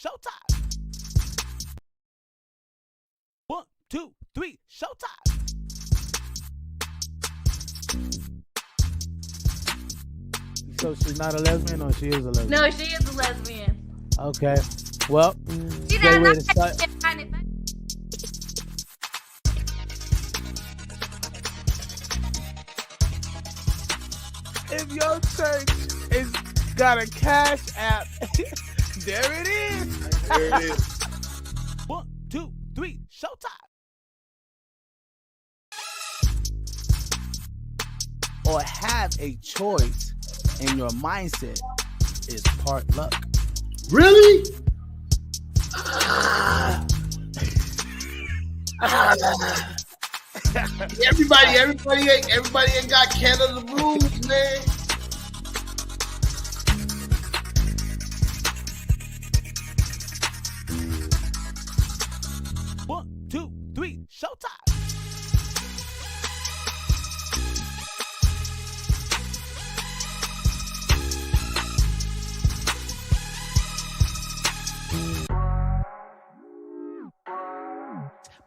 showtime. 1, 2, 3, showtime. So she's not a lesbian, or she is a lesbian? No, she is a lesbian. Okay. Well, She great way to does start. not. If your church is got a cash app, there it is. There it is. 1, 2, 3, showtime. Or have a choice in your mindset is part luck. Really? Everybody ain't got Canada rules, man. One, two, three, showtime.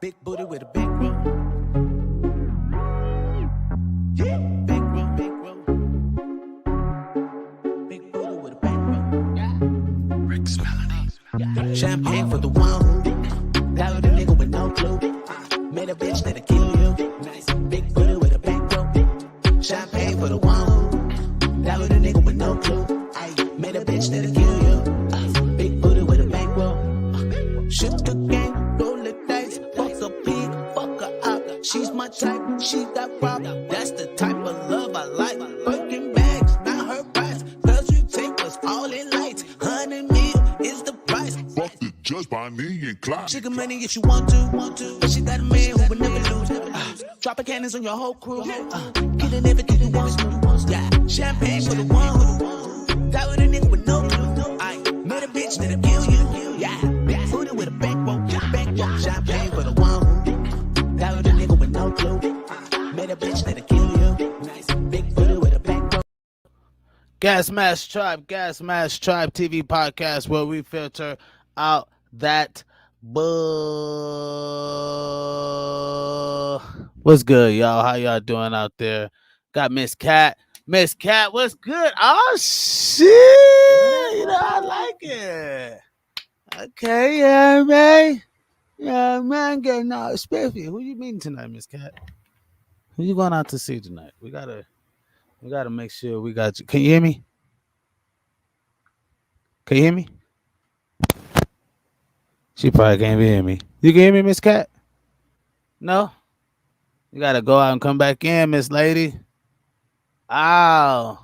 Big booty with a big room. Yeah. Big room, big room. Big booty with a big room. Yeah. Rick's Melodies. Yeah. Champagne for the one. That with a nigga with no clue. Made a bitch that'll kill you. Nice. Big booty with a big room. Champagne for the one. That with a nigga with no clue. Made a bitch that'll kill you. Big booty with a big room. Shoot the game. She's my type, she got robbed. That's the type of love I like. Birkin bags, not her price. Girls you take was all in lights. 100 mil is the price. Fuck the judge by me and Clyde. She got money if she want to. But she got a man who would never lose. Dropping cannons on your whole crew. Killing everything you want. Yeah, champagne for the one. That with a nigga with no clue. I met a bitch that'll kill you. Yeah, booty with a bankroll. Champagne for the one. That with a nigga with no clue. Made a bitch that'll kill you. Nice big booty with a bankroll. Gasmasktribe TV podcast, where we filter out that bull. What's good, y'all? How y'all doing out there? Got Miss Cat. Miss Cat, what's good? Oh shit! You know, I like it. Okay, yeah, man. Yeah, man, getting out. Spiffy, who you meeting tonight, Miss Cat? Who you going out to see tonight? We gotta make sure we got you. Can you hear me? Can you hear me? She probably can't hear me. You can hear me, Miss Cat? No? You gotta go out and come back in, Miss Lady. Ow.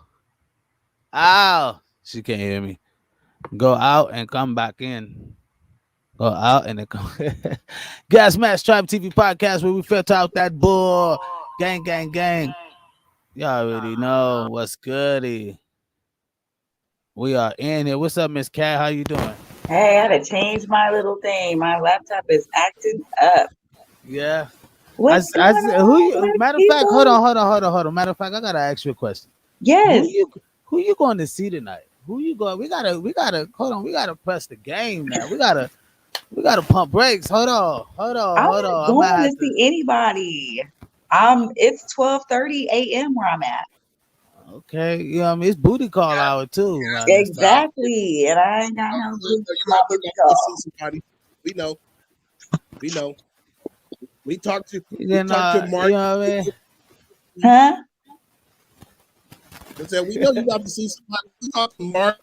She can't hear me. Go out and come back in. Go out and then come. Gasmasktribe TV podcast, where we filter out that bull. Gang. Y'all already know what's goody. We are in here. What's up, Miss Cat? How you doing? Hey, I had to change my little thing. My laptop is acting up. Yeah. What's going on? Matter of fact, hold on. Matter of fact, I gotta ask you a question. Yes. Who you going to see tonight? Who you going? We gotta hold on. We gotta press the game now. We gotta pump brakes. Hold on. I'm not going to see anybody. It's 12:30 a.m. where I'm at. Okay, you know what I mean? It's booty call hour too. Exactly, and I ain't got no booty call. We know. We talked to Mark. You know what I mean? Huh? I said, we know you got to see somebody. We talked to Mark,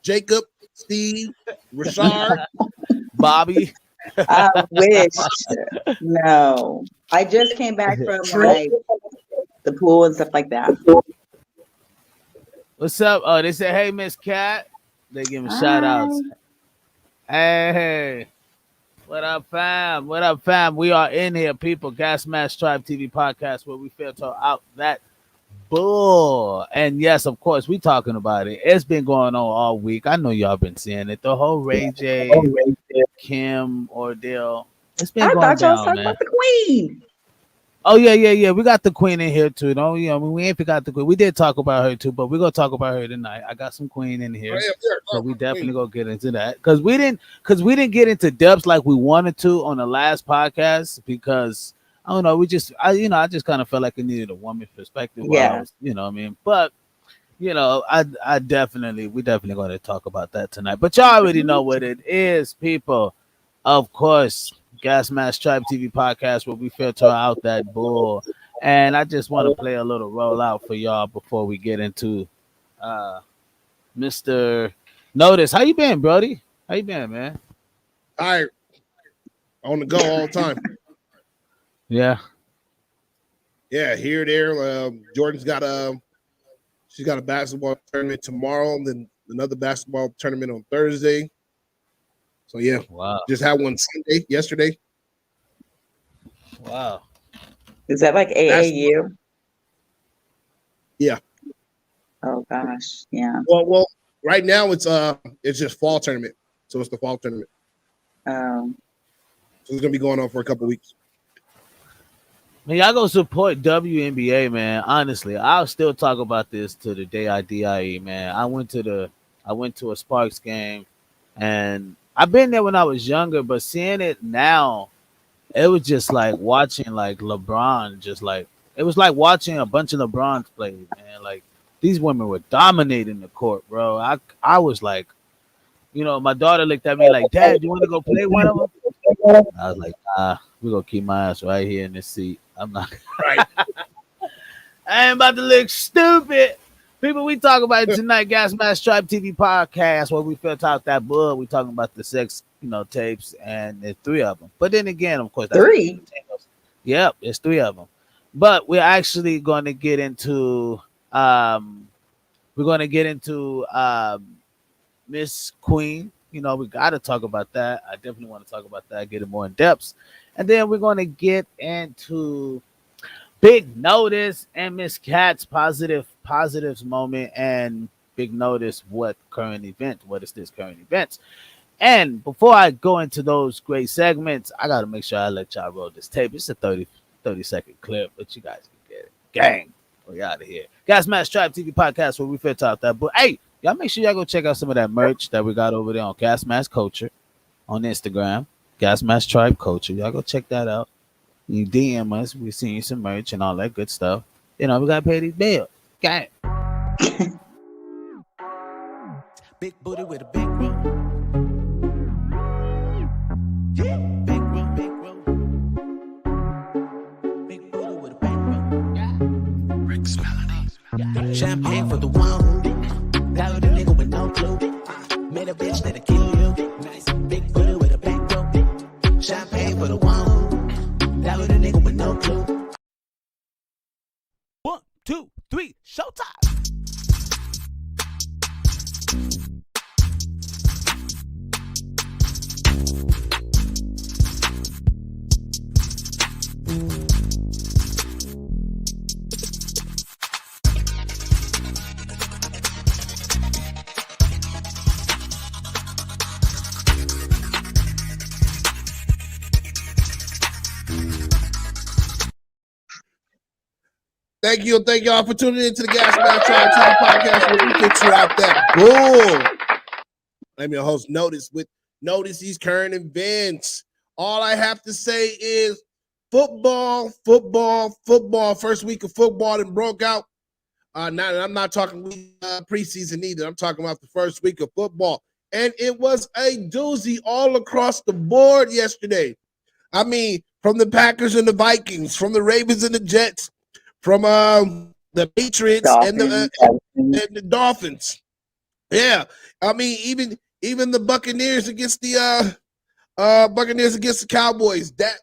Jacob, Steve, Rashard, Bobby. I wish. No, I just came back from the pool and stuff like that. What's up? Oh, they said, hey, Miss Cat. They give me shout outs. Hey. What up, fam? We are in here, people. Gasmasktribe TV podcast, where we filter out that bull. And yes, of course, we talking about it. It's been going on all week. I know y'all been seeing it. The whole Ray J, Kim ordeal. It's been going down, I thought y'all was talking man. about the Queen. Oh yeah. We got the queen in here too. Don't you know? I mean, we ain't forgot the queen. We did talk about her too, but we're gonna talk about her tonight. I got some queen in Oh, here, yeah, so we definitely gonna get into that because we didn't get into depths like we wanted to on the last podcast because I don't know. I just kind of felt like I needed a woman's perspective while I Yeah. was, you know, what I mean, but. I definitely, we definitely going to talk about that tonight. But y'all already know what it is, people. Of course, Gasmasktribe TV podcast where we filter out that bull. And I just want to play a little rollout for y'all before we get into uh Mr. Notice. How you been, Brody? How you been, man? All right. On the go all the time. Yeah. Yeah, here, there. Jordan's got she's got a basketball tournament tomorrow, and then another basketball tournament on Thursday. So yeah, Wow. just had one Sunday yesterday. Wow. Is that like AAU? Yeah. Oh gosh, yeah. Well, right now it's just fall tournament, so it's the fall tournament. Um, So it's gonna be going on for a couple weeks. Man, y'all go support WNBA, man. Honestly, I'll still talk about this to the day I die, man. I went to a Sparks game, and I've been there when I was younger, but seeing it now, it was just like watching like LeBron, just like it was like watching a bunch of LeBrons play, man. Like these women were dominating the court, bro. I was like, my daughter looked at me like, "Dad, you want to go play one of them?" I was like, we're gonna keep my ass right here in this seat. I'm not Right. I ain't about to look stupid. People, we talk about it tonight, Gasmasktribe TV podcast, where we filter out that bull. We talking about the sex, tapes, and there's 3 of them. But then again, of course, that's 3. Yep, there's 3 of them. But we're actually going to get into Miss Queen. We got to talk about that. I definitely want to talk about that, get it more in depth. And then we're going to get into Big Notice and Miss Cat's positives moment and Big Notice what is this current event. And before I go into those great segments, I got to make sure I let y'all roll this tape. It's a 30-second clip, but you guys can get it. Gang, we out of here. Gasmasktribe TV podcast where we fit out that. But hey, y'all make sure y'all go check out some of that merch that we got over there on Gasmask Culture on Instagram. Gasmasktribe Culture. Y'all go check that out. You DM us. We seen you some merch and all that good stuff. We got to pay these bills. Gang. Big booty with a big room. Yeah, big room, big room. Big booty with a big room. Yeah. Rick's Melody. Champagne for the one who that with a nigga with no clue. Made a bitch that'll kill you. Nice big booty with a big room. Champagne for the one who that with a nigga with no clue. 1, 2, 3, showtime. Thank y'all for tuning into the Gasmasktribe TV podcast where we get you out that bull. I'm your host, Notice, with Notice these current events. All I have to say is football. First week of football that broke out. I'm not talking preseason either. I'm talking about the first week of football. And it was a doozy all across the board yesterday. I mean, from the Packers and the Vikings, from the Ravens and the Jets, from the Patriots and the Dolphins. Yeah, I mean, even the Buccaneers against the Cowboys. That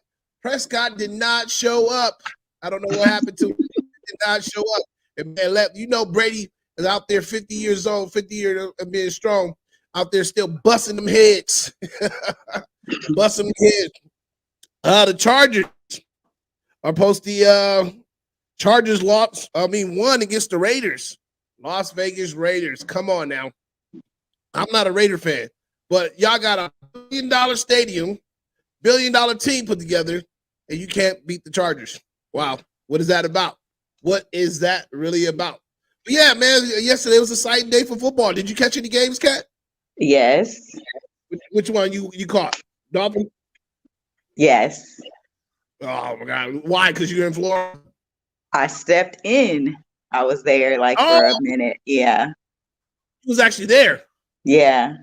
Prescott did not show up. I don't know what happened to him. He did not show up. And man, Brady is out there 50 years old, 50 years of being strong, out there still busting them heads. Busting them heads. The Chargers are supposed to Chargers won against the Raiders. Las Vegas Raiders. Come on now. I'm not a Raider fan, but y'all got a $1 billion stadium, $1 billion team put together, and you can't beat the Chargers. Wow. What is that about? What is that really about? But yeah, man, yesterday was a exciting day for football. Did you catch any games, Kat? Yes. Which one you caught? Dolphins? Yes. Oh my God. Why? Because you're in Florida? I stepped in. I was there like for a minute. Yeah. He was actually there. Yeah.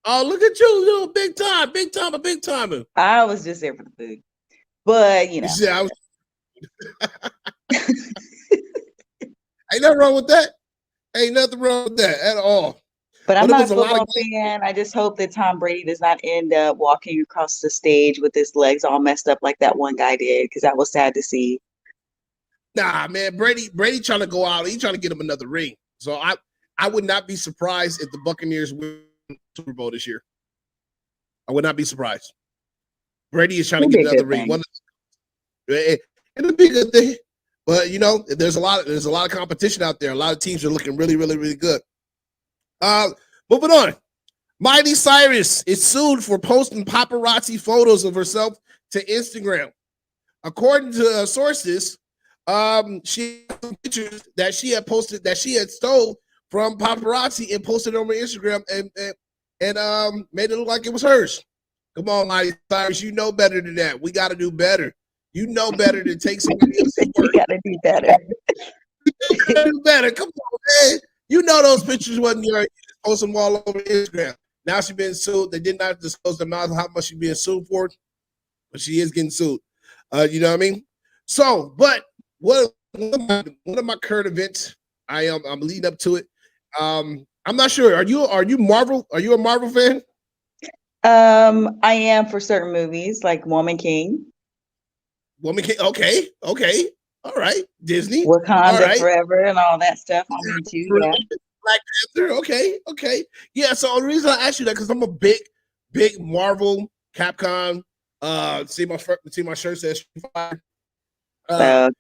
Oh, look at you, little big timer. I was just there for the food. But you know. Yeah, ain't nothing wrong with that. Ain't nothing wrong with that at all. But I'm not a football fan. I just hope that Tom Brady does not end up walking across the stage with his legs all messed up like that one guy did, because that was sad to see. Nah, man, Brady trying to go out. He's trying to get him another ring. So I would not be surprised if the Buccaneers win the Super Bowl this year. I would not be surprised. Brady is trying to get another ring. It'll be a good thing. But you know, there's a lot of competition out there. A lot of teams are looking really, really, really good. Moving on. Miley Cyrus is sued for posting paparazzi photos of herself to Instagram. According to sources, she had some pictures that she had posted that she had stole from paparazzi and posted it on her Instagram and made it look like it was hers. Come on, Miley Cyrus, you know better than that. We got to do better. You know better than take somebody else's work. You got to do better. You gotta do better. Come on, man. You know those pictures wasn't yours. You just post them all over Instagram. Now she's being sued. They did not disclose the amount of how much she's being sued for, but she is getting sued. You know what I mean? So, but one of my current events, I'm leading up to it. I'm not sure. Are you Marvel? Are you a Marvel fan? I am for certain movies like Woman King. Okay. All right. Disney. Wakanda Forever and all that stuff. I'm into, yeah. Black Panther. Okay. Yeah, so the reason I asked you that because I'm a big Marvel, Capcom. See my shirt says okay.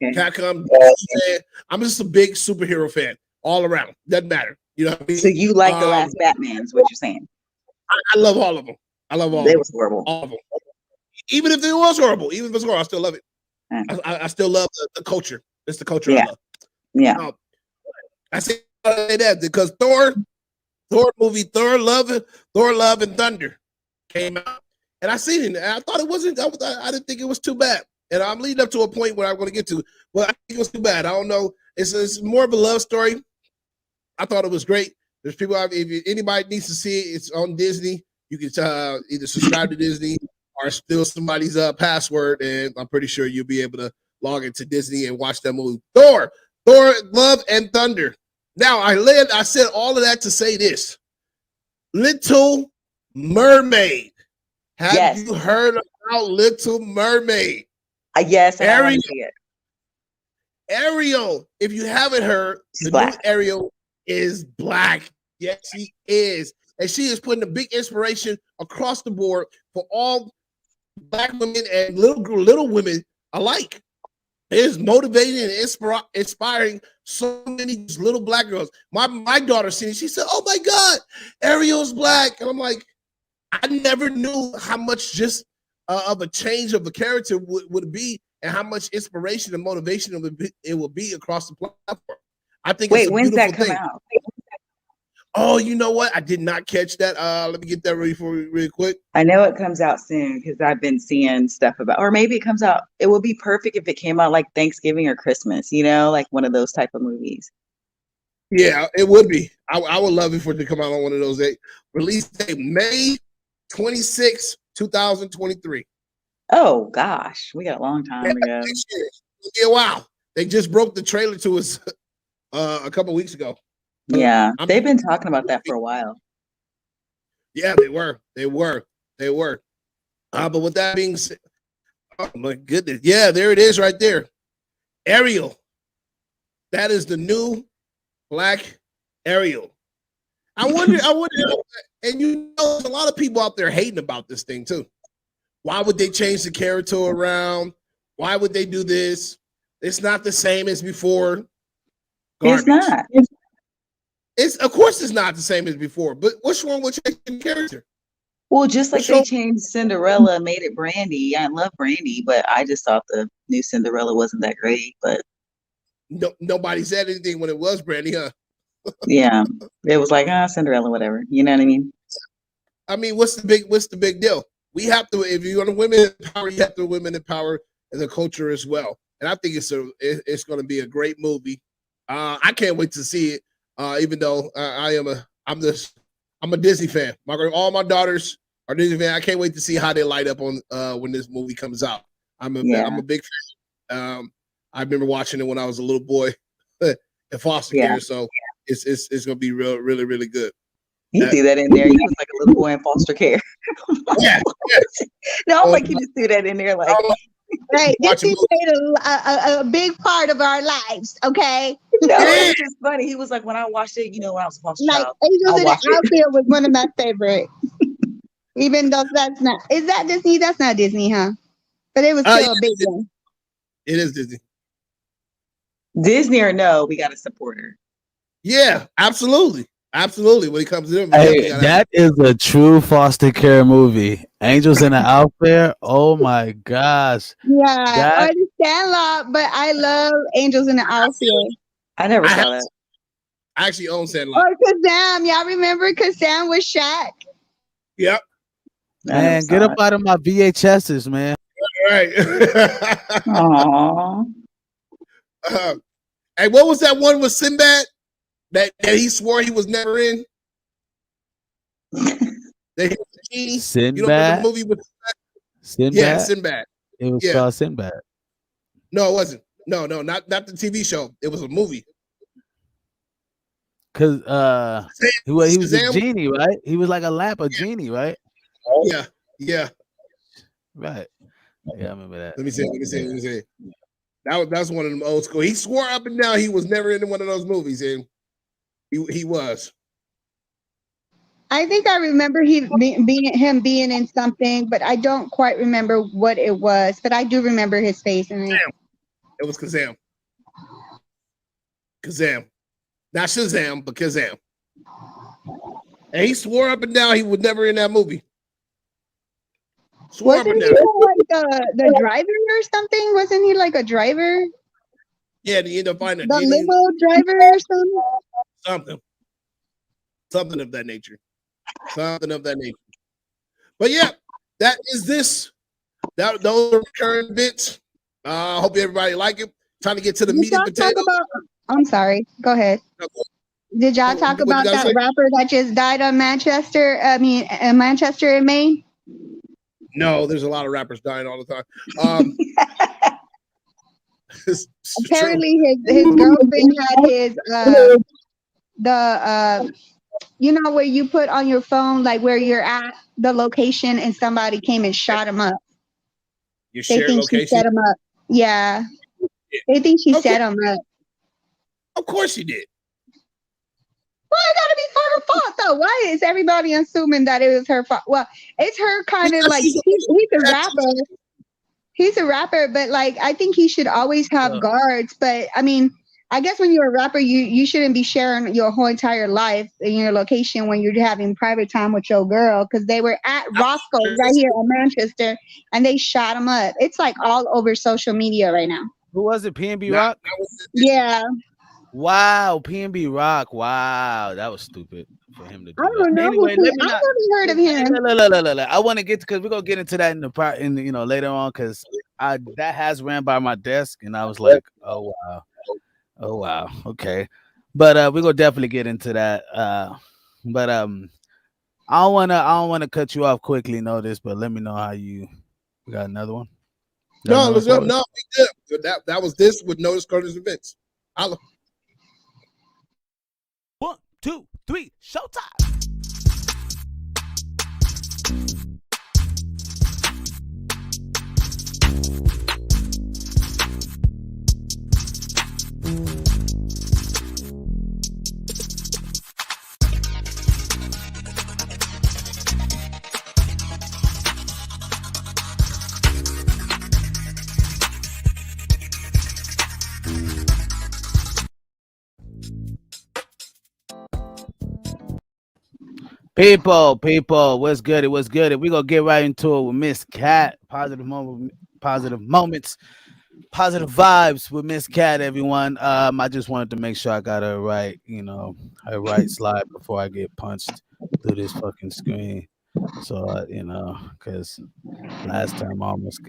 Capcom. I'm just a big superhero fan all around. Doesn't matter. You know what I mean? So you like the last Batman is what you're saying. I love all of them. They was horrible. All of them. Even if it was horrible, I still love it. I still love the culture. It's the culture I love. Yeah. I say that because Thor movie, Thor Love and Thunder came out, and I seen it, and I thought it wasn't. I didn't think it was too bad, and I'm leading up to a point where I'm going to get to. Well, I think it was too bad. I don't know. It's more of a love story. I thought it was great. There's people. If anybody needs to see it, it's on Disney. You can either subscribe to Disney or steal somebody's password, and I'm pretty sure you'll be able to log into Disney and watch that movie. Thor, Love and Thunder. Now, I said all of that to say this. Little Mermaid. Have you heard about Little Mermaid? Yes, I want to see it. Ariel, if you haven't heard, the new Ariel is black. Yes, she is. And she is putting a big inspiration across the board for all Black women and little women alike. It is motivating and inspiring so many little Black girls. My daughter seen it. She said, "Oh my God, Ariel's black," and I'm like, I never knew how much just of a change of a character would be, and how much inspiration and motivation it will be across the platform. I think. Wait, when's that come out? Oh, you know what? I did not catch that. Let me get that ready for you really quick. I know it comes out soon because I've been seeing stuff about, or maybe it comes out. It would be perfect if it came out like Thanksgiving or Christmas, like one of those type of movies. Yeah, it would be. I would love it for it to come out on one of those days. Release date May 26, 2023. Oh gosh, we got a long time to go. Yeah, wow. They just broke the trailer to us a couple weeks ago. Yeah, they've been talking about that for a while. Yeah, they were. But with that being said, oh my goodness. Yeah, there it is right there. Ariel. That is the new Black Ariel. I wonder, and there's a lot of people out there hating about this thing too. Why would they change the character around? Why would they do this? It's not the same as before. Garbage. It's not. Of course it's not the same as before, but what's wrong with changing the character? Well, just like they changed Cinderella and made it Brandy. I love Brandy, but I just thought the new Cinderella wasn't that great, but No, nobody said anything when it was Brandy, huh? yeah, it was like Cinderella, whatever. You know what I mean? I mean, what's the big deal? We have to, if you're on women in power, you have to women in power in the culture as well. And I think it's going to be a great movie. I can't wait to see it. Even though I'm a Disney fan. All my daughters are Disney fan. I can't wait to see how they light up on when this movie comes out. I'm a big fan. I remember watching it when I was a little boy in foster care. So it's going to be really, really good. He threw that in there. He was like a little boy in foster care. Yeah. No, I'm like, he just threw that in there. Like, right. Disney played a big part of our lives. Okay. No, it was just funny. He was like, when I watched it, when I was a foster child, Angels in the Outfield was one of my favorites. Even though that's not, is that Disney? That's not Disney, huh? But it was still a big one. It is Disney. Disney or no, we got to support her. Yeah, absolutely. Absolutely. When it comes to them, hey, that is a true foster care movie. Angels in the Outfield. Oh my gosh. Yeah, I understand lot, but I love Angels in the Outfield. I never saw that. I actually own Sandlot. Or Kazam. Y'all remember Kazam with Shaq? Yep. Man, get up out of my VHSs, man. All right. Aww. Hey, what was that one with Sinbad that he swore he was never in? Sinbad? You don't remember the movie with Sinbad? Yeah, Sinbad. It was called Sinbad. No, it wasn't. No, not the TV show. It was a movie. Cause he was a genie, right? He was like a lamp, a genie, right? Yeah. Right. Yeah, I remember that. Let me see. That's one of them old school. He swore up and down he was never in one of those movies, and he was. I think I remember him being in something, but I don't quite remember what it was. But I do remember his face in it. It was Kazam. Not Shazam, but Kazam. And he swore up and down he was never in that movie. Wasn't he like the driver or something? Wasn't he like a driver? Yeah, they end up finding the limo driver or something. Something of that nature. But yeah, that is this. Those are current bits. I hope everybody like it. Trying to get to the meat and potatoes. I'm sorry. Go ahead. Did y'all talk about that rapper that just died on Manchester in Maine? No, there's a lot of rappers dying all the time. Apparently, his girlfriend had his where you put on your phone like where you're at, the location, and somebody came and shot him up. Your shared location? She set him up. Yeah. They think she set him up. Of course she did. Well, it gotta be her fault though. Why is everybody assuming that it was her fault? Well, it's her kind of like he's a rapper. He's a rapper, but like I think he should always have guards. But I mean, I guess when you're a rapper, you shouldn't be sharing your whole entire life in your location when you're having private time with your girl, because they were at Roscoe's right here in Manchester and they shot him up. It's like all over social media right now. Who was it? PNB Rock? Yeah. Wow, PNB Rock. Wow, that was stupid for him to do. I don't know. Anyway, I never heard of him. I want to get because we're gonna get into that later on, because that has ran by my desk and I was like, oh wow, okay. But we're gonna definitely get into that. But I don't wanna cut you off quickly, notice, but let me know how we got another one. No, we good. That was this with Notice Curtis Events. 1, 2, 3, showtime. People, what's good? We're gonna get right into it with Miss Cat. Positive moments. Positive vibes with Miss Cat, everyone. I just wanted to make sure I got her right, her right slide before I get punched through this fucking screen. So, because last time I almost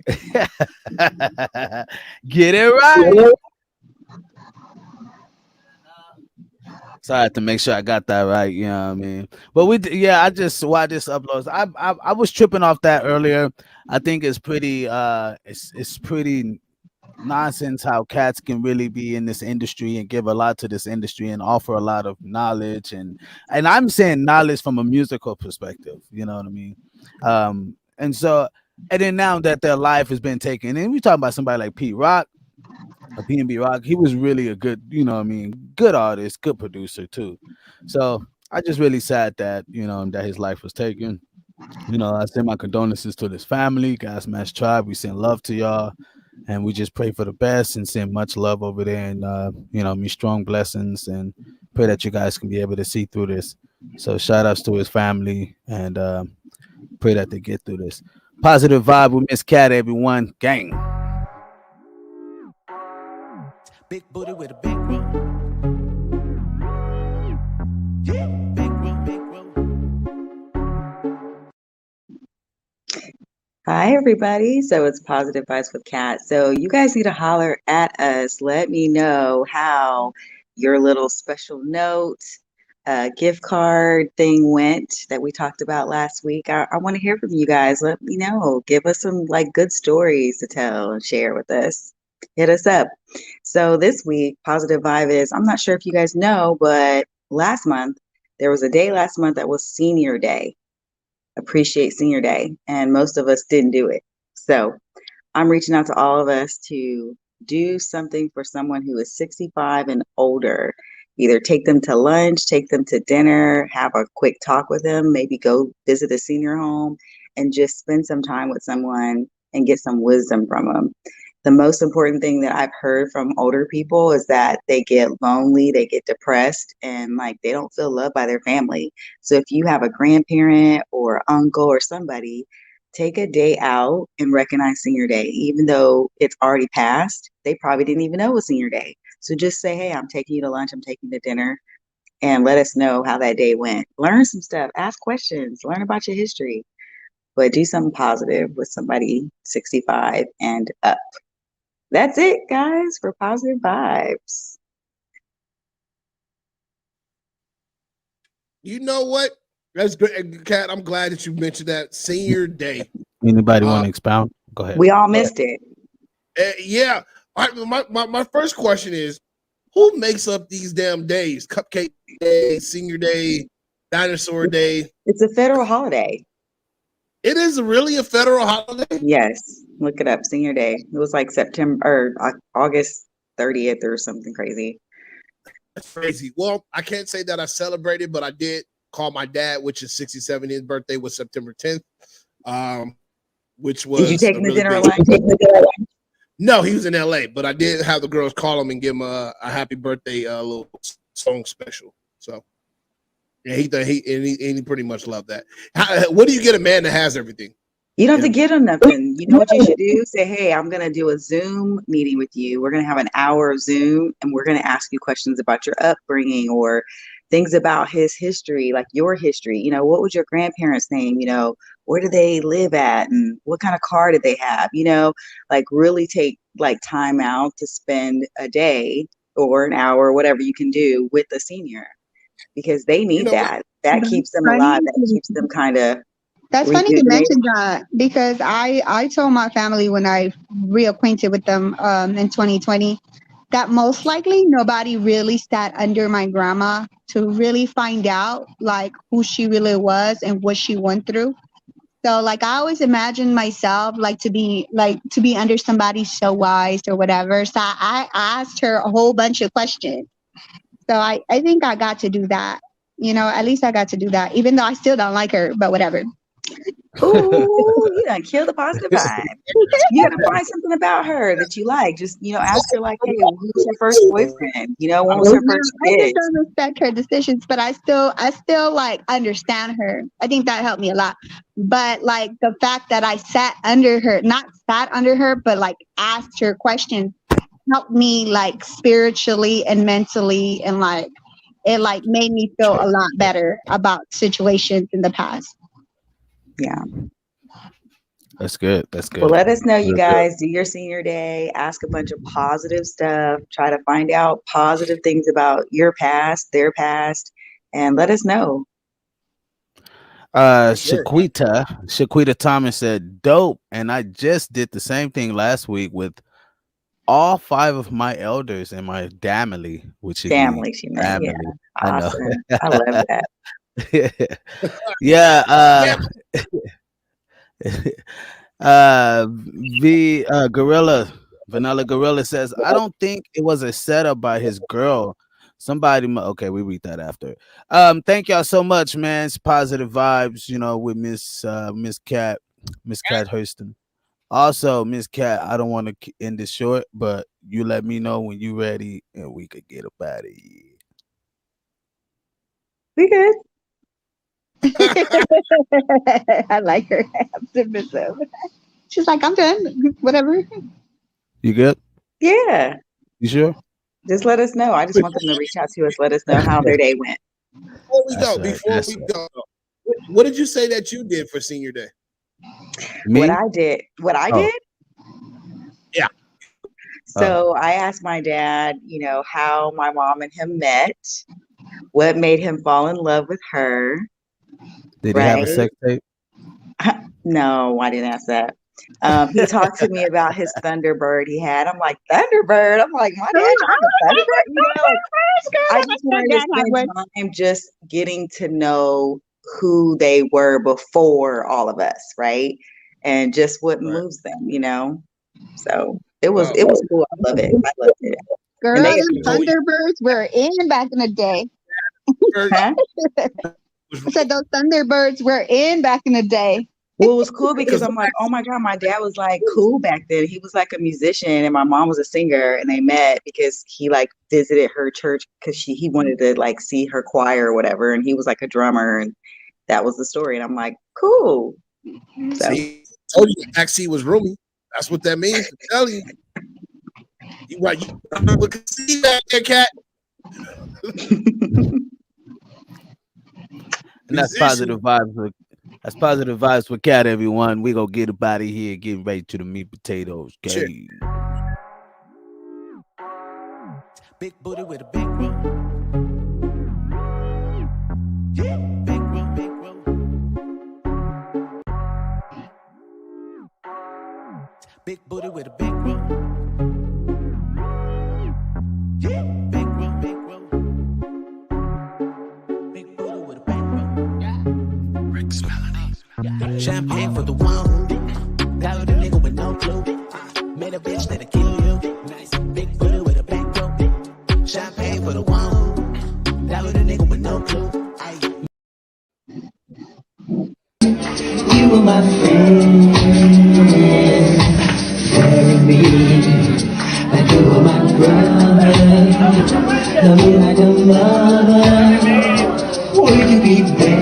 get it right. So I had to make sure I got that right. You know what I mean? But why this uploads. I was tripping off that earlier. I think it's pretty it's pretty nonsense how cats can really be in this industry and give a lot to this industry and offer a lot of knowledge and I'm saying knowledge from a musical perspective. You know what I mean? And so and then now that their life has been taken, and we talk about somebody like Pete Rock. PNB Rock, he was really a good, good artist, good producer too. So I just really sad that, that his life was taken. I send my condolences to his family, Gasmasktribe. We send love to y'all, and we just pray for the best and send much love over there, and me strong blessings, and pray that you guys can be able to see through this. So shout outs to his family, and pray that they get through this. Positive vibe with Miss Cat, everyone, gang. Big booty with a big room. Big room, big room. Hi, everybody. So it's Positive Vibes with Kat. So you guys need to holler at us. Let me know how your little special note, gift card thing went that we talked about last week. I want to hear from you guys. Let me know. Give us some good stories to tell and share with us. Hit us up. So this week, Positive Vibe is, I'm not sure if you guys know, but there was a day last month that was Senior Day. Appreciate Senior Day. And most of us didn't do it. So I'm reaching out to all of us to do something for someone who is 65 and older. Either take them to lunch, take them to dinner, have a quick talk with them, maybe go visit a senior home and just spend some time with someone and get some wisdom from them. The most important thing that I've heard from older people is that they get lonely, they get depressed, and they don't feel loved by their family. So if you have a grandparent or uncle or somebody, take a day out and recognize Senior Day. Even though it's already passed, they probably didn't even know it was Senior Day. So just say, hey, I'm taking you to lunch, I'm taking you to dinner, and let us know how that day went. Learn some stuff, ask questions, learn about your history, but do something positive with somebody 65 and up. That's it, guys, for Positive Vibes. You know what? That's good, Kat. I'm glad that you mentioned that Senior Day. Anybody want to expound? Go ahead. We all missed it. Yeah. My first question is, who makes up these damn days? Cupcake Day, Senior Day, Dinosaur Day. It's a federal holiday. It is really a federal holiday? Yes. Look it up. Senior Day. It was September or August 30th or something crazy. That's crazy. Well, I can't say that I celebrated, but I did call my dad, which is 67. His birthday was September 10th. Which was Did you take him to dinner or lunch? No, he was in LA, but I did have the girls call him and give him a happy birthday little song special. So yeah, he pretty much loved that. What do you get a man that has everything? You don't have to get him nothing. You know what you should do? Say, hey, I'm going to do a Zoom meeting with you. We're going to have an hour of Zoom, and we're going to ask you questions about your upbringing or things about his history, like your history. What was your grandparents' name? Where did they live at? And what kind of car did they have? Really take time out to spend a day or an hour, whatever you can do with a senior, because they need that. That keeps them alive. That keeps them kind of. That's funny to mention that, because I told my family when I reacquainted with them in 2020 that most likely nobody really sat under my grandma to really find out who she really was and what she went through. So I always imagined myself to be under somebody so wise or whatever. So I asked her a whole bunch of questions. So I think I got to do that. At least I got to do that, even though I still don't like her, but whatever. Ooh, you done kill the positive vibe. You gotta find something about her that you like. Just, ask her like, hey, who was her first boyfriend? When was her first I just kiss? don't respect her decisions, but I still like understand her. I think that helped me a lot. But like the fact that I not sat under her, but like asked her questions helped me like spiritually and mentally, and like it like made me feel a lot better about situations in the past. Yeah. That's good. That's good. Well, let us know, you Real guys. Do your senior day. Ask a bunch of positive stuff. Try to find out positive things about your past, their past, and let us know. Sure. Shaquita Thomas said, "Dope." And I just did the same thing last week with all 5 of my elders in my family, which is Family, she meant. family. Yeah. I know. Awesome. I love that. Yeah. Vanilla Gorilla says, I don't think it was a setup by his girl. Okay, we read that after. Thank y'all so much, man. It's positive vibes, with Miss Cat Hurston. Also, Miss Cat, I don't want to end this short, but you let me know when you ready and we could get up out of here. We good. I like her optimism. She's like, I'm done. Whatever. You good? Yeah. You sure? Just let us know. I just want them to reach out to us. Let us know how their day went. Before we go, what did you say that you did for senior day? Me? What I did? Yeah. So I asked my dad, how my mom and him met, what made him fall in love with her. Did he have a sex tape? No, I didn't ask that. He talked to me about his Thunderbird he had. I'm like, Thunderbird? I'm like, my dad had a Thunderbird? I just wanted to spend time just getting to know who they were before all of us, right? And just what moves them. So it was cool. I love it. I loved it. Girl, them Thunderbirds were in back in the day. Huh? I said those Thunderbirds were in back in the day. Well, it was cool because I'm like, oh my God, my dad was like cool back then. He was like a musician and my mom was a singer, and they met because he like visited her church because he wanted to like see her choir or whatever. And he was like a drummer, and that was the story. And I'm like, cool. So see, I told you the backseat was roomy. That's what that means. I'm telling you. You right. You can see that there, Cat. And that's positive vibes. That's positive vibes with Cat, everyone. We gonna get up out of here, getting ready to the meat potatoes. Okay. Sure. Big booty with a big room. Yeah, big room, big room. Big booty with a big room. Yeah, big room, big room. Big booty with a big room. Yeah. Rick's Melody. Champagne for the one who got with a nigga with no clue. Made a bitch that'll kill you. Nice big booty with a big room. Champagne for the one who got with a nigga with no clue. You were my friend, carry me like you were my brother. Love me like a mother. Would you be there?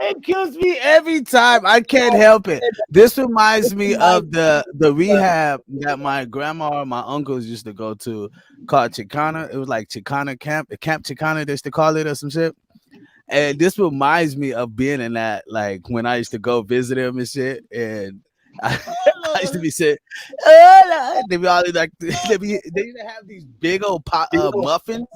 It kills me every time. I can't help it. This reminds me of the rehab that my grandma or my uncles used to go to called Chicana. It was like Chicana Camp Chicana, they used to call it, or some shit. And this reminds me of being in that, like when I used to go visit them and shit. And I used to be saying, they be all like, they used to have these big old muffins,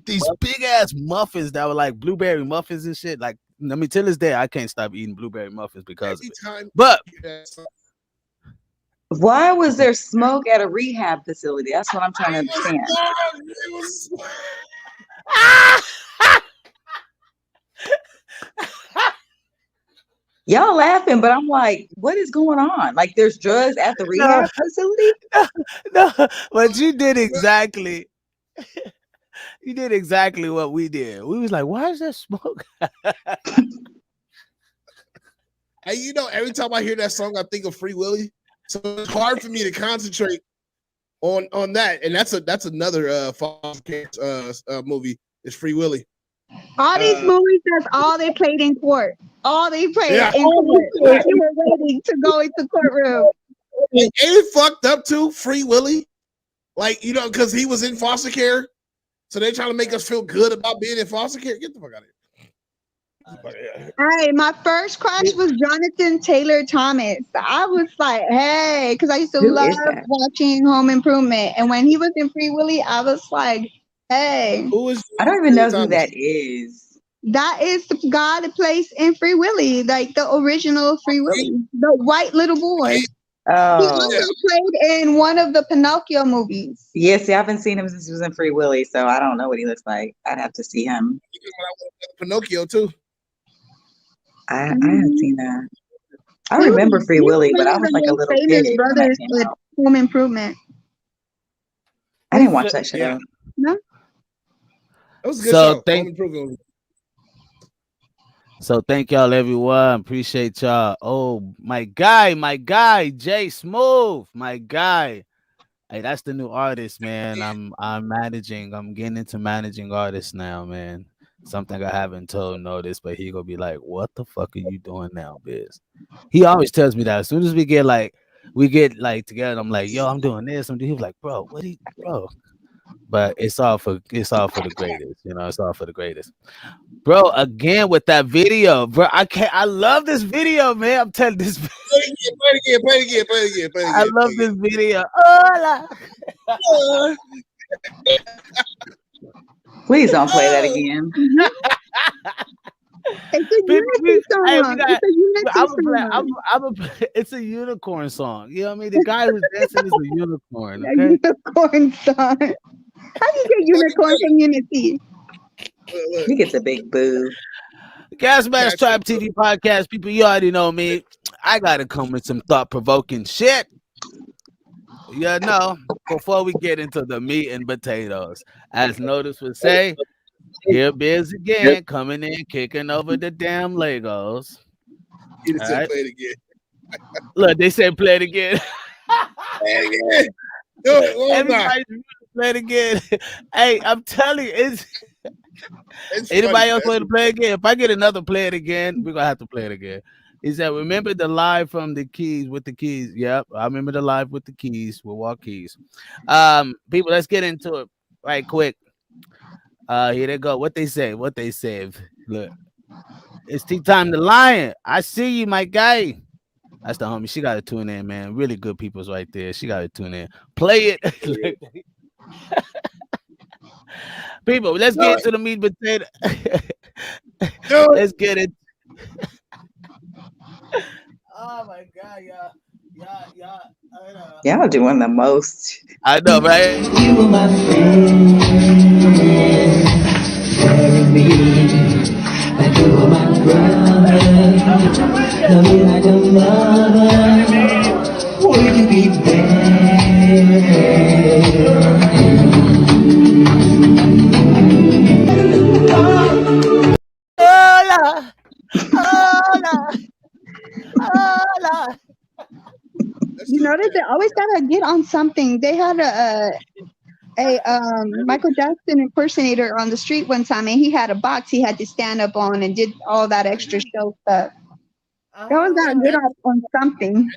these big ass muffins that were like blueberry muffins and shit. Like, I mean, till this day, I can't stop eating blueberry muffins because of it. But why was there smoke at a rehab facility? That's what I'm trying to understand. Y'all laughing, but I'm like, what is going on? Like, there's drugs at the rehab facility? No, but you did exactly. You did exactly what we did. We was like, why is there smoke? And you know, every time I hear that song, I think of Free Willy. So it's hard for me to concentrate on that. And that's another foster care movie. Is Free Willy. All these movies, that's all they played in court. All they played Yeah. in court. Like, you were waiting to go into courtroom. Ain't it fucked up too? Free Willy, like, you know, because he was in foster care, so they're trying to make us feel good about being in foster care. Get the fuck out of here. Hey, my first crush was Jonathan Taylor Thomas. I was like, hey, because I used to Who love is that? watching Home Improvement. And when he was in Free Willy, I was like, hey. Who is? I don't even know who Thomas? that is. That is the guy that plays in Free Willy, like the original Free Willy, the white little boy. He Oh, also played in one of the Pinocchio movies. yeah. See, I haven't seen him since he was in Free Willy, so I don't know what he looks like. I'd have to see him. Pinocchio too. I haven't seen that. I remember Free Willy, but I was like a little famous kid. brothers with Home Improvement. I didn't watch that show. Yeah. No. That was a good So show. thank- Home Improvement. So thank y'all, everyone. Appreciate y'all. Oh, my guy, Jay Smooth, my guy. Hey, that's the new artist, man. I'm managing. I'm getting into managing artists now, man. Something I haven't told Notice, but he gonna be like, "What the fuck are you doing now, Biz?" He always tells me that as soon as we get together. I'm like, "Yo, I'm doing this." He's like, "Bro, what are you, bro?" But it's all for the greatest, you know. It's all for the greatest, bro. Again with that video, bro. I love this video, man. I'm telling this. Play it again. I love this video. Hola. Please don't play that again. It's a unity song. It's a unity song. It's a unicorn song. You know what I mean? The guy who's dancing is a unicorn. A Okay? unicorn song. How do you get unicorn from Unity? He gets a big boo. Gasmasktribe TV podcast. People, you already know me. I gotta come with some thought-provoking shit. Yeah, no. Before we get into the meat and potatoes, as Notice would say, here Biz again, coming in, kicking over the damn Legos. You just said Alright. play it again. Look, they said play it again. Play it again. Do it one more time. Everybody's play it again. Hey, I'm telling you, It's anybody funny, else man. want to play again? If I get another play it again, we're gonna have to play it again. He said, remember the live from the keys with the keys. Yep, I remember the live with the keys, with walk keys. People, let's get into it right quick. Here they go. What they say. Look, it's tea time. The Lion. I see you, my guy. That's the homie. She got to tune in, man. Really good people's right there. She got to tune in. Play it. People, let's get into the meat and potato. Let's get it. Oh my God, y'all. Y'all doing the most. I know, right? You were my friend, carry me like you were my brother. Love me like a mother. Would you be Hola. Hola. Hola. You notice they always gotta get on something. They had a Michael Jackson impersonator on the street one time, and he had a box he had to stand up on and did all that extra show stuff. They always gotta get off on something.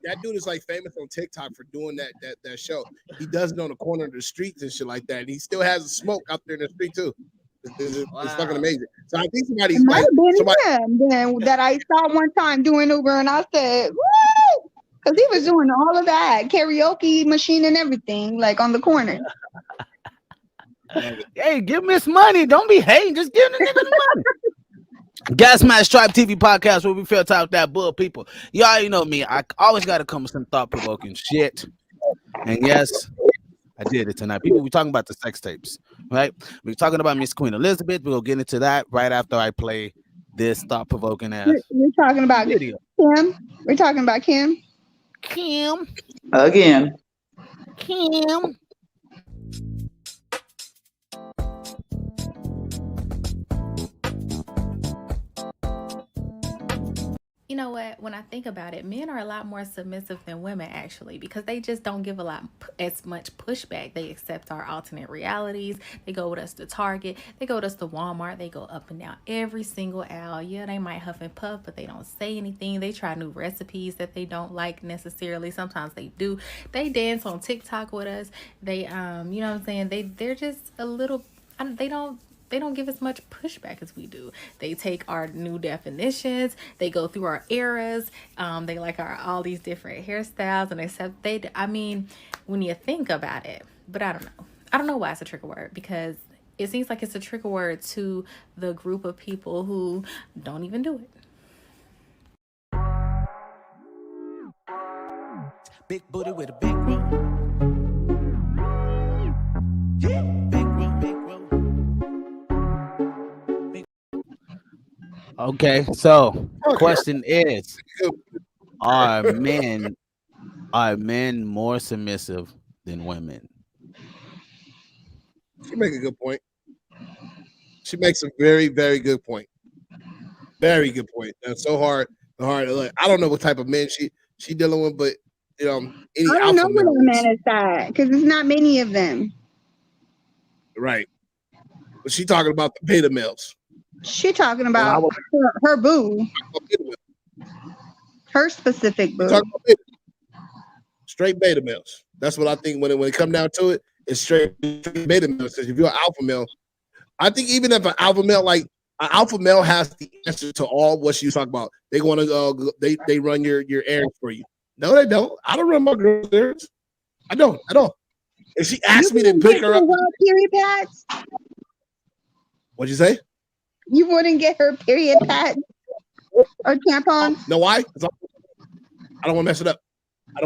That dude is like famous on TikTok for doing that show. He does it on the corner of the streets and shit like that. And he still has a smoke out there in the street too. It's fucking amazing. So I think somebody's It might like have been somebody. him then that I saw one time doing Uber, and I said, "Woo!" Because he was doing all of that karaoke machine and everything, like on the corner. Hey, give Miss money. Don't be hating. Just give the nigga the money. Gasmasktribe TV podcast where we feel talk that bull, people. You already know me. I always got to come with some thought-provoking shit. And yes, I did it tonight. People, we're talking about the sex tapes, right? We're talking about Miss Queen Elizabeth. We'll get into that right after I play this thought-provoking ass We're talking about video. Kim. We're talking about Kim. Kim. You know what? When I think about it, men are a lot more submissive than women actually because they just don't give a lot as much pushback. They accept our alternate realities. They go with us to Target. They go with us to Walmart. They go up and down every single aisle. Yeah, they might huff and puff, but they don't say anything. They try new recipes that they don't like necessarily. Sometimes they do. They dance on TikTok with us. They you know what I'm saying? They're just a little they don't give as much pushback as we do. They take our new definitions. They go through our eras. They like our all these different hairstyles and accept they. I mean, when you think about it, but I don't know. I don't know why it's a trigger word because it seems like it's a trigger word to the group of people who don't even do it. Big booty with a big room. Yeah, big room, big room. Okay, so question is, are men more submissive than women? She make a good point. She makes a very, very good point. Very good point. That's so hard. Like, I don't know what type of men she dealing with, but any I don't know alpha what male, a man is that because there's not many of them. right? But she talking about the beta males. She talking Well, about her boo, her specific boo. talking about beta. Straight beta males. That's what I think when it come down to it, it's straight beta males. Because if you're an alpha male, I think even if an alpha male has the answer to all what she was talking about, they want to they run your errands for you. No, they don't. I don't run my girl's errands. I don't at all. If she asked me to pick her up, period pads. What'd you say? You wouldn't get her period pads or tampons. No, why? 'Cause I don't want to mess it up. I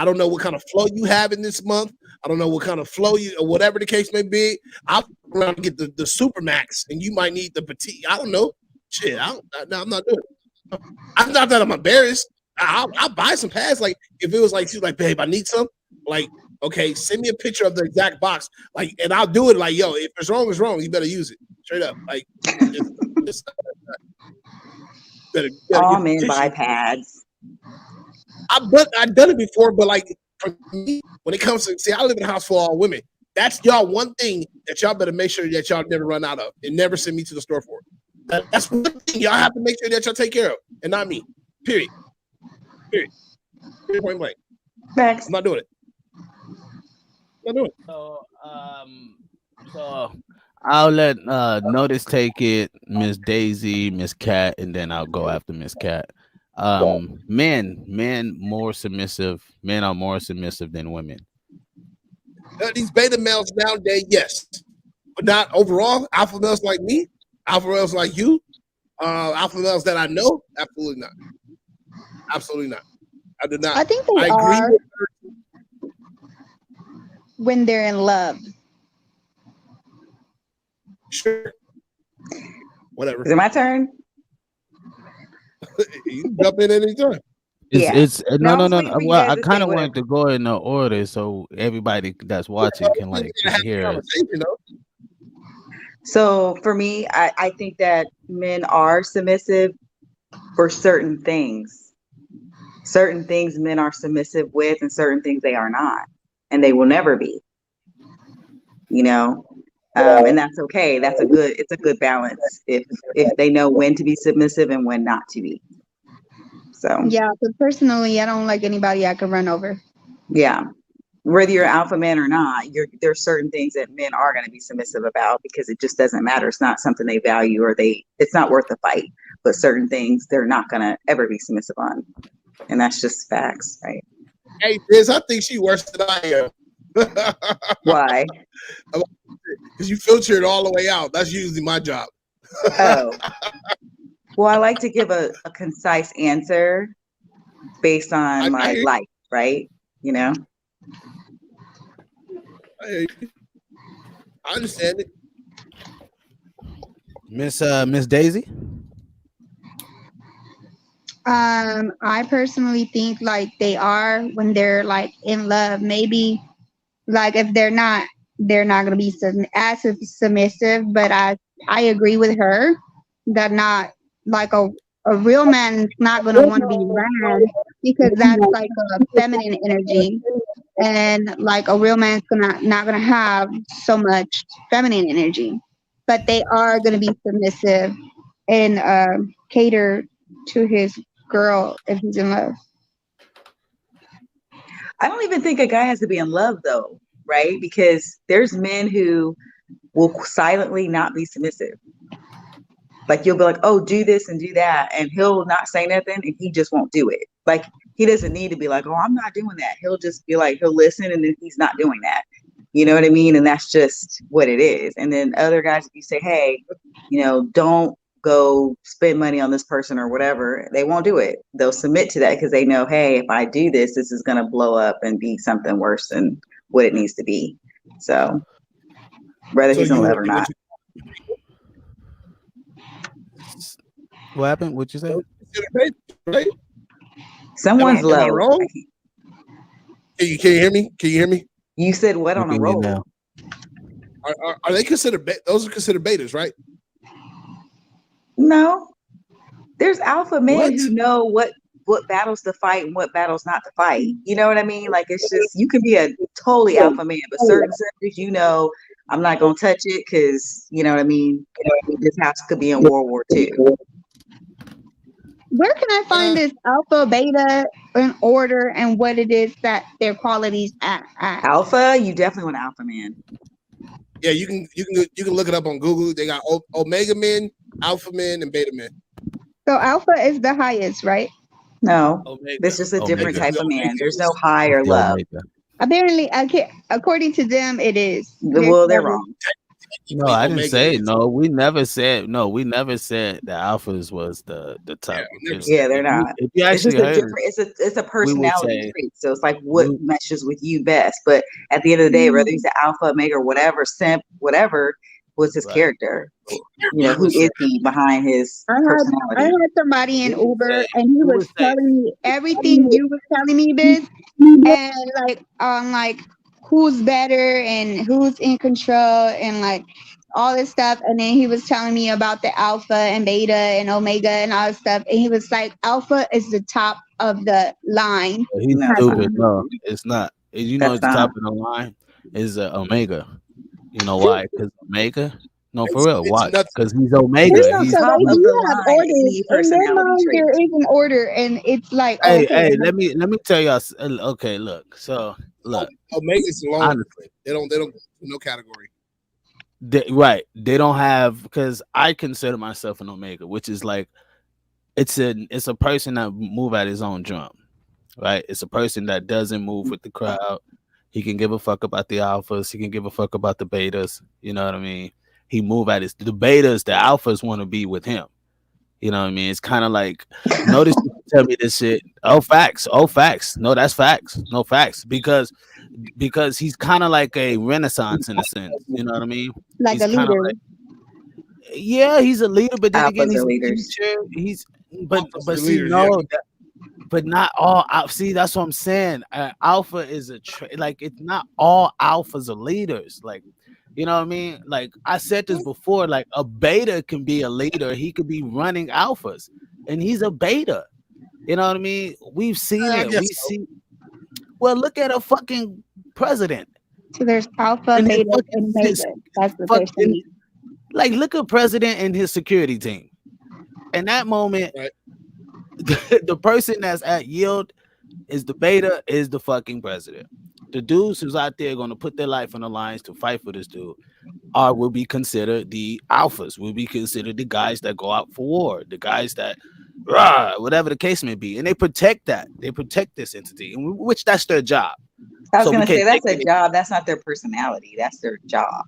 don't know what kind of flow you have in this month. I don't know what kind of flow you or whatever the case may be. I'll around and get the super max, and you might need the petite. I don't know. Shit, I'm not doing it. I'm not that I'm embarrassed. I'll buy some pads. Like if it was like she's like, babe, I need some. Like, okay, send me a picture of the exact box. Like, and I'll do it. Like, yo, if it's wrong, it's wrong. You better use it straight up. Like, just better All men buy pads. I've done it before, but like for me, when it comes to I live in a house full of all women. That's y'all one thing that y'all better make sure that y'all never run out of and never send me to the store for it. That's one thing y'all have to make sure that y'all take care of, and not me. Period. Point blank. Facts. I'm not doing it. So I'll let Notice take it, Miss Daisy, Miss Cat, and then I'll go after Miss Cat. Men are more submissive than women. These beta males nowadays, yes, but not overall. Alpha males like me, alpha males like you, alpha males that I know, absolutely not. Absolutely not. I do not. I think they are when they're in love. Sure. Whatever. Is it my turn? You can jump in anytime. It's no. Well, I kind of whatever. wanted to go in the order so everybody that's watching can like hear it. So for me, I think that men are submissive for certain things. Certain things men are submissive with, and certain things they are not, and they will never be. You know, and that's okay. It's a good balance if they know when to be submissive and when not to be. So yeah, but personally, I don't like anybody I can run over. Yeah, whether you're an alpha man or not, there's certain things that men are going to be submissive about because it just doesn't matter. It's not something they value or it's not worth the fight. But certain things they're not going to ever be submissive on, and that's just facts, right? Hey, Biz, I think she worse than I am. Why? Because you filter it all the way out. That's usually my job. Oh. Well, I like to give a concise answer based on my life, right? You know? I understand it. Miss Daisy? I personally think like they are when they're like in love. Maybe like if they're not going to be as submissive. But I agree with her that not like a real man is not gonna want to be ran because that's like a feminine energy, and like a real man's gonna not gonna have so much feminine energy, but they are gonna be submissive and cater to his girl if he's in love. I don't even think a guy has to be in love though, right? Because there's men who will silently not be submissive. Like you'll be like, oh, do this and do that. And he'll not say nothing and he just won't do it. Like he doesn't need to be like, oh, I'm not doing that. He'll just be like, he'll listen and then he's not doing that. You know what I mean? And that's just what it is. And then other guys, if you say, hey, don't go spend money on this person or whatever, they won't do it. They'll submit to that because they know, hey, if I do this, this is going to blow up and be something worse than what it needs to be. So whether he's in love or not. What happened? What'd you say? Right? Someone's low. Am I wrong? Can you hear me? Can you hear me? You said what on a roll? Now. Are they considered those are considered betas, right? No. There's alpha men who know what battles to fight and what battles not to fight. You know what I mean? Like it's just you can be a totally alpha man, but certain subjects, I'm not gonna touch it because you know what I mean. This house could be in World War II. Where can I find this alpha, beta in order and what it is that their qualities at? Alpha, you definitely want an alpha man. Yeah, you can look it up on Google. They got omega men, alpha men, and beta men. So alpha is the highest, right? No, Omega. this is a different type of man. There's no high or low. Apparently, according to them, it is. Well, they're wrong. No, I didn't say it. No, we never said that alphas was the top. Yeah, they're not. If you actually it's a personality trait. So it's like what meshes with you best. But at the end of the day, whether he's an alpha, omega, or whatever, simp, whatever, was his character. Who is he behind his personality? I had somebody in Uber and he was telling me everything you was telling me, Biz, and like who's better and who's in control and like all this stuff. And then he was telling me about the alpha and beta and omega and all this stuff. And he was like, alpha is the top of the line. He's stupid. No, it's not. It's the top of the line is omega. You know why? Because omega. No, for real. Why? Because he's omega. He's top of the line. In their mind, there is an order, and it's like. Hey, let me tell y'all. Okay, look. So look, omega's long. Honestly, they don't no category. They don't have, because I consider myself an omega, which is like it's a person that move at his own drum, right? It's a person that doesn't move with the crowd. He can give a fuck about the alphas. He can give a fuck about the betas. You know what I mean? He move at the betas, the alphas want to be with him. You know what I mean? It's kind of like, notice you tell me this shit. Oh, facts. No, that's facts. No facts. Because he's kind of like a renaissance in a sense. You know what I mean? Like he's a leader. He's a leader, but then again, he's a leader. But not all. See, that's what I'm saying. Alpha is it's not all alphas are leaders. Like, you know what I mean? Like I said this before, like a beta can be a leader. He could be running alphas and he's a beta. You know what I mean? We've seen it. Well, look at a fucking president. So there's alpha, beta, and beta. That's the person. Like, look at president and his security team. In that moment, the person that's at yield is the beta, is the fucking president. The dudes who's out there going to put their life on the lines to fight for this dude will be considered the alphas, will be considered the guys that go out for war, the guys that, whatever the case may be. And they protect that. They protect this entity, which that's their job. I was going to say that's their job. That's not their personality. That's their job.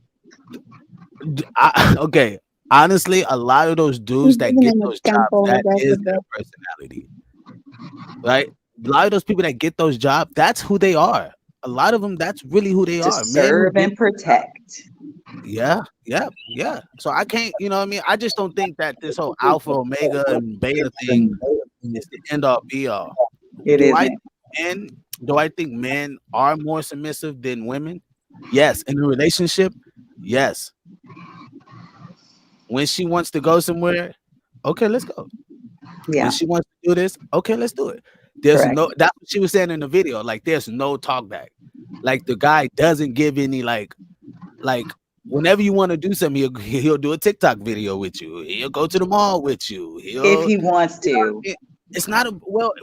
Okay. Honestly, a lot of those dudes that get those jobs, that is their personality. Right? A lot of those people that get those jobs, that's who they are. A lot of them, that's really who they are. Serve and protect. Yeah. So I can't, you know what I mean? I just don't think that this whole alpha, omega, and beta thing is the end all be all. Do I think men are more submissive than women? Yes. In a relationship, yes. When she wants to go somewhere, okay, let's go. Yeah, When she wants to do this, okay, let's do it. There's correct. no that's what she was saying in the video. Like there's no talk back. Like the guy doesn't give any like whenever you want to do something, he'll do a TikTok video with you. He'll go to the mall with you. If He'll he wants you know what to. I mean? It's not a well.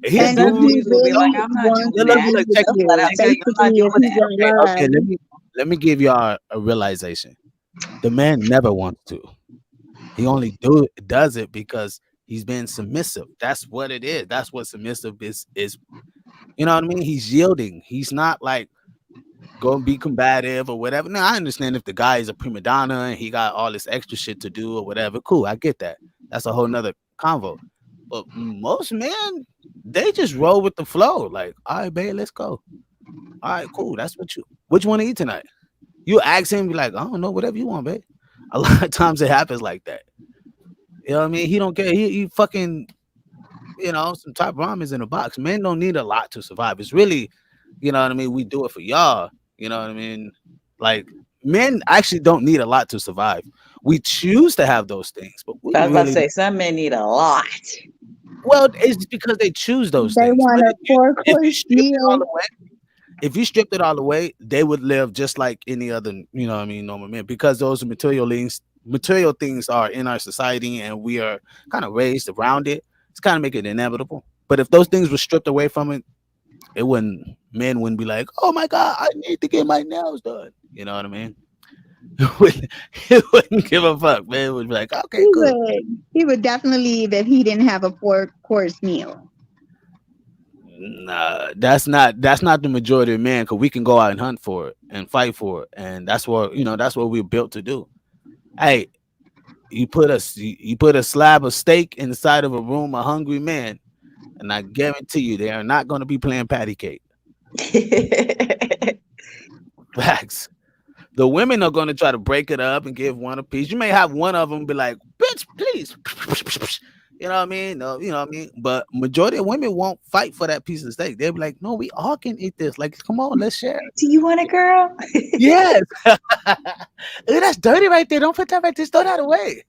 He'll And And some if do. he dudes will be like, really I'm not wants doing Look, to look, that. be look, with check They'll this. flat you, out Check tell this. you, I'm not basically, doing if he's that. in Okay, love, let me give y'all a realization. The man never wants to. He only does it because he's being submissive. That's what it is. That's what submissive is. You know what I mean? He's yielding. He's not like gonna be combative or whatever. Now I understand if the guy is a prima donna and he got all this extra shit to do or whatever. Cool, I get that. That's a whole nother convo. But most men, they just roll with the flow. Like, all right, babe, let's go. All right, cool. That's what you want to eat tonight. You ask him, be like, I don't know, whatever you want, babe. A lot of times it happens like that. You know what I mean? He don't care. He fucking, some top ramens in a box. Men don't need a lot to survive. It's really, you know what I mean? We do it for y'all. You know what I mean? Like men actually don't need a lot to survive. We choose to have those things, but we I was about to really say, some men need a lot. well, it's because they choose those they things. want But a if you 4 course stripped it all meal. away, if you stripped it all away, they would live just like any other, normal men, because those material things are in our society and we are kind of raised around it. It's kind of make it inevitable. But if those things were stripped away from it, men wouldn't be like, oh my God, I need to get my nails done. You know what I mean? He wouldn't give a fuck, man. It would be like, okay, He cool. would definitely leave if he didn't have a 4 course meal. Nah, that's not the majority of men, because we can go out and hunt for it and fight for it, and that's what we're built to do. Hey, you put a slab of steak inside of a room of hungry men, and I guarantee you they are not going to be playing patty cake. Facts. The women are going to try to break it up and give one a piece. You may have one of them be like, "Bitch, please." You know what I mean? No, you know what I mean? But majority of women won't fight for that piece of steak. They'll be like, "No, we all can eat this. Like, come on, let's share." Do you want it, girl? Yes. Ooh, that's dirty right there. Don't put that right there. Throw that away.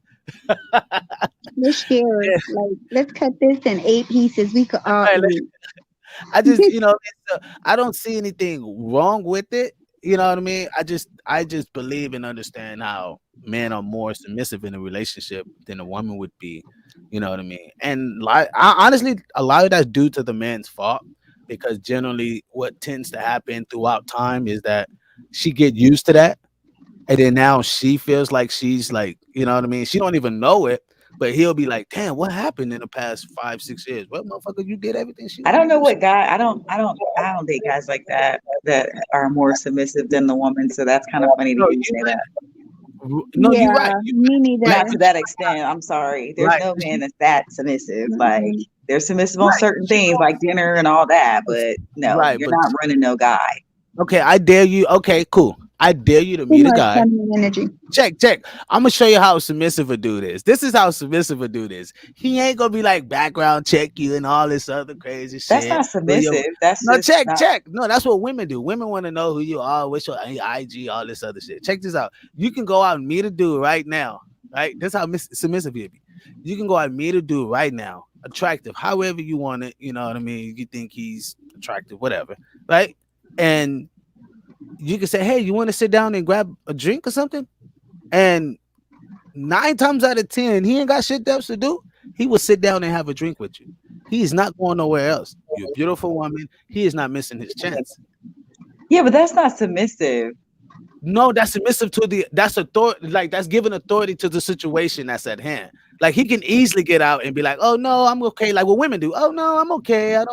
Let's share it. Like, let's cut this in 8 pieces. We could all Right, eat. I just, I don't see anything wrong with it. You know what I mean? I just believe and understand how men are more submissive in a relationship than a woman would be. You know what I mean? And honestly, a lot of that's due to the man's fault, because generally, what tends to happen throughout time is that she get used to that, and then now she feels like she's like, you know what I mean? She don't even know it, but he'll be like, "Damn, what happened in the past 5, 6 years? Well, motherfucker, you did everything she I wanted don't to know do." what guy. I don't date guys like that are more submissive than the woman. So that's kind of funny to No, hear you say that. no, you're Yeah, right. me Not neither. to that extent. I'm sorry. There's Right. no man that's that submissive. Like Mm-mm. they're submissive on Right. certain things, like dinner and all that. But no, Right. you're But not running no guy. okay, I dare you. Okay, cool. I dare you to Too meet a much guy. feminine energy. Check. I'm gonna show you how submissive a dude is. This is how submissive a dude is. He ain't gonna be like background check you and all this other crazy That's shit. not submissive. That's No, just not. check. No, that's what women do. Women want to know who you are, what's your IG, all this other shit. Check this out. You can go out and meet a dude right now. Right? This is how submissive he be. You can go out and meet a dude right now, attractive, however you want it. You know what I mean? You think he's attractive, whatever, right? And you can say, "Hey, you want to sit down and grab a drink or something?" And 9 times out of 10, he ain't got shit else to do. He will sit down and have a drink with you. He is not going nowhere else. You're a beautiful woman. He is not missing his chance. Yeah, but that's not submissive. No, that's submissive to that's authority, like that's giving authority to the situation that's at hand. Like he can easily get out and be like, "Oh no, I'm okay," like what women do. "Oh no, I'm okay. I'm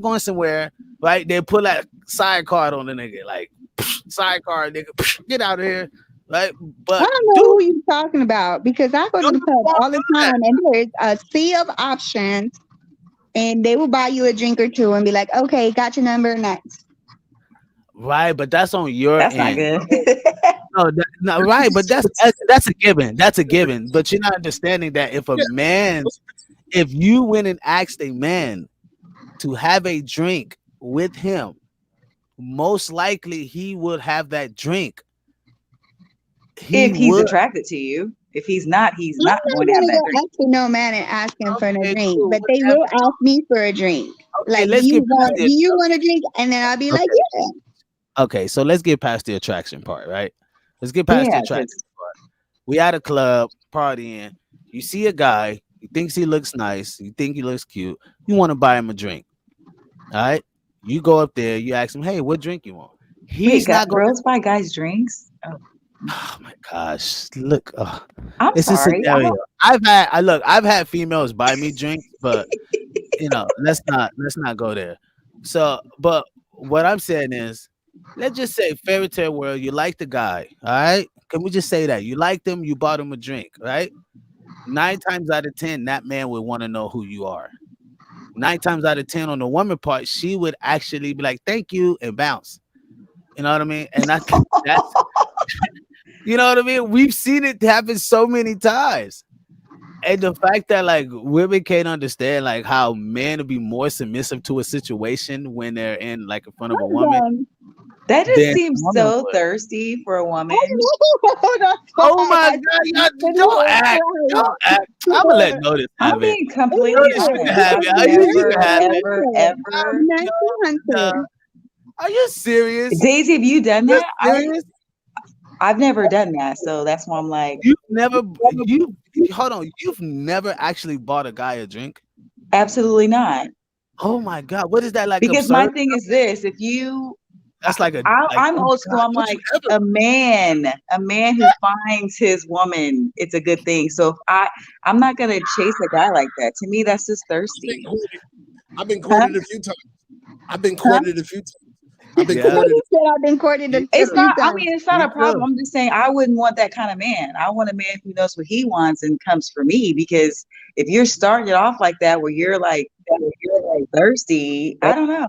going somewhere." Right? They put like side card on the nigga, like sidecar nigga, get out of here. Right? I But don't know dude, who you're talking about because I go to the pub all the time and there's a sea of options and they will buy you a drink or two and be like, okay, got your number next. right, but that's on your That's not end. good. No, right, but that's a given. That's a given. But you're not understanding that if you went and asked a man to have a drink with him, most likely he would have that drink. He If he's would, attracted to you. If he's not, he's I'm not not going to have gonna that go drink. up to no man and ask him for a Okay, drink, cool, but they whatever. will ask me for a drink. Okay, Like, let's get past do the you want a drink? And then I'll be like, okay. yeah. Okay, so let's get past the attraction part, right? Let's get past the Yeah, attraction because part. We at a club partying. You see a guy, you thinks he looks nice, you think he looks cute, you want to buy him a drink. All right. You go up there, you ask him, hey, what drink you want? wait, He's not going girls buy guys drinks? oh my gosh. Look, I'm it's a sorry. scenario. I've had females buy me drinks, but let's not go there. So, but what I'm saying is, let's just say fairy tale world, you like the guy, all right? Can we just say that? You liked him, you bought him a drink, right? 9 times out of 10, that man would want to know who you are. 9 times out of 10 on the woman part, she would actually be like, thank you, and bounce. You know what I mean? And that's you know what I mean? We've seen it happen so many times. And the fact that like women can't understand like how men will be more submissive to a situation when they're in like in front of a woman That just than a seems woman so would. thirsty for a woman. Oh my god, y'all don't act. Don't act. I'm gonna let Notice I'm have it. being completely Notice you can honest. have I've it. You never, can have it. ever, ever. Are you serious? Daisy, have you done You're that? serious? I've never done that, so that's why I'm like, You've never hold on, you've never actually bought a guy a drink? absolutely not. Oh my god, what is that like Because my absurd? thing is this: if you, That's like a I'm oh old school. god, I'm don't like you ever a man who finds his woman, it's a good thing. So if I'm not gonna chase a guy like that. To me, that's just thirsty. I've been courted a few times. I've been courted a few times. I've been Yeah. courted. I've been courted a It's few not. I times. mean, it's not Me a problem. too. I'm just saying I wouldn't want that kind of man. I want a man who knows what he wants and comes for me. Because if you're starting it off like that, where you're like thirsty, I don't know.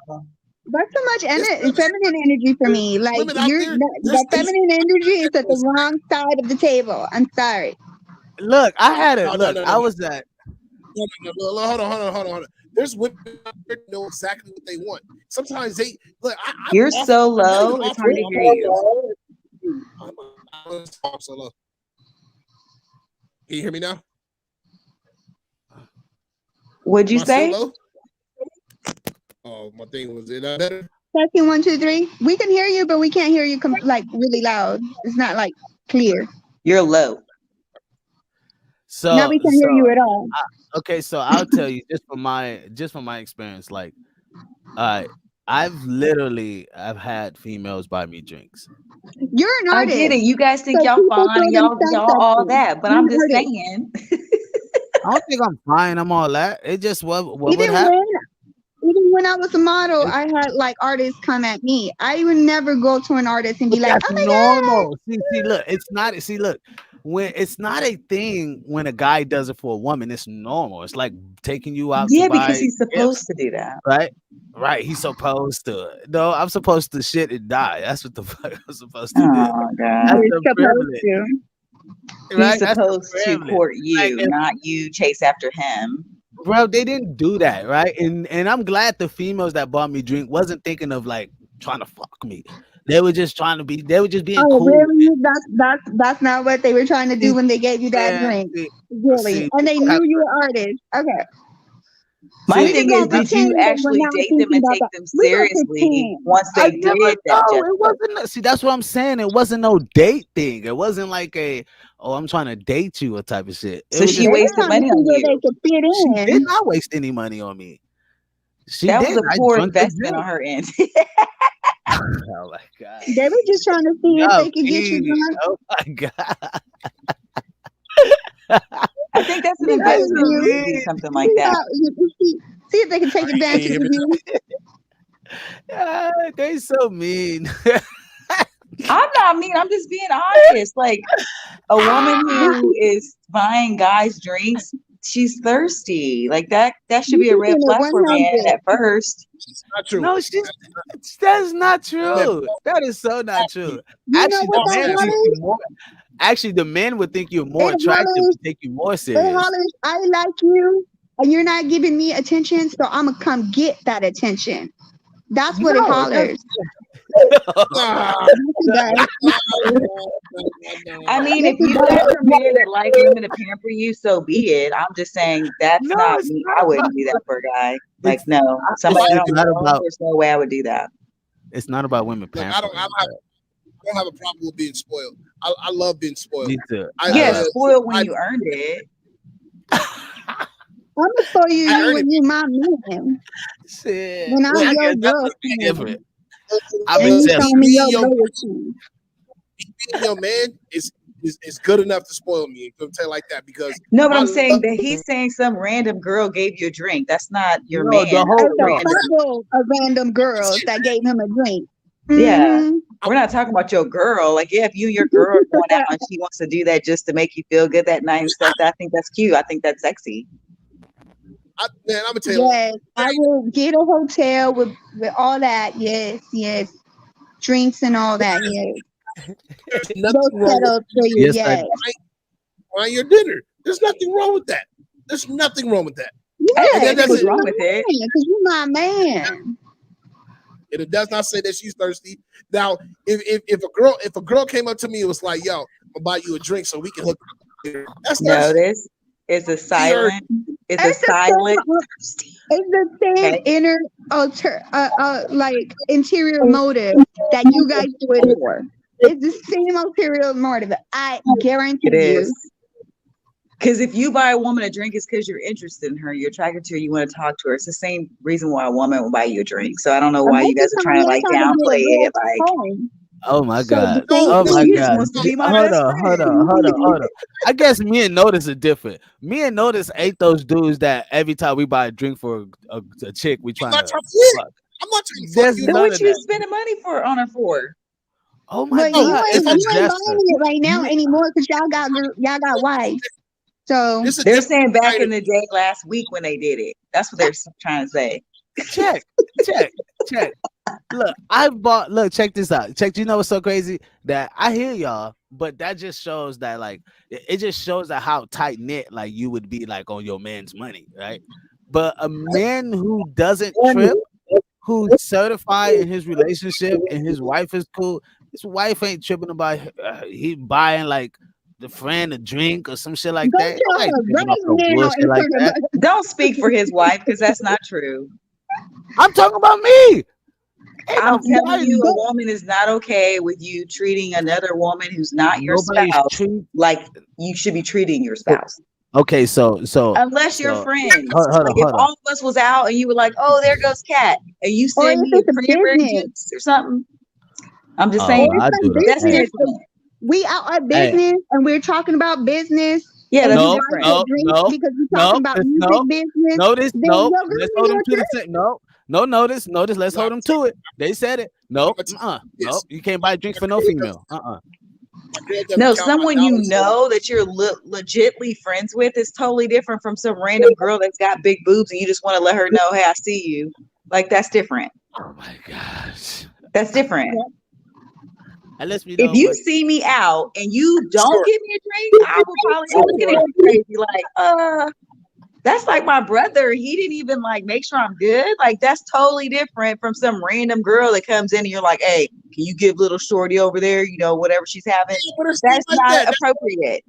That's so much There's feminine energy for me. Like women out there. that feminine energy is at the wrong side of the table. I'm sorry. Look, I had it. No, Look, I no. was at No, hold on. There's women out there that know exactly what they want. Sometimes they look. You're so low. It's hard to hear you. I'm so low. Can you hear me now? What'd you Am I still say? low? Oh, my thing was it better? Testing 1, 2, 3. We can hear you, but we can't hear you like really loud. It's not like clear. You're low. so Now we can hear you at all. okay, so I'll tell you just from my experience, like I've had females buy me drinks. You're an I artist. get it. You guys think So y'all people fine, throw y'all themselves at all you. that, but You're I'm an just artist. saying. I don't think I'm fine. I'm all that. It just what would Even happen. when I was a model, I had like artists come at me. I would never go to an artist and be like, That's "Oh my god!" normal. See, look, it's not. See, look, when it's not a thing when a guy does it for a woman, it's normal. It's like taking you out Yeah, to buy because he's gifts, supposed to do that. right? Right. He's supposed to. No, I'm supposed to shit and die. That's what the fuck I'm supposed to do. Oh God. That's You're the supposed privilege, to. right? He's That's the supposed to privilege. court Like, you, not you chase after him. bro, they didn't do that, right? And I'm glad the females that bought me drink wasn't thinking of like trying to fuck me. They were just trying to be. They were just being Oh, cool. really? That's not what they were trying to do when they gave you that Yeah, drink. see, Really? And they people knew have you were artists. Okay. My See, thing We're is, gonna did you pretend that we're actually not date them thinking and about take that. them We're gonna seriously pretend. once I they never did that know. gesture? It wasn't. See, that's what I'm saying. It wasn't no date thing. It wasn't like I'm trying to date you or type of shit. It So was she They just were wasted trying to money see on where they you. could fit she did in. not waste any money on me. She That was did. a I poor drunk the investment drink. on her end. Oh my god. They were just trying to see if Y'all they could get you fiending. drunk. Oh my god. I think that's an See how That's you investment so if you do. do mean. something like See that. how see if they can take advantage hear of me you. Ah, they so mean. I'm not mean. I'm just being honest. Like a woman who is buying guys drinks, she's thirsty. Like that should be a You red keeping it flag for a man 100. at first. It's not true. No, that's not Man, true. That is so not true. You know Actually, what the that man Boss think hollers? you more. Actually, the men would think you're more It attractive hollers. and take you more It serious. hollers. I like you, and you're not giving me attention, so I'm gonna come get that attention. That's what it No, hollers. Nah. I mean, Yes, if he you does. guys are men that like women to pamper you, so be it. I'm just saying that's No, not it's me. not I about. wouldn't do that for a guy. Like, It's no, it's, somebody I it's don't not know. about. There's no way I would do that. It's not about women Look, pampering. I don't have a problem with being spoiled. I love being spoiled. Me too. Yeah, love. spoiled when you earned it. I'm gonna spoil I you earned when it. you my man. Shit. When I'm Look, I your guess that's a bit girlfriend. different. And I'm And you me show accepting. me being your your loyalty. being your man is good enough to spoil me. I'm tell you like that because No, but my I'm saying love. that he's saying some random girl gave you a drink. That's not your No, man. the That's whole It's a no. a random. couple of random girls that gave him a drink. Yeah. Mm-hmm. We're not talking about your girl. Like, yeah, if you and your girl are going out and she wants to do that just to make you feel good that night and stuff, I think that's cute. I think that's sexy. Man, I'm gonna tell you. Yes, I will get a hotel with all that. Yes, yes. Drinks and all that. Yes. There's Those nothing wrong with settled for you. Yes, I Yes. buying your dinner. There's nothing wrong with that. There's nothing wrong with that. I Yes, didn't say that anything was doesn't. wrong with it. because you're my man. And it does not say that she's thirsty. Now, if a girl came up to me and was like, "Yo, I'm gonna buy you a drink so we can hook up," that's thirsty. Notice it's a silent. It's a It's the silent. same. It's the same Okay. inner like interior motive that you guys do it for. It's the same ulterior motive. I guarantee It you. is. Because if you buy a woman a drink, it's because you're interested in her, you're attracted to her, you want to talk to her. It's the same reason why a woman will buy you a drink. So I don't know why you guys are trying to like downplay it. Like, Oh my So God. the same Oh my she just God. wants to be my Hold best on, hold friend. on, hold on, hold on. I guess me and Notice are different. Me and Notice ain't those dudes that every time we buy a drink for a chick, we I'm trying not to trying to fuck. I'm not trying to fuck There's you. Then none what of you that. spending money on her for? Oh my But No, God. if It's you a ain't buying gesture. it right now Me- anymore because y'all got wives. So it's a They're different saying back item. in the day, last week when they did it. That's what they're trying to say. check, check, check. Look, check this out. You know what's so crazy? That I hear y'all, but that just shows that like it just shows that how tight knit like you would be like on your man's money, right? But a man who doesn't trip, who's certified in his relationship and his wife is cool, his wife ain't tripping about he buying like the friend a drink or some shit like go that. tell Nobody her tripping off no right now bullshit in like front of that. her. Don't speak for his wife because that's not true. I'm talking about me. Ain't I'm telling nobody, you, a woman is not okay with you treating another woman who's not your nobody's spouse treat. like you should be treating your spouse. Okay, so Unless you're friends. hold Like if on. all of us was out and you were like, oh, there goes Kat, and you Or send if me a it's a cranberry business. juice or something. I'm just Oh, saying Or I it's do a that. that's Hey, business. different. We out at hey, business and we're talking about business. Yeah, And that's you no, buy different. me a no, drink no, because we're no, talking about it's music no. business. Notice, Then no. you're Let's gonna hold be them a to the drink. same. No. Notice. Let's No, hold them to it. They said it. No, I'm gonna tell you no. this. You can't buy drinks My for no girl female. doesn't No, count my someone you dollars. know that you're legitly friends with is totally different from some random girl that's got big boobs and you just want to let her know, hey, I see you. Like that's different. Oh my gosh. That's different. And let's be If know, you but see me out and you don't Sure. give me a drink, I will probably be looking at you crazy, like, that's like my brother. He didn't even like make sure I'm good. Like that's totally different from some random girl that comes in and you're like, hey, can you give little shorty over there, whatever she's having? Yeah, but it's That's like not that. appropriate.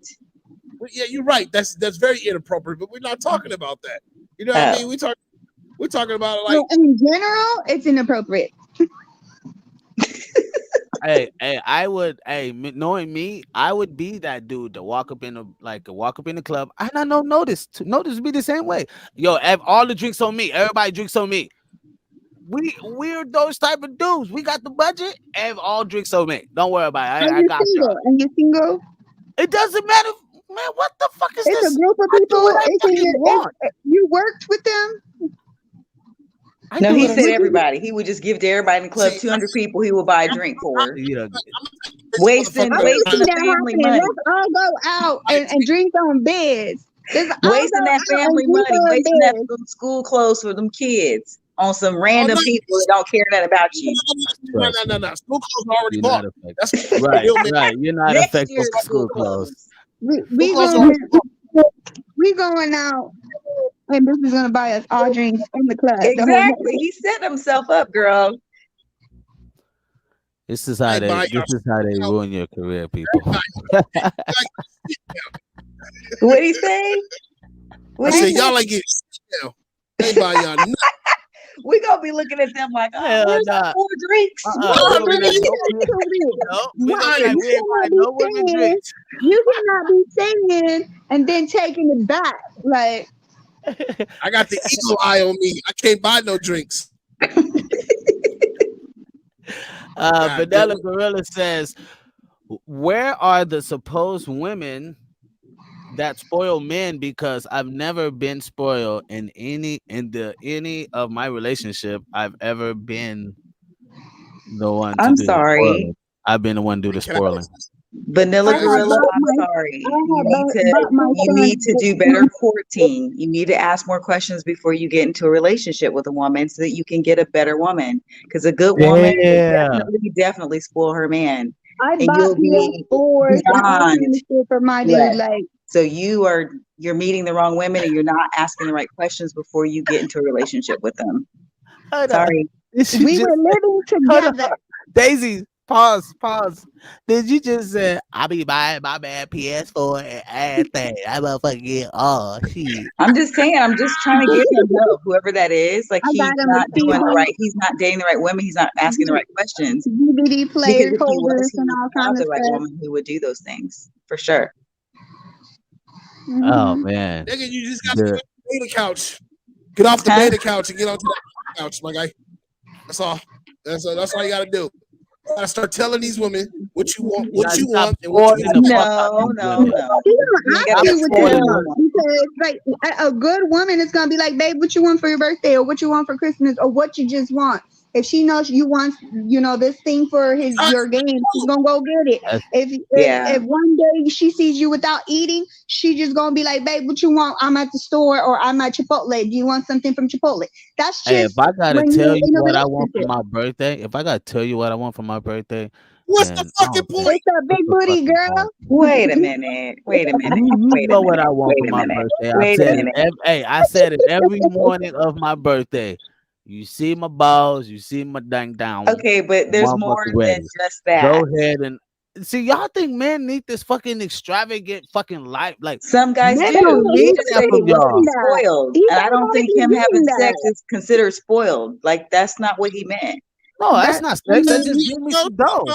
Yeah, you're right. That's very inappropriate. But we're not talking about that. You know what I mean? We're talking about like So in general, it's inappropriate. hey, knowing me, I would be that dude to walk up in the club. And I know notice be the same way. Yo, all the drinks on me. Everybody drinks on me. We're those type of dudes. We got the budget. Have all drinks on me. Don't worry about it. And I you're got y'all. single. And you're single. It doesn't matter, man. What the fuck is It's this? a group of I do people. what I It's in fucking your. want. You worked with them. I No, do he what I said fucking everybody. He would just give to everybody in the club see, 200 people he would buy a drink for. you know, Wasting I don't see the that family happening. money. Let's all go out and drink on beds. Let's all Wasting go that out and family drink money. on Wasting that beds. school clothes for them kids on some oh random no, people that don't care nothing about you. no. School clothes are already you're bought. not affected. That's Right, real man. right. You're not Next affected year's by school school clothes. clothes. We School clothes are going already bought. we going out and this is gonna buy us all drinks in the club. The whole Exactly. He set himself up, girl. This is how Hey, they. bye, This y'all. is how they ruin your career, people. What'd he say? I What'd said he say? y'all ain't getting shit now. Ain't by y'all nothing. We gonna be looking at them like, oh, Hell where's nah. our 4 drinks? We gonna be like, we gonna be like, we ain't buying no women drinks. You cannot be saying and then taking it back. Like, I got the eagle eye on me. I can't buy no drinks. Vanilla Gorilla says, where are the supposed women that spoil men? Because I've never been spoiled in any of my relationship. I've ever been the one to I'm do the sorry. spoiling. I've been the one to do the spoiling. Vanilla I have Gorilla, bought I'm my- sorry. I You have bought my need to son- do better courting. You need to ask more questions before you get into a relationship with a woman so that you can get a better woman. Because a good woman will definitely spoil her man. I And bought you'll be PS4s and all beyond kind of shit for my dude. blessed. Like, So you're meeting the wrong women and you're not asking the right questions before you get into a relationship with them. Sorry. we were living together. Daisy, pause. Did you just say I be buying my man PS4 and everything? I motherfucking get shit. I'm just saying, I'm just trying to get him help, whoever that is. Like I he's got him not a doing the TV. right, he's not dating the right women, he's not asking the right questions. DVD Because player if he was, holders he and would all have kind of the right stuff. woman who would do those things for sure. Oh man. Nigga, you just got to get off the beta couch. Get off the beta couch and get onto the couch, my guy. That's all. That's all you gotta do. You gotta start telling these women what you want, and what you No. You ain't gotta Happy with spoil them no one. because like a good woman is gonna be like, babe, what you want for your birthday, or what you want for Christmas, or what you just want. If she knows you want, this thing for your game, she's gonna go get it. If one day she sees you without eating, she just gonna be like, babe, what you want? I'm at the store or I'm at Chipotle. Do you want something from Chipotle? That's just if I gotta when tell you're you in a what I want for relationship. my birthday, what's the fucking point? It's a big booty girl. Wait a minute. You know what I want for my birthday. I said it every morning of my birthday. You see my balls, you see my dang down. Okay, but there's more than just that. Go ahead and see, y'all think men need this fucking extravagant fucking life? Like some guys men do. don't He need just that said from he y'all. wasn't spoiled. And I don't think him having sex is considered spoiled. Like that's not what he meant. No, that's not sex. That's just give me some dough.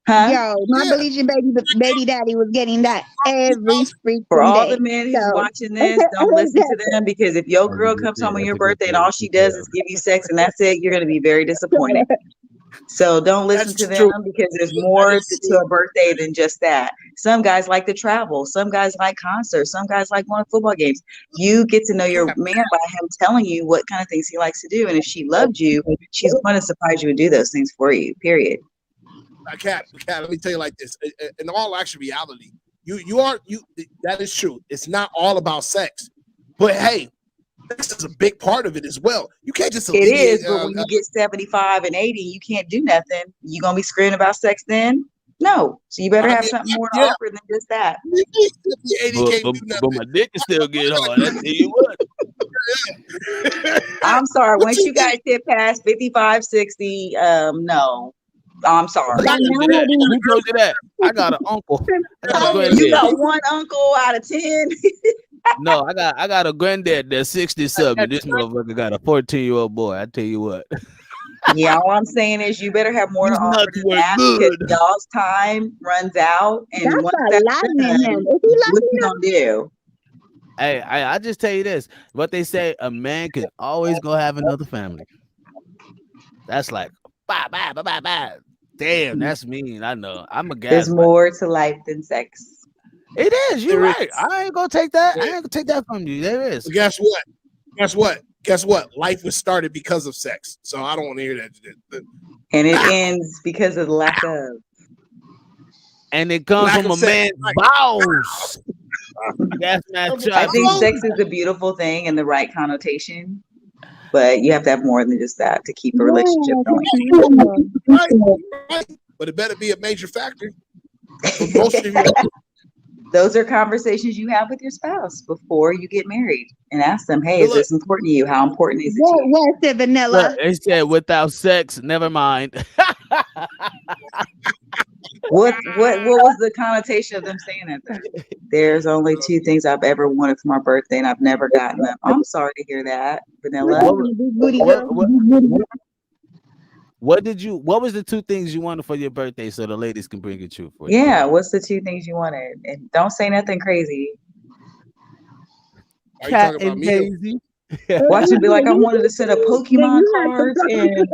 Huh? Yo, my Belizean baby daddy was getting that every freaking For all day. the men who's watching this, don't listen to them, because if your girl comes home on your birthday and all she does is give you sex and that's it, you're going to be very disappointed. So don't listen to them because there's more to a birthday than just that. Some guys like to travel. Some guys like concerts. Some guys like going to football games. You get to know your man by him telling you what kind of things he likes to do. And if she loved you, she's going to surprise you and do those things for you, period. Cat, let me tell you like this. In all actual reality, that is true. It's not all about sex. But hey, sex is a big part of it as well. You can't just It is, but when you get 75 and 80, you can't do nothing. You gonna be screaming about sex then? No. So you better have something more to offer than just that. But my dick can still get hard. I tell you what. I'm sorry. Once you guys get past 55, 60, no. I'm sorry. Who told you that? I got an uncle. You got one uncle out of 10. No, I got a granddad that's 67. This motherfucker got a 14-year-old boy. I tell you what. Yeah, all I'm saying is you better have more to offer than that, because y'all's time runs out. And that's once a lot in him. what you gonna do? Hey, I just tell you this. What they say, a man can always go have another family. That's like bye. Damn, that's mean. I know. I'm a guy. There's more to life than sex. It is. You're right. I ain't gonna take that. I ain't gonna take that from you. There is. But guess what? Life was started because of sex. So I don't want to hear that. And it ends because of the lack of. And it comes from a man's balls. I think sex is a beautiful thing in the right connotation, but you have to have more than just that to keep a relationship going. Right. But it better be a major factor. For most of you. Those are conversations you have with your spouse before you get married, and ask them, hey, is this important to you? How important is it to you? What's it, Vanilla? Look, it said without sex, never mind. What was the connotation of them saying that though? There's only 2 things I've ever wanted for my birthday, and I've never gotten them. I'm sorry to hear that, Vanilla. What was the 2 things you wanted for your birthday so the ladies can bring it true for you? Yeah, what's the 2 things you wanted? And don't say nothing crazy. Are you talking about me? Daisy. Watch it be like I wanted to set up Pokemon cards and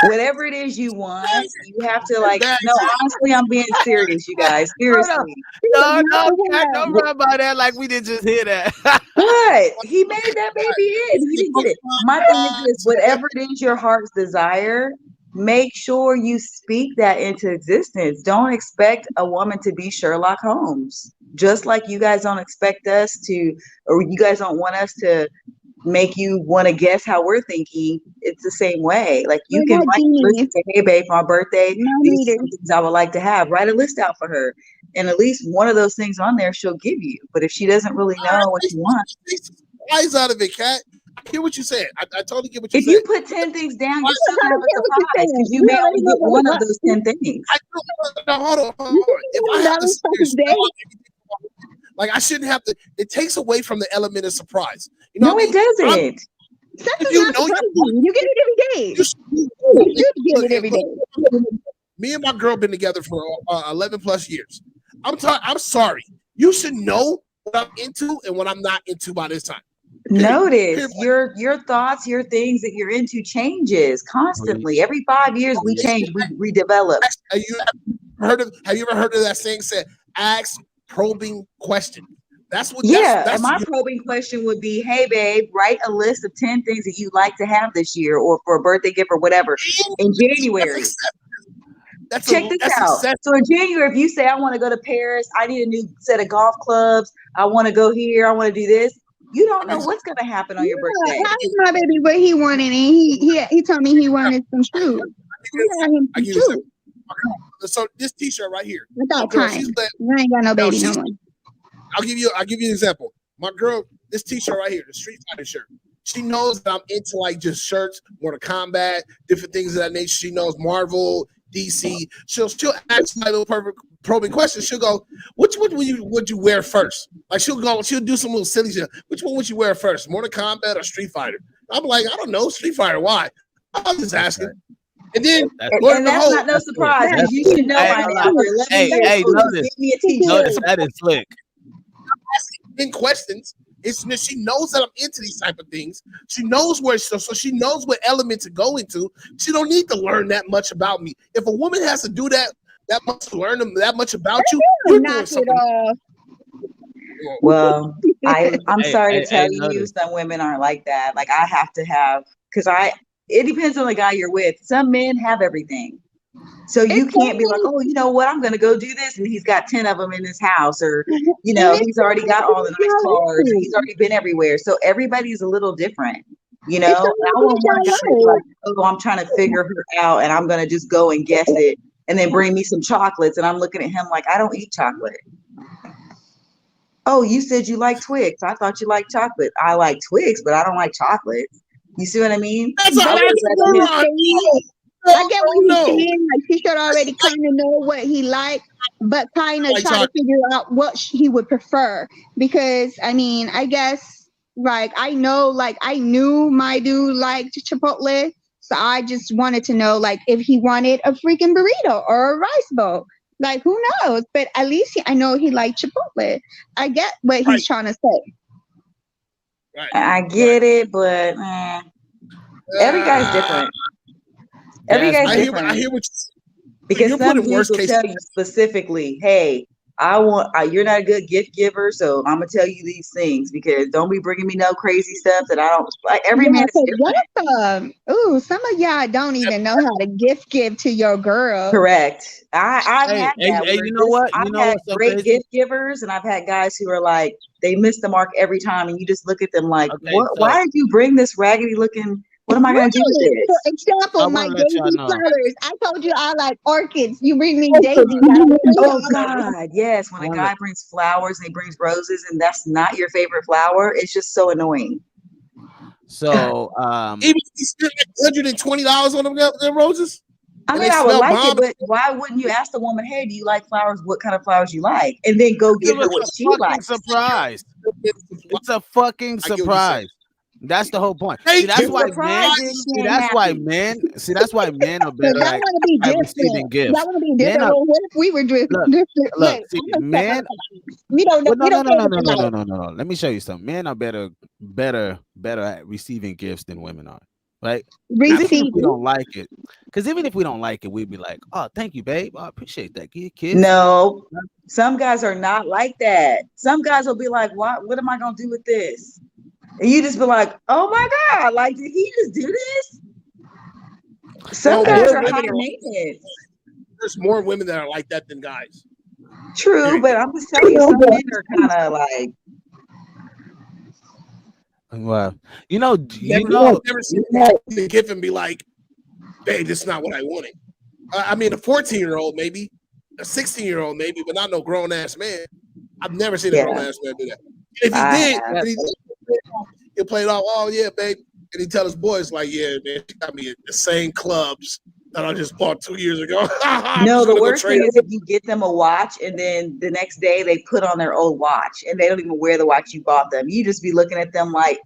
whatever it is you want, you have to like. No, honestly, I'm being serious, you guys. Seriously. No, don't run by that like we didn't just hear that. What? He made that baby in. He didn't get it. My thing is this: whatever it is your heart's desire, make sure you speak that into existence. Don't expect a woman to be Sherlock Holmes. Just like you guys don't expect us to, or you guys don't want us to make you want to guess how we're thinking. It's the same way. Like you can write a list and say, hey babe, for my birthday, these are things I would like to have. Write a list out for her. And at least one of those things on there she'll give you. But if she doesn't really know what you want. Eyes out of it, Kat. I hear what you said. I totally get what you said. If you put 10 things down, you're still gonna have a surprise because you may only get one of those 10 things. Hold on. If I have to like I shouldn't have to. It takes away from the element of surprise. You know no, it doesn't. You get it every day. You get it every day. Me and my girl been together for 11 plus years. I'm sorry. You should know what I'm into and what I'm not into by this time. Notice your thoughts, your things that you're into changes constantly. Every 5 years we change, we redevelop. Have you ever heard of that saying said, ask probing question? That's what. Yeah, and my probing question would be, hey babe, write a list of 10 things that you'd like to have this year or for a birthday gift or whatever in January. Check this out. So in January, if you say I want to go to Paris, I need a new set of golf clubs, I want to go here, I want to do this. You don't know what's going to happen on your birthday. I asked my baby what he wanted, and he told me he wanted some shoes. So this T-shirt right here. Without time, I ain't got no baby no more. I'll give you an example. My girl, this T-shirt right here, the Street Fighter shirt. She knows that I'm into like just shirts, Mortal Kombat, different things of that nature. She knows Marvel, DC. She'll ask my little perfect probing questions. She'll go, which one would you wear first? Like she'll do some little silly shit. Which one would you wear first, Mortal Kombat or Street Fighter? I'm like, I don't know, Street Fighter. Why? I'm just asking. And then that's not no surprise because you should know by now. Notice that is slick. In questions, she knows that I'm into these type of things. She knows so she knows what element to go into. She don't need to learn that much about me. If a woman has to do that much to learn that much about you, you're doing something. Well, I'm sorry to tell you, some women aren't like that. Like I have to have it depends on the guy you're with. Some men have everything. So you can't be like, oh, you know what? I'm going to go do this. And he's got 10 of them in his house or, you know, he's already got all the nice cars. He's already been everywhere. So everybody's a little different, you know. I won't want to be like, oh, I'm trying to figure her out and I'm going to just go and guess it and then bring me some chocolates. And I'm looking at him like, I don't eat chocolate. Oh, you said you like Twix. I thought you liked chocolate. I like Twix, but I don't like chocolate. You see what I mean? I get what he's saying. Like she should already kind of know what he liked, but kind of try to figure out what he would prefer. Because I mean, I guess like I knew my dude liked Chipotle, so I just wanted to know like if he wanted a freaking burrito or a rice bowl. Like who knows? But at least I know he liked Chipotle. I get what he's trying to say. Right. I get it, but every guy's different. Every guy's different. I hear what you say. Because some dudes will tell you specifically, hey, you're not a good gift giver, so I'm gonna tell you these things because don't be bringing me no crazy stuff that I don't like. Every man is different. Some of y'all don't even know how to gift give to your girl. Correct. I've had that. Hey, you know what? I've had great gift givers, and I've had guys who are like they miss the mark every time, and you just look at them like, why did you bring this raggedy looking? What am I going to do with this? For example, my daisy flowers. I told you I like orchids. You bring me daisies. Oh, God. Yes. When a guy brings flowers and he brings roses and that's not your favorite flower, it's just so annoying. So, even if you spent like $120 on them roses? I And mean, they I would smell like bomb. it, but why wouldn't you ask the woman, "Hey, do you like flowers? What kind of flowers you like?" And then go Give get her us what a she fucking likes. surprise. It's a fucking I get what you're saying. surprise. That's the whole point. See, Thank that's The you. why men. surprise is See, she ain't that's why happy. men. See, that's why men are But better that want to be at receiving different. gifts. That want to be Men different. are Well, what if we were look, different? look. Wait, See, I'm gonna step men. outside. We don't know. Well, no, We no, don't no, care no, what no, you no, like. no, no, no. Let me show you something. Men are better at receiving gifts than women are. Right? Even if we Receiving. don't like it, because even if we don't like it, we'd be like, "Oh, thank you, babe. I appreciate that. Give you a kiss." No, some guys are not like that. Some guys will be like, What am I gonna do with this?" And you just be like, "Oh my god! Like, did he just do this?" Some No, Hey, guys more are women high are. maintenance. There's more women that are like that than guys. True, Period. but I'm just telling you, some men are kind of like, well, Never seen the gift and be like, "Babe, this is not what I wanted." I mean, a 14-year-old maybe, a 16-year-old maybe, but not no grown ass man. I've never seen a yeah, grown ass man do that. If he I did, have. and he'll play it off. Oh yeah, babe, and he tell his boys like, "Yeah, man, she got me the same clubs that I just bought 2 years ago. I'm No, just the gonna go worst trade thing is them." if you get them a watch and then the next day they put on their old watch and they don't even wear the watch you bought them. You just be looking at them like,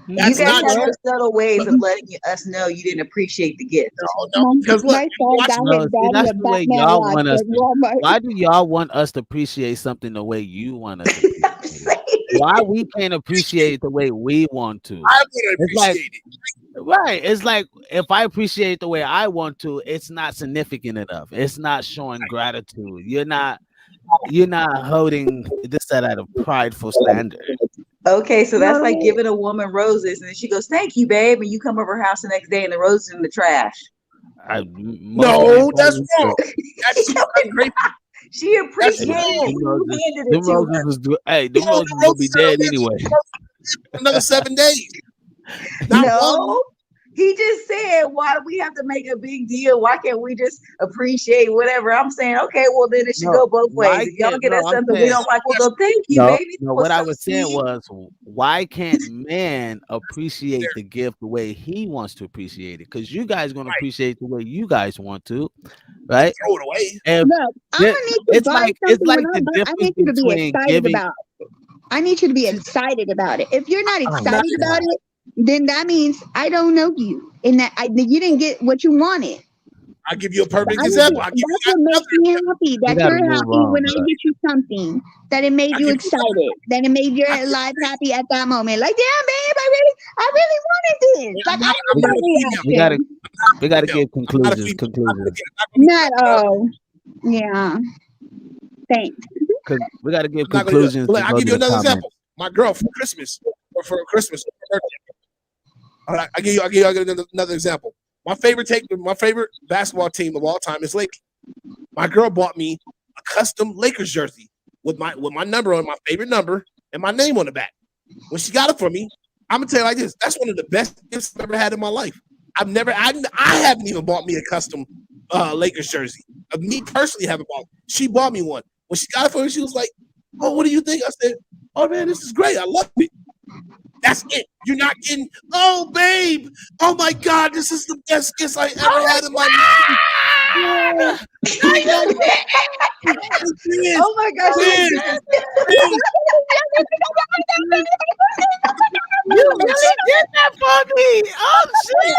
you That's guys not have true. your subtle ways of letting us know you didn't appreciate the gift. No, because look, My son watch got no. his See, daddy that's a the way Batman y'all watch want us at to. Walmart. Why do y'all want us to appreciate something the way you want us to I'm appreciate it? saying. Why we can't appreciate it the way we want to? I would It's like appreciate it. right. It's like if I appreciate it the way I want to, it's not significant enough. It's not showing gratitude. You're not holding this at a prideful standard. Okay, so You know that's what I like mean? giving a woman roses and then she goes, "Thank you, babe." And you come over her house the next day and the roses in the trash. Most women No, that's probably wrong. That's she's ungrateful. She That's Hey, appreciated wrong. that you handed it them to roses her. was good. Hey, You them know, roses the gonna be roses are dead anyway. another 7 days. Not one. No, he just said, "Why do we have to make a big deal? Why can't we just appreciate whatever?" I'm saying, okay, well then it should No, go both ways. why If y'all can't get no? us I'm something we saying don't like, we'll go, "Thank you, no, baby. no. That was What I so was saying sweet." was, why can't man appreciate the gift the way he wants to appreciate it? Because you guys gonna appreciate the way you guys want to, right? Throw it away. And Look, I'm it- gonna need to it's buy it's something when like I the buy. I difference need you to be between excited giving. about it. I need you to be excited about it. If you're not Oh my excited about god! it, then that means I don't know you, and that you didn't get what you wanted. I'll give you a perfect I need example. to, I'll give that's you what makes another. me happy. We That got to you're move happy on, when I bro. get you something. That it made I'll you give you another. excited. That it made your life happy at that moment. Like, yeah, babe, I really wanted this. Like, I I'm want not that a female. We gotta reaction. we gotta Female. give I'm not a conclusions. female. I'm not Not gonna oh, yeah. Thanks. We gotta give I'm not gonna do it. conclusions But and I'll go give to you the another comments. example. My girl for Christmas or for Christmas or for birthday. All right, I'll give you another example. My favorite basketball team of all time is Lakers. My girl bought me a custom Lakers jersey with my number on, my favorite number, and my name on the back. When she got it for me, I'm gonna tell you like this: that's one of the best gifts I've ever had in my life. I haven't even bought me a custom Lakers jersey. Me personally haven't bought. She bought me one. When she got it for me, she was like, "Oh, what do you think?" I said, "Oh man, this is great. I love it." That's it. You're not getting, "Oh, babe. Oh my God, this is the best kiss I ever had in my life." No, no, Oh my gosh, Liz, you Liz, You really did that for me. Oh shit!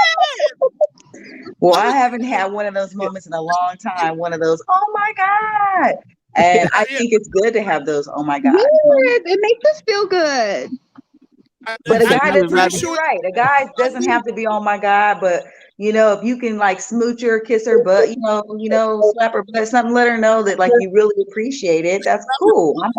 Well, I haven't had one of those moments in a long time. One of those, "Oh my God." And I Yeah, think it's good to have those "oh my God" Yes, moments. it makes us feel good. But a So guy you I'm would doesn't, pretty rather sure. you're right. A guy doesn't have to be "oh my God," but if you can like smooch her, kiss her butt, slap her butt, something, let her know that like you really appreciate it. That's cool. I'm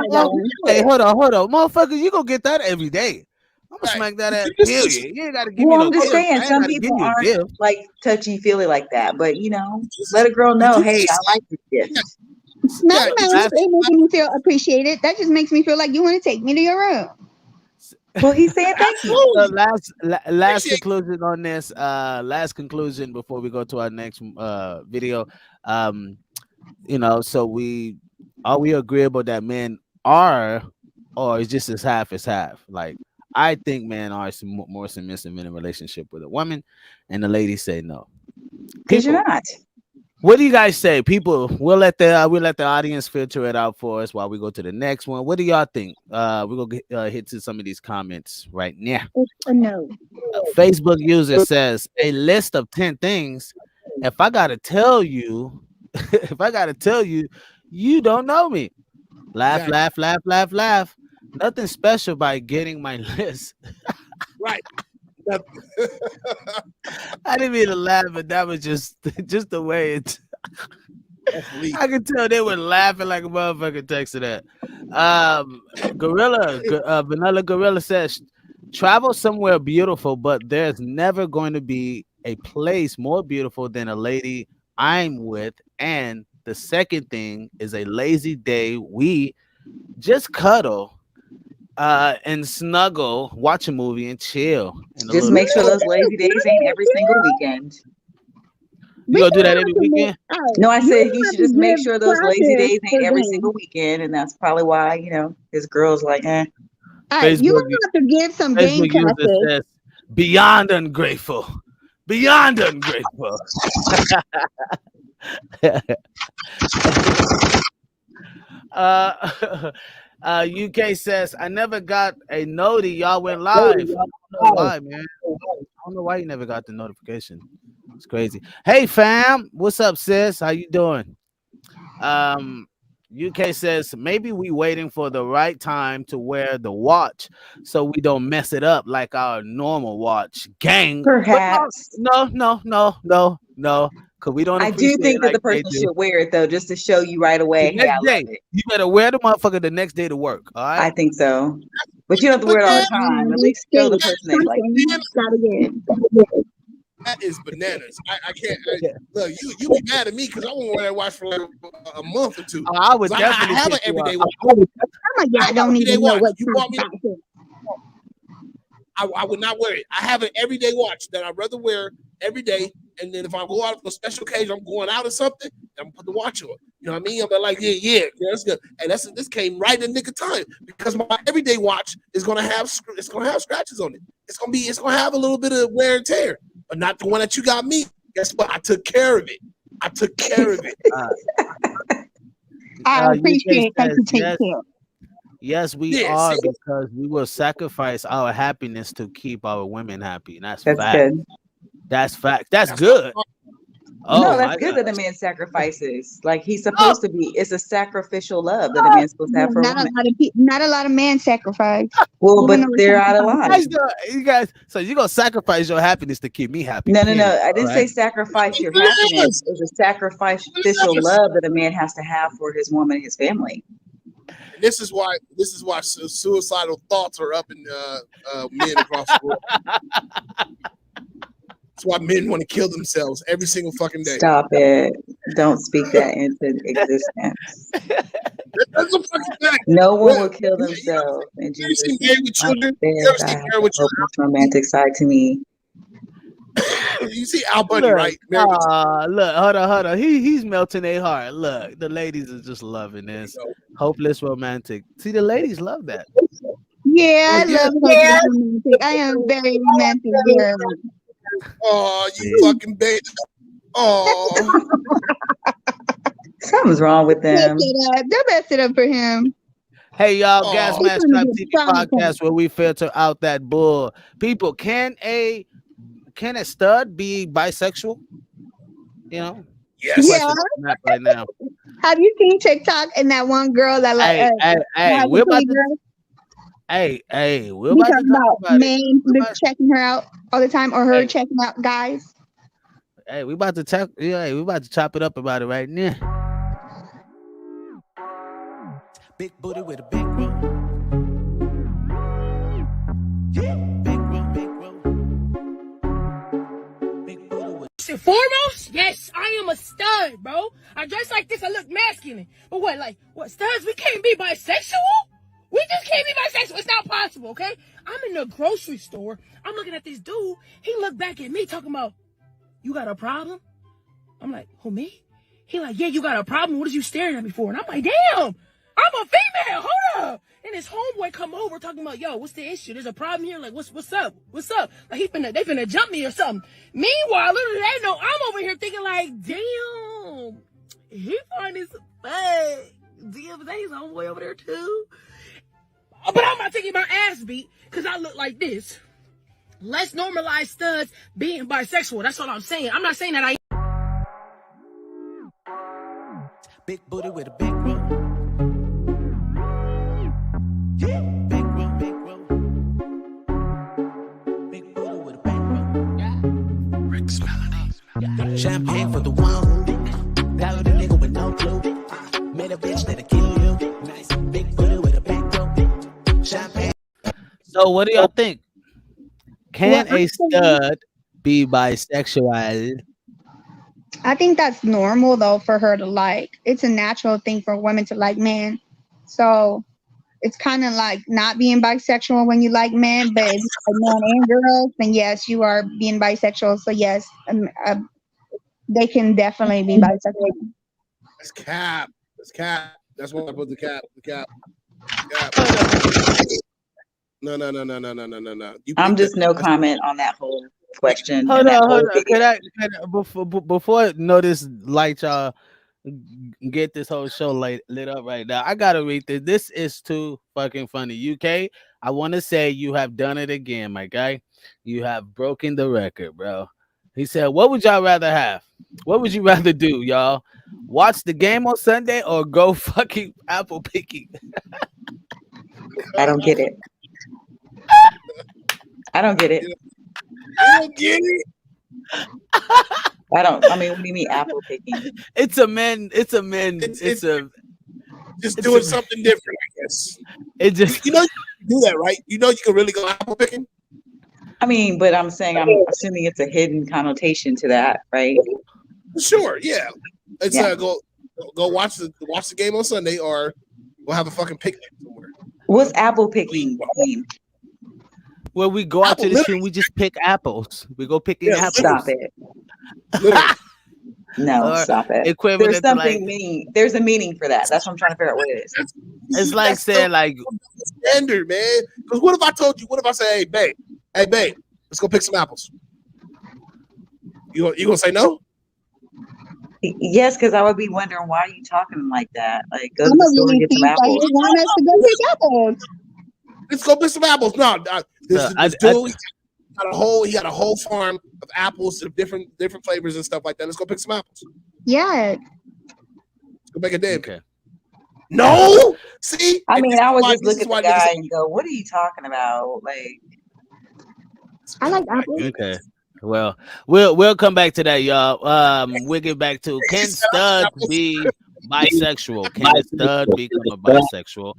well, going to hey, it. hold on. Motherfuckers, you gonna get that every day. I'm gonna Right. smack that ass, This is period. You ain't gotta give me Well, no I'm just gift. saying, I ain't some gotta give people you a aren't gift. like touchy feely like that. But let a girl know, you "Hey, just I like this gift." Not yeah, about Last, it making me feel appreciated. That just makes me feel like you want to take me to your room. Well, he's saying thank you. so absolutely last appreciate. conclusion on this. Last conclusion before we go to our next video. Um, so are we agreeable that men are, or is just as half as half? Like I think men are more submissive in a relationship with a woman, and the ladies say no. Because you're not. What do you guys say? People, we'll let the audience filter it out for us while we go to the next one. What do y'all think? We're gonna hit to some of these comments right now. No. Facebook user says a list of 10 things. If I gotta tell you, you don't know me. Laugh, Exactly. laugh, laugh, laugh, laugh. Nothing special by getting my list. Right. I didn't mean to laugh, but that was just the way it. I could tell they were laughing like a motherfucker text to that. Vanilla Gorilla says, travel somewhere beautiful, but there's never going to be a place more beautiful than a lady I'm with. And the second thing is a lazy day. We just cuddle and snuggle, watch a movie, and chill. Just make sure those lazy days ain't every single weekend. You gonna do that every weekend? No, I said you should just make sure those lazy days ain't every single weekend, and that's probably why his girl's like, eh. All right, you're gonna have to give some game classes. Says, beyond ungrateful. Beyond ungrateful. UK says, I never got a noti. Y'all went live. I don't know why, man. I don't know why you never got the notification. It's crazy. Hey, fam. What's up, sis? How you doing? UK says, maybe we waiting for the right time to wear the watch so we don't mess it up like our normal watch. Gang. Perhaps. No. Because we don't. I do think that the person should wear it though, just to show you right away. Hey, I love it. You better wear the motherfucker the next day to work. All right. I think so. But you don't have to wear it all the time. At least show the person they like. That is bananas. I can't. Look, you be mad at me because I won't wear that watch for like a month or two. I would definitely have an everyday watch. I don't even know what you bought me. I would not wear it. I have an everyday watch that I'd rather wear every day. And then if I go out for a special occasion, I'm going out or something, I'm gonna put the watch on. You know what I mean? I'm like, yeah, that's good. And this came right in the nick of time because my everyday watch is gonna have scratches on it. It's gonna have a little bit of wear and tear, but not the one that you got me. Guess what? I took care of it. I appreciate that you take care. Yes, we are, because we will sacrifice our happiness to keep our women happy. And that's fact. Good. That's fact. That's good. No, that's good that a man sacrifices. Like he's supposed to be. It's a sacrificial love that a man's supposed to have for a woman. Not a lot of men sacrifice. Well, but they're out of line. You guys, so you're gonna sacrifice your happiness to keep me happy. No. I didn't say sacrifice your happiness. It's a sacrificial love that a man has to have for his woman and his family. And this is why suicidal thoughts are up in men across the world. That's why men want to kill themselves every single fucking day. Stop it. Don't speak that into existence. That's a fucking fact. No one will kill themselves. And you ever seen Married with Children? You ever seen Married with Children? Romantic side to me. You see Al Bundy, right? Look, hold on. He's melting their heart. Look, the ladies are just loving this. Hopeless romantic. See, the ladies love that. Yeah, I love romantic. I am very romantic girl. Oh, you fucking baby. Oh. Something's wrong with them. They're messing it up for him. Hey, y'all, Gasmasktribe TV podcast where we filter out that bull. People, can a stud be bisexual? You know? Yes. Yeah. Right now. Have you seen TikTok and that one girl that like? We're about to. We're about to talk about men checking her out all the time, or her checking out guys. Hey, we about to talk. Yeah, we about to chop it up about it right now. Big booty with a big room. Yeah, big room. Big booty with. Foremost, yes, I am a stud, bro. I dress like this, I look masculine. But what studs? We can't be bisexual? We just can't be bisexual. It's not possible, okay? I'm in the grocery store. I'm looking at this dude. He looked back at me talking about, you got a problem? I'm like, who, me? He like, yeah, you got a problem. What is you staring at me for? And I'm like, damn, I'm a female. Hold up. And his homeboy come over talking about, yo, what's the issue? There's a problem here. Like, what's up? What's up? Like they finna jump me or something. Meanwhile, little do they know I'm over here thinking like, damn, he find his damn, that his homeboy over there too. But I'm not taking my ass beat because I look like this. Let's normalize studs being bisexual. That's all I'm saying. I'm not saying that I. Big booty with a big room. Yeah, big room, big room. Big booty with a big room. Yeah. Rick's Melodies. Yeah. Champagne for the one. That with a nigga with no clue. Made a bitch that'll kill you. Nice big booty with a big room. Champagne. So what do y'all think? Can a stud be bisexual? I think that's normal though for her to like. It's a natural thing for women to like men. So it's kind of like not being bisexual when you like men, but if you like men and girls, then yes, you are being bisexual. So yes, they can definitely be bisexual. That's cap. That's cap. That's why I put the cap. The cap. No. I'm just no comment on that whole question. Hold on. Can I before notice light y'all get this whole show lit up right now? I gotta read this. This is too fucking funny. UK, I want to say you have done it again, my guy. You have broken the record, bro. He said, "What would y'all rather have? What would you rather do, y'all? Watch the game on Sunday or go fucking apple picking?" I don't get it. I don't get it. You don't get it? I mean, what do you mean apple picking? It's a just doing something different, I guess. It just you know you can do that, right? You know you can really go apple picking. I mean, but I'm saying I'm assuming it's a hidden connotation to that, right? Sure, yeah. It's go watch the game on Sunday or we'll have a fucking picnic somewhere. What's apple picking mean? Well, we go out to the street and we just pick apples. We go picking apples. Stop it. No, stop it. There's something meaning. There's a meaning for that. That's what I'm trying to figure out what it is. It's like saying like standard, man. Because what if I told you? What if I say, hey babe, let's go pick some apples? You gonna say no? Yes, because I would be wondering why are you talking like that? Like go to the store and get some apples. You want us to go pick apples? Let's go pick some apples. No, this dude he got a whole farm of apples of different flavors and stuff like that. Let's go pick some apples. Yeah. Let's go make a day. Okay. No. See, I mean, I would just look at the guy and go, "What are you talking about?" Like, I like apples. Okay. Well, we'll come back to that, y'all. We'll get back to can studs be bisexual? Can a stud become a bisexual?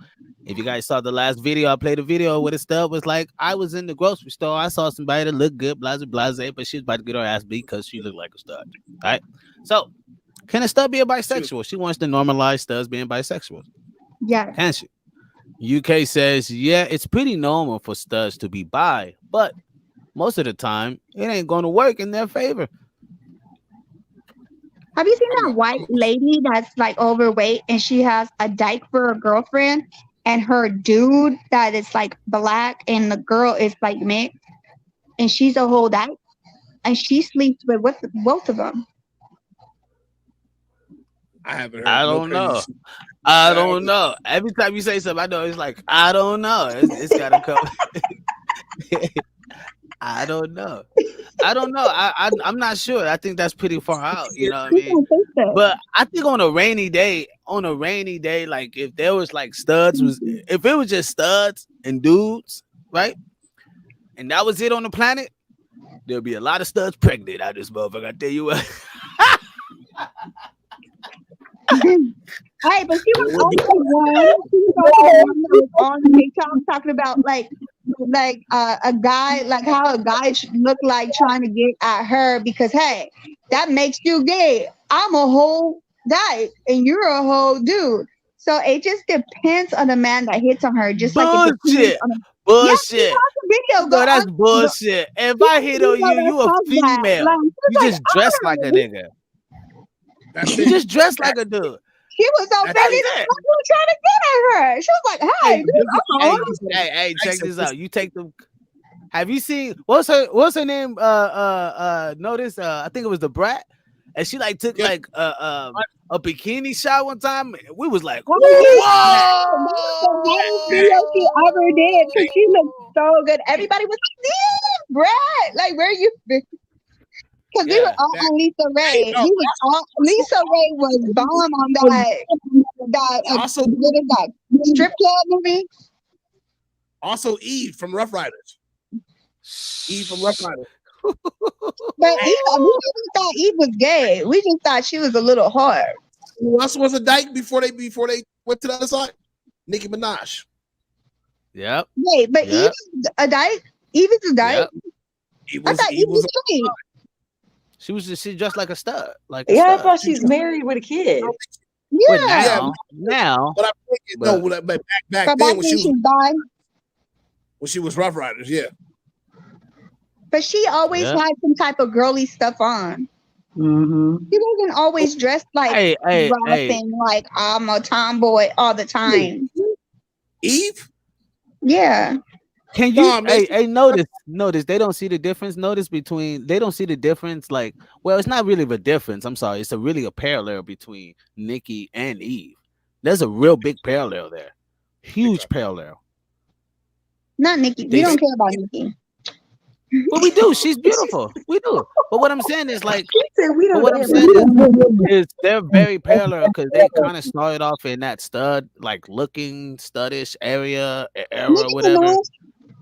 If you guys saw the last video, I played a video where the stud was like, I was in the grocery store, I saw somebody that looked good, blase, but she was about to get her ass beat because she looked like a stud. All right. So can a stud be a bisexual? She wants to normalize studs being bisexual. Yeah. Can she? UK says, yeah, it's pretty normal for studs to be bi, but most of the time, it ain't going to work in their favor. Have you seen that white lady that's like overweight and she has a dyke for a girlfriend and her dude that is like black and the girl is like mixed and she's a whole dyke and she sleeps with both of them? I haven't heard. I don't know. I don't know. Every time you say something, I know it's like, I don't know. It's got to come. I don't know. I'm not sure. I think that's pretty far out. You know what I mean? But I think on a rainy day, like if there was like if it was just studs and dudes, right? And that was it on the planet, there'll be a lot of studs pregnant out of this motherfucker. I tell you what. Right, but she was also on TikTok talking about like a guy, like how a guy should look like trying to get at her because hey, that makes you gay. I'm a whole guy and you're a whole dude. So it just depends on the man that hits on her. Just like bullshit. No, that's bullshit. If I hit on you a female. You just dress like a nigga. You just dress like a dude. She was so That's pretty. it. I was trying to get at her. She was like, "Hey, Hey, check this out. You take them. Have you seen what's her name? Notice. I think it was the Brat, and she like took like a bikini shot one time. We was like, whoa!" Video she ever did because she looked so good. Everybody was like, "Yeah, Brad, like where you?" Because we were all on Lisa Ray. Lisa Ray was bomb on that Also- what is that strip club movie? Also, Eve from Rough Riders. Eve from Rough Riders. But we just thought Eve was gay. We just thought she was a little hard. Who else was a dyke before they went to the other side? Nicki Minaj. Yep. Wait, but Yep. Eve is a dyke? Eve is a dyke? Yep. I thought Eve was straight. She dressed like a stud. Like Yeah, I stud. thought she's married with a kid. But Yeah. now, But I'm thinking, but back But then when she was died. when she was Rough Riders, yeah. But she always Yeah. had some type of girly stuff on. Mm-hmm. She wasn't always dressed like rapping, like I'm a tomboy all the time. Eve? Yeah. can you? No, man. Hey, notice they don't see the difference. They don't see the difference. Like, well, it's not really a difference. I'm sorry, it's really a parallel between Nikki and Eve. There's a real big parallel there, huge parallel. Not Nikki. We don't care about Nikki. But we do. She's beautiful. We do. But what I'm saying is like. She said we But don't what I'm care saying is they're very parallel because they kind of started off in that stud, like looking studdish era, whatever.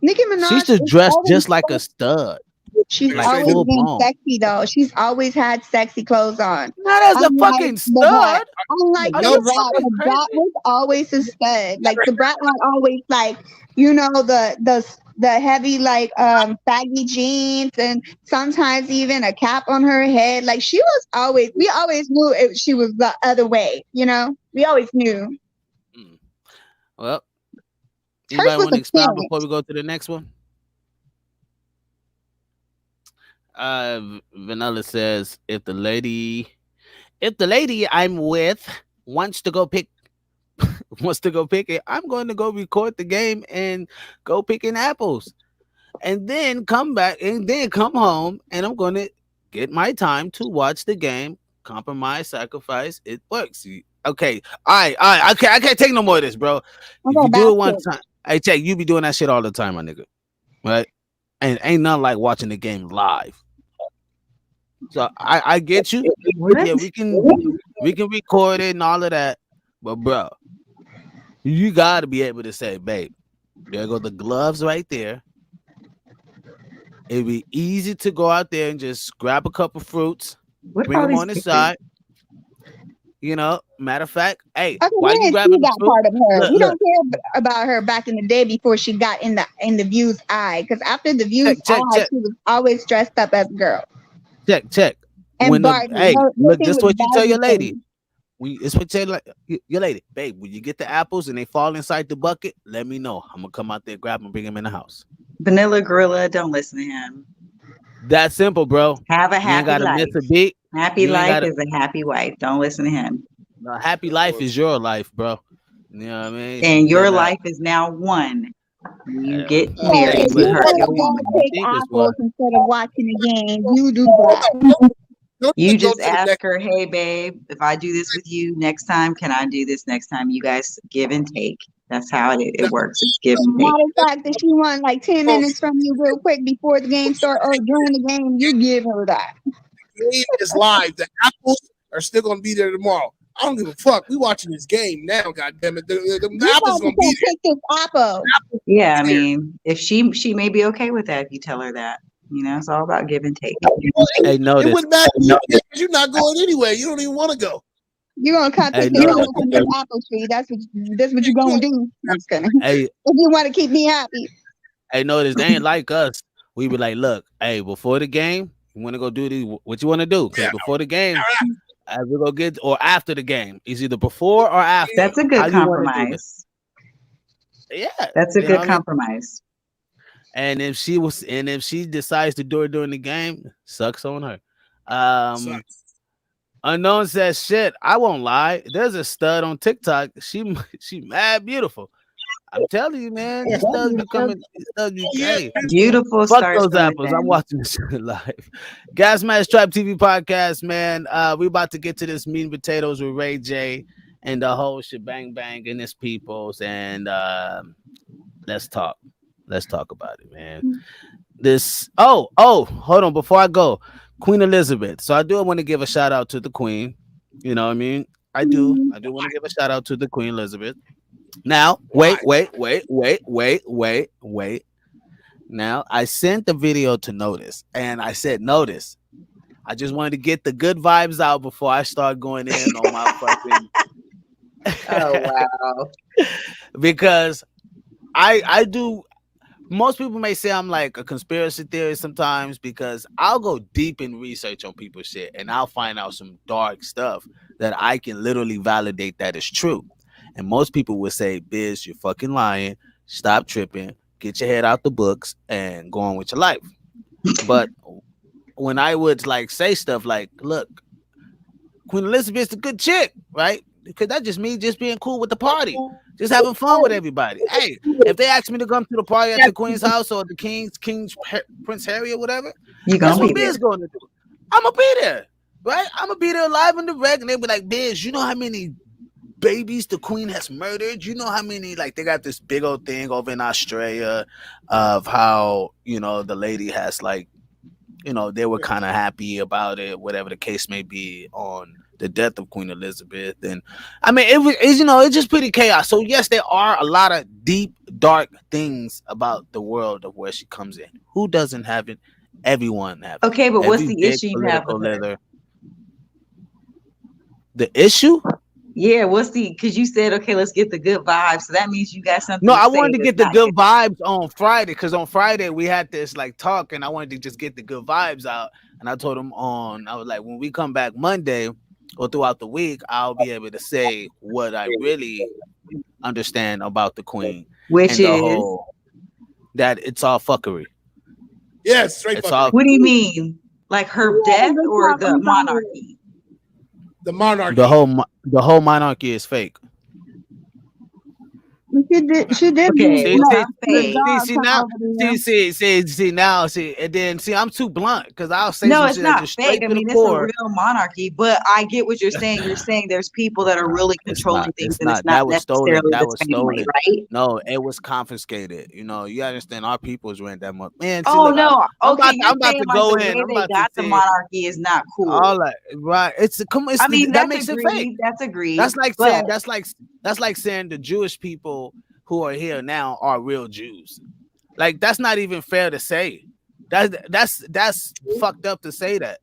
Nicki Minaj. She used to dress just like a stud. She's like always full been blown. sexy though. She's always had sexy clothes on. Not as a Unlike fucking the stud. Brat. Unlike Are the you Brat. fucking The Brat crazy? was always a stud. Like the Brat was always like, you know, the heavy like baggy jeans and sometimes even a cap on her head. Like we always knew she was the other way, you know? We always knew. Well, Hers anybody was want to a expound pink. before we go to the next one? Vanilla says if the lady I'm with wants to go pick it, I'm going to go record the game and go picking apples, and then come back and then come home, and I'm going to get my time to watch the game. Compromise, sacrifice, it works. Okay, all right. I can't take no more of this, bro. If you do it one time, hey, check, you be doing that shit all the time, my nigga, right? And ain't nothing like watching the game live. So I get you. Yeah, we can record it and all of that, but bro, you gotta be able to say, babe, there go the gloves right there. It'd be easy to go out there and just grab a couple fruits, bring them on the side. You know, matter of fact, hey, Okay, why we you didn't grabbing see the that fruit? part of her. Look, We look. don't care about her back in the day before she got in the View's eye. Because after the View's Check. eye, she was always dressed up as a girl. Check. And Barbie, Barbie. Her look, thing this was what you tell your Barbie lady. It's what you tell your lady, babe. When you get the apples and they fall inside the bucket, let me know. I'm gonna come out there, grab them, and bring them in the house. Vanilla Gorilla, don't listen to him. That simple, bro. Have a You ain't happy gotta life. miss a beat. Happy You ain't life gotta- is a happy wife. Don't listen to him. No, happy life is your life, bro. You know what I mean? And your Then, life is now one. You get So married if with you her. want Your to woman. go pick think it's apples one. instead of watching the game, you do that. You just ask her, hey, babe, if I do this with you next time, can I do this next time? You guys give and take. That's how it works. It's give and take. Matter of fact, if she want like 10 minutes from you real quick before the game start or during the game, you give her that. The game is live. The apples are still gonna be there tomorrow. I don't give a fuck. We watching this game now. God damn it, the You apples about gonna to be there. pick this apple. Yeah, I mean, if she may be okay with that if you tell her that. You know, it's all about give and take. Hey, It notice. wouldn't matter because you're not going anyway. You don't even want to go. You're gonna cut Hey, this no. apple from this apple tree. That's what you're gonna do. I'm just kidding. Hey, If you want to keep me happy. notice they ain't like us. We be like, look, hey, before the game, you want to go do what you want to do? Because before the game, we go get or after the game. It's either before or after. That's a How good you wanna do compromise. this? Yeah, That's a you know good what I mean? compromise. And if she decides to do it during the game, sucks on her. Sucks. Unknown says shit. I won't lie. There's a stud on TikTok. She mad beautiful. I'm telling you, man. These studs be coming. These studs be hey. Beautiful Fuck stars those apples. I'm watching this shit live. Gasmasktribe TV podcast, man. We about to get to this meat and potatoes with Ray J and the whole shebang bang and his peoples. And let's talk. Let's talk about it, man. This hold on. Before I go, Queen Elizabeth. So I do want to give a shout out to the Queen. You know what I mean? I do want to give a shout out to the Queen Elizabeth. Now, wait. Now, I sent the video to Notice, and I said, Notice, I just wanted to get the good vibes out before I start going in on my fucking. Oh wow! Because I do. Most people may say I'm like a conspiracy theorist sometimes because I'll go deep in research on people's shit, and I'll find out some dark stuff that I can literally validate that is true. And most people would say, Biz, you're fucking lying. Stop tripping. Get your head out the books and go on with your life. But when I would like say stuff like, look, Queen Elizabeth's a good chick, right? Because that's just me just being cool with the party. Just having fun with everybody. Hey, if they ask me to come to the party at the Queen's house or the King's Prince Harry or whatever, that's what Biz going to do. I'm going to be there, right? I'm going to be there live and direct. And they'll be like, Biz, you know how many babies the Queen has murdered? You know how many, like, they got this big old thing over in Australia of how, you know, the lady has, like, you know, they were kind of happy about it, whatever the case may be, on the death of Queen Elizabeth. And I mean, it's, you know, it's just pretty chaos. So yes, there are a lot of deep, dark things about the world of where she comes in. Who doesn't have it? Everyone has it. Okay, but what's the issue you have with her? The issue? Yeah, what's the, because you said, okay, let's get the good vibes. So that means you got something. No, I wanted to get the good vibes on Friday, because on Friday we had this like talk, and I wanted to just get the good vibes out. And I told him I was like, when we come back Monday or throughout the week, I'll be able to say what I really understand about the Queen. Which is that it's all fuckery. Yes, straight fuckery. What do you mean? Like her death or the monarchy? The monarchy. The whole monarchy is fake. She did. Okay. See, and then I'm too blunt because I'll say no, it's not fake. I mean, it's a real monarchy, but I get what you're saying. You're saying there's people that are really controlling things, and it's not necessarily the family, right? No, it was confiscated. You know, you understand? Our peoples ran that much. Man, see, I'm about to go in. I'm about to say the monarchy is not cool. All right, right? I mean, that makes it fake. That's agreed. That's like saying that's like saying the Jewish people who are here now are real Jews. Like, that's not even fair to say. That's fucked up to say that.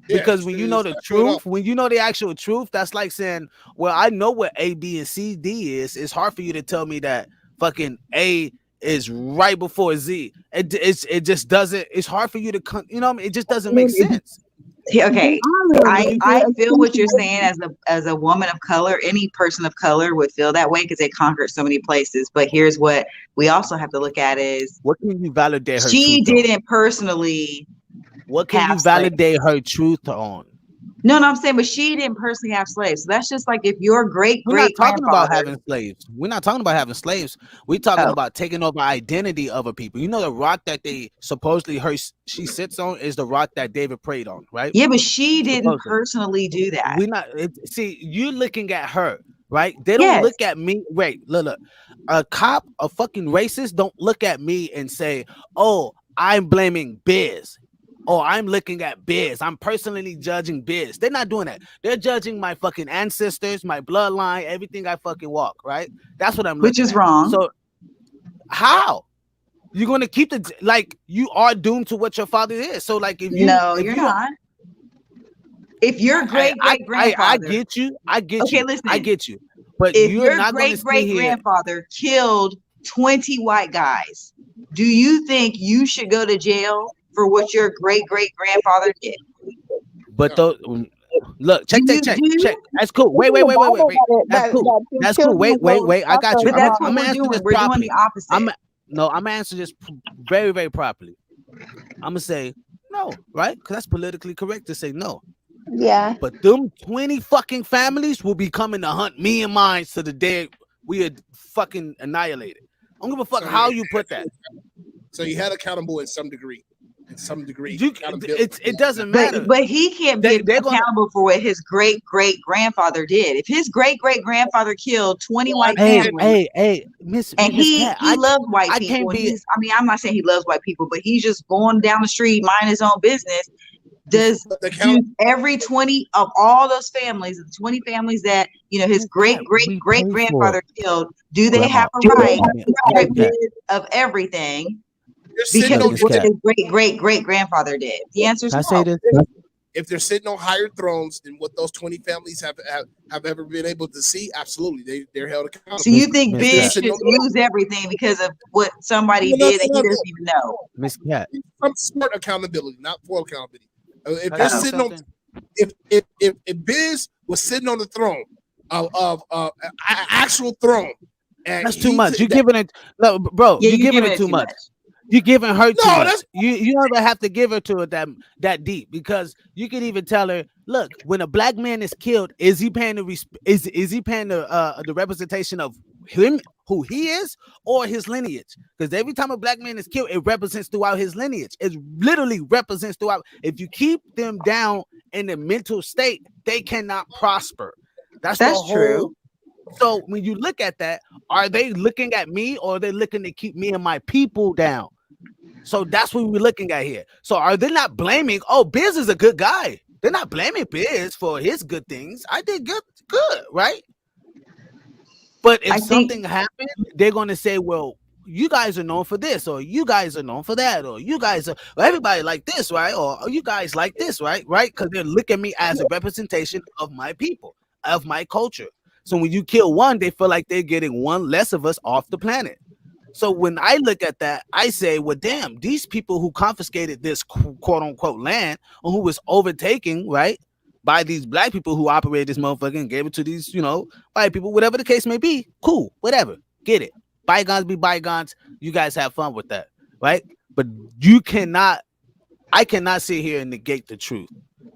Because when you know the truth, when you know the actual truth, that's like saying, well, I know what A, B, and C, D is. It's hard for you to tell me that fucking A is right before Z. It just doesn't, it's hard for you to, you know what I mean? It just doesn't make sense. Okay, I feel what you're saying as a woman of color. Any person of color would feel that way because they conquered so many places. But here's what we also have to look at is what can you validate her she truth didn't personally. What can you validate her truth on? No, I'm saying, but she didn't personally have slaves. So that's just like if your great We're not talking about having slaves. We're not talking about having slaves. We're talking about taking over identity of a people. You know, the rock that they supposedly she sits on is the rock that David prayed on, right? Yeah, but she didn't personally do that. We're not. See, you're looking at her, right? They don't look at me. Wait, look. A cop, a fucking racist, don't look at me and say, "Oh, I'm blaming Biz." Oh, I'm looking at Biz. I'm personally judging Biz. They're not doing that. They're judging my fucking ancestors, my bloodline, everything I fucking walk, right? That's what I'm looking at. Which is wrong. So how? You're going to keep like, you are doomed to what your father is. So like, if you... No, you're not. If your great-great-grandfather... I get you. Okay, listen. I get you. But if you're your not great-great-grandfather killed 20 white guys, do you think you should go to jail for what your great-great-grandfather did? But look, check. That's cool. Wait. That's cool. That's cool. Wait. I got you. But that's what I'm we're answer doing. this We're properly. doing the opposite. I'm gonna answer this very, very properly. I'm gonna say no, right? Because that's politically correct to say no. Yeah. But them 20 fucking families will be coming to hunt me and mine to the day we are fucking annihilated. I don't give a fuck how you put that. So you had accountable in some degree. In some degree. It doesn't matter. But he can't be accountable for what his great grandfather did. If his great grandfather killed 20 white families, Miss he Cat, loves white people. I'm not saying he loves white people, but he's just going down the street, minding his own business. Do every 20 of all those families, the 20 families that his great grandfather killed, do they have a right of everything? Because of what his great grandfather did. The answer is no. If they're sitting on higher thrones than what those 20 families have ever been able to see, absolutely, they're held accountable. So you think Biz should lose everything because of what somebody did that he doesn't even know? Miss Cat, some sort of accountability, not full accountability. If they're sitting on, if Biz was sitting on the throne of actual throne, and that's too much. You're giving it, no, bro. You're giving it too much. You're giving her too much. You don't even have to give her to it that deep, because you can even tell her, look, when a black man is killed, is he paying the representation of him, who he is, or his lineage? Because every time a black man is killed, it represents throughout his lineage. It literally represents throughout. If you keep them down in the mental state, they cannot prosper. That's true. So when you look at that, are they looking at me, or are they looking to keep me and my people down? So that's what we're looking at here. So are they not blaming, Biz is a good guy? They're not blaming Biz for his good things. I did good, right? But if something happened, they're going to say, well, you guys are known for this, or you guys are known for that, or you guys are, everybody like this, right? Or you guys like this, right? Because they're looking at me as a representation of my people, of my culture. So when you kill one, they feel like they're getting one less of us off the planet. So when I look at that, I say, well, damn, these people who confiscated this quote unquote land, or who was overtaken, right, by these black people who operated this motherfucker and gave it to these, white people, whatever the case may be, cool, whatever, get it. Bygones be bygones. You guys have fun with that, right? But I cannot sit here and negate the truth.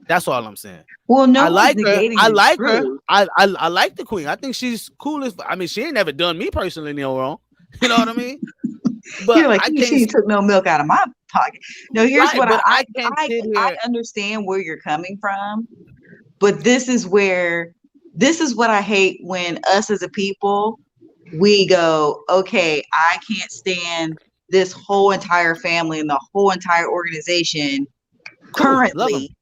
That's all I'm saying. Well, no, I like her. I like her. I like the queen. I think she's cool as. I mean, she ain't never done me personally no wrong. You know what I mean? But you're like, she took no milk out of my pocket. No, here's what I understand where you're coming from, but this is what I hate when us as a people, we go, okay, I can't stand this whole entire family and the whole entire organization currently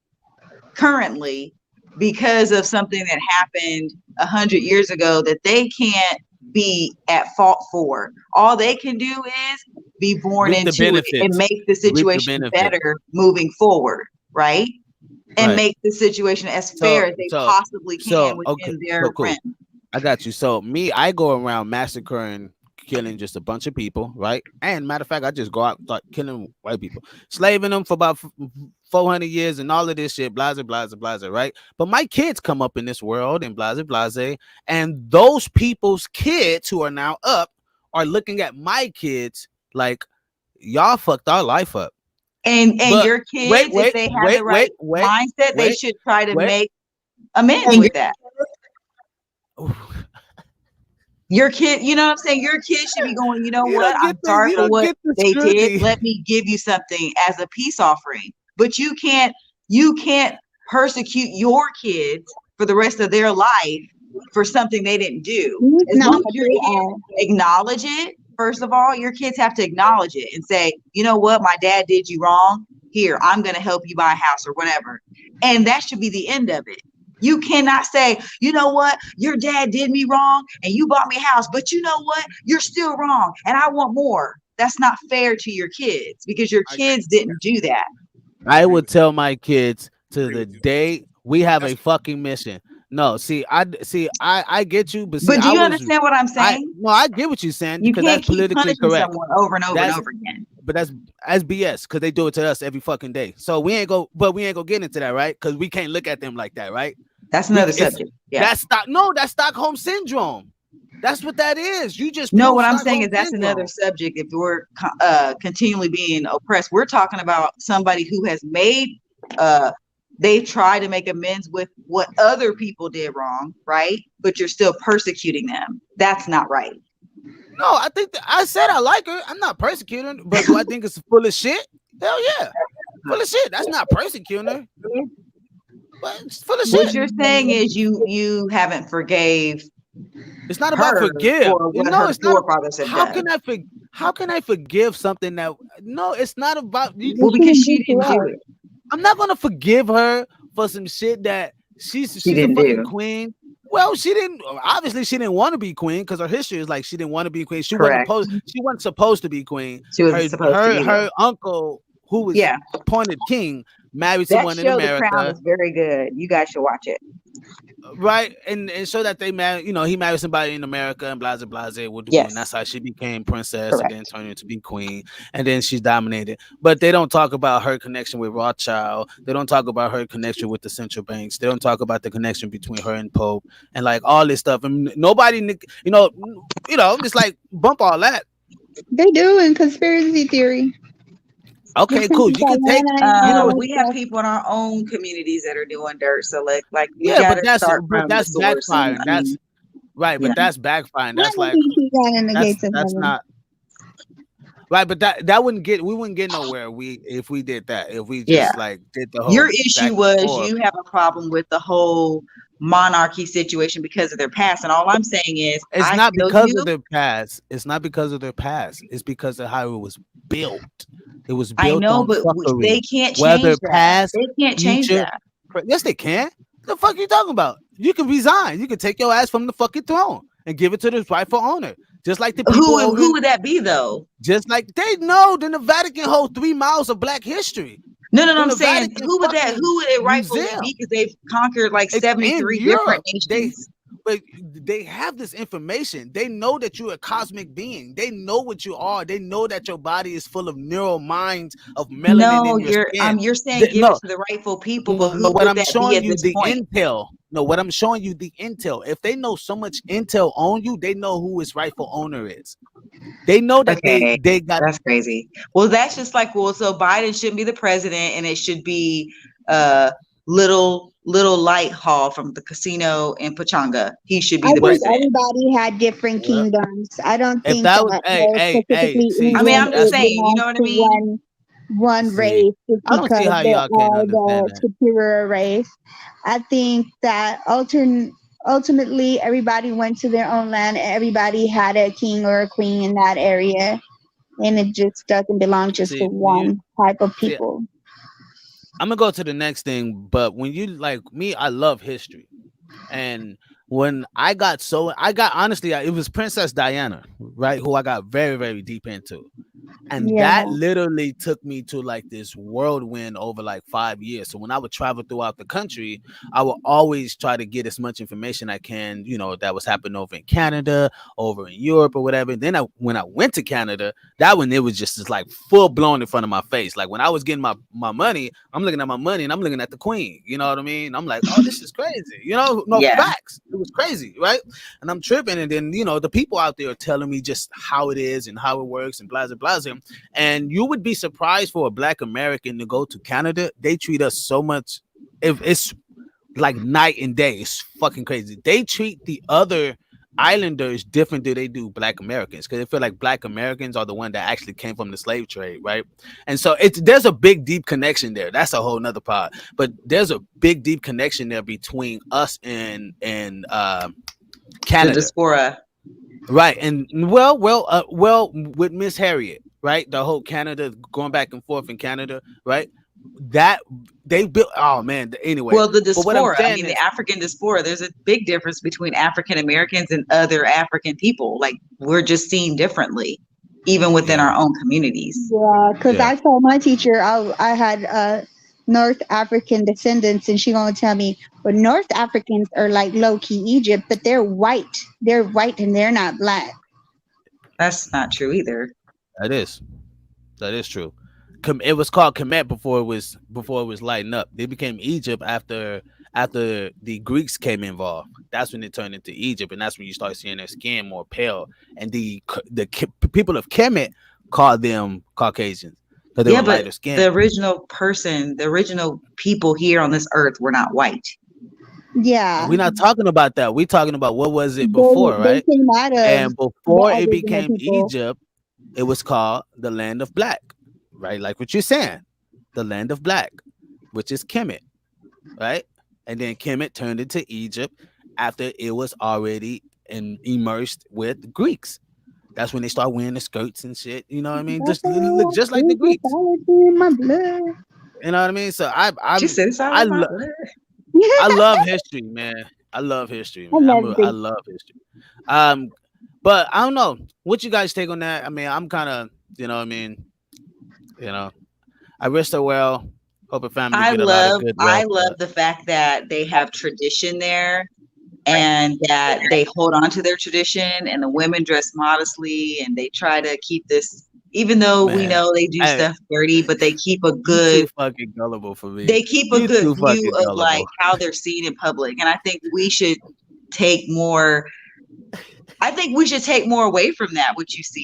because of something that happened 100 years ago that they can't be at fault for. All they can do is be born into it and make the situation better moving forward, right? And make the situation as fair as they possibly can within their realm. I got you. So I go around massacring, killing just a bunch of people, right? And matter of fact, I just go out start killing white people, slaving them for about 400 years and all of this shit, blase, right? But my kids come up in this world and blase, and those people's kids who are now up are looking at my kids like, y'all fucked our life up. And your kids, if they have the right mindset, they should try to make amends with that. Your kid, you know what I'm saying? Your kid should be going, you know what? I'm sorry for what they did. Let me give you something as a peace offering. But you can't persecute your kids for the rest of their life for something they didn't do. As long as your kids acknowledge it, first of all, your kids have to acknowledge it and say, you know what? My dad did you wrong. Here, I'm going to help you buy a house or whatever. And that should be the end of it. You cannot say, you know what, your dad did me wrong and you bought me a house, but you know what, you're still wrong and I want more. That's not fair to your kids because your kids didn't do that. I would tell my kids to the day we have a fucking mission. No, I get you, but do you understand what I'm saying? I get what you're saying because that's politically correct. Over and over and over again. But that's BS because they do it to us every fucking day. So we ain't gonna get into that, right? Because we can't look at them like that, right? That's another subject. Yeah. That's Stockholm syndrome. That's what that is. You just know what I'm saying is that's another subject. If we're continually being oppressed, we're talking about somebody who has made they try to make amends with what other people did wrong, right? But you're still persecuting them. That's not right. No, I think I said I like her. I'm not persecuting her, but do I think it's full of shit? Hell yeah. Full of shit. That's not persecuting her. But it's full of shit. What you're saying is you haven't forgave. It's not about forgive. For what No, her it's not. forefathers have done. How can I forgive something that? No, it's not about. Well, because she didn't do it. I'm not gonna forgive her for some shit that she's a didn't fucking do. queen. Well, she didn't. Obviously, she didn't want to be queen because her history is like she didn't want to be queen. She Correct. wasn't supposed to be queen. She wasn't supposed to be. Her uncle, who was appointed king, married someone in America. The Crown is very good. You guys should watch it. Right, and so that they married, he married somebody in America and blah blah. And that's how she became princess. Correct. And then turned into be queen, and then she's dominated. But they don't talk about her connection with Rothschild. They don't talk about her connection with the central banks. They don't talk about the connection between her and Pope and like all this stuff. And nobody, just like bump all that. They do in conspiracy theory. Okay, cool. You can take. We have people in our own communities that are doing dirt. So like but that's backfiring. That's right, but that's backfiring. That's like that's not right. But that wouldn't get. We wouldn't get nowhere. If we did that. If we just like did the whole. Your issue was you have a problem with the whole monarchy situation because of their past, and all I'm saying is it's not because of their past. It's not because of their past. It's because of how it was built. It was built. I know, but fuckery. they can't change Whether that. Past, they can't change future, that. Yes, they can. The fuck you talking about? You can resign. You can take your ass from the fucking throne and give it to the rightful owner. Just like the people. Who would that be though? Just like they know. Then the Vatican holds 3 miles of Black history. No, I'm saying who would it rightfully be? Because they've conquered like 73 different nations. But they have this information. They know that you're a cosmic being. They know what you are. They know that your body is full of neural minds of melanin in your skin. You're saying give it to the rightful people, but who would that be at this point? Intel. No, what I'm showing you the intel. If they know so much intel on you, they know who its rightful owner is. They know that they got. That's crazy. Well, that's just like so Biden shouldn't be the president, and it should be Little Light Hall from the casino in Pachanga. He should be the president. Everybody had different kingdoms. I don't think that was I mean, I'm just saying, you know what I mean? One race just I don't see how y'all can understand the superior race. I think that ultimately everybody went to their own land. Everybody had a king or a queen in that area, and it just doesn't belong just to one type of people. I'm gonna go to the next thing, but when you like me, I love history, and when I got honestly, it was Princess Diana, right? Who I got very, very deep into, and that literally took me to like this whirlwind over like 5 years. So when I would travel throughout the country, I would always try to get as much information I can, that was happening over in Canada, over in Europe or whatever. Then when I went to Canada, that one, it was just like full blown in front of my face. Like when I was getting my money, I'm looking at my money and I'm looking at the queen. You know what I mean? I'm like, oh, this is crazy. Facts. It was crazy, right? And I'm tripping, and then the people out there are telling me just how it is and how it works and blah blah blah. And you would be surprised for a Black American to go to Canada. They treat us so much. It's like night and day. It's fucking crazy. They treat the other islanders different than they do Black Americans, because they feel like Black Americans are the one that actually came from the slave trade, right? And so there's a big deep connection there. That's a whole nother part, but there's a big deep connection there between us and Canada, the diaspora, right? And well with Miss Harriet, right? The whole Canada going back and forth in Canada, right? That they built. Oh man. Anyway, well, the diaspora. The African diaspora. There's a big difference between African Americans and other African people. Like we're just seen differently, even within our own communities. Yeah, because I told my teacher I had North African descendants, and she gonna tell me, well, North Africans are like low key Egypt, but they're white. They're white and they're not Black. That's not true either. That is true. It was called Kemet before it was lighting up. They became Egypt after the Greeks came involved. That's when it turned into Egypt, and that's when you start seeing their skin more pale. And the people of Kemet called them Caucasians. because they Yeah, were but lighter skinned. the original people here on this earth were not white. Yeah. We're not talking about that. We're talking about what was it They before, right? came out of And the before it Aboriginal became people. Egypt, it was called the land of black, right? Like what you're saying, the land of black, which is Kemet, right? And then Kemet turned into Egypt after it was already immersed with Greeks. That's when they start wearing the skirts and shit. You know what I mean? Just look just like the Greeks. In my blood. You know what I mean? So She said it's all I, in my lo- blood. I love history, man. I love history, I man. love I this. love history. But I don't know what you guys take on that. I mean, I'm kind of, you know what I mean? You know, I wish her well. Hope her family get a lot of good I wealth. love the fact that they have tradition there and that they hold on to their tradition, and the women dress modestly and they try to keep this, even though we Man, know they do hey, stuff dirty, but they keep a you good too fucking gullible for me. they keep a You good too view fucking of like gullible. how they're seen in public. And I think we should take more away from that, what you see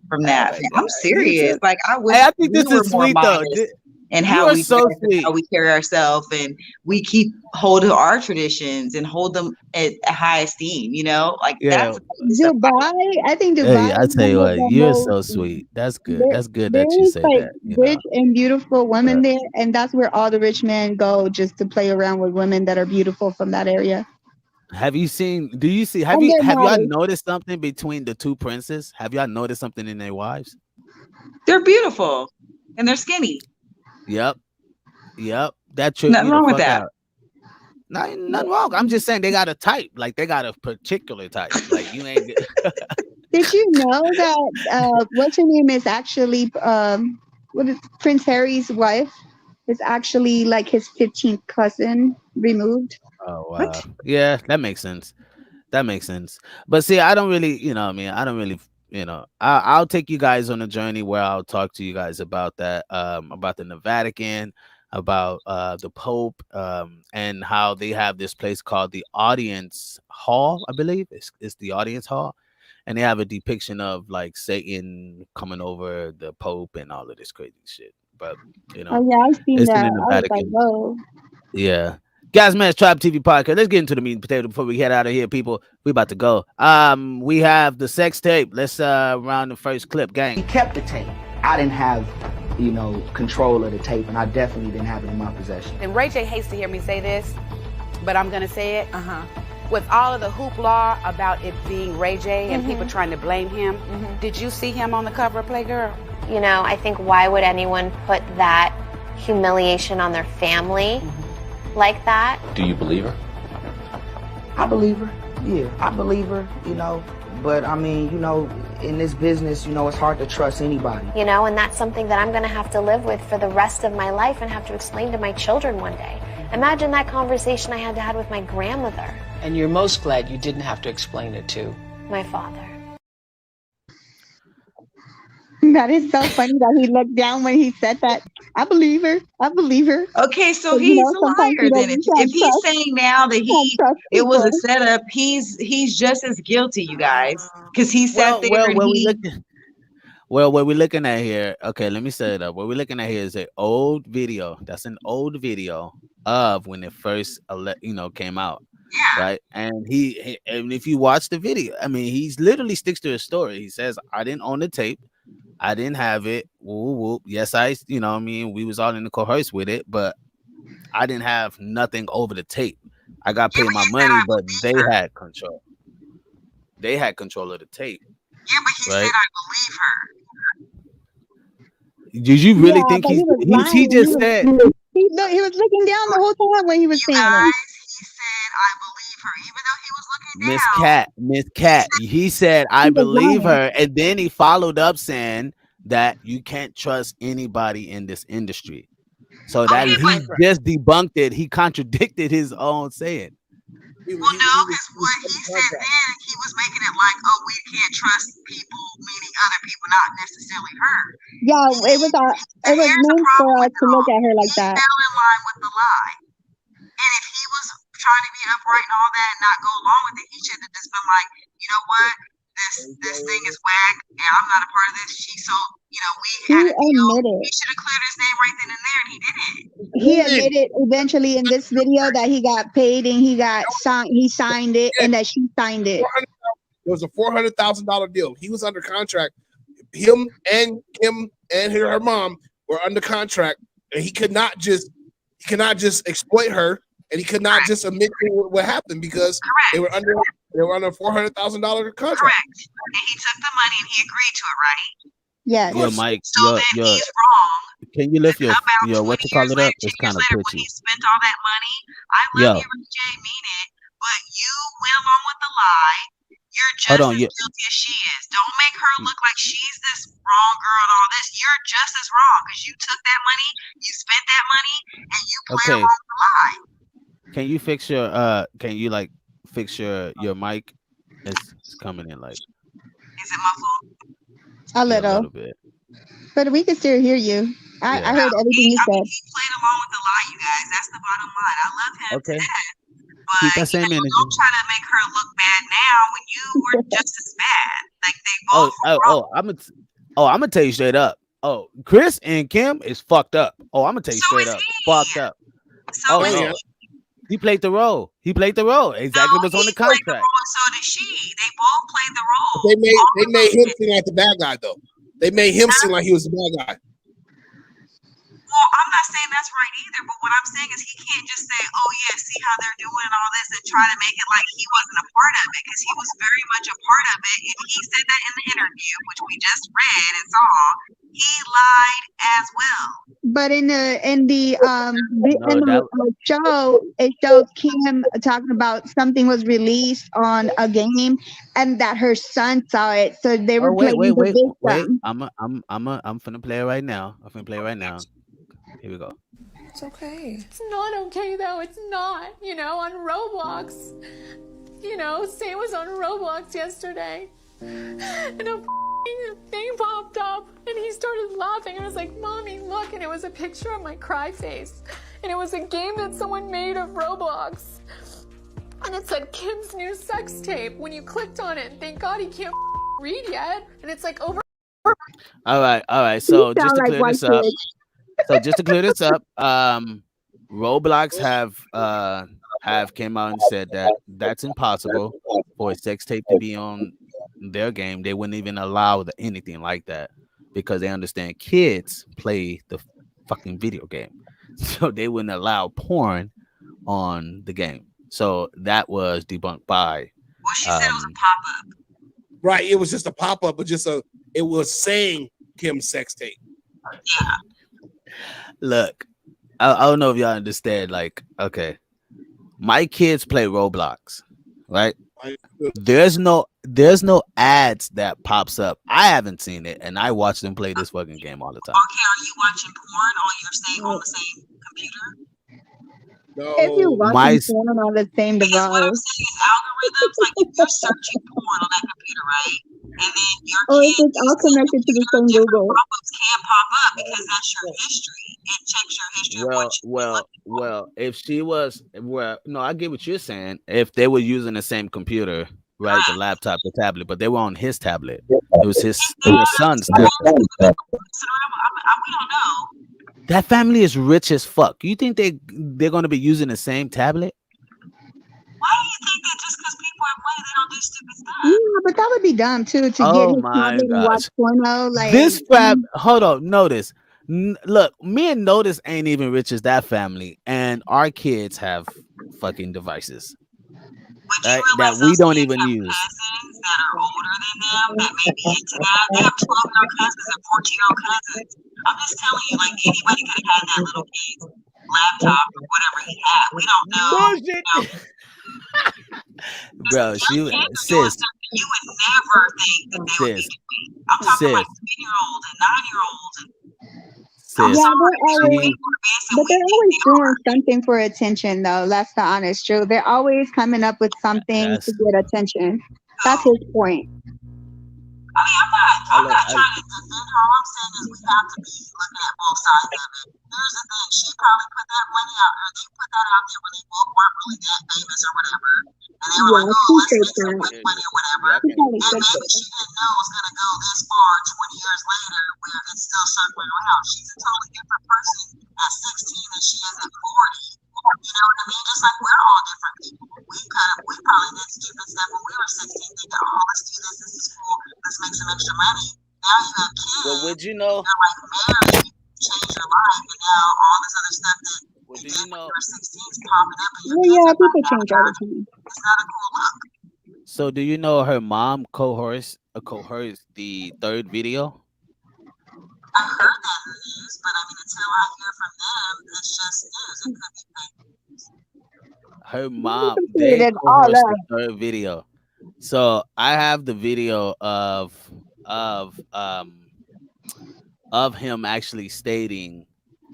from Oh that. my I'm god, you serious. too. Like, I wish Hey, I think we this were is more sweet though. modest in You how are we so dress and sweet. how we carry ourselves, and we keep hold to our traditions and hold them at a high esteem, like Yeah. that's the stuff Dubai, I think Hey, Dubai I is tell one you of what, the you're most so sweet. That's good. there, That's good that you there's say like that. rich and beautiful women Uh, there, and that's where all the rich men go just to play around with women that are beautiful from that area. Have you seen? Do you see? And they're Have y'all modest. noticed something between the two princes? Have y'all noticed something in their wives? they're beautiful and they're skinny. Yep, yep. That tripped Nothing me the wrong with fuck that. out. Nothing wrong. I'm just saying they got a type. Like they got a particular type. Like you ain't. Did you know that what's her name is actually what is Prince Harry's wife is actually like his 15th cousin removed? Oh wow. What? Yeah, that makes sense. That makes sense. But see, I don't really, you know, what I mean, I don't really, I'll take you guys on a journey where I'll talk to you guys about that, about the Vatican, about the Pope, and how they have this place called the Audience Hall, I believe. It's the Audience Hall. And they have a depiction of like Satan coming over the Pope and all of this crazy shit. But Oh yeah, I've seen it's that. in the I was like, Vatican. whoa. Yeah. Gasmasktribe TV podcast. Let's get into the meat and potato before we head out of here, people. We about to go. We have the sex tape. Let's round the first clip, gang. He kept the tape. I didn't have, control of the tape, and I definitely didn't have it in my possession. And Ray J hates to hear me say this, but I'm gonna say it. With all of the hoopla about it being Ray J and people trying to blame him, did you see him on the cover of Playgirl? I think why would anyone put that humiliation on their family like that? Do you believe her? I believe her. Yeah, I believe her, But I mean, in this business, it's hard to trust anybody. And that's something that I'm going to have to live with for the rest of my life and have to explain to my children one day. Imagine that conversation I had to have with my grandmother. And you're most glad you didn't have to explain it to my father. That is so funny that he looked down when he said that. I believe her. I believe her. Okay, so But, he's a sometimes liar then. you If can't he's trust- saying now that it was a setup, he's just as guilty, you guys, because he sat there and Well, what we're looking at here, okay, let me set it up. What we're looking at here is an old video. That's an old video of when it first, came out. Yeah. Right. And and if you watch the video, I mean, he's literally sticks to his story. He says, I didn't own the tape. I didn't have it. Whoop, whoop. Yes, we was all in the coerce with it, but I didn't have nothing over the tape. I got paid my money, but they had control. They had control of the tape. Yeah, but he said, I believe her. Did you really think he just said he was looking down the whole time when he was saying it. He said, I believe her, even though he was looking down. Miss Cat. He said, I believe her. And then he followed up saying that you can't trust anybody in this industry. So that he just debunked it. He contradicted his own saying. Well, no, because what he said then, he was making it like, oh, we can't trust people, meaning other people, not necessarily her. Yeah, it was meant for us to look at her like that. He fell in line with the lie. And if he was trying to be upright and all that and not go along with it, he should have just been like, you know what? This thing is whack and I'm not a part of this. She's so, He admitted. He should have cleared his name right then and there, and he didn't. He admitted eventually in this video that he got paid and he signed it, and that she signed it. It was a $400,000 deal. He was under contract. Him and Kim and her mom were under contract, and he could not just exploit her, and he could not just admit to what happened because they were under a $400,000 contract. Correct. And he took the money and he agreed to it, right? Yes. Yo, Mike, So then he's wrong. can you lift your what you call it up? It's kind of When pitchy. he spent all that money, I love you, Ray J, mean it, but you went along with the lie. You're just Hold on, as guilty as she is. Don't make her look like she's this wrong girl and all this. You're just as wrong because you took that money, you spent that money, and you played along the lie. Can you fix your fix your mic? It's coming in like. Is it muffled? A little bit. But we can still hear you. I heard everything you said. He played along with the lie, you guys. That's the bottom line. I love him to death. Keep that same energy. Don't try to make her look bad now when you were just as bad. Like they both. I'm gonna tell you straight up. Oh, Chris and Kim is fucked up. Oh, I'm gonna tell you straight up. Fucked up. So no. He played the role. He played the role. Exactly what's on the contract. So did she. They both played the role. They made him seem like the bad guy though. They made him seem like he was the bad guy. Well, I'm not saying that's right either, but what I'm saying is he can't just say, oh, yeah, see how they're doing all this and try to make it like he wasn't a part of it because he was very much a part of it. And he said that in the interview, which we just read and saw, he lied as well. But in the show, it showed Kim talking about something was released on a game and that her son saw it. So they were playing the victim. I'm finna play it right now. I'm finna play it right now. Here we go. It's okay. It's not okay though. It's not. You know, on Roblox. You know, Sam was on Roblox yesterday, and a thing popped up, and he started laughing. And I was like, "Mommy, look!" And it was a picture of my cry face, and it was a game that someone made of Roblox, and it said Kim's new sex tape. When you clicked on it, thank God he can't read yet, and it's like over. All right. So just to clear this up. Roblox have came out and said that that's impossible for a sex tape to be on their game. They wouldn't even allow anything like that because they understand kids play the fucking video game, so they wouldn't allow porn on the game. So that was debunked by. Well, she said it was a pop-up. Right, it was just a pop-up, but it was saying Kim's sex tape. Yeah. Look, I don't know if y'all understand. Like, okay, my kids play Roblox, right? There's no ads that pops up. I haven't seen it, and I watch them play this fucking game all the time. Okay, are you watching porn on the same computer? No. If you're watching porn on the same device. What I'm saying is algorithms, like if you're searching porn on that computer, right? And then your if it's all connected to the same Google. Pop-ups can't pop up because that's your history. It checks your history of what you Well, if she was, no, I get what you're saying. If they were using the same computer, right, the laptop, the tablet, but they were on his tablet. It was his son's tablet. We don't know. That family is rich as fuck. You think they're going to be using the same tablet? Why do you think that just because people are money, they don't do stupid stuff? Yeah, but that would be dumb too to get his tablet and watch porno. Like this hold on, notice. Look, me and Notice ain't even rich as that family, and our kids have fucking devices that we don't even use. That are older than them, that may be into that. They have 12-year-old cousins and 14-year-old cousins. I'm just telling you, like anybody could have had that little kid's laptop or whatever he had. We don't know. Bro, sis. You would never think that they would be doing. I'm talking like 10-year-olds and 9-year-olds and. Yeah, but they're always doing something for attention, though. That's the honest truth. They're always coming up with something to get attention. That's his point. I mean, I'm not I'm not trying to defend her. All I'm saying is we have to be looking at both sides of it. Here's the thing: she probably put that money out, or they put that out there when they both weren't really that famous or whatever, and they were like, "Oh, let's make some quick money or whatever." And maybe she didn't know it was going to go this far 20 years later, where it's still circling around. She's a totally different person at 16 than she is at 40. You know what I mean? Just like we're all different people. We probably did stupid stuff when we were 16, thinking, "Oh, let's do this. This is cool. Let's make some extra money." Now you have kids. Well, would you know? You're like married, change your life, and now all this other stuff that Well, do you know? when you were 16 is popping up. And Well, yeah, people change all the time. it's not a cool look. So, do you know her mom coerced the third video? I heard that news, but I mean, until I hear from them, it's just news. It could be fake news. Her mom, It they is all coerced up. the third video. So I have the video of him actually stating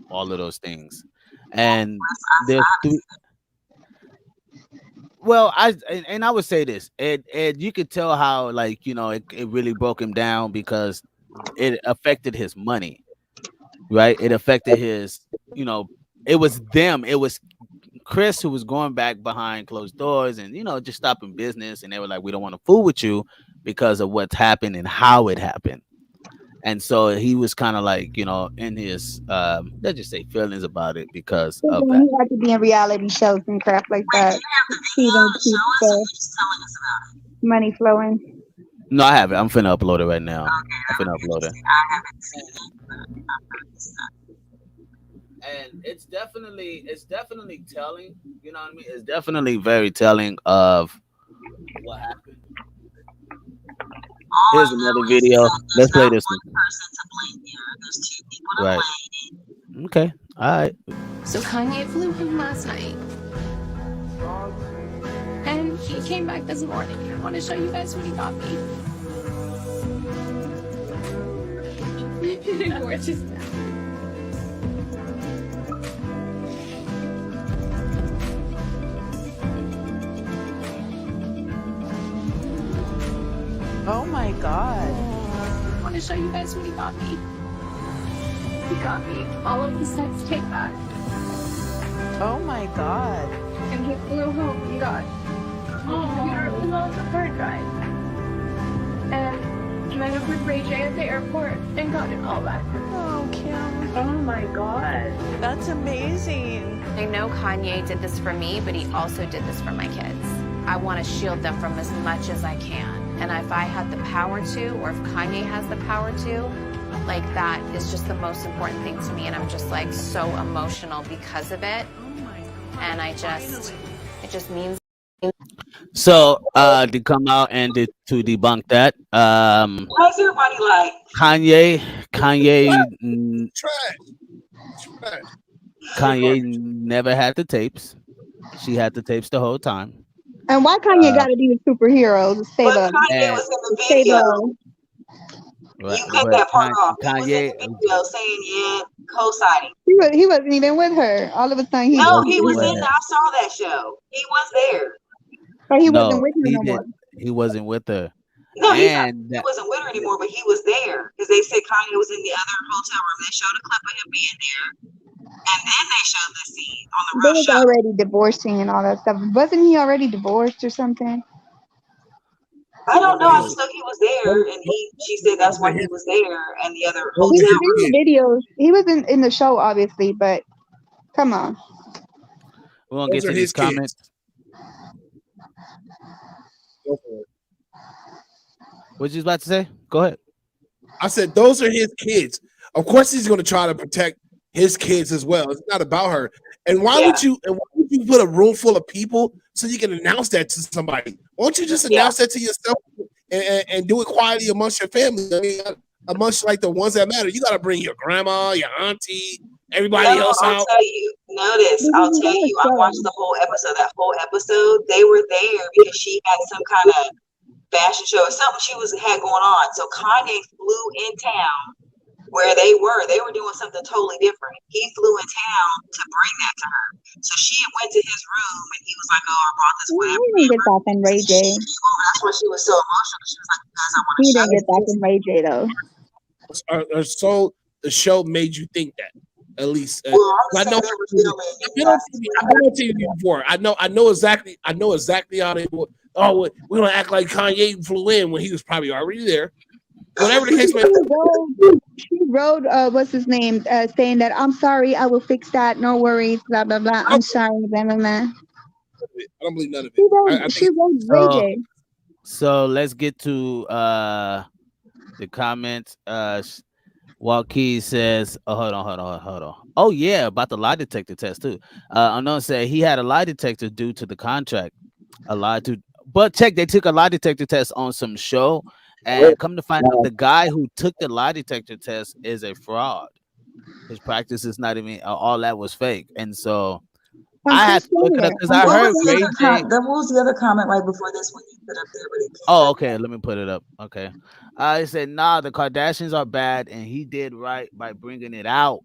all of those things, and there's three. Well, I would say this, and you could tell how, like, you know, it really broke him down because it affected his money, right? It affected his, you know, it was Chris who was going back behind closed doors and, you know, just stopping business, and they were like, we don't want to fool with you because of what's happened and how it happened. And so he was kind of like, you know, in his let's just say feelings about it because of that. He had to be in reality shows and crap like that. He didn't keep the money flowing. No, I have it. I'm finna upload it right now. I'm finna upload it. And it's definitely telling, you know what I mean? It's definitely very telling of what happened. Here's another video. Let's play this one. Right. Okay. All right. So Kanye flew home last night. And he came back this morning. I want to show you guys what he got me. Gorgeous. Oh my God. I want to show you guys what he got me. He got me all of the sex tape back. Oh my God. And he flew home and got all the computer was on the hard drive. And met up with Ray J at the airport and got it all back. Oh, Kim. Oh my God. That's amazing. I know Kanye did this for me, but he also did this for my kids. I want to shield them from as much as I can. And if I had the power to, or if Kanye has the power to, like, that is just the most important thing to me. And I'm just like so emotional because of it. And it just means. So to come out and to debunk that, What's everybody like? Kanye never had the tapes. She had the tapes the whole time. And why Kanye got to be a superhero to save us? Kanye was in the video. You cut that part off. Kanye he was in the video saying, yeah, co-signing. He wasn't even with her. All of a sudden, he was in. I saw that show. He was there. But he wasn't with her no more. He wasn't with her. No, he wasn't with her anymore, but he was there because they said Kanye was in the other hotel room. They showed a clip of him being there. And then they showed the scene on the real show. They was already divorcing and all that stuff. Wasn't he already divorced or something? I don't know. I just know he was there, and she said that's why he was there, and the other hotel He was in the videos. He was in the show, obviously, but come on. We're gonna get to these comments. Go for it. What you about to say? Go ahead. I said those are his kids. Of course, he's going to try to protect his kids as well. It's not about her. And why would you put a room full of people so you can announce that to somebody? Why don't you just announce that to yourself and do it quietly amongst your family? I mean, amongst like the ones that matter. You got to bring your grandma, your auntie, everybody else out. I'll tell you. I'll tell you. I watched the whole episode. That whole episode, they were there because she had some kind of fashion show or something had going on. So Kanye flew in town where they were doing something totally different. He flew in town to bring that to her. So she went to his room and he was like, "Oh, I brought this He whatever." didn't get that from Ray J. That's why she was so emotional. She was like, "You guys, I want to He show didn't get that from Ray J though. So the show made you think that, at least. Well, I know. I've been on TV before. I know exactly how they. Oh, we're gonna act like Kanye flew in when he was probably already there. Whatever the case may be. She wrote, what's his name, saying that I'm sorry, I will fix that. No worries, blah blah blah. I'm sorry, blah blah blah. I don't believe none of it. She wrote Ray J. So let's get to the comments. Joaquin says, oh, hold on. Oh yeah, about the lie detector test too. Unknown said he had a lie detector due to the contract. But check, they took a lie detector test on some show, and come to find out the guy who took the lie detector test is a fraud. His practice is not even all that was fake, and so I had to look it up because I heard Ray J. What was the other comment right before this one you put up there? Oh, okay. Let me put it up. Okay. I said, nah, the Kardashians are bad, and he did right by bringing it out.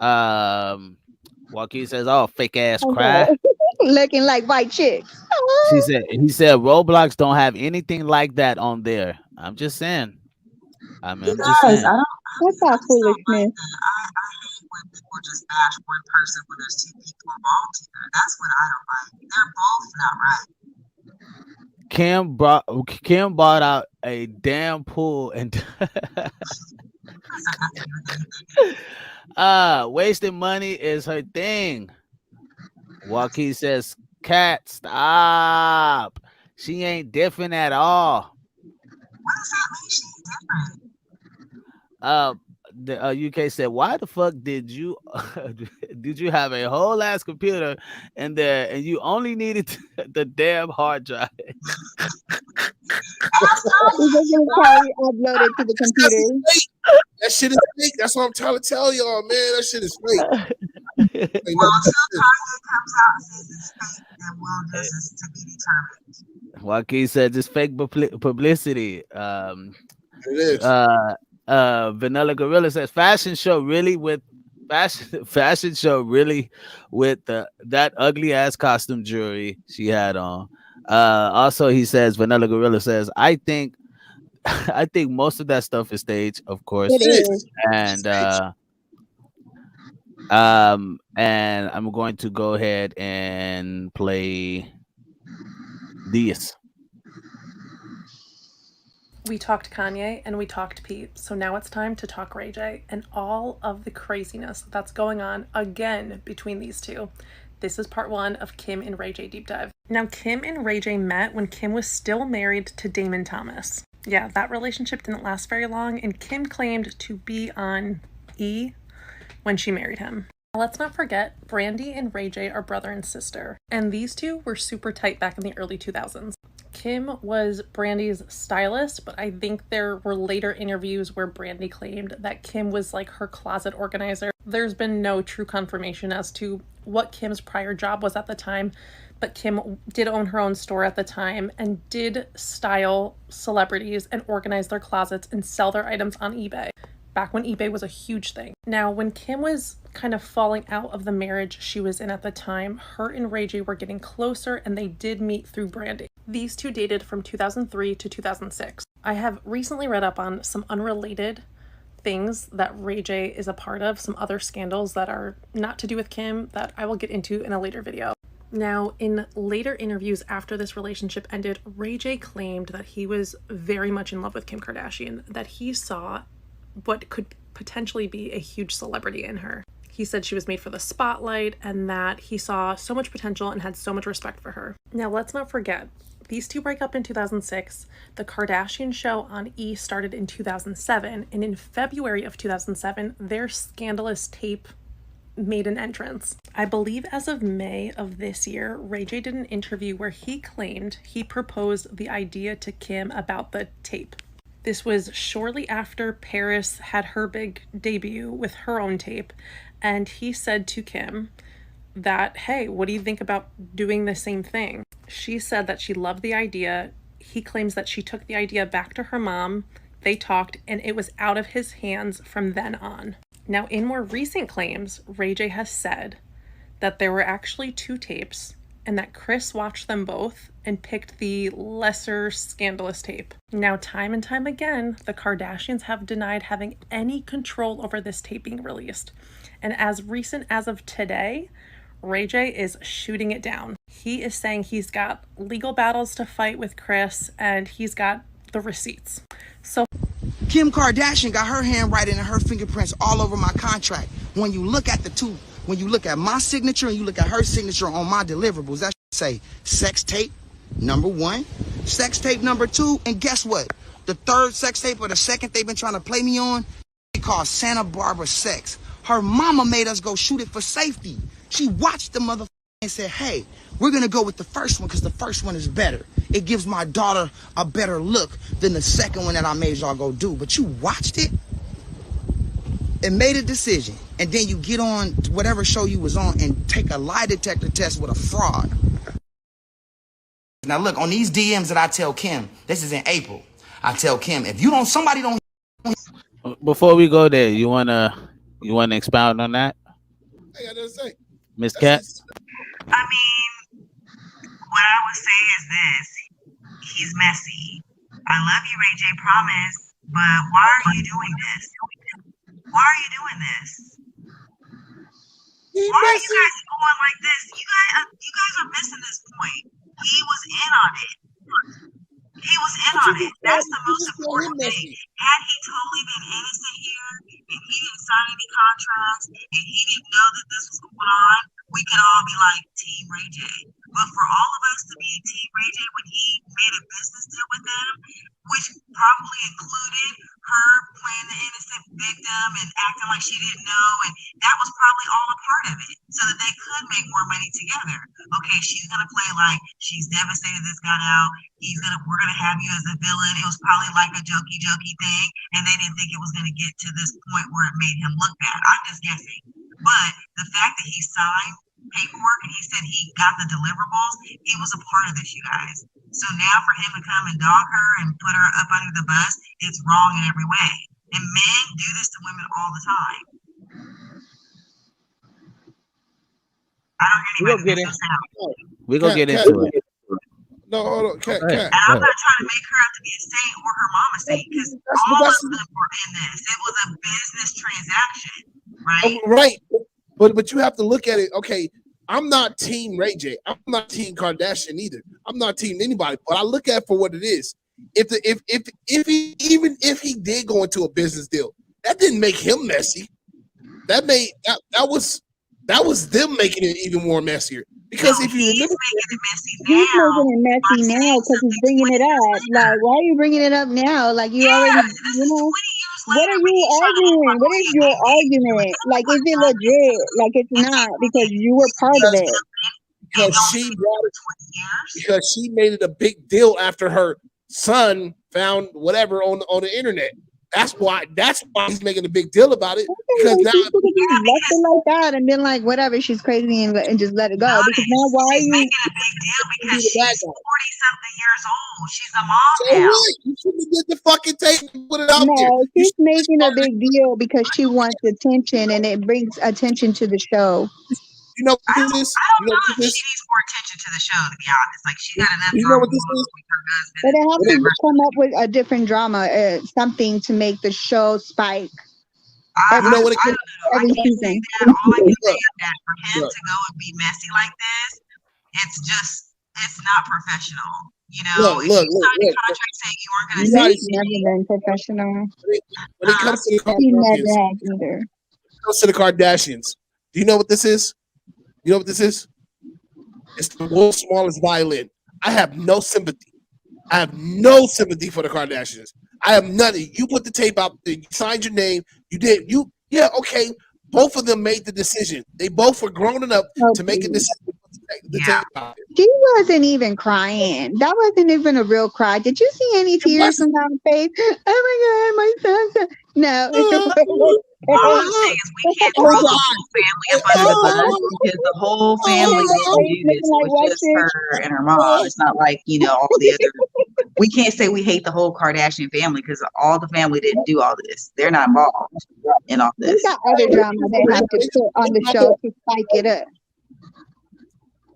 Joaquin says, oh, fake ass cry. Looking like white chicks. He said Roblox don't have anything like that on there. I'm just saying. I'm just saying. That's not foolishness. I hate when people just bash one person when there's two people involved here. That's what I don't like. They're both not right. Kim bought out a damn pool and wasting money is her thing. Joaquin says, Cat, stop. She ain't different at all. What does that mean she's different? The UK said, why the fuck did you have a whole ass computer in there and you only needed the damn hard drive? Uploaded to the computer. That shit is fake. That's what I'm trying to tell y'all, man. That shit is fake. Well, until Kanye comes out and says it's fake, then we'll just to be determined. Joaquin said it's fake publicity. It is. Vanilla Gorilla says fashion show really with that ugly ass costume jewelry she had on. Also he says, Vanilla Gorilla says, I think most of that stuff is staged, of course. It is. And I'm going to go ahead and play this. We talked Kanye and we talked Pete, so now it's time to talk Ray J and all of the craziness that's going on again between these two. This is part 1 of Kim and Ray J deep dive. Now, Kim and Ray J met when Kim was still married to Damon Thomas. Yeah, that relationship didn't last very long, and Kim claimed to be on E when she married him. Let's not forget, Brandy and Ray J are brother and sister, and these two were super tight back in the early 2000s. Kim was Brandy's stylist, but I think there were later interviews where Brandy claimed that Kim was like her closet organizer. There's been no true confirmation as to what Kim's prior job was at the time, but Kim did own her own store at the time and did style celebrities and organize their closets and sell their items on eBay, back when eBay was a huge thing. Now, when Kim was kind of falling out of the marriage she was in at the time, her and Ray J were getting closer and they did meet through Brandy. These two dated from 2003 to 2006. I have recently read up on some unrelated things that Ray J is a part of, some other scandals that are not to do with Kim that I will get into in a later video. Now, in later interviews after this relationship ended, Ray J claimed that he was very much in love with Kim Kardashian, that he saw what could potentially be a huge celebrity in her. He said she was made for the spotlight and that he saw so much potential and had so much respect for her. Now, let's not forget, these two break up in 2006. The Kardashian show on E! Started in 2007, and in February of 2007, their scandalous tape made an entrance. I believe as of May of this year, Ray J did an interview where he claimed he proposed the idea to Kim about the tape. This was shortly after Paris had her big debut with her own tape, and he said to Kim that, hey, what do you think about doing the same thing? She said that she loved the idea. He claims that she took the idea back to her mom, They talked, and it was out of his hands from then on. Now, in more recent claims, Ray J has said that there were actually 2 tapes and that Chris watched them both and picked the lesser scandalous tape. Now, time and time again, the Kardashians have denied having any control over this tape being released. And as recent as of today, Ray J is shooting it down. He is saying he's got legal battles to fight with Chris and he's got the receipts. So Kim Kardashian got her handwriting and her fingerprints all over my contract. When you look at the two, when you look at my signature and you look at her signature on my deliverables, that say sex tape number 1, sex tape number 2, and guess what? The third sex tape or the second they've been trying to play me on, it's called Santa Barbara Sex. Her mama made us go shoot it for safety. She watched the motherfucker and said, hey, we're going to go with the first one because the first one is better. It gives my daughter a better look than the second one that I made y'all go do. But you watched it and made a decision. And then you get on whatever show you was on and take a lie detector test with a fraud. Now look, on these DMs that I tell Kim, this is in April. I tell Kim, if you don't, somebody don't. Before we go there, you wanna expound on that, I gotta say, Miss Cat? I mean, what I would say is this: he's messy. I love you, Ray J. Promise, but why are you doing this? Why are you doing this? Why are you guys going like this? You guys are missing this point. He was in on it. He was in on it. That's the most important thing. Had he totally been innocent here, and he didn't sign any contracts, and he didn't know that this was going on, we could all be like Team Ray J. But for all of us to be Team Ray J when he made a business deal with them, which probably included her playing the innocent victim and acting like she didn't know, and that was probably all a part of it, so that they could make more money together. Okay, she's gonna play like she's devastated this got out. We're gonna have you as a villain. It was probably like a jokey thing, and they didn't think it was gonna get to this point where it made him look bad. I'm just guessing. But the fact that he signed paperwork and he said he got the deliverables, he was a part of this, you guys. So now for him to come and dog her and put her up under the bus, it's wrong in every way. And men do this to women all the time. I don't hear anybody make no sound. We're gonna get into it. No, hold on, Cat. And I'm not trying to make her out to be a saint or her mama saint, because all of them were in this. It was a business transaction, right? Right. But you have to look at it. Okay, I'm not Team Ray J. I'm not Team Kardashian either. I'm not Team anybody. But I look at it for what it is. If he did go into a business deal, that didn't make him messy. That was them making it even more messier. Because if you remember, he's making it messy now because he's bringing it up. Like, why are you bringing it up now? Like, you already, what are you arguing? What is your argument? Like, is it legit? Like, it's not because you were part of it. Because she made it a big deal after her son found whatever on the internet. That's why he's making a big deal about it. Because now she could have just left it like that and been like, whatever, she's crazy and just let it go. Because now why are you making a big deal? Because she's 40-something years old. She's a mom now. You shouldn't get the fucking tape and put it out there. No, she's making a big deal because she wants attention and it brings attention to the show. You know what this is? I don't know if she needs more attention to the show, to be honest. Like, she got enough drama with her husband. But they have to come up with a different drama, something to make the show spike. I don't know. I can't say that. All I can say is that for him to go and be messy like this, it's not professional. You know, if you signed a contract saying you weren't going to say He's never been professional. When it comes to the he never Kardashians, has either. when it comes to the Kardashians, do you know what this is? You know what this is? It's the world's smallest violin. I have no sympathy. I have no sympathy for the Kardashians. I have none. You put the tape out there. You signed your name. You did. Yeah, okay. Both of them made the decision. They both were grown enough to make a decision. She wasn't even crying. That wasn't even a real cry. Did you see any tears on her face? Oh my God, my son. No. All I'm saying is we can't throw the whole family up under the bus because the whole family didn't do this. It was just her and her mom. It's not like, you know, all the other. We can't say we hate the whole Kardashian family because all the family didn't do all this. They're not involved in all We this. got other drama they have to put on the show to spike it up.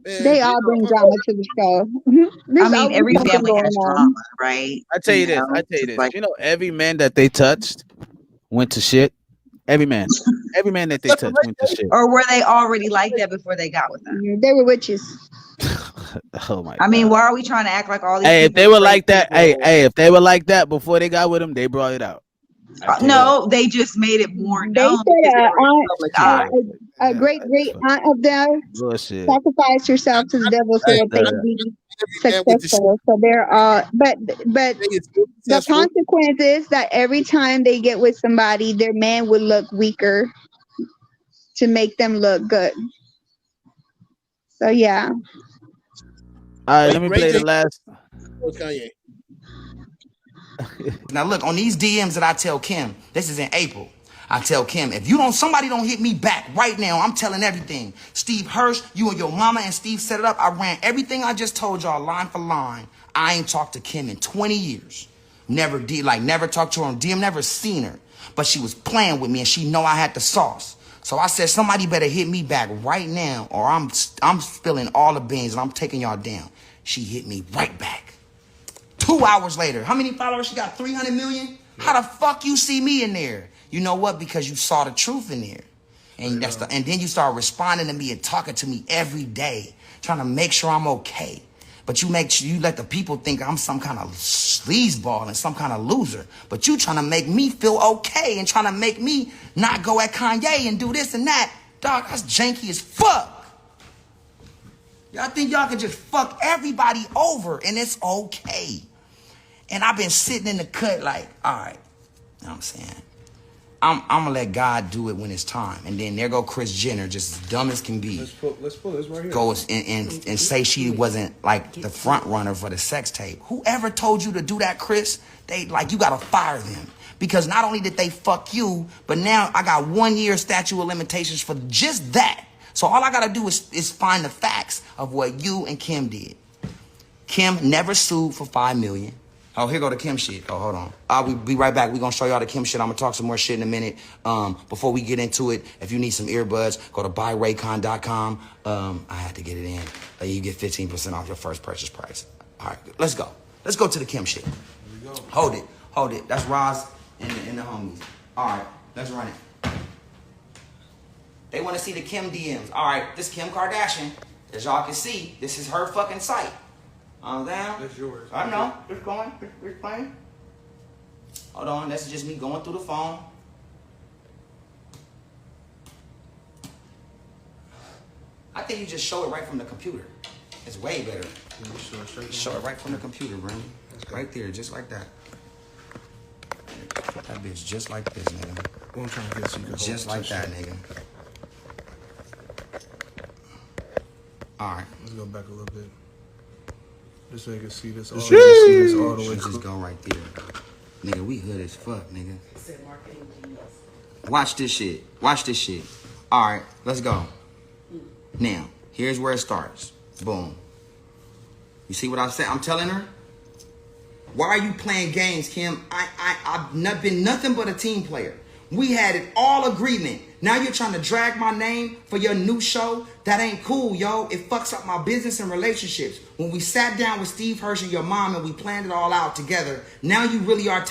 They all bring drama to the show. I mean, every family has drama, right? I tell you this. I tell you this. You know, every man that they touched went to shit. Every man that they touched went to shit. Or were they already like that before they got with them? They were witches. Oh my! I mean, why are we trying to act like all these? Hey, if people they were are like that, people? if they were like that before they got with him, they brought it out. No, they just made it more They known. said a great aunt of theirs Bullshit. sacrificed herself to the devil so that they could be successful. So they're all, but the consequence is that every time they get with somebody, their man would look weaker to make them look good. So yeah. All right, let me play the last. Kanye. Now look, on these DMs that I tell Kim, this is in April. I tell Kim, if somebody don't hit me back right now, I'm telling everything. Steve Hirsch, you and your mama and Steve set it up. I ran everything I just told y'all line for line. I ain't talked to Kim in 20 years. Never talked to her on DM, never seen her. But she was playing with me and she know I had the sauce. So I said, somebody better hit me back right now or I'm spilling all the beans and I'm taking y'all down. She hit me right back. 2 hours later, how many followers she got? 300 million? How the fuck you see me in there? You know what? Because you saw the truth in there. And and then you start responding to me and talking to me every day, trying to make sure I'm okay. But you let the people think I'm some kind of sleazeball and some kind of loser. But you trying to make me feel okay and trying to make me not go at Kanye and do this and that. Dog, that's janky as fuck. Y'all think y'all can just fuck everybody over and it's okay. And I've been sitting in the cut like, all right, you know what I'm saying? I'm gonna let God do it when it's time. And then there go Kris Jenner, just as dumb as can be. Let's pull this right here. Goes and say she wasn't like the front runner for the sex tape. Whoever told you to do that, Kris, you gotta fire them. Because not only did they fuck you, but now I got 1 year statute of limitations for just that. So all I gotta do is find the facts of what you and Kim did. Kim never sued for $5 million. Oh, here go the Kim shit. Oh, hold on. I'll be right back. We're going to show y'all the Kim shit. I'm going to talk some more shit in a minute. Before we get into it, if you need some earbuds, go to buyraycon.com. I had to get it in. You get 15% off your first purchase price. All right, let's go. Let's go to the Kim shit. Here we go. Hold it. That's Roz and the homies. All right, let's run it. They want to see the Kim DMs. All right, this Kim Kardashian, as y'all can see, this is her fucking site. Down. That's yours. I know. It's going. It's playing. Hold on. That's just me going through the phone. I think you just show it right from the computer. It's way better. Show it right from the computer, Brandon. Right there, just like that. That bitch just like this, nigga. I'm trying to get so you can just like that, nigga. All right. Let's go back a little bit. Just so you can see this all, all the way. Just go right there. Nigga, we hood as fuck, nigga. Watch this shit. All right, let's go. Now, here's where it starts. Boom. You see what I said? I'm telling her? Why are you playing games, Kim? I've not been nothing but a team player. We had it all agreement. Now you're trying to drag my name for your new show? That ain't cool, yo. It fucks up my business and relationships. When we sat down with Steve Hirsch and your mom and we planned it all out together, now you really are...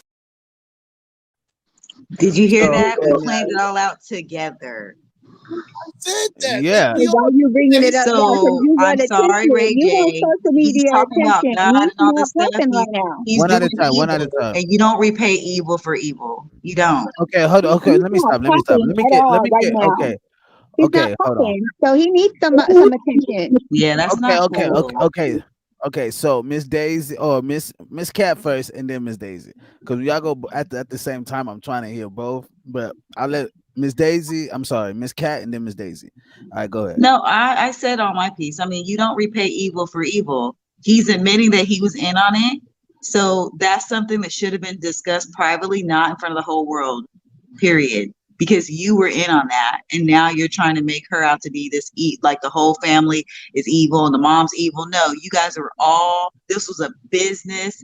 Did you hear that? We planned it all out together. I said that. Yeah. Why are you bringing it up? So, I'm sorry, Ray J. He's talking about God and all this stuff. He's one at a doing time. evil, One at a time. and you don't repay evil for evil. You don't. Okay, hold on. Okay, let me stop. Okay, hold on. So he needs some attention. Yeah, that's not cool. Okay. So Miss Daisy or Miss Cat first, and then Miss Daisy, because y'all go at the same time. I'm trying to hear both, but I'll let Miss Cat, and then Miss Daisy. All right, go ahead. No, I said all my piece. I mean, you don't repay evil for evil. He's admitting that he was in on it. So that's something that should have been discussed privately, not in front of the whole world. period. Because you were in on that, and now you're trying to make her out to be this like the whole family is evil and the mom's evil. No, you guys are all. This was a business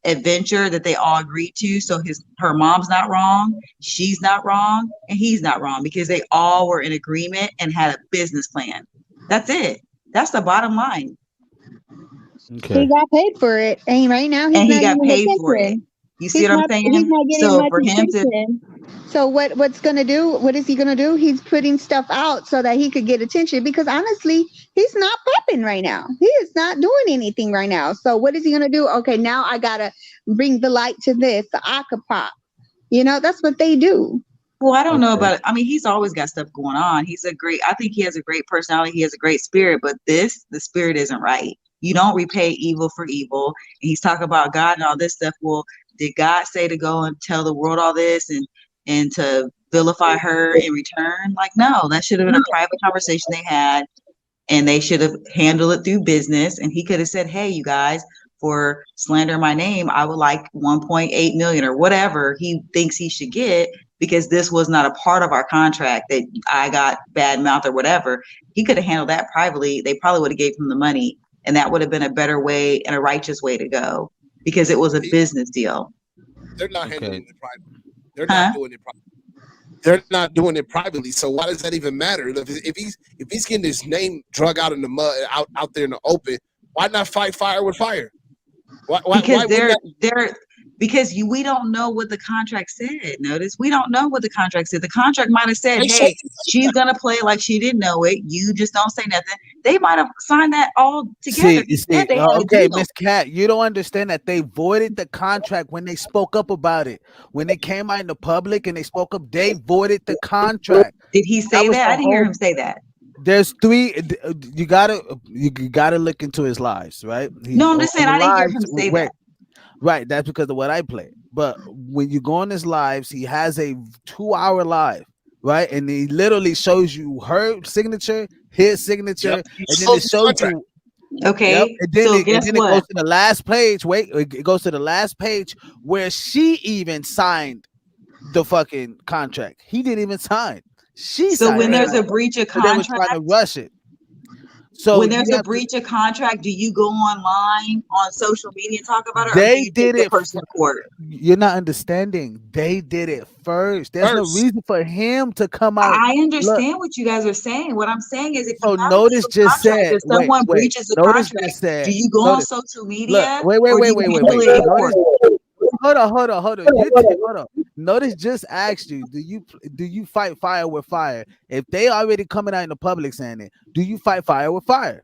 adventure that they all agreed to. So her mom's not wrong, she's not wrong, and he's not wrong because they all were in agreement and had a business plan. That's it. That's the bottom line. Okay. He got paid for it, and right now he's And not he got getting paid for it. attention. You see what I'm saying? He's not getting So much for him to attention. So what's gonna do? What is he gonna do? He's putting stuff out so that he could get attention. Because honestly, he's not popping right now. He is not doing anything right now. So what is he gonna do? Okay, now I gotta bring the light to this. So I could pop. You know, that's what they do. Well, I don't know about it. I mean, he's always got stuff going on. I think he has a great personality. He has a great spirit, but the spirit isn't right. You don't repay evil for evil. And he's talking about God and all this stuff. Well, did God say to go and tell the world all this and to vilify her in return? Like, no, that should have been a private conversation they had, and they should have handled it through business. And he could have said, hey, you guys, for slandering my name, I would like 1.8 million or whatever he thinks he should get, because this was not a part of our contract that I got bad mouth or whatever. He could have handled that privately. They probably would have gave him the money, and that would have been a better way and a righteous way to go, because it was a business deal. They're not handling it privately. They're not doing it privately. They're not doing it privately. So why does that even matter? If he's getting his name drug out in the mud, out there in the open, why not fight fire with fire? Because we don't know what the contract said. Notice, we don't know what the contract said. The contract might have said, hey, she's going to play like she didn't know it. You just don't say nothing. They might have signed that all together. Okay, Miss Cat, you don't understand that they voided the contract when they spoke up about it. When they came out in the public and they spoke up, they voided the contract. Did he say that? I didn't hear him say that. There's three. You gotta look into his lives, right? No, I'm just saying I didn't hear him say that. Right, that's because of what I play. But when you go on his lives, he has a 2-hour live, right? And he literally shows you her signature, his signature, and then it shows you. Okay. And then, so it goes to the last page. Wait, it goes to the last page where she even signed the fucking contract. He didn't even sign. So when there's a breach of contract, they were trying to rush it. So when there's a breach of contract, do you go online on social media and talk about it? They or do you did take it. The person to court? You're not understanding. They did it first. There's no reason for him to come out. I understand what you guys are saying. What I'm saying is, if so you have notice just contract, said, if someone breaches the contract, do you go on social media? Wait. Hold on. Notice just asked you, do you fight fire with fire? If they already coming out in the public saying it, do you fight fire with fire?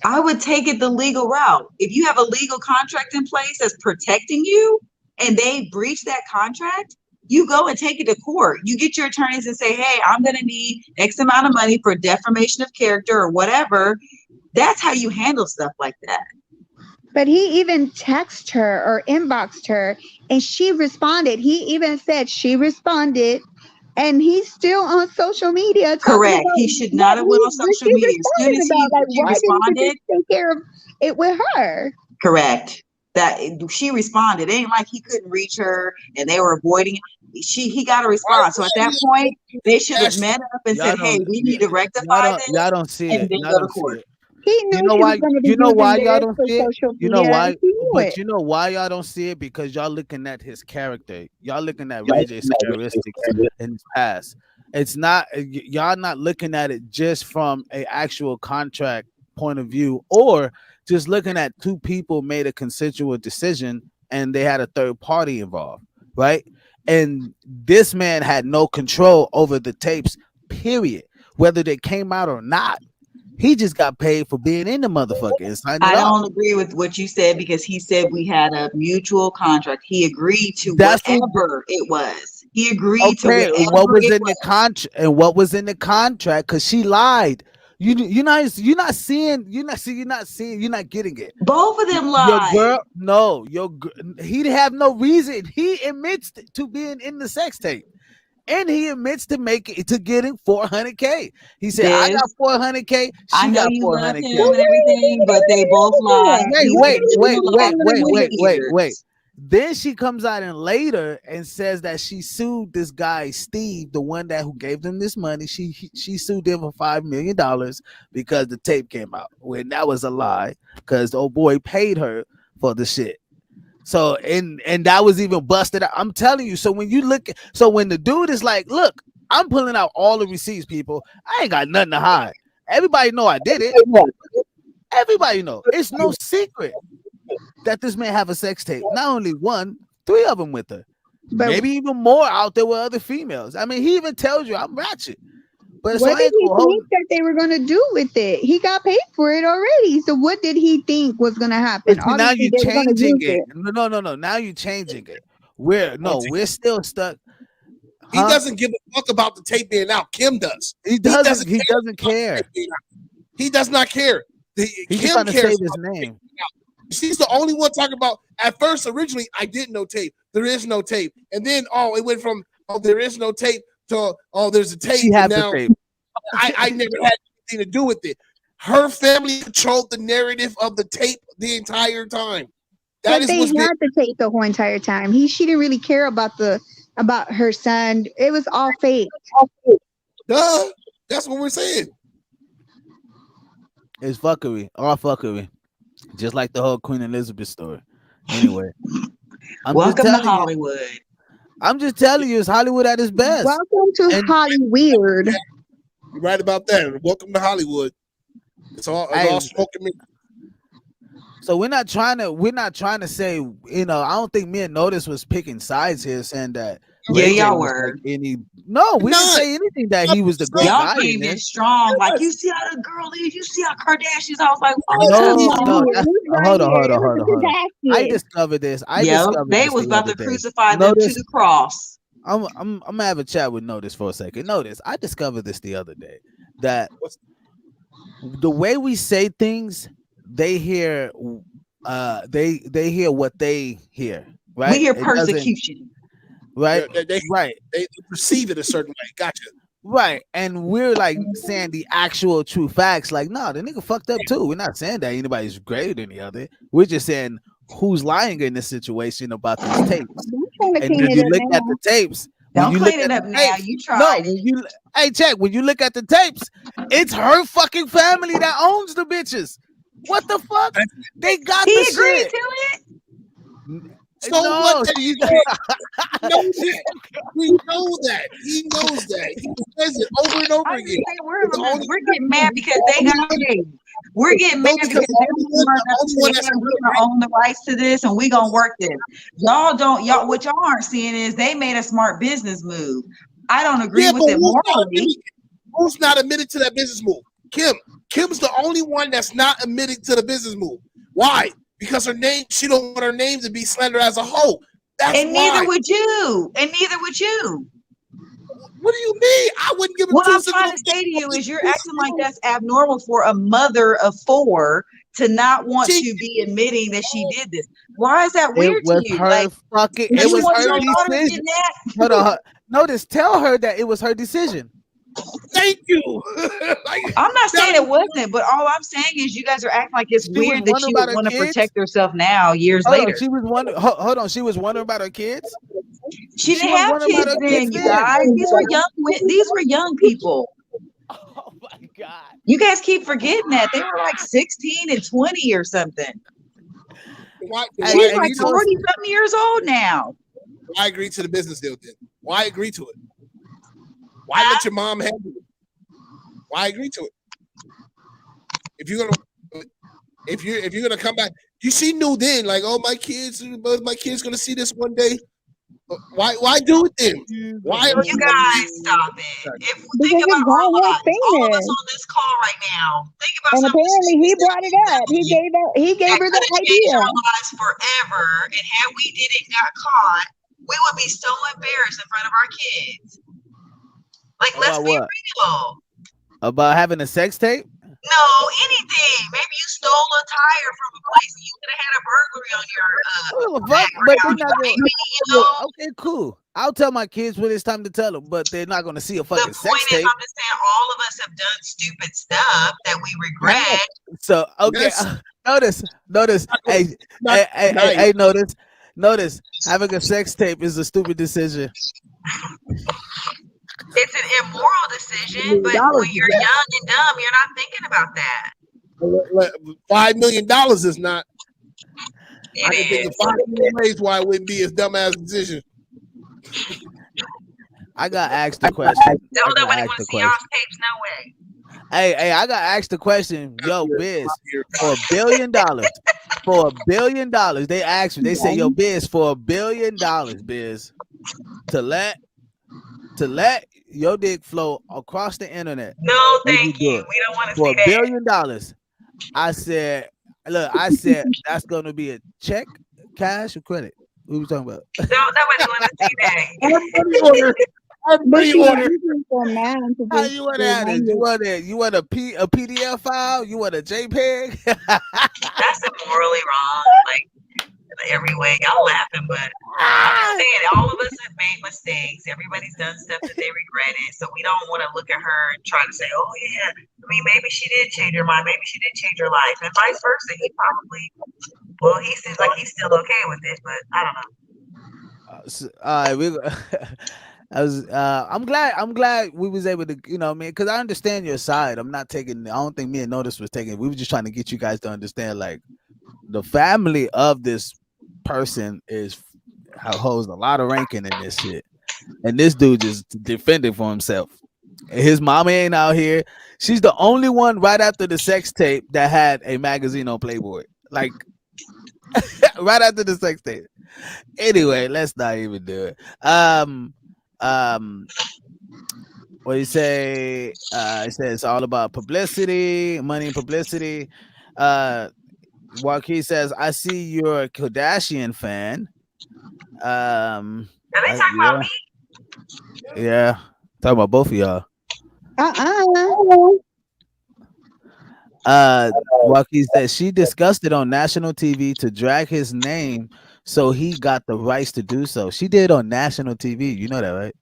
I would take it the legal route. If you have a legal contract in place that's protecting you and they breach that contract, you go and take it to court. You get your attorneys and say, hey, I'm going to need X amount of money for defamation of character or whatever. That's how you handle stuff like that. But he even texted her or inboxed her and she responded. He even said she responded, and he's still on social media. Correct. He should not have went on social media. As soon as he responded, didn't you take care of it with her? Correct. That she responded. It ain't like he couldn't reach her and they were avoiding it. He got a response. So at that point, they should have met up and said, hey, we need to rectify this. Y'all don't see it. Y'all don't see it. He knew why y'all don't see it? You know why? But you know why y'all don't see it? Because y'all looking at his character. Y'all looking at Ray J's characteristics in his past. It's not, y'all not looking at it just from an actual contract point of view, or just looking at two people made a consensual decision and they had a third party involved, right? And this man had no control over the tapes, period, whether they came out or not. He just got paid for being in the motherfucker. I don't agree with what you said, because he said we had a mutual contract. He agreed to whatever it was. He agreed to whatever what was in the contract, and what was in the contract, because she lied. You're not getting it. Both of them lied. He didn't have no reason. He admits to being in the sex tape. And he admits to getting $400K. He said, "I got $400K. I know you love him and everything, but they both lied." Wait. Then she comes out and later and says that she sued this guy Steve, the one who gave them this money. She sued him for $5 million because the tape came out. When that was a lie, because the old boy paid her for the shit. So and that was even busted out. I'm telling you. So when you look, when the dude is like, "Look, I'm pulling out all the receipts, people. I ain't got nothing to hide. Everybody know I did it. Everybody know. It's no secret that this man have a sex tape. Not only one, 3 of them with her. But maybe even more out there with other females. I mean, he even tells you I'm ratchet. But what did he think that they were going to do with it? He got paid for it already. So what did he think was going to happen? But now you're changing it. No. Now you're changing it. We're still stuck. He doesn't give a fuck about the tape being out. Kim does. He doesn't care. He does not care. He's Kim just trying to cares save his name. She's the only one talking about. At first, originally, I didn't know tape. There is no tape, and then it went from there is no tape to there's a tape. She had now, the tape. I never had anything to do with it. Her family controlled the narrative of the tape the entire time. But they had the tape the whole entire time. She didn't really care about her son. It was all fake. Duh. That's what we're saying. It's fuckery. All fuckery. Just like the whole Queen Elizabeth story. Anyway. Welcome to Hollywood. I'm just telling you, it's Hollywood at its best. Welcome to Hollyweird. You're right about that. Welcome to Hollywood. It's all smoking me. So we're not trying to say, I don't think me and Notice was picking sides here, saying that. Yeah, y'all were. No, we didn't say anything that he was the great guy. Y'all came in strong. Like, you see how the girl is, you see how Kardashians. I was like, hold on. I discovered this. They was about to crucify them to the cross. I'm gonna have a chat with Notice for a second. Notice, I discovered this the other day, that the way we say things, they hear they hear what they hear, right? We hear persecution. Right, They perceive it a certain way. Gotcha. Right, and we're like saying the actual true facts. Like, no, the nigga fucked up too. We're not saying that anybody's greater than the other. We're just saying who's lying in this situation about these tapes. And when you look at the tapes, don't clean it up now. You tried. No, check. When you look at the tapes, it's her fucking family that owns the bitches. What the fuck? They got the shit. He agreed to it. So no, what? We know that. He knows that. He says it over and over again. We're getting mad because they got paid. We're getting mad because we're gonna own the rights to this, and we're gonna work this. What y'all aren't seeing is they made a smart business move. I don't agree with it morally. Who's not admitted to that business move? Kim's the only one that's not admitted to the business move. Why? Because her name, she don't want her name to be slandered as a hoe. Neither would you. What do you mean? I wouldn't give it. What I'm trying to say to you is you're acting like that's abnormal for a mother of 4 to not want to be admitting that she did this. Why is that weird to you? It was her decision. Hold on. Notice, tell her that it was her decision. Thank you. I'm not saying it wasn't, but all I'm saying is you guys are acting like it's weird that she would want to protect herself now, years later. She was wondering. Hold on, she was wondering about her kids. She didn't have kids then, you guys. These were young people. Oh my god! You guys keep forgetting that they were like 16 and 20 or something. She's like 40-something years old now. Why agree to the business deal then? Why agree to it? Why let your mom handle it? Why agree to it? If you're gonna come back, she knew then, like, oh, my kids gonna see this one day. Why do it then? Why are you guys stop it? Think about all of us on this call right now. Think about and apparently he brought it up. He gave her the idea. Our lives forever, and had we didn't got caught, we would be so embarrassed in front of our kids. Like, let's be real. About having a sex tape? No, anything. Maybe you stole a tire from a place and you could have had a burglary on your Okay, cool. I'll tell my kids when it's time to tell them, but they're not going to see a fucking sex tape. The point is, I'm just saying all of us have done stupid stuff that we regret. So, okay, notice. Hey, notice. Notice having a sex tape is a stupid decision. It's an immoral decision, but when you're young and dumb, you're not thinking about that. $5 million is not. I can think of 5 million ways why it wouldn't be a dumbass decision. I got asked the question. Don't nobody want to see y'all's tapes, no way. Hey, I got asked the question, yo, Biz, for $1 billion, for $1 billion, they asked me, they say, yo, Biz, for $1 billion, Biz, to let your dick flow across the internet. No, thank you. We don't want to see For that. $1 billion, I said, look, that's gonna be a check, cash, or credit. What are we talking about? No, nobody want to see that. How you want it? How you want that? You want a PDF file? You want a JPEG? That's immorally wrong. Like every way. Y'all laughing, but I'm just saying all of us have made mistakes. Everybody's done stuff that they regretted. So we don't want to look at her and try to say, oh yeah, I mean maybe she did change her mind, maybe she did change her life. And vice versa. He probably he seems like he's still okay with it, but I don't know. I'm glad we was able to, man, because I understand your side. I don't think me and Notice was taking. We were just trying to get you guys to understand, like, the family of this person holds a lot of ranking in this shit, and this dude just defending for himself. His mama ain't out here. She's the only one right after the sex tape that had a magazine on Playboy, like right after the sex tape. Anyway, let's not even do it. What do you say? It says it's all about publicity, money and publicity. Joaquin says, I see you're a Kardashian fan. Are they talking about me? Yeah, talking about both of y'all. Joaquin says she discussed it on national TV to drag his name, so he got the rights to do so. She did it on national TV. You know that, right?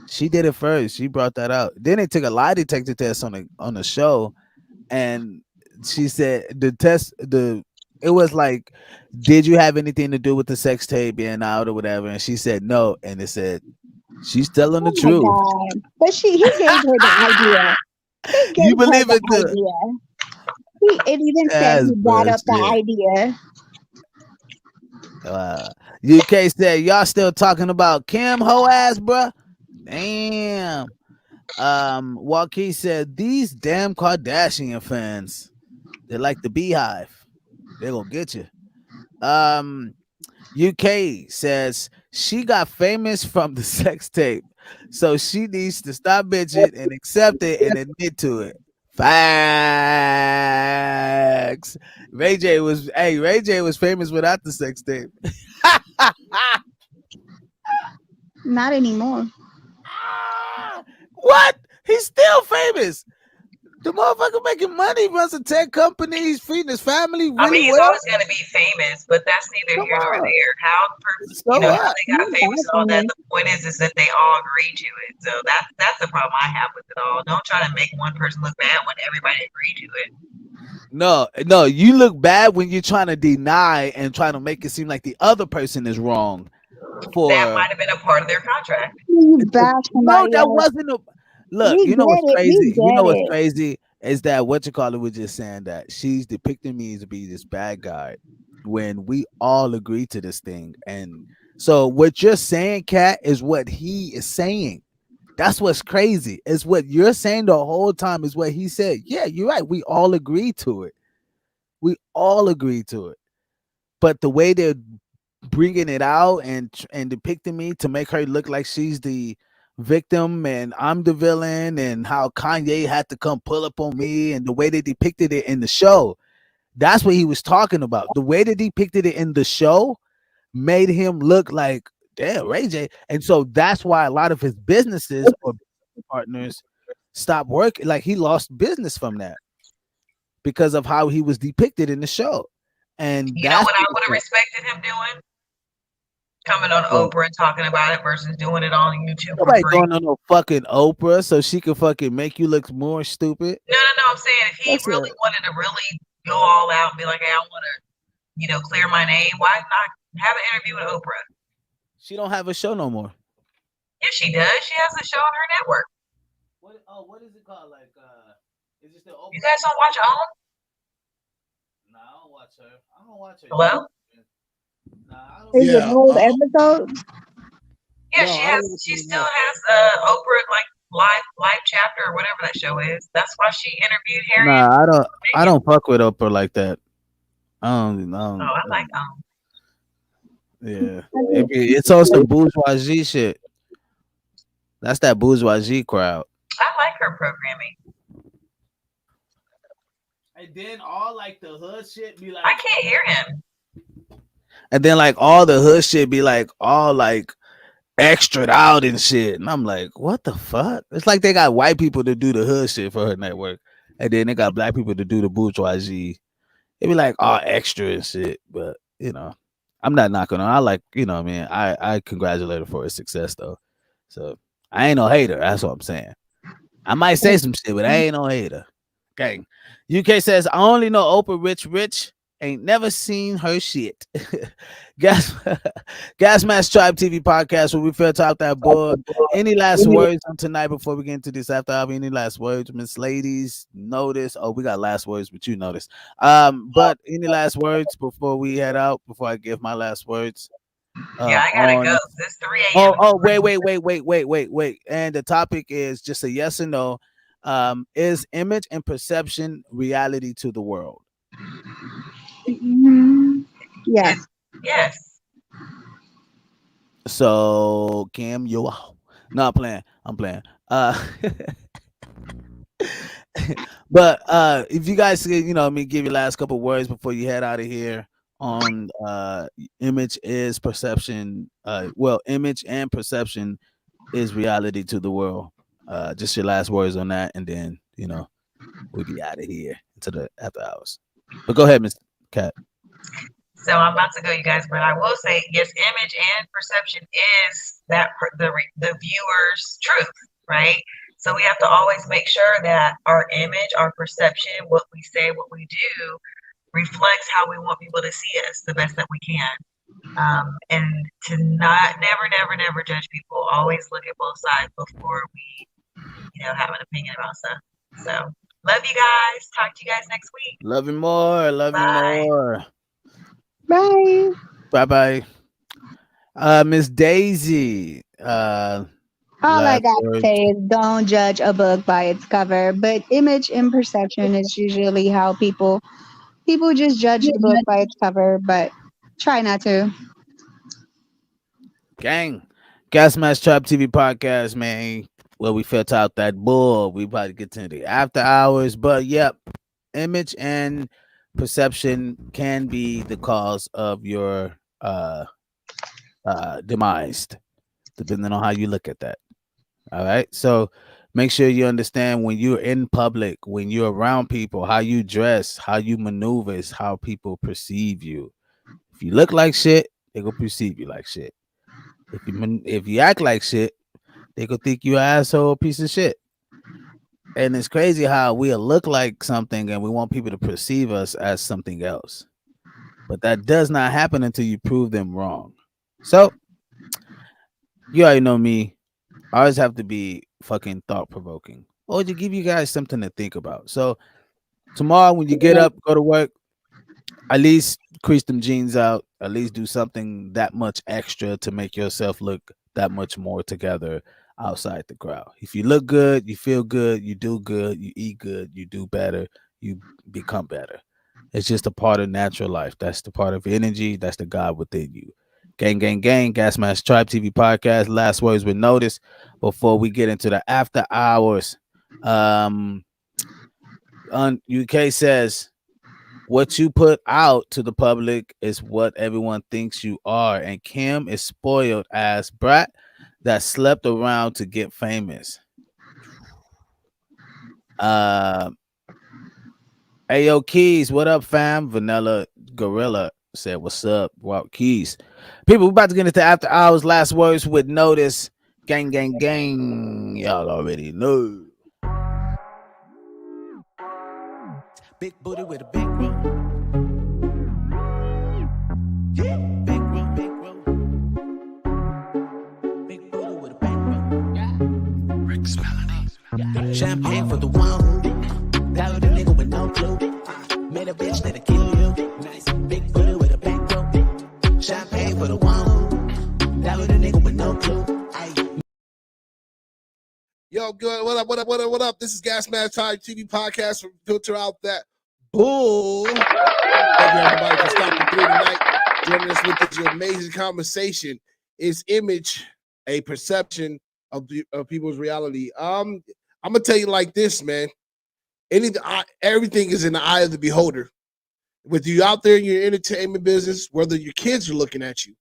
She did it first. She brought that out. Then they took a lie detector test on the show, and she said it was like, did you have anything to do with the sex tape being out or whatever? And she said no, and it said she's telling the truth. God. But he gave her the idea. You believe it too? It even said he brought up the idea. UK said y'all still talking about Kim hoe ass, bruh. Damn. Joaquin said these damn Kardashian fans, they're like the beehive. They're gonna get you. UK says she got famous from the sex tape, so she needs to stop bitching and accept it and admit to it. Facts. Ray J was famous without the sex tape. Not anymore. What? He's still famous. The motherfucker making money, runs a tech company, he's feeding his family really I mean, he's well. always going to be famous, but that's neither here nor there. How they got famous and all that. The point is that they all agree to it. So that's the problem I have with it all. Don't try to make one person look bad when everybody agreed to it. No, you look bad when you're trying to deny and trying to make it seem like the other person is wrong. That might have been a part of their contract. No, that wasn't a. Look, you know what's crazy? You know what's crazy is that was just saying that she's depicting me to be this bad guy when we all agree to this thing. And so what you're saying, Kat, is what he is saying. That's what's crazy. Is what you're saying the whole time is what he said. Yeah, you're right. We all agree to it. We all agree to it. But the way they're bringing it out and depicting me to make her look like she's the victim and I'm the villain, and how Kanye had to come pull up on me, and the way they depicted it in the show, that's what he was talking about. The way they depicted it in the show made him look like, damn, Ray J. And so that's why a lot of his businesses or partners stopped working. Like, he lost business from that because of how he was depicted in the show. And you know what I would have respected him doing? Coming on Oprah and talking about it versus doing it on YouTube. Nobody going on no fucking Oprah so she can fucking make you look more stupid. No. I'm saying if he really wanted to really go all out and be like, hey, I want to clear my name. Why not have an interview with Oprah? She don't have a show no more. Yes, she does. She has a show on her network. What is it called? Like, is it still open? You guys don't watch OWN? Nah, I don't watch her. I don't watch her. Hello? Is it old episodes? Yeah, she still has Oprah live chapter or whatever that show is. That's why she interviewed Harry. Nah, I don't fuck with Oprah like that. I don't. Oh, I like Yeah, it's on some bourgeoisie shit. That's that bourgeoisie crowd. I like her programming. And then all like the hood shit be like, I can't hear him. And then like all the hood shit be like all like extra out and shit. And I'm like, what the fuck? It's like they got white people to do the hood shit for her network. And then they got black people to do the bourgeoisie. It be like all extra and shit. But I'm not knocking on. I like, I congratulate her for her success though. So I ain't no hater. That's what I'm saying. I might say some shit, but I ain't no hater. Gang. UK says, I only know Oprah Rich. Ain't never seen her shit. Gasmasktribe TV podcast where we fell top that board. Any last words on tonight before we get into this after hour? Any last words, Miss Ladies? Notice. Oh, we got last words, but you notice. But any last words before we head out? Before I give my last words. Yeah, I gotta go. It's 3 a.m. Oh, wait. And the topic is just a yes or no. Is image and perception reality to the world? Yes. Yes. So Kim, you no, I'm playing. But if you guys give your last couple words before you head out of here on image is perception. Image and perception is reality to the world. Just your last words on that, and then we'll be out of here into the after hours. But go ahead, Miss Cat. So I'm about to go, you guys, but I will say, yes, image and perception is the viewer's truth, right? So we have to always make sure that our image, our perception, what we say, what we do, reflects how we want people to see us the best that we can. And to never judge people. Always look at both sides before we, have an opinion about stuff. So love you guys. Talk to you guys next week. Love you more. Bye. Bye. Miss Daisy. All I gotta say is don't judge a book by its cover, but image and perception is usually how people just judge the book by its cover, but try not to. Gang. Gasmasktribe TV podcast, man. Well, we felt out that bull. We about to get to the after hours, but yep, image and perception can be the cause of your demise, depending on how you look at that. All right, so make sure you understand when you're in public, when you're around people, how you dress, how you maneuver is how people perceive you. If you look like shit, they gonna perceive you like shit. If you act like shit, they gonna think you an asshole piece of shit. And it's crazy how we look like something and we want people to perceive us as something else. But that does not happen until you prove them wrong. So you already know me. I always have to be fucking thought-provoking or to give you guys something to think about. So tomorrow when you get up, go to work, at least crease them jeans out, at least do something that much extra to make yourself look that much more together outside the crowd. If you look good, you feel good, you do good, you eat good, you do better, you become better. It's just a part of natural life. That's the part of energy. That's the God within you. Gang, Gasmasktribe TV podcast. Last words with notice before we get into the after hours. UK says, what you put out to the public is what everyone thinks you are. And Kim is spoiled as brat that slept around to get famous. Ayo Keys, what up, fam? Vanilla Gorilla said, what's up? Wow, Keys. People, we're about to get into after hours. Last words with notice. Gang. Y'all already know. Big booty with a big room. Champagne for the one who died with a nigga with no clue. Made a bitch that'll kill you. Nice big booty with a bankroll. Champagne for the one who died with a nigga with no clue. Yo, good. What up? What up? What up? What up? This is Gasmasktribe TV podcast from Filter Out That Bull. Thank you everybody for stopping through tonight. Joining us with this amazing conversation. Is image a perception of people's reality? I'm gonna tell you like this, man. Everything is in the eye of the beholder. With you out there in your entertainment business, whether your kids are looking at you,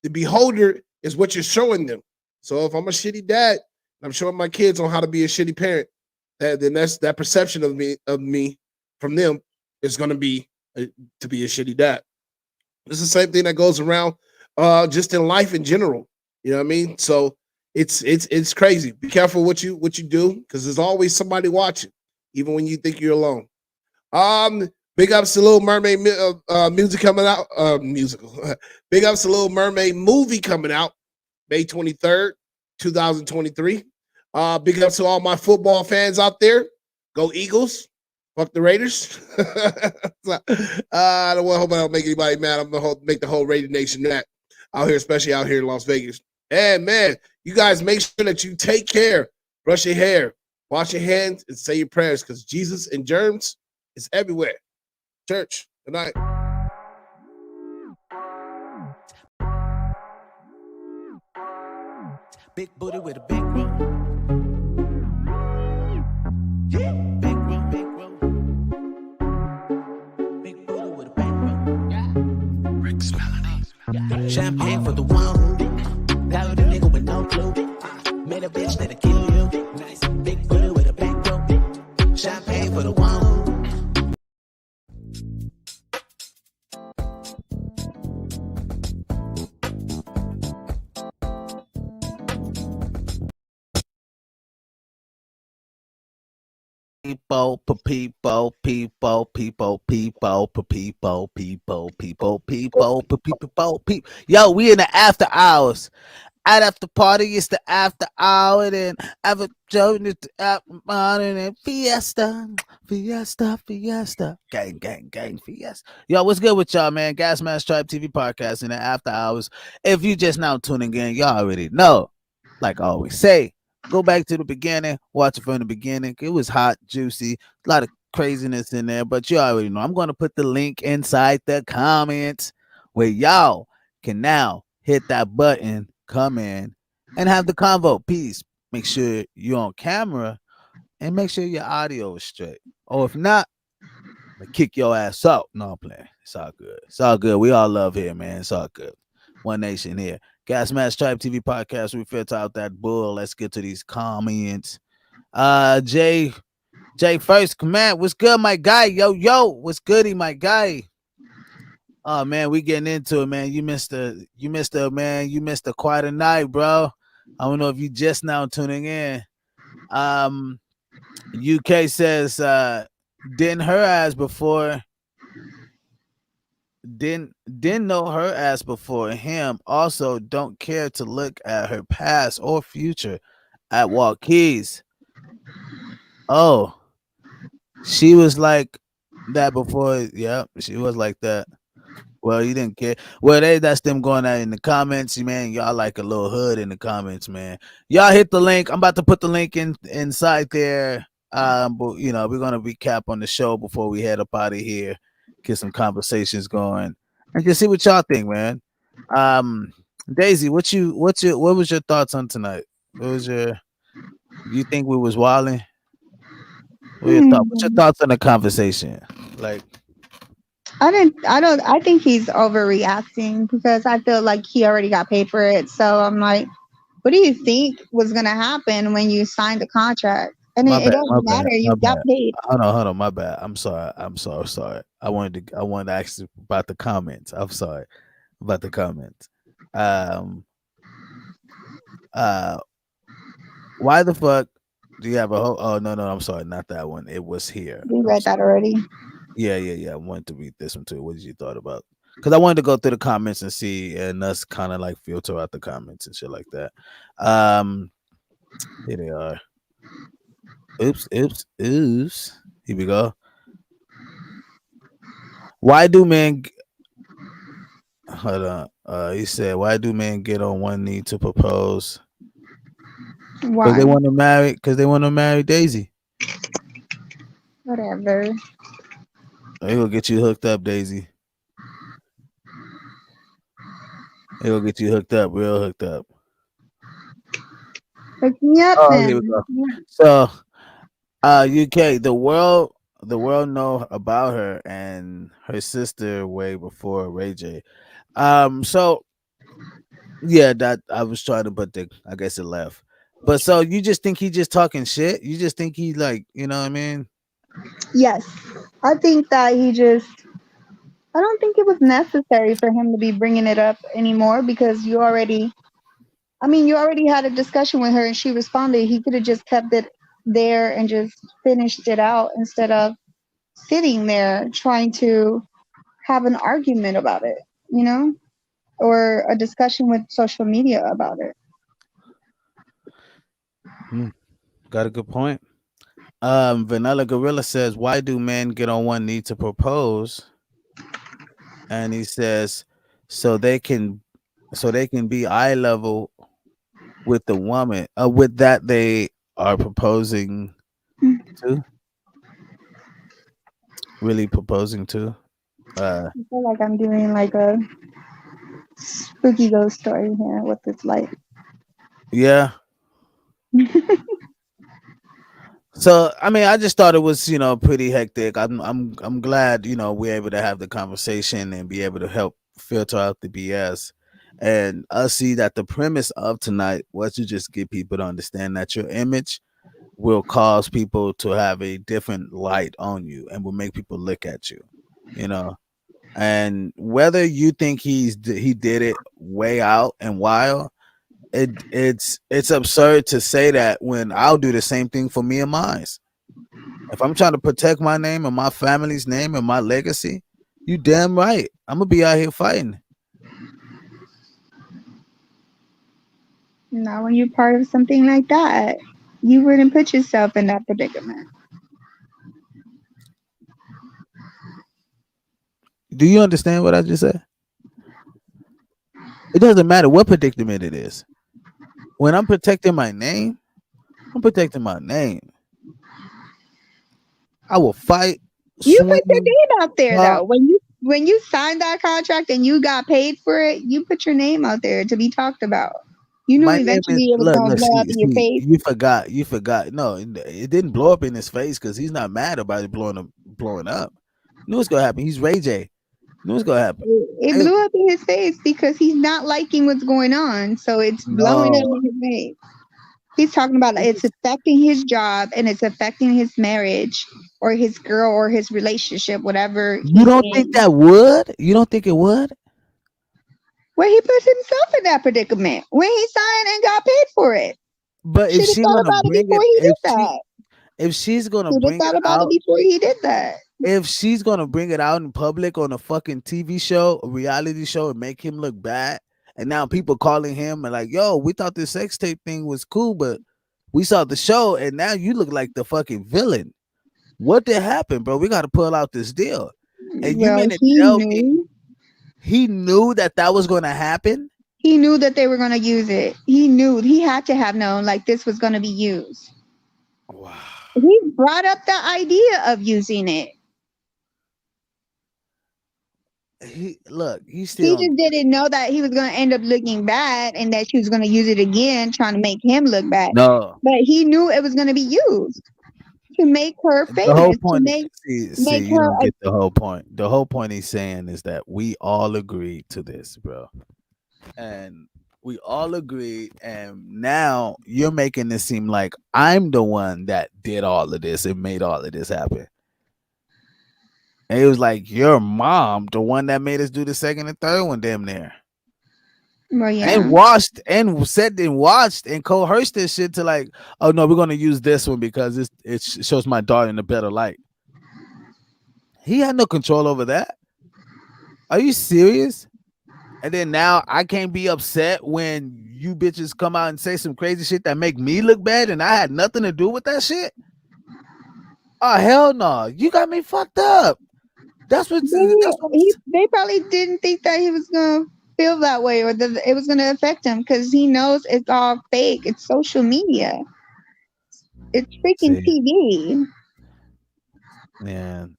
the beholder is what you're showing them. So if I'm a shitty dad, I'm showing my kids on how to be a shitty parent, then that perception of me from them is going to be to be a shitty dad. It's the same thing that goes around just in life in general. You know what I mean? So it's crazy. Be careful what you do, because there's always somebody watching, even when you think you're alone. Big ups to Little Mermaid music coming out. Musical. Big ups to Little Mermaid movie coming out May 23rd, 2023. Big ups to all my football fans out there. Go Eagles. Fuck the Raiders. I hope I don't make anybody mad. I'm gonna make the whole Raider Nation mad out here, especially out here in Las Vegas. And man, you guys make sure that you take care, brush your hair, wash your hands, and say your prayers, because Jesus and germs is everywhere. Church, good night. Big booty with a big room. Yeah, big room, big room. Big booty with a big room. Yeah. Rick's Melody. Champagne for the one who died with a nigga with no clue. Made a bitch that'll kill you. Nice big booty with a big room. Champagne for the one who. People, people, people, people, people, people, people, people, people. Yo, we in the after hours. At after party, it's the after hour, and after joking, it's the after morning, and fiesta, gang, fiesta. Yo, what's good with y'all, man? Gasmasktribe TV podcast in the after hours. If you just now tuning in, y'all already know. Like I always say, go back to the beginning, watch it from the beginning. It was hot, juicy, a lot of craziness in there, but you already know. I'm going to put the link inside the comments where y'all can now hit that button, come in, and have the convo. Peace. Make sure you're on camera and make sure your audio is straight. Or if not, I'm gonna kick your ass out. No, I'm playing. It's all good. It's all good. We all love here, man. It's all good. One nation here. Gasmasktribe TV podcast. We filter out that bull. Let's get to these comments. Jay first command. What's good, my guy? Yo, what's goody, my guy? Oh man, we getting into it, man. You missed quite a night, bro. I don't know if you just now tuning in. UK says didn't know her ass before him. Also, don't care to look at her past or future at Walt Keys. Oh, she was like that before. Yeah, she was like that. Well, you didn't care. Well, that's them going out in the comments, man. Y'all like a little hood in the comments, man. Y'all hit the link. I'm about to put the link inside there. But you know, we're gonna recap on the show before we head up out of here. Get some conversations going and just see what y'all think, man. Daisy, what was your thoughts on tonight? You think we was wilding? What's your thoughts on the conversation? Like, I think he's overreacting because I feel like he already got paid for it. So I'm like, what do you think was gonna happen when you signed the contract? And it doesn't matter. You got paid. Hold on. My bad. I'm sorry. I wanted to ask you about the comments. I'm sorry about the comments. Why the fuck do you have a whole? Oh no, I'm sorry, not that one. It was here. We read that already. Yeah. I wanted to read this one too. What did you thought about? because I wanted to go through the comments and see, and us kind of like filter out the comments and shit like that. Here they are. Oops. Here we go. Why do men? Hold on. He said, "Why do men get on one knee to propose? Because Why? they want to marry. Because they want to marry Daisy. Whatever. They gonna get you hooked up, Daisy. They gonna get you hooked up, real hooked up. Hook me up Oh, then. here we go. So, UK, the world know about her and her sister way before Ray J. So yeah, that I was trying to put I guess it left. But so you just think he just talking shit? You just think he like, you know what I mean? Yes. I think that I don't think it was necessary for him to be bringing it up anymore because you already had a discussion with her and she responded. He could have just kept it there and just finished it out instead of sitting there trying to have an argument about it, or a discussion with social media about it. Got a good point. Vanilla Gorilla says, "Why do men get on one knee to propose?" And he says, "So they can be eye level with the woman. With that they are proposing to, really proposing to." I feel like I'm doing like a spooky ghost story here with this light. Yeah. So I mean, I just thought it was pretty hectic. I'm glad we're able to have the conversation and be able to help filter out the BS, and us see that the premise of tonight was to just get people to understand that your image will cause people to have a different light on you and will make people look at you, and whether you think he did it way out and wild. It's absurd to say that when I'll do the same thing for me and mine. If I'm trying to protect my name and my family's name and my legacy, you damn right. I'm gonna be out here fighting. Now, when you're part of something like that, you wouldn't put yourself in that predicament. Do you understand what I just said? It doesn't matter what predicament it is. When I'm protecting my name, I'm protecting my name. I will fight. You put your name out there though. When you signed that contract and you got paid for it, you put your name out there to be talked about. You knew My name eventually is it was gonna blow up in your face. You forgot. No, it didn't blow up in his face because he's not mad about it blowing up. You know what's gonna happen? He's Ray J. You know what's gonna happen? It blew up in his face because he's not liking what's going on, so it's blowing up in his face. He's talking about it's affecting his job and it's affecting his marriage or his girl or his relationship, whatever. You don't think that would? You don't think it would? Well, he put himself in that predicament when he signed and got paid for it. But if she's gonna bring it, if she's gonna bring it out before he did that, if she's gonna bring it out in public on a fucking TV show, a reality show, and make him look bad, and now people calling him and like, yo, we thought this sex tape thing was cool, but we saw the show, and now you look like the fucking villain. What did happen, bro? We got to pull out this deal. And you mean to tell me he knew that was going to happen? He knew that they were going to use it. He knew. He had to have known like this was going to be used. Wow. He brought up the idea of using it. He just didn't know that he was going to end up looking bad and that she was going to use it again, trying to make him look bad. No. But he knew it was going to be used to make her famous. The whole point, you don't get the whole point. The whole point he's saying is that we all agreed to this, bro. And we all agreed, and now you're making it seem like I'm the one that did all of this and made all of this happen. And it was like your mom, the one that made us do the second and third one, damn near. Well, yeah. And watched and coerced this shit to like, oh no, we're gonna use this one because it shows my daughter in a better light. He had no control over that. Are you serious? And then now I can't be upset when you bitches come out and say some crazy shit that make me look bad, and I had nothing to do with that shit. Oh hell no! You got me fucked up. That's what. They probably didn't think that he was gonna feel that way or that it was gonna affect him because he knows it's all fake. It's social media. It's freaking TV. Man,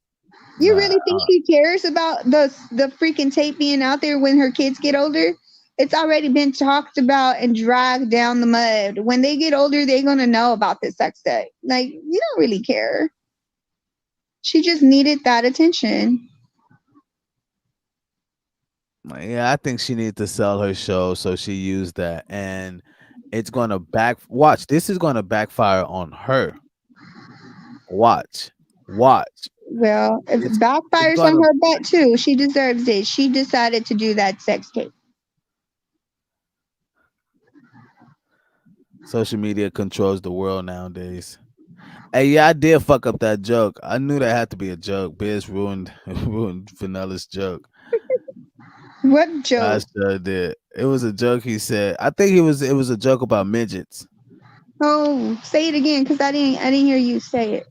You really think she cares about the freaking tape being out there when her kids get older? It's already been talked about and dragged down the mud. When they get older, they're gonna know about this sex tape. Like, you don't really care. She just needed that attention. Yeah, I think she needed to sell her show, so she used that, and it's gonna watch. This is gonna backfire on her. Watch. Well, if it backfires on her butt too, she deserves it. She decided to do that sex tape. Social media controls the world nowadays. Hey, yeah, I did fuck up that joke. I knew that had to be a joke. Biz ruined Vanella's joke. What joke? I sure did. It was a joke he said. I think it was a joke about midgets. Oh, say it again, because I didn't hear you say it.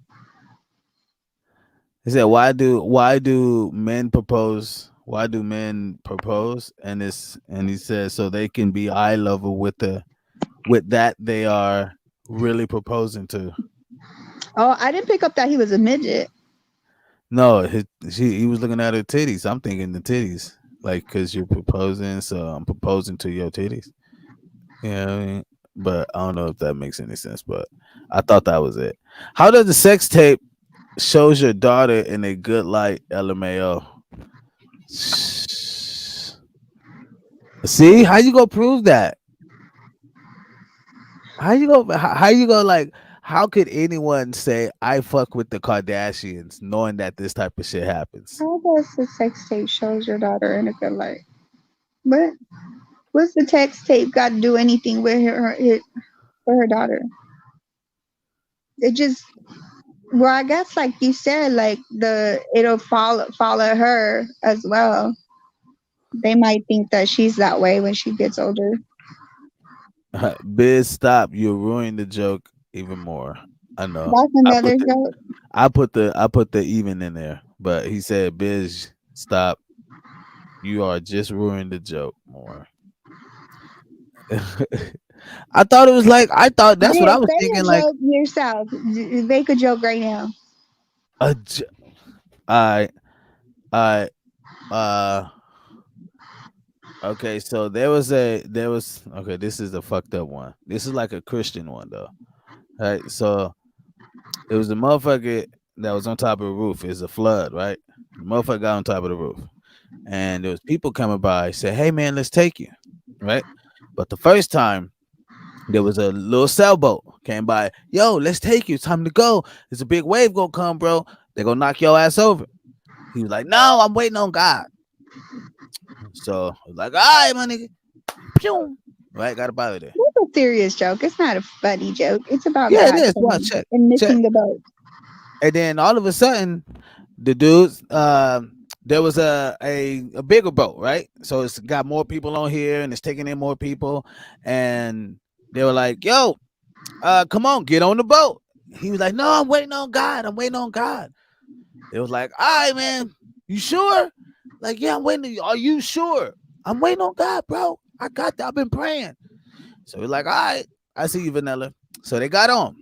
He said, why do men propose? Why do men propose? And he says so they can be eye level with that they are really proposing to. Oh, I didn't pick up that he was a midget. No, he was looking at her titties. I'm thinking the titties, like, because you're proposing, so I'm proposing to your titties. You know what I mean? But I don't know if that makes any sense. But I thought that was it. How does the sex tape shows your daughter in a good light? LMAO. See, how you gonna prove that? How you go like? How could anyone say I fuck with the Kardashians knowing that this type of shit happens? How does the sex tape shows your daughter in a good light? But what's the sex tape got to do anything with for her daughter? It just, well, I guess like you said, like it'll follow her as well. They might think that she's that way when she gets older. Biz, stop! You're ruining the joke even more. I know. That's another joke. I put the even in there, but he said, "Biz, stop! You are just ruining the joke more." I thought it was like that's what I was thinking. Like yourself, make a joke right now. Okay, so there was okay, this is a fucked up one. This is like a Christian one though. Right? So it was a motherfucker that was on top of the roof. It's a flood, right? The motherfucker got on top of the roof. And there was people coming by, say, "Hey man, let's take you." Right? But the first time there was a little sailboat came by. "Yo, let's take you. It's time to go. There's a big wave gonna come, bro. They're gonna knock your ass over." He was like, "No, I'm waiting on God." So I was like, "All right, my nigga." Pew! Right, got up out of there. It's a serious joke. It's not a funny joke. It's about it God is. Well, check, and missing the boat. And then all of a sudden, the dudes, there was a bigger boat, right? So it's got more people on here, and it's taking in more people. And they were like, "Yo, come on, get on the boat." He was like, "No, I'm waiting on God. I'm waiting on God." It was like, "All right, man, you sure?" Like, "Yeah, I'm waiting. Are you sure?" "I'm waiting on God, bro. I got that. I've been praying." So we're like, "All right, I see you, Vanilla." So they got on.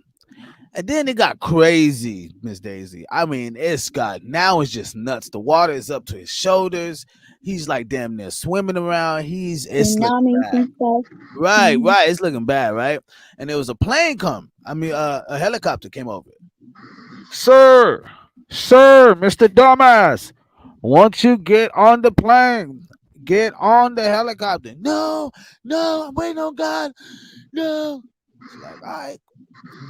And then it got crazy, Miss Daisy. I mean, it's just nuts. The water is up to his shoulders. He's like damn near swimming around. It's looking bad. Right. It's looking bad, right? And there was a plane a helicopter came over. Sir, Mr. Dumbass, once you get on the plane, get on the helicopter. No, I'm waiting on God. No. It's like, all right.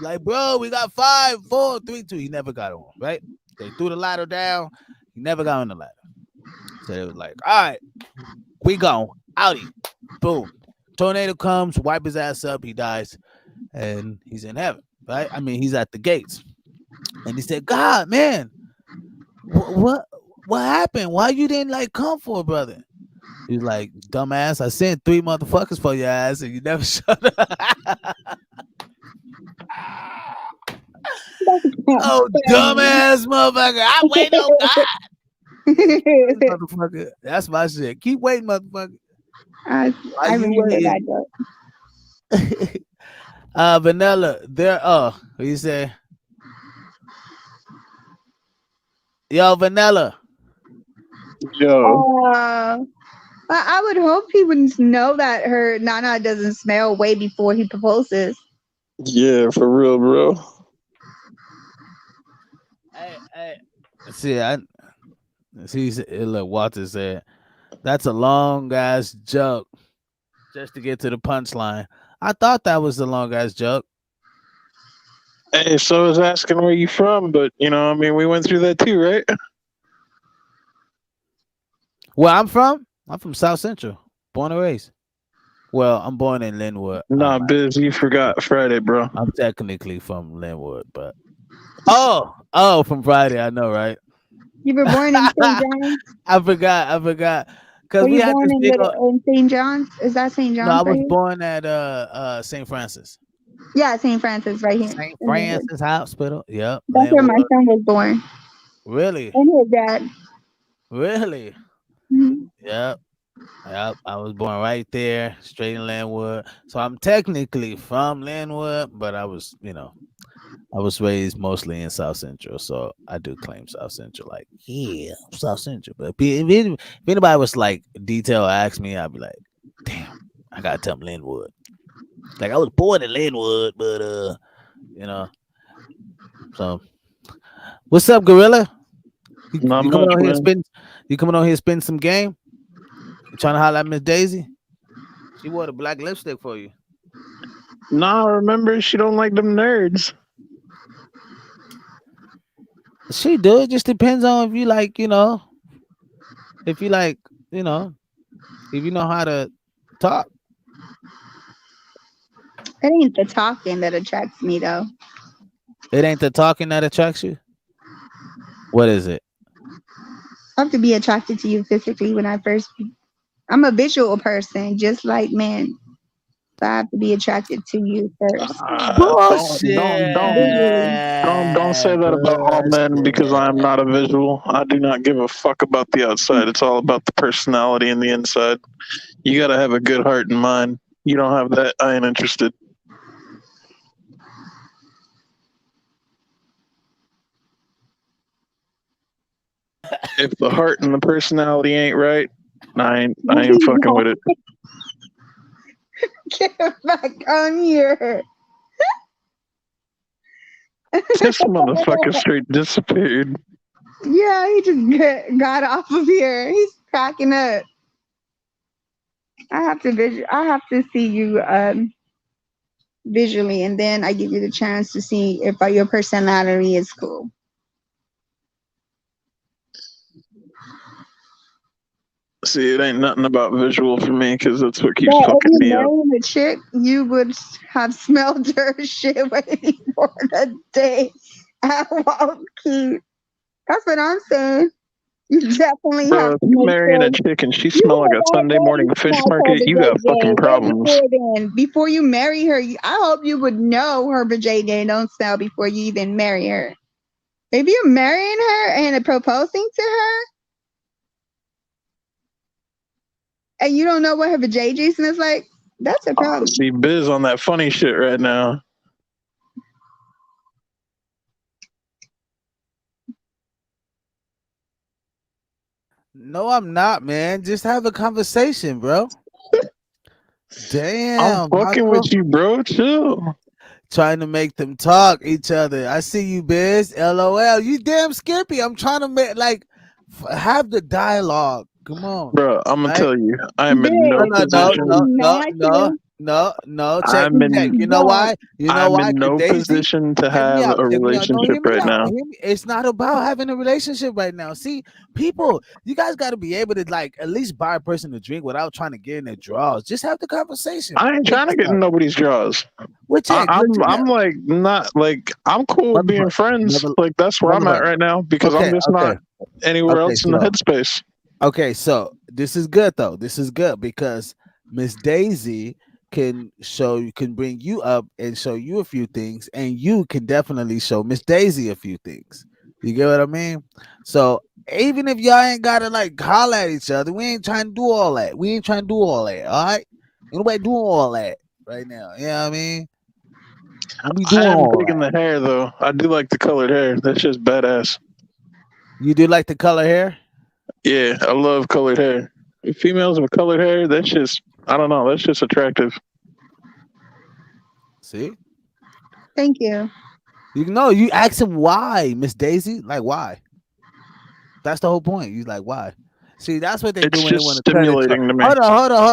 Like, bro, we got 5, 4, 3, 2. He never got on, right? They threw the ladder down. He never got on the ladder. So it was like, all right, we gone. Outie. Boom. Tornado comes, wipe his ass up. He dies. And he's in heaven, right? I mean, he's at the gates. And he said, "God, man, what happened? Why you didn't like come for, brother? He's like, dumbass, I sent 3 motherfuckers for your ass and you never showed up. Oh, dumbass motherfucker. I wait on God. Motherfucker. That's my shit. Keep waiting, motherfucker. I remember that joke. Vanilla, there. Oh, what you say? Yo, Vanilla. Yo. I would hope he would know that her Nana doesn't smell way before he proposes. Yeah, for real, bro. Hey. See, look, Walter said, that's a long ass joke just to get to the punchline. I thought that was the long ass joke. Hey, so I was asking where you from, but you know, I mean, we went through that too, right? Where I'm from South Central, born and raised. Well, I'm born in Linwood. Nah, Biz, you forgot Friday, bro. I'm technically from Linwood, but from Friday, I know, right? You were born in St. John's? I forgot. Because Were we you had born this in St. John's? Is that St. John's? No, I was right born at St. Francis. Yeah, St. Francis, right here. St. Francis Hospital. Yep. That's where my son was born. Really? And his dad. Really? Mm-hmm. Yep. I was born right there, straight in Linwood. So I'm technically from Linwood, but I was raised mostly in South Central. So I do claim South Central, like, yeah, South Central. But if anybody was like detail ask me, I'd be like, damn, I gotta tell them Linwood. Like, I was born in Linwood, but So what's up, Gorilla? You coming on here spend some game? You trying to holler at Miss Daisy? She wore the black lipstick for you. Nah, remember, she don't like them nerds. She do. It just depends on if you like, if you like, if you know how to talk. It ain't the talking that attracts me, though. It ain't the talking that attracts you? What is it? I have to be attracted to you physically when I'm a visual person, just like men. So I have to be attracted to you first. Bullshit. Don't say that about all men, because I am not a visual. I do not give a fuck about the outside. It's all about the personality and the inside. You gotta have a good heart and mind. You don't have that, I ain't interested. If the heart and the personality ain't right, I ain't fucking with it. Get back on here. This motherfucker straight disappeared. Yeah, he just got off of here. He's cracking up. I have to see you visually, and then I give you the chance to see if your personality is cool. See, it ain't nothing about visual for me, because that's what keeps fucking me up. If a chick, you would have smelled her shit waiting for the day at Walkeep. That's what I'm saying. You definitely have to if marrying a chick and she smell like a Sunday morning fish market, you got fucking problems. Before you marry her, I hope you would know her vajayjay don't smell before you even marry her. If you're marrying her and proposing to her, and you don't know what her vajayjay smells like, that's a problem. See, Biz on that funny shit right now. No, I'm not, man. Just have a conversation, bro. Damn. I'm fucking with you, bro. Chill. Trying to make them talk each other. I see you, Biz. LOL. You damn skippy. I'm trying to have the dialogue. Come on. Bro, I'm going to tell you. I am in no position. No. No, check, I'm in. check. You know why? You know I'm why? in 'Cause no Daisy, position to check me have out. a Check me out. No, hear relationship me right out. now. Hear me. It's not about having a relationship right now. See, people, you guys got to be able to like at least buy a person a drink without trying to get in their drawers. Just have the conversation. I ain't trying to get in nobody's jaws. Well, check. Look, check I'm out. like not like I'm cool with being friends. Like that's where I'm at right now because I'm Okay, just okay, not anywhere okay. else in the So, headspace. okay, so this is good though. This is good because Miss Daisy can bring you up and show you a few things, and you can definitely show Miss Daisy a few things. You get what I mean? So even if y'all ain't gotta like holler at each other, we ain't trying to do all that. We ain't trying to do all that. All right? Ain't nobody doing all that right now. You know what I mean? Don't be doing I am all digging that. the hair though. I do like the colored hair. That's just badass. You do like the color hair? Yeah, I love colored hair. Females with colored hair, that's just I don't know. That's just attractive. See? Thank you. You know, you ask him why, Miss Daisy. Like why? That's the whole point. You like why? See, that's what they do It's when they just want to cut it short. stimulating to me. Hold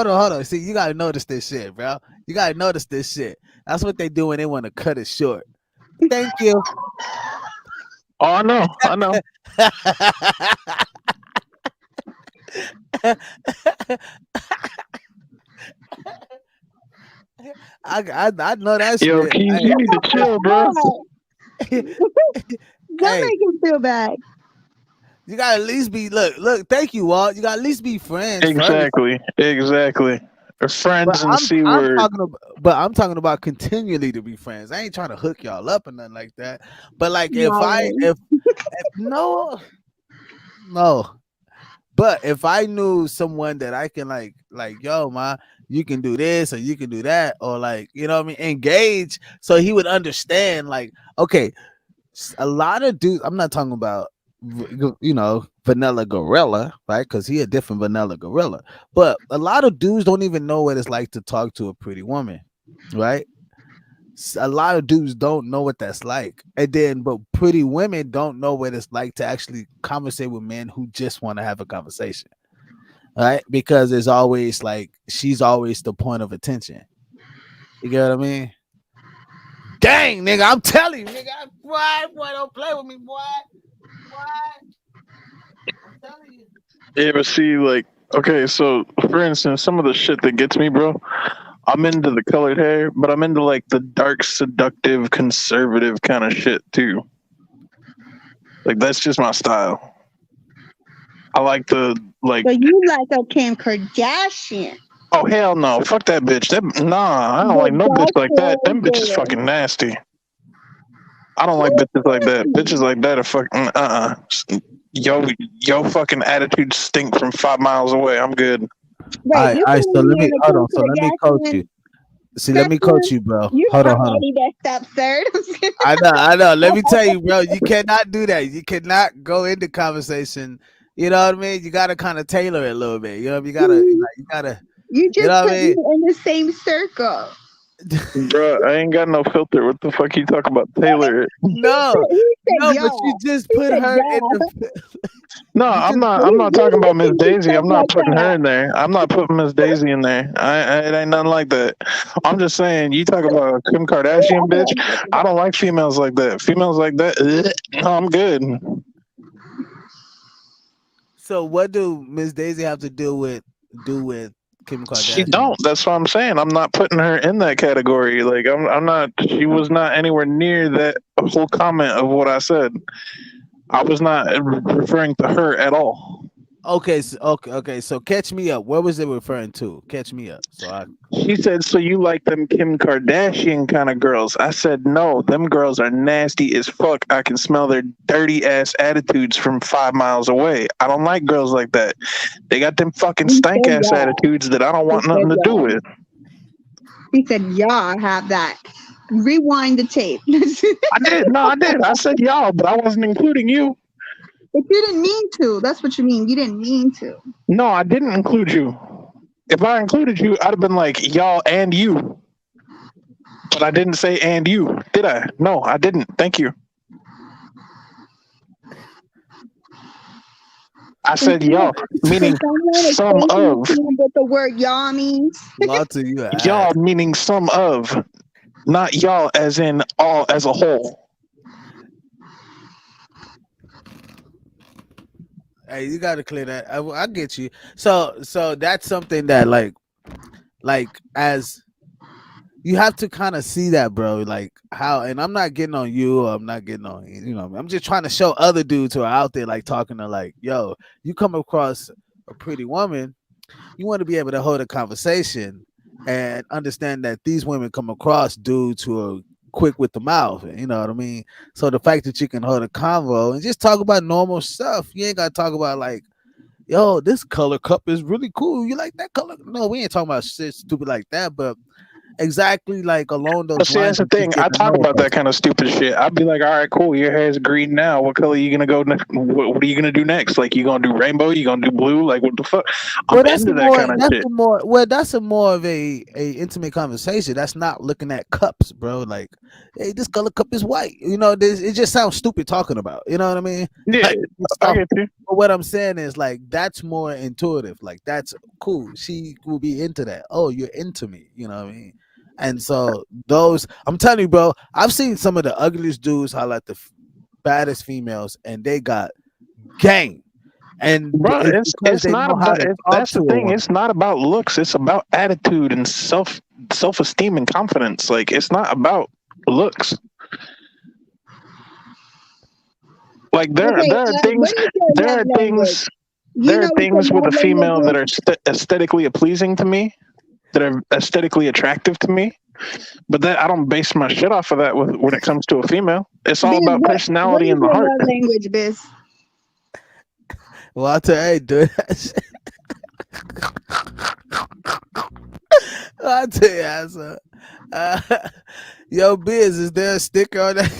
on. See, you gotta notice this shit, bro. You gotta notice this shit. That's what they do when they want to cut it short. Thank you. Oh, I know. I know. I know that Yo, shit. Keys, you need to chill, bro. Don't make him feel bad. You gotta at least be look. Thank you, Walt. You gotta at least be friends first. Exactly. Friends and the C I'm word. I'm talking about continually to be friends. I ain't trying to hook y'all up or nothing like that. But like if no, but if I knew someone that I can like yo, ma, you can do this or you can do that, or like, you know what I mean, engage so he would understand, like, okay, a lot of dudes, I'm not talking about, you know, vanilla gorilla, right? Because he a different vanilla gorilla. But a lot of dudes don't even know what it's like to talk to a pretty woman, right? A lot of dudes don't know what that's like. And then, but pretty women don't know what it's like to actually conversate with men who just want to have a conversation, right? Because it's always like she's always the point of attention. You get what I mean? Dang, nigga, I'm telling you, nigga, boy, don't play with me, boy. I'm telling you. Yeah, but see, like, okay, so for instance, some of the shit that gets me, bro, I'm into the colored hair, but I'm into like the dark, seductive, conservative kind of shit too. Like that's just my style. I like the like. But you like a Kim Kardashian. Oh hell no! Fuck that bitch. I don't like no bitch like that. Them bitches fucking nasty. I don't like bitches like that. Bitches like that are fucking Yo fucking attitude stink from 5 miles away. I'm good. Right. All right. So let me hold on. So let me coach you. See, let me coach you, bro. Hold on. Already messed up, sir. I know. Let me tell you, bro. You cannot do that. You cannot go into conversation. You know what I mean? You gotta kind of tailor it a little bit. You know, you gotta. You just you know what put I mean? me in the same circle. Bro, I ain't got no filter. What the fuck you talking about, Taylor? No, but you just put her in the. No, I'm not talking about Miss Daisy. I'm not putting her in there. I'm not putting Miss Daisy in there. It ain't nothing like that. I'm just saying, you talk about a Kim Kardashian bitch. I don't like females like that. Females like that, no, I'm good. So what do Miss Daisy have to do with Kim Kardashian? She don't. That's what I'm saying. I'm not putting her in that category. Like I'm not. She was not anywhere near that whole comment of what I said. I was not referring to her at all. Okay. So catch me up. What was it referring to? Catch me up. She said, "So you like them Kim Kardashian kind of girls?" I said, "No, them girls are nasty as fuck. I can smell their dirty ass attitudes from 5 miles away. I don't like girls like that. They got them fucking stank ass attitudes that I don't want nothing to do with." He said, "Y'all have that." Rewind the tape. I did. No, I did. I said y'all, but I wasn't including you. But you didn't mean to. That's what you mean. You didn't mean to. No, I didn't include you. If I included you, I'd have been like y'all and you. But I didn't say and you, did I? No, I didn't. Thank you. I said y'all, meaning some of. What the word y'all means? Walter, you an Y'all ass. meaning some of, not y'all as in all as a whole. Hey, you got to clear that. I get you. So that's something that like as you have to kind of see that, bro. Like how, and I'm not getting on you, or I'm not getting on, I'm just trying to show other dudes who are out there, like talking to, like, yo, you come across a pretty woman, you want to be able to hold a conversation and understand that these women come across dudes who are quick with the mouth. You know what I mean? So the fact that you can hold a convo and just talk about normal stuff, you ain't got to talk about like, yo, this color cup is really cool. You like that color? No, we ain't talking about shit stupid like that, but exactly like along But those see, lines. that's the thing. I talk about that kind of stupid shit. I'd be like, all right, cool. Your hair is green now. What color are you gonna go next? What are you gonna do next? Like, you gonna do rainbow? You gonna do blue? Like, what the fuck? I'm Well, that's into a that more kind of that's shit. a more well that's a more of a intimate conversation. That's not looking at cups, bro. Like, hey, this color cup is white. It just sounds stupid talking about. You know what I mean? Yeah, Like, I get you. But what I'm saying is, like, that's more intuitive. Like, that's cool. She will be into that. Oh, you're into me. You know what I mean? And so I'm telling you, bro, I've seen some of the ugliest dudes highlight the baddest females, and they got game. And Bro, it's because it's they not know how about. to talk That's to the a thing. woman. It's not about looks. It's about attitude and self esteem and confidence. Like, it's not about looks. Like there Okay, are things what is your there love are language? things You there are know what your things with love a female language that are aesthetically pleasing to me, that are aesthetically attractive to me. But that I don't base my shit off of that when it comes to a female. It's all Biz, about what personality is and the your heart. love language, Biz? Walter, hey, do that shit. I'll tell you, asshole. Uh, yo, Biz, is there a sticker on that?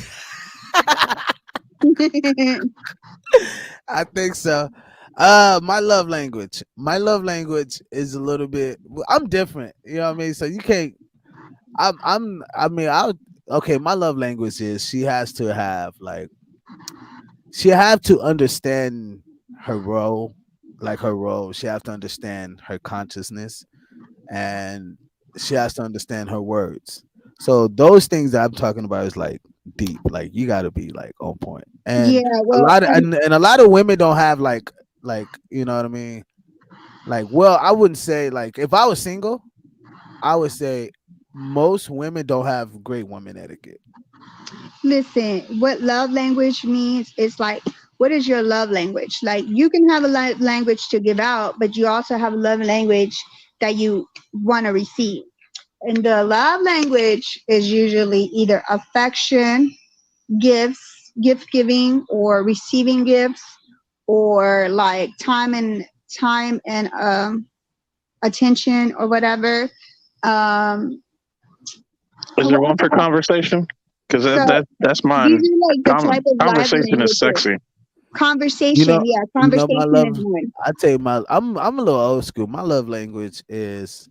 I think so. My love language. My love language is a little bit. I'm different. You know what I mean? So you can't. I mean, okay. My love language is she has to have like. She have to understand her role, like her role. She have to understand her consciousness, and she has to understand her words. So those things that I'm talking about is like deep. Like you got to be like on point. Yeah, And a well, lot of and a lot of women don't have like you know what I mean. Like, well, I wouldn't say like if I was single, I would say most women don't have great woman etiquette. listen, what love language means is like, what is your love language? Like, you can have a language to give out, but you also have a love language that you want to receive. And the love language is usually either affection, gifts, gift giving, or receiving gifts, or like time and attention or whatever. Um, Is there one for conversation? Because so that's mine. these are like the type of love Conversation is languages. sexy. Conversation, yeah, My conversation love. is one. I tell you, I'm a little old school. My love language is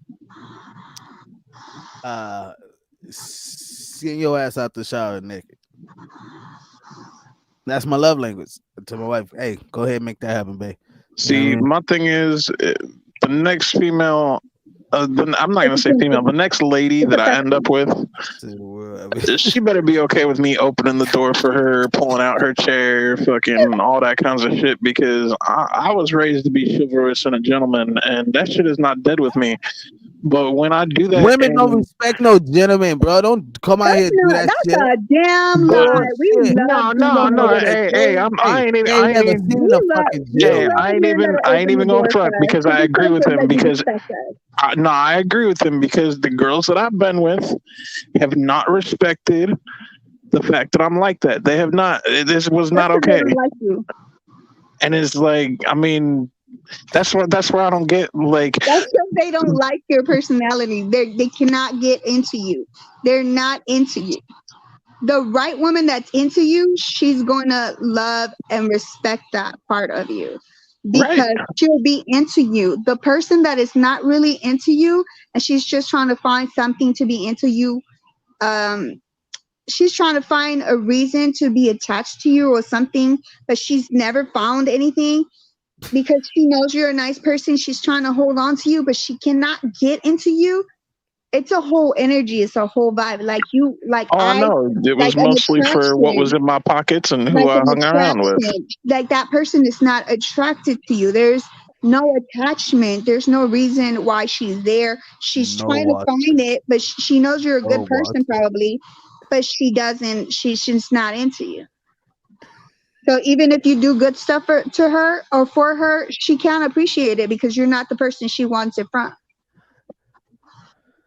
seeing your ass out the shower naked. That's my love language to my wife. Hey, go ahead and make that happen, babe. See, my thing is the next female. I'm not gonna say female. The next lady that I end up with, she better be okay with me opening the door for her, pulling out her chair, fucking all that kinds of shit. Because I was raised to be chivalrous and a gentleman, and that shit is not dead with me. But when I do that, Women don't respect no gentleman, bro. Don't come out here and do that shit. That's a damn lie. We love No. Hey, I ain't even. seen a fucking Hey, I ain't even gonna front because I agree with him because. I agree with him because the girls that I've been with have not respected the fact that I'm like that. They have not. This was not okay. Like you. And it's like, I mean, that's where I don't get like. That's because they don't like your personality. They cannot get into you. They're not into you. The right woman that's into you, she's going to love and respect that part of you because she'll be into you. The person that is not really into you and she's just trying to find something to be into you, she's trying to find a reason to be attached to you or something, but she's never found anything. because she knows you're a nice person. She's trying to hold on to you, but she cannot get into you. It's a whole energy. It's a whole vibe. Like you, like Oh, I know. It was like an mostly for what was attraction. in my pockets and who Like I an hung around with. attraction. Like that person is not attracted to you. There's no attachment. There's no reason why she's there. She's No trying to what? find it, but she knows you're a No good what? person probably, but she doesn't. She's just not into you. So even if you do good stuff to her or for her, she can't appreciate it because you're not the person she wants it from.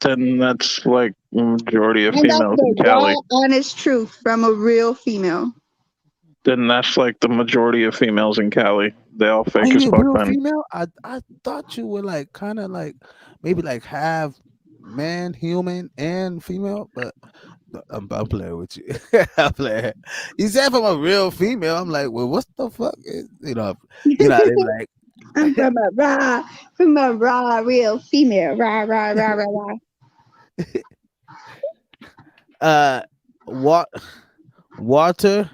Then that's like majority of And that's females in the Cali. raw, honest truth from a real female. Then that's like the majority of females in Cali. They all Are fake as you fuck real then. female? I thought you were like kind of like maybe like half man, human, and female, but I'm playing with you. I'm playing. You said from a real female. I'm like, well, what the fuck? You know, they like. I'm from a raw, real female. Raw, raw, raw, raw, raw. Water.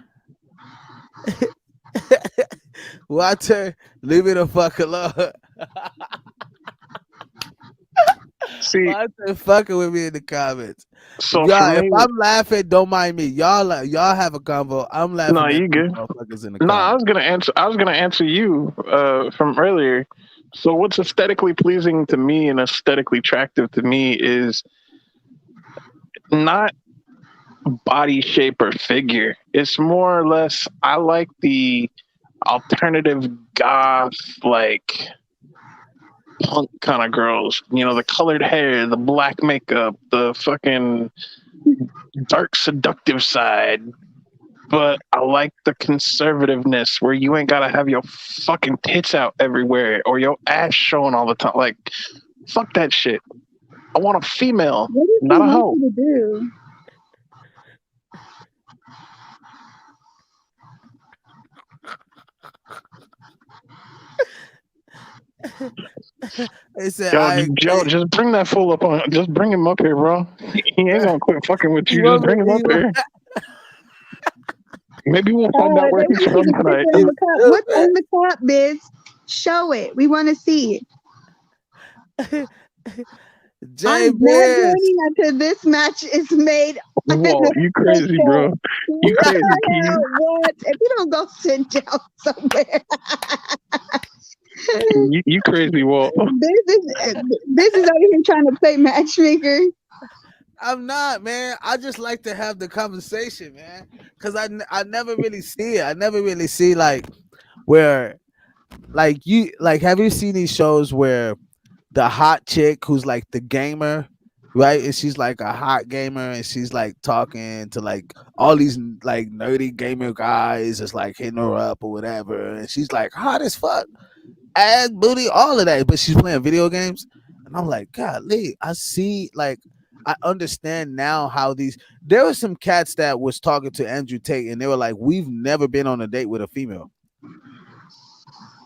Water, leave me the fuck alone. See, Water fucking with me in the comments. So Y'all, for me, if I'm laughing, don't mind me. Y'all have a convo. I'm laughing no, at you these good. motherfuckers in the No, comments. I was gonna answer you from earlier. So what's aesthetically pleasing to me and aesthetically attractive to me is not body shape or figure. It's more or less I like the alternative goth like punk kind of girls. You know, the colored hair, the black makeup, the fucking dark seductive side. But I like the conservativeness where you ain't gotta have your fucking tits out everywhere or your ass showing all the time. Like, fuck that shit. I want a female, not a hoe. To do? They said, Joe, just bring that fool up on. Just bring him up here, bro. He ain't gonna quit fucking with you. Just bring him up here. Maybe we'll find out where he's from tonight. What's on the top, Biz? Show it. We want to see it. I'm not joining until this match is made. Whoa, you crazy, bro. You crazy, Keith. What? If you don't go sit down somewhere. You crazy, Walt. This is over here trying to play matchmaker. I'm not, man. I just like to have the conversation, man, because I never really see it. I never really see like where, like have you seen these shows where the hot chick who's like the gamer, right? And she's like a hot gamer, and she's like talking to like all these like nerdy gamer guys, just like hitting her up or whatever, and she's like hot as fuck, ass, booty, all of that, but she's playing video games, and I'm like, golly, I see like. I understand now how there were some cats that was talking to Andrew Tate and they were like, we've never been on a date with a female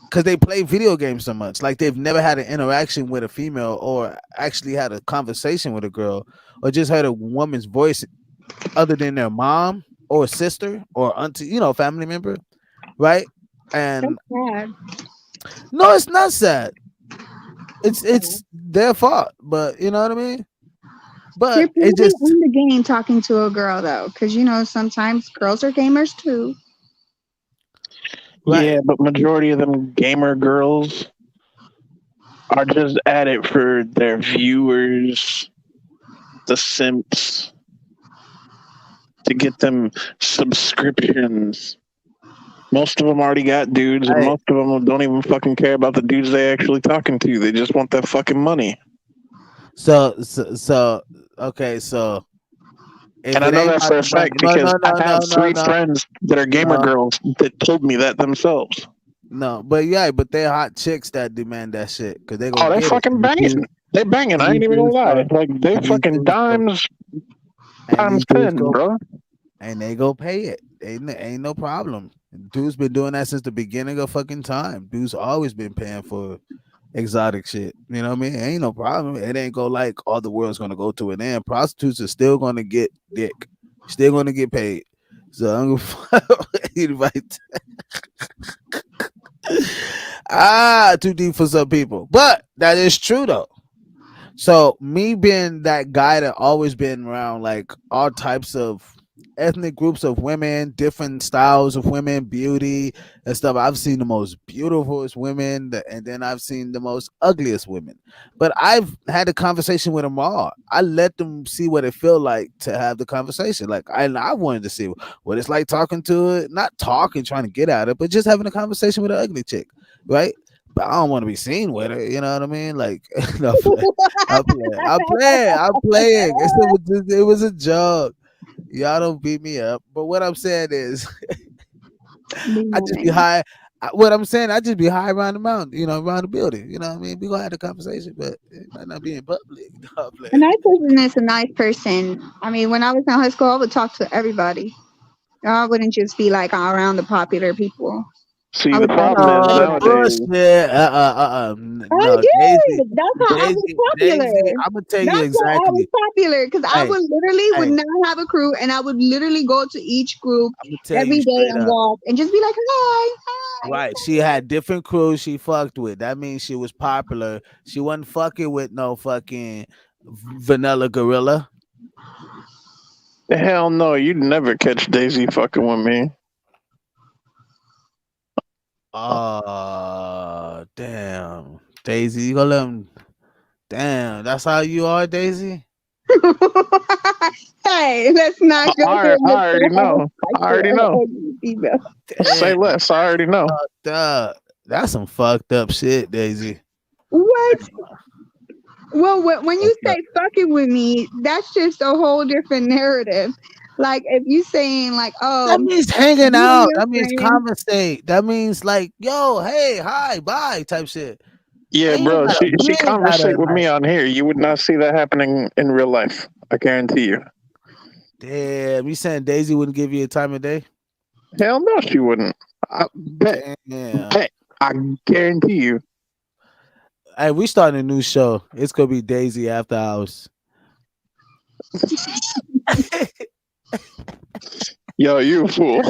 because they play video games so much. Like they've never had an interaction with a female or actually had a conversation with a girl or just heard a woman's voice other than their mom or sister or auntie, family member. Right. And no, it's not sad. It's their fault, but you know what I mean? But you're probably in the game talking to a girl though, because sometimes girls are gamers too. Right. Yeah, but majority of them gamer girls are just at it for their viewers, the simps, to get them subscriptions. Most of them already got dudes, and most of them don't even fucking care about the dudes they actually talking to. They just want that fucking money. So okay, so and I know that for a fact because I have three friends that are gamer girls that told me that themselves. No, but they're hot chicks that demand that shit because they they fucking banging. They banging. I ain't even gonna lie. Like they fucking times 10, bro. And they go pay it. Ain't no problem. Dude's been doing that since the beginning of fucking time. Dude's always been paying for exotic shit. You know what I mean? Ain't no problem. It ain't go like all the world's gonna go to an end. Prostitutes are still gonna get dick, still gonna get paid. So I'm gonna invite. Too deep for some people. But that is true though. So me being that guy that always been around like all types of ethnic groups of women, different styles of women, beauty and stuff. I've seen the most beautifulest women, and then I've seen the most ugliest women. But I've had a conversation with them all. I let them see what it feel like to have the conversation. Like I wanted to see what it's like talking to it, not talking, trying to get at it, but just having a conversation with an ugly chick, right? But I don't want to be seen with her. You know what I mean? Like, no, I'm playing. It was a joke. Y'all don't beat me up. But what I'm saying is, I just be high. What I'm saying, I just be high around the mountain, around the building. You know what I mean? We gonna have the conversation, but it might not be in public. No, A nice person is a nice person. I mean, when I was in high school, I would talk to everybody. I wouldn't just be like around the popular people. See, I the would talk to problem is everybody. nowadays. bullshit. I No, did. That's how I was popular. Daisy. I'm gonna tell you That's why I was exactly. popular because I Hey, would literally would hey, not have a crew, and I would literally go to each group I'm gonna tell you every day straight and up. walk and just be like, hi. Right. She had different crews she fucked with. That means she was popular. She wasn't fucking with no fucking vanilla gorilla. Hell no, you'd never catch Daisy fucking with me. Damn. Daisy, you gonna let him. Damn, that's how you are, Daisy? Hey, let's not go I there. already know. I already know. Say Damn, less. I already know. fucked up. That's some fucked up shit, Daisy. What? Well, when you Fucked up. say fucking with me, that's just a whole different narrative. Like if you saying like, That oh, means hanging you and out. your That means friend, conversate. That means like, yo, hey, hi, bye, type shit. Yeah, And you ain't bro. gotta, She you ain't gotta conversate with like, me on here. You would not see that happening in real life. I guarantee you. damn, you saying Daisy wouldn't give you a time of day? Hell no, she wouldn't. I bet. Damn. Bet. I guarantee you. Hey, we starting a new show. It's gonna be Daisy After Hours. Yo, you a fool.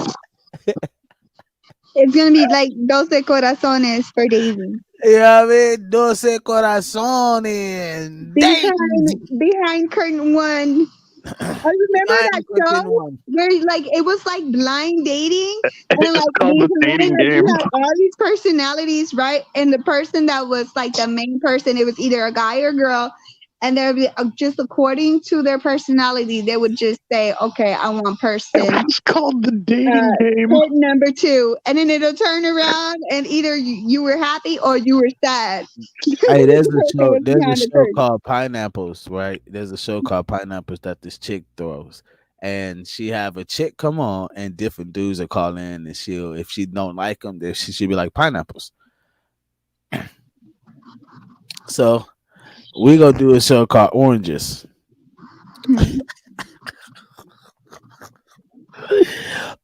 it's gonna be like Doce Corazones for Daisy. Yeah, I mean, Doce Corazones. Daisy. Behind curtain one. I remember Behind that curtain show one. where like it was like blind dating and It's like called these the women dating like you game. had all these personalities, right? And the person that was like the main person, it was either a guy or girl, and there would be just according to their personality, they would just say, "Okay, I want person." It's called the dating game. Curtain number 2, and then it'll turn around, and either you were happy or you were sad. Hey, there's a The person show. was There's a behind the show curtain. called Pineapples, right? There's a show called Pineapples that this chick throws, and she have a chick come on, and different dudes are calling in, and she'll, if she don't like them, then she'll be like pineapples. So we gonna do a show called Oranges.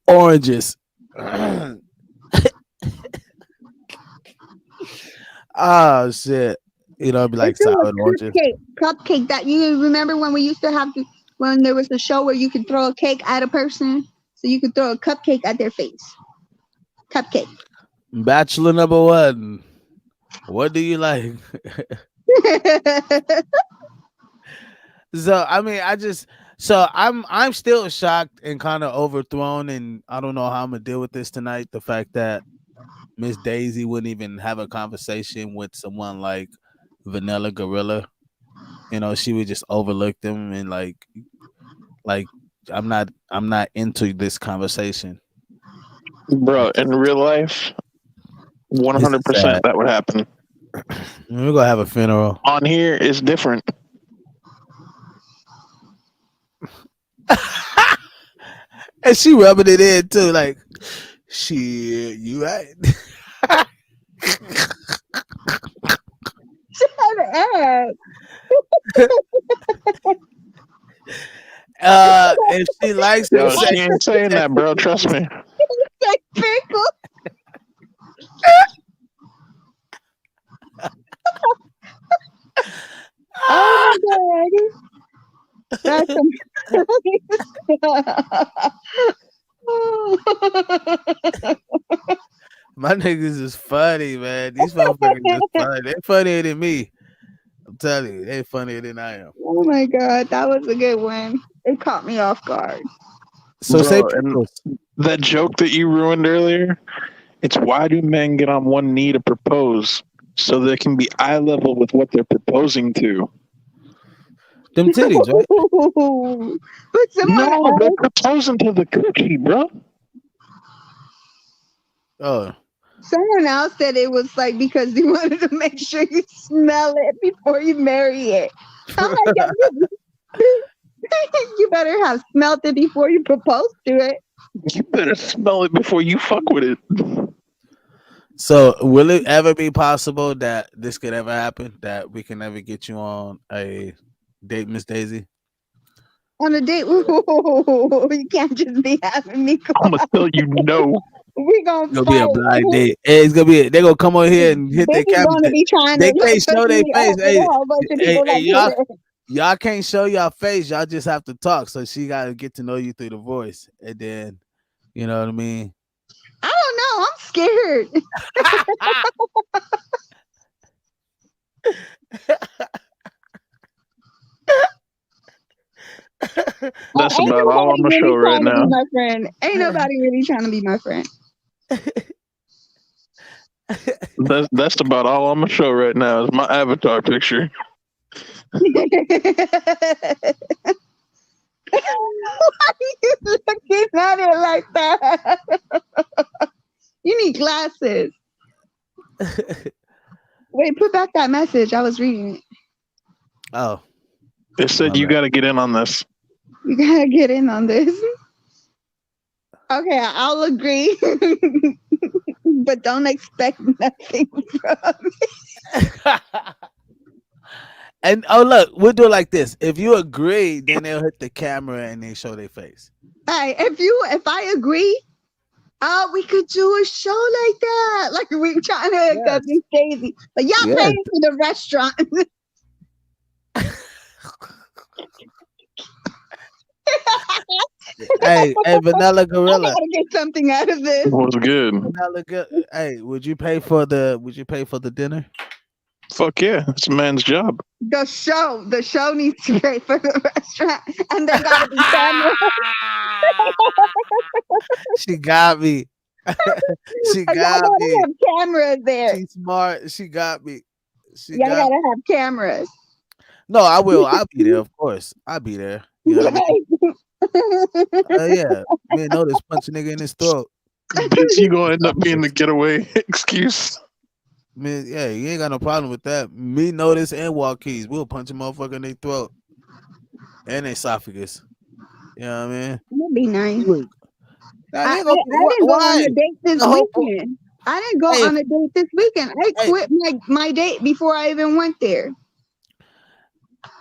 Oranges. Oh shit! It'd be like Let's do a sour oranges. cupcake that you remember when we used to have to, when there was a show where you could throw a cake at a person, so you could throw a cupcake at their face. Cupcake. Bachelor number 1. What do you like? So I mean, I'm still shocked and kind of overthrown, and I don't know how I'm gonna deal with this tonight. The fact that Miss Daisy wouldn't even have a conversation with someone like Vanilla Gorilla. She would just overlook them and like I'm not into this conversation. Bro, in real life, 100% that would happen. We're gonna have a funeral. On here, it's different. And she rubbing it in too, like, shit, you right. Shut up. If she likes Yo, it, she ain't saying that, bro. Trust me. Like pickle. Oh my god. That's My niggas is funny, man. These motherfuckers is funny. They funnier than me. I'm telling you, they funnier than I am. Oh my god, that was a good one. It caught me off guard. So say Bro, and pickles. that joke that you ruined earlier, it's why do men get on one knee to propose? So they can be eye level with what they're proposing to. Them titties, right? But someone No, they're else, proposing to the coochie, bro. Oh. someone else said it was like because they wanted to make sure you smell it before you marry it. I'm like, you better have smelt it before you propose to it. You better smell it before you fuck with it. So will it ever be possible that this could ever happen? That we can ever get you on a date, Miss Daisy? On a date, ooh, you can't just be having me go. I'm gonna tell you no. We gonna It's gonna be a fight. blind date. Hey, it's gonna be. They're gonna come on here and hit their This is camera. gonna be trying They to can't like, show put their me face. up with Hey, a whole bunch of hey, people hey, like y'all can't show y'all face. Y'all just have to talk. So she got to get to know you through the voice, and then you know what I mean. I don't know. I'm scared. That's Ain't about all nobody I'm gonna show really right trying to be now. my friend. Ain't nobody really trying to be my friend. That's about all I'm gonna show right now is my avatar picture. Why are you looking at it like that? You need glasses. Wait, put back that message. I was reading it. Oh, It said you got to get in on this. You gotta get in on this. Okay, I'll agree. But don't expect nothing from me. And oh look, we'll do it like this. If you agree, then they'll hit the camera and they show their face. Hey, if I agree, we could do a show like that. Like we trying to hook up Miss Daisy. But y'all Yes. paying for the restaurant. Hey, Vanilla I Gorilla. gotta get something out of this. Was good. Vanilla Hey, would you pay for the dinner? Fuck yeah, it's a man's job. The show needs to pay for the restaurant, and they gotta be cameras. She got me. She Y'all got gotta me. have cameras there. She's smart. She got me. She Y'all got gotta have cameras. No, I will. I'll be there, of course. I'll be there. You know what I mean? Yeah. Man, notice punch a nigga in his throat. Bitch, you gonna end up being the getaway excuse. Man, yeah, you ain't got no problem with that. Me, Notice, and Walkies, we'll punch a motherfucker in their throat and their esophagus. You know what I mean? That'd be nice. I ain't gonna- didn't go on why? a date this No. weekend. I didn't go Hey, on a date this weekend. I quit my date before I even went there.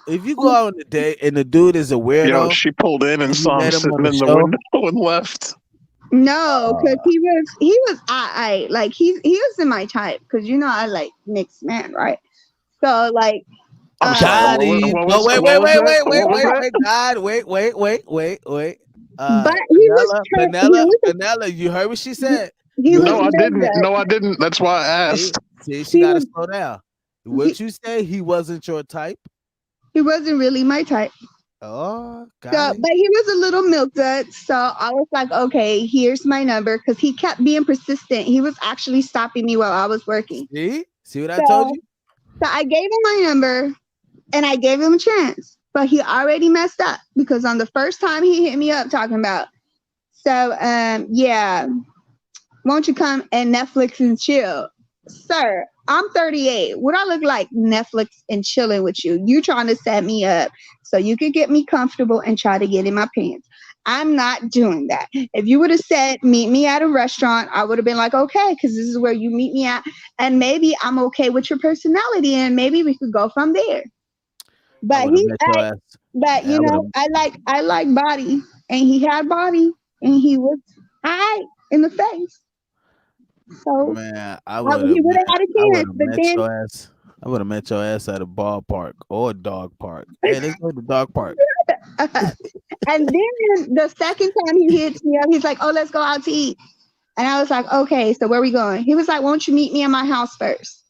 If you go out on a date and the dude is a weirdo, Yo, she pulled in and you saw him met him sitting on in the show, window and left. No, because he was I like he wasn't my type because you know I like mixed men, right? So like I'm sorry. Gotti. What No, was wait, God, wait. but he was Vanilla, you heard what she said. he was No, I didn't. mixed. No, I didn't. That's why I asked. See, she gotta slow down. What you say? He wasn't your type. He wasn't really my type. Oh, So, got it. but he was a little milk dud. So I was like, okay, here's my number because he kept being persistent. He was actually stopping me while I was working. See what I told you? So I gave him my number and I gave him a chance, but he already messed up because on the first time he hit me up talking about, so yeah, won't you come and Netflix and chill? Sir, I'm 38. Would I look like Netflix and chilling with you? You trying to set me up so you could get me comfortable and try to get in my pants. I'm not doing that. If you would have said, meet me at a restaurant, I would have been like, okay, because this is where you meet me at. And maybe I'm okay with your personality and maybe we could go from there. But you know, I like body and he had body and he was high in the face. So Man, I he would have would have had a chance, but met then your ass. I would have met your ass at a ballpark or a dog park. Hey, let's go to the dog park. and then the second time he hits me up, he's like, "Oh, let's go out to eat." And I was like, okay, so where are we going? He was like, won't you meet me at my house first?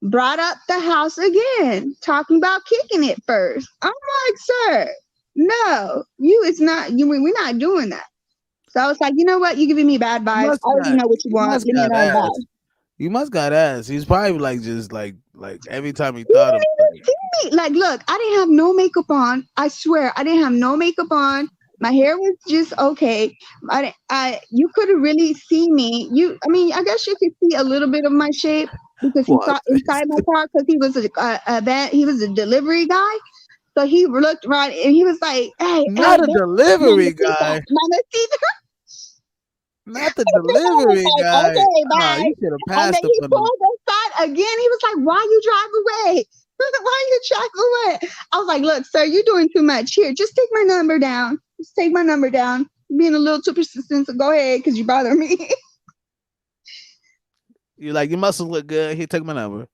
Brought up the house again, talking about kicking it first. I'm like, sir, no, we're not doing that. So I was like, you know what? You're giving me bad vibes. I already know what you want. Leave me alone. Bye. You must got ass. He's probably like just like every time he You thought of didn't even see me. Like, look, I didn't have no makeup on. I swear, I didn't have no makeup on. My hair was just okay. You could have really seen me. I guess you could see a little bit of my shape because he saw inside my car because he was he was a delivery guy. So he looked right and he was like, "Hey, not a delivery Mamacita, guy, Mamacita." not the delivery guy. Okay, Nah, bye. you should have And passed then up he on the. pulled aside again. He was like, "Why you drive away? Why you drive away?" I was like, "Look, sir, you're doing too much. Here, just take my number down. Just take my number down. You're being a little too persistent, so go ahead because you bother me." You like your muscles look good. He took my number.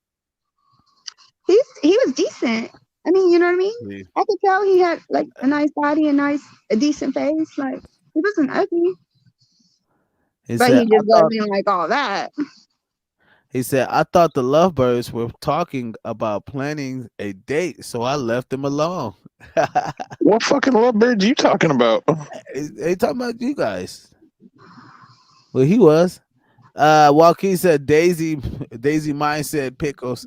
He was decent. I mean, you know what I mean? Yeah. I could tell he had like a nice body, a decent face. Like he wasn't ugly, He but said, he just wasn't like all that. He said, I thought the lovebirds were talking about planning a date, so I left them alone. What fucking lovebirds you talking about? They talking about you guys. Well, he was. Joaquin said Daisy Mine said pickles.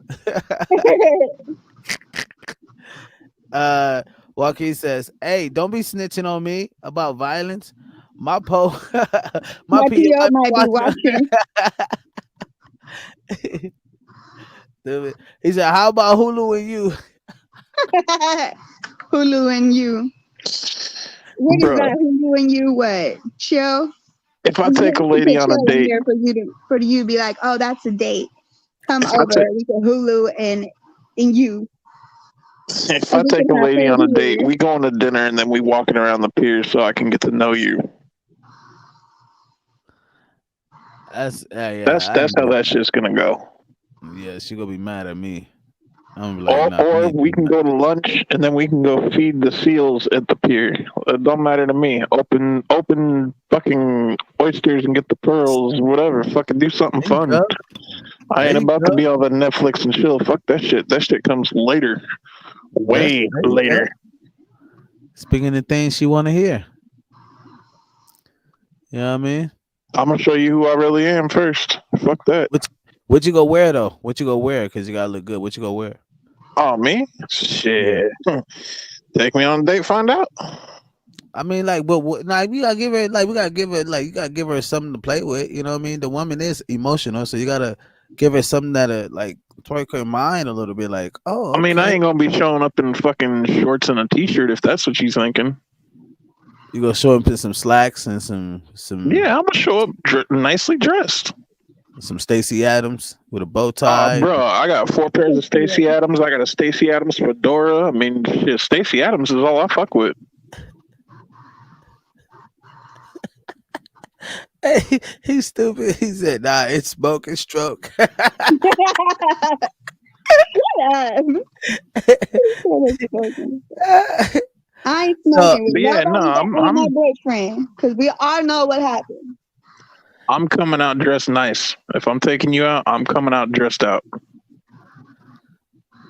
Joaquin says, hey, don't be snitching on me about violence. My PO might be watching. He said, how about Hulu and you? Hulu and you. What is that? Hulu and you what? Chill? If I take a lady on a date. Here for you to be like, oh, that's a date. Come over. We can Hulu and you. If I take a lady on a date, we going to dinner and then we walking around the pier so I can get to know you. That's That's how that shit's gonna go. Yeah, she gonna be mad at me. I'm gonna be like, or we can go to lunch and then we can go feed the seals at the pier. It don't matter to me. Open fucking oysters and get the pearls, whatever. Fucking do something fun. I ain't about to be all the Netflix and chill. Fuck that shit. That shit comes later. Way later. Speaking of things she want to hear. You know what I mean? I'm going to show you who I really am first. Fuck that. What you go wear, though? What you go wear? Because you got to look good. What you go wear? Oh, me? Shit. Take me on a date, find out. I mean, like, what nah, we gotta give her, like, you gotta give her something to play with. You know what I mean? The woman is emotional, so you gotta give her something that, like, twerk her mind a little bit. Like, oh, okay. I mean, I ain't gonna be showing up in fucking shorts and a t-shirt if that's what she's thinking. You gonna show up in some slacks and some. Yeah, I'm gonna show up nicely dressed. Some Stacey Adams with a bow tie. Bro, I got 4 pairs of Stacey Adams. I got a Stacey Adams fedora. I mean, shit, Stacey Adams is all I fuck with. Hey, he's stupid. He said, nah, it's smoke and stroke. I ain't smoking with I'm my boyfriend because we all know what happened. I'm coming out dressed nice. If I'm taking you out, I'm coming out dressed out.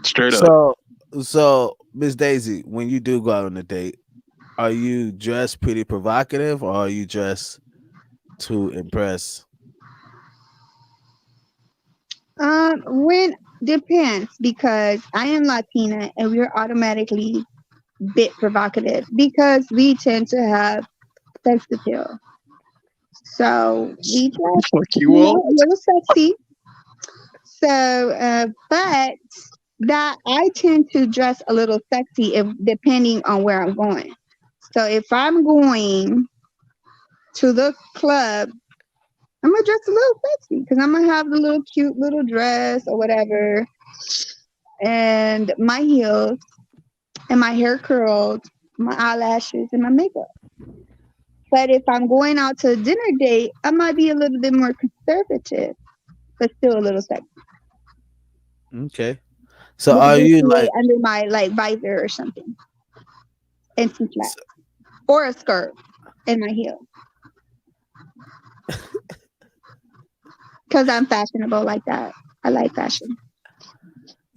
Straight up. So Miss Daisy, when you do go out on a date, are you dressed pretty provocative or are you dressed to impress? When depends because I am Latina and we're automatically bit provocative because we tend to have sex appeal. So we dress a little sexy. So, but that I tend to dress a little sexy depending on where I'm going. So if I'm going to the club, I'm gonna dress a little sexy because I'm gonna have the little cute little dress or whatever, and my heels, and my hair curled, my eyelashes, and my makeup. But if I'm going out to a dinner date, I might be a little bit more conservative, but still a little sexy. Okay. So are you like under my like visor or something, and some flats, or a skirt and my heels? Because I'm fashionable like that. I like fashion.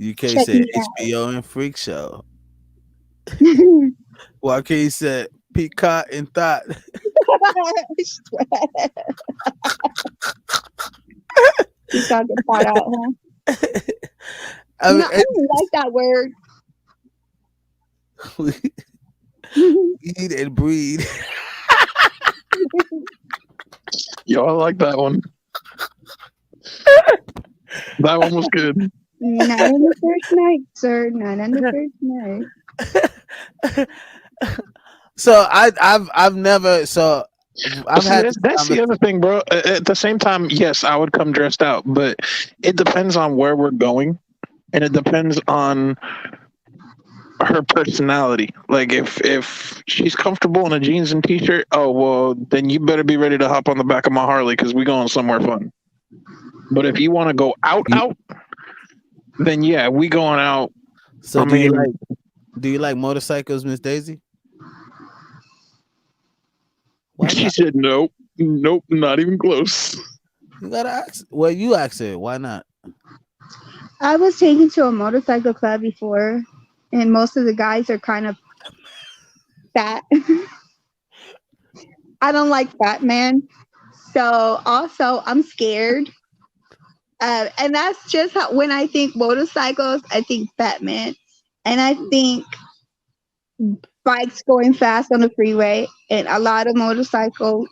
UK Check said me out. HBO and Freak Show. YK said Peacock and Thought. Peacock and Thought out, huh? I mean, No, I don't like that word. eat and breed. Yo, I like that one. That one was good. Not on the first night, sir. Not on the first night. So I've never so I've See, had that's the other thing, bro. At the same time, yes, I would come dressed out, but it depends on where we're going, and it depends on her personality. Like if she's comfortable in a jeans and t-shirt, oh well, then you better be ready to hop on the back of my Harley because we going somewhere fun. But if you want to go out, then yeah, we going out. So do you like motorcycles, Miss Daisy? She said nope, not even close. You gotta ask. Well, you ask her. Why not? I was taken to a motorcycle club before, and most of the guys are kind of fat. I don't like fat men. So also, I'm scared. And that's just how, when I think motorcycles, I think fat men. And I think bikes going fast on the freeway, and a lot of motorcycle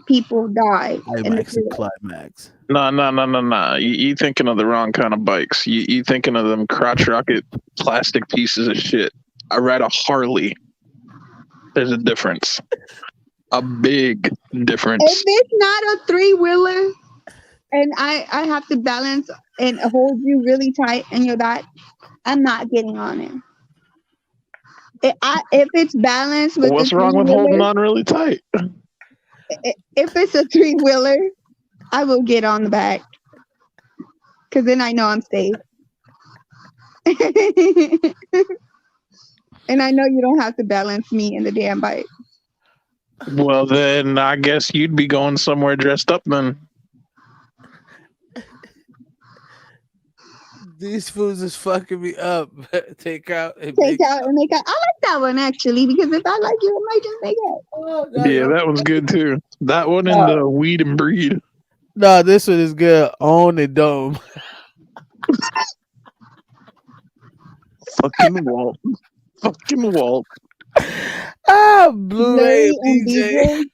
people die. Climax and climax. No. You thinking of the wrong kind of bikes. You thinking of them crotch rocket plastic pieces of shit. I ride a Harley. There's a difference. A big difference. If it's not a 3-wheeler, and I have to balance and hold you really tight in your back, I'm not getting on it. If it's balanced with What's wrong with holding on really tight? If it's a 3-wheeler, I will get on the back because then I know I'm safe. And I know you don't have to balance me in the damn bike. Well, then I guess you'd be going somewhere dressed up then. These foods is fucking me up. Take out and make out. I like that one actually because if I like you, I might just make it. Oh, yeah, that one's good too. That one and the weed and breed. No, this one is good. Own and dome. Fucking Walt. Fucking Walt. Blu-ray and DJ.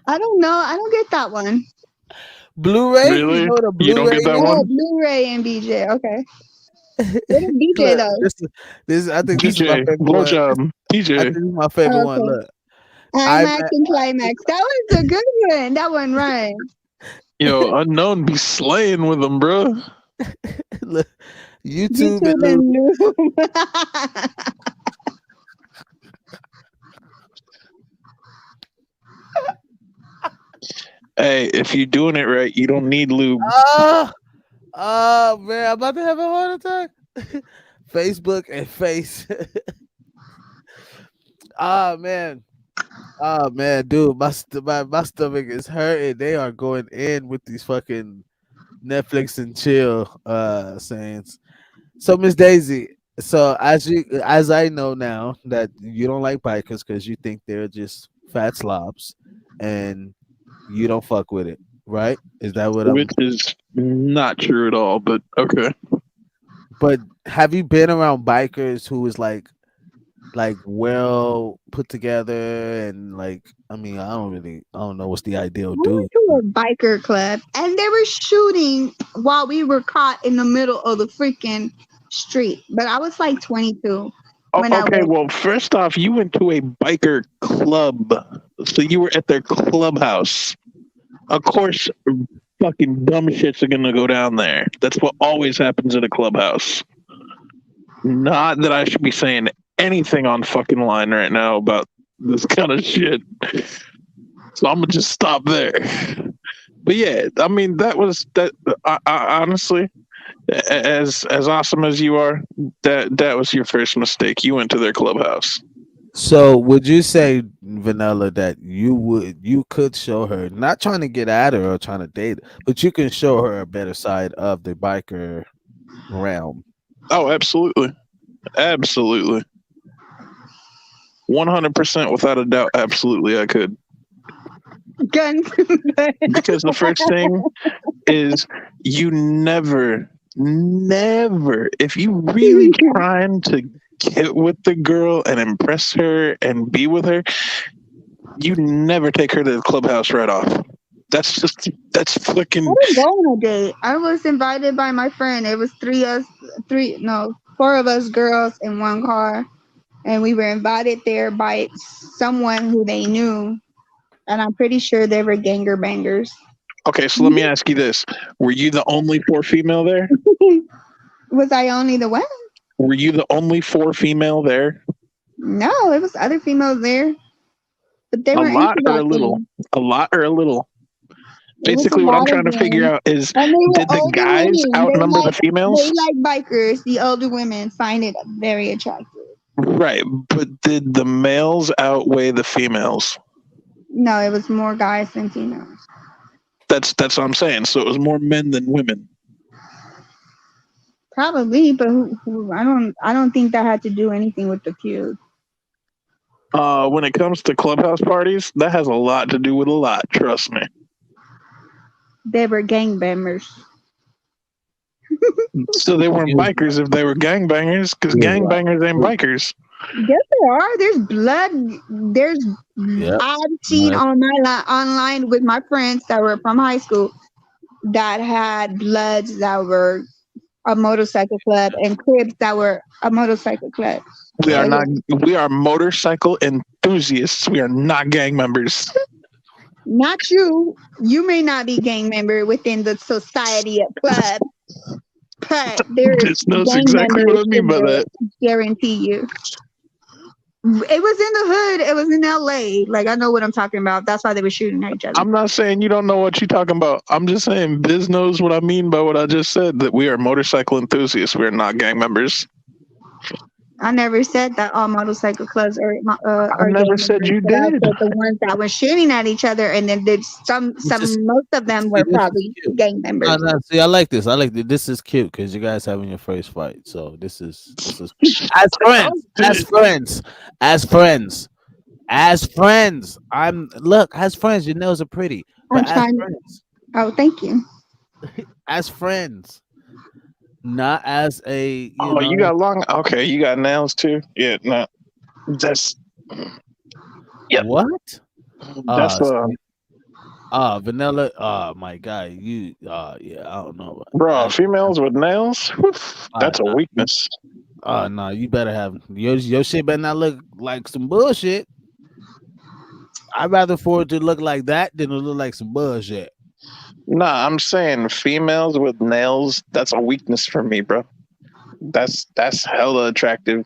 I don't know. I don't get that one. Blu-ray? Really? You know the Blu-ray? You don't get that one? Blu-ray and BJ. Okay. What is DJ though? This I think this DJ, is my favorite blowjob. one. DJ. I think this is my favorite one. Look. IMAX and Climax. That was a good one. That one right. Yo, Unknown be slaying with them, bro. Look, YouTube and Lube. Hey, if you're doing it right, you don't need lube. Oh man, I'm about to have a heart attack. Facebook and face. Oh man, dude, my stomach is hurting. They are going in with these fucking Netflix and chill sayings. So Miss Daisy, so as I know now that you don't like bikers because you think they're just fat slobs and you don't fuck with it, right? Is that what Which is not true at all, but okay. But have you been around bikers who is like well put together and like, I mean, I don't know what's the ideal We dude. went to a biker club and they were shooting while we were caught in the middle of the freaking street. But I was like 22. Okay, well, first off, you went to a biker club. So you were at their clubhouse. Of course, fucking dumb shits are going to go down there. That's what always happens at a clubhouse. Not that I should be saying anything on fucking line right now about this kind of shit. So I'm going to just stop there. But yeah, I mean, that was that. I honestly, as awesome as you are, that was your first mistake. You went to their clubhouse. So would you say Vanilla, that you could show her, not trying to get at her or trying to date her, but you can show her a better side of the biker realm? Oh, absolutely. Absolutely. 100% without a doubt. Absolutely, I could. Guns. Because the first thing is you never, if you really trying to get with the girl and impress her and be with her, you never take her to the clubhouse right off. That's fucking. I didn't go on a date. I was invited by my friend. It was four of us girls in one car, and we were invited there by someone who they knew, and I'm pretty sure they were ganger bangers. Okay, so let me ask you this: were you the only 4 female there? Was I only the one? Were you the only 4 female there? No, it was other females there, but they were a lot into or that a little. thing. A lot or a little. It was a Basically, what I'm lot of trying to them. figure out is, And they were did the older guys women. outnumber the They females? like bikers. The older women find it very attractive. Right, but did the males outweigh the females? No, it was more guys than females. That's what I'm saying. So it was more men than women. Probably, but I don't think that had to do anything with the feud. When it comes to clubhouse parties, that has a lot to do with a lot. Trust me. They were gangbangers. So they weren't bikers if they were gangbangers, because gangbangers ain't bikers. Yes, there are. There's blood. I've seen on my online with my friends that were from high school that had bloods that were a motorcycle club and cribs that were a motorcycle club. We are motorcycle enthusiasts. We are not gang members. Not you. You may not be gang member within the society of club, but there's That's gang exactly what I members mean by in there, that. guarantee you. It was in the hood. It was in LA. Like, I know what I'm talking about. That's why they were shooting at each other. I'm not saying you don't know what you're talking about. I'm just saying Biz knows what I mean by what I just said, that we are motorcycle enthusiasts. We are not gang members. I never said that all motorcycle clubs are I never said you but I did. said the ones that were shooting at each other, and then there's most of them were probably gang members. See, I like this. This is cute because you guys having your first fight. So this is as friends. As friends, your nails are pretty. But as friends. Oh, thank you. As friends. Not as a you got long. Okay, you got nails too. Yeah, no, that's what? That's Vanilla. My guy, you. Yeah, I don't know, bro. Females with nails. That's a weakness. No, you better have your shit. Better not look like some bullshit. I'd rather for it to look like that than to look like some bullshit. Nah, I'm saying females with nails, that's a weakness for me, bro. That's hella attractive.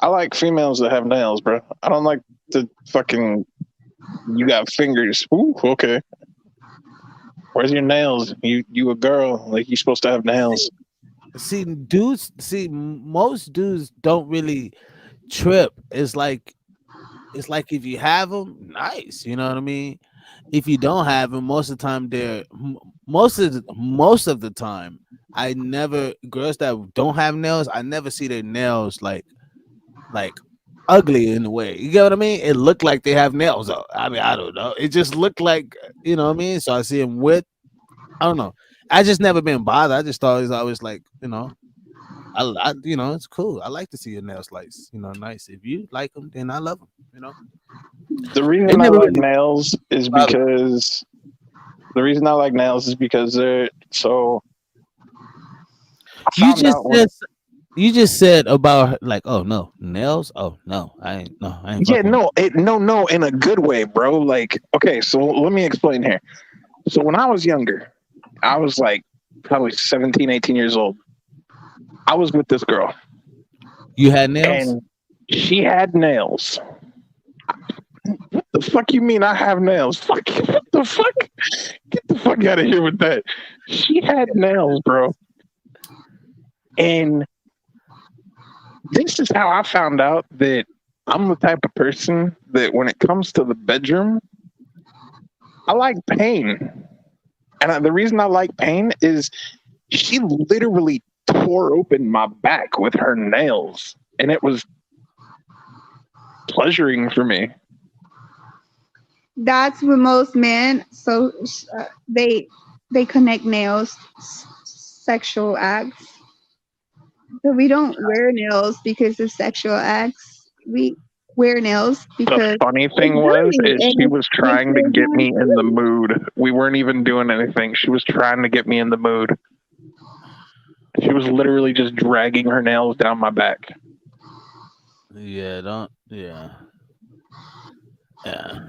I like females that have nails, bro. I don't like the fucking you got fingers. Ooh, okay. Where's your nails? You a girl, like you supposed to have nails. Most dudes don't really trip. It's like if you have them, nice. You know what I mean? If you don't have them, most of the time most of the time, I never girls that don't have nails, I never see their nails like ugly in a way. You get what I mean? It looked like they have nails though. I mean, I don't know. It just looked like, you know what I mean? So I see them with, I don't know. I just never been bothered. I just thought it was always like, I it's cool. I like to see your nails sliced, nice. If you like them, then I love them, The reason I like nails is because they're so. You just said about like, oh no, nails. Oh no, I ain't. Yeah, no, in a good way, bro. Like, okay, so let me explain here. So when I was younger, I was like probably 17, 18 years old. I was with this girl. You had nails? And she had nails. What the fuck you mean I have nails? Fuck, what the fuck? Get the fuck out of here with that. She had nails, bro. And this is how I found out that I'm the type of person that when it comes to the bedroom, I like pain. And the reason I like pain is she literally tore open my back with her nails. And it was pleasuring for me. That's what most men. So they connect nails, sexual acts. So we don't wear nails because of sexual acts. We wear nails because The funny thing was, she was trying to get me in the mood. We weren't even doing anything. She was trying to get me in the mood. She was literally just dragging her nails down my back. Yeah, don't. Yeah. Yeah.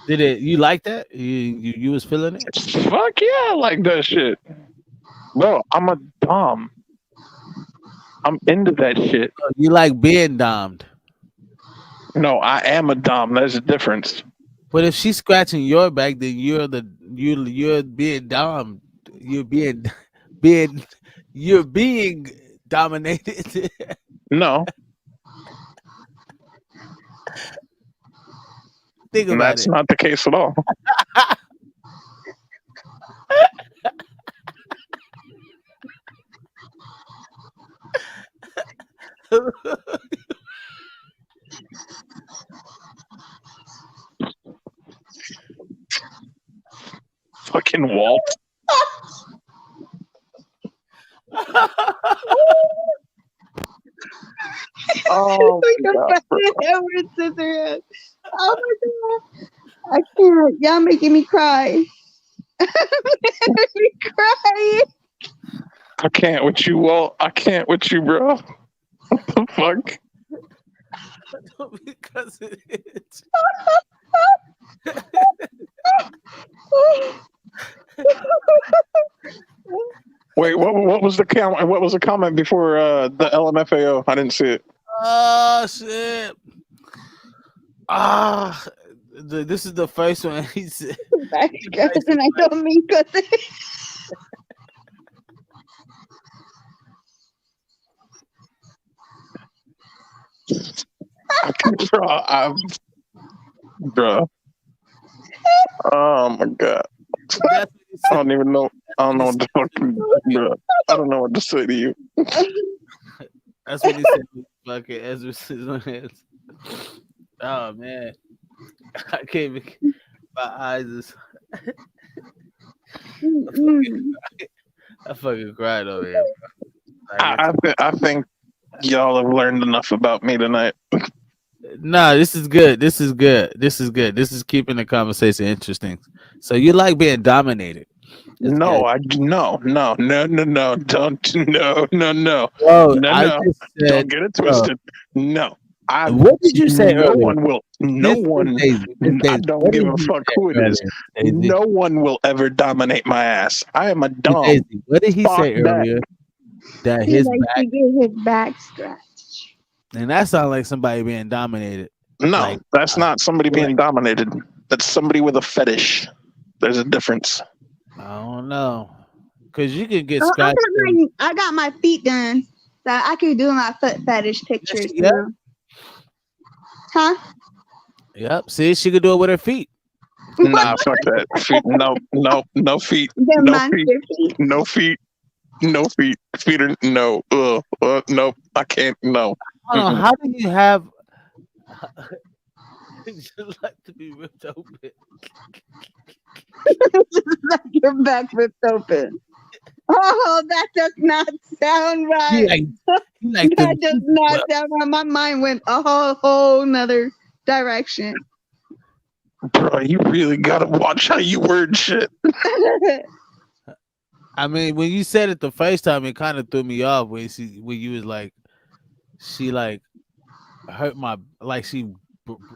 Did it? You like that? You was feeling it? Fuck yeah, I like that shit. Bro, I'm a dom. I'm into that shit. You like being domed? No, I am a dom. There's a difference. But if she's scratching your back, then you're being domed. You're being dominated. No. Think about That's it. not the case at all. Fucking Walt. Oh my God, Edward Scissorhands. Oh my God. I can't. Y'all making me cry. Making me cry. I can't with you, Walt. I can't with you, bro. What the fuck? Because it is. Wait, what was the comment? What was the comment before the LMFAO? I didn't see it. Oh shit! This is the first one. He said, "And I don't mean cousin." Bro. Oh my God. I don't even know. I don't know what the fuck. Bro. I don't know what to say to you. That's what he said. Fucking Ezra Scissorhands. Oh man, I can't even. My eyes is. I fucking cried over here. I think y'all have learned enough about me tonight. Nah, this is good. This is good. This is good. This is keeping the conversation interesting. So you like being dominated? No, no, don't no. Bro, No, I no. just said, Don't get it twisted. No. What did you say No earlier? one will. No one. I don't give a fuck who it is. No one will ever dominate my ass. I am a dom. Daisy, what did he Fuck say earlier? That his He back, get his back scratched. and that sounds like somebody being dominated. No, Like, that's not somebody being dominated. That's somebody with a fetish. There's a difference. I don't know, because you could get Oh, scratched. I got my feet done, so I could do my foot fetish pictures. Yeah. Now. Huh? Yep. See, she could do it with her feet. Nah, fuck that. Feet. No feet. No feet. No feet. No feet. Feet are no. Nope. I can't. No. Hold on, how do you have? Just like to be ripped open. Just like your back ripped open. Oh, that does not sound right. That does not sound right. My mind went a whole nother direction. Bro, you really gotta watch how you word shit. I mean, when you said it the first time, it kind of threw me off when you was like, she like hurt my, like she,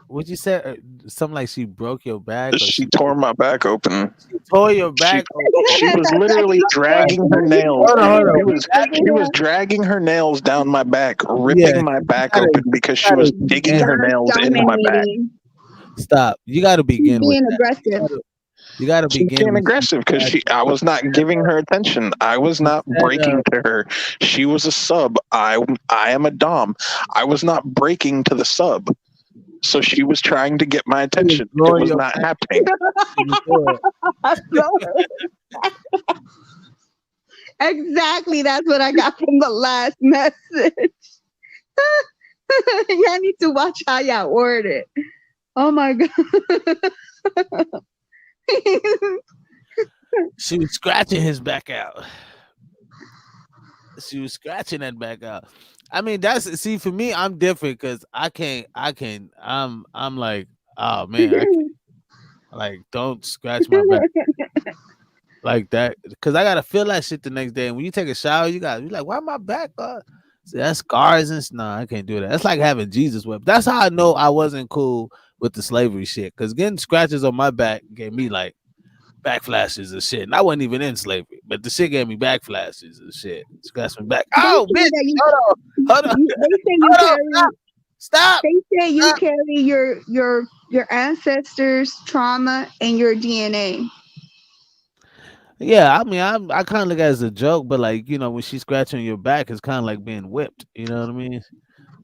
what'd you say? Something like she broke your back? Or she tore my back open. She tore your back open. She was literally dragging her nails. She was dragging her nails down my back, ripping my back open because she was digging her nails into my back. Stop. You got to begin with being that. aggressive. You gotta She's begin being with aggressive because I was not giving her attention. I was not breaking to her. She was a sub. I am a dom. I was not breaking to the sub. So she was trying to get my attention. It was not happening. Exactly. That's what I got from the last message. Y'all need to watch how y'all word it. Oh my god. She was scratching his back out. She was scratching that back out. I mean, for me, I'm different because I'm like, oh man, I can't, like, don't scratch my back like that because I gotta feel that shit the next day. And when you take a shower, you're like, why my back? See, that's scars and nah, I can't do that. That's like having Jesus whip. That's how I know I wasn't cool with the slavery shit. Because getting scratches on my back gave me like back flashes and shit. And I wasn't even in slavery, but the shit gave me back flashes and shit. Scratched me back. Oh, bitch! Hold on. Stop. They say you carry your ancestors' trauma and your DNA. Yeah, I mean, I kind of look at it as a joke, but like, you know, when she's scratching your back, it's kind of like being whipped. You know what I mean?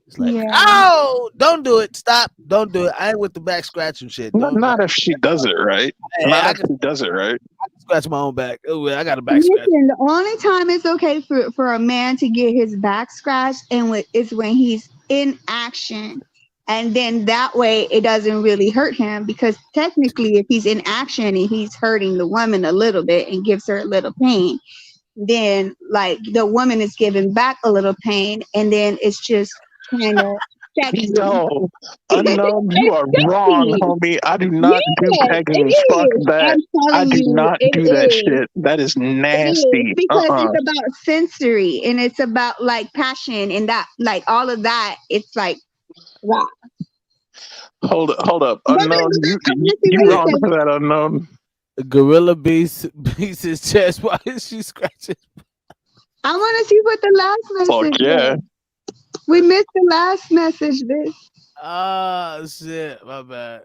It's like, oh, don't do it. Stop. Don't do it. I ain't with the back scratching shit. Not if she does it right. Not if she does it right. I can scratch my own back. Oh, I got a back scratch. The only time it's okay for a man to get his back scratched is when he's in action. And then that way it doesn't really hurt him because technically if he's in action and he's hurting the woman a little bit and gives her a little pain, then like the woman is giving back a little pain and then it's just kind of no, unknown, you are wrong, homie. I do not do pegging. Fuck that. I do not do that shit. That is nasty. Because it's about sensory and it's about like passion and that like all of that. It's like wow. Hold up. Unknown, you wrong for that, unknown. Gorilla beats his chest. Why is she scratching? I want to see what the last message Fuck yeah. was. We missed the last message, bitch. Oh shit, my bad.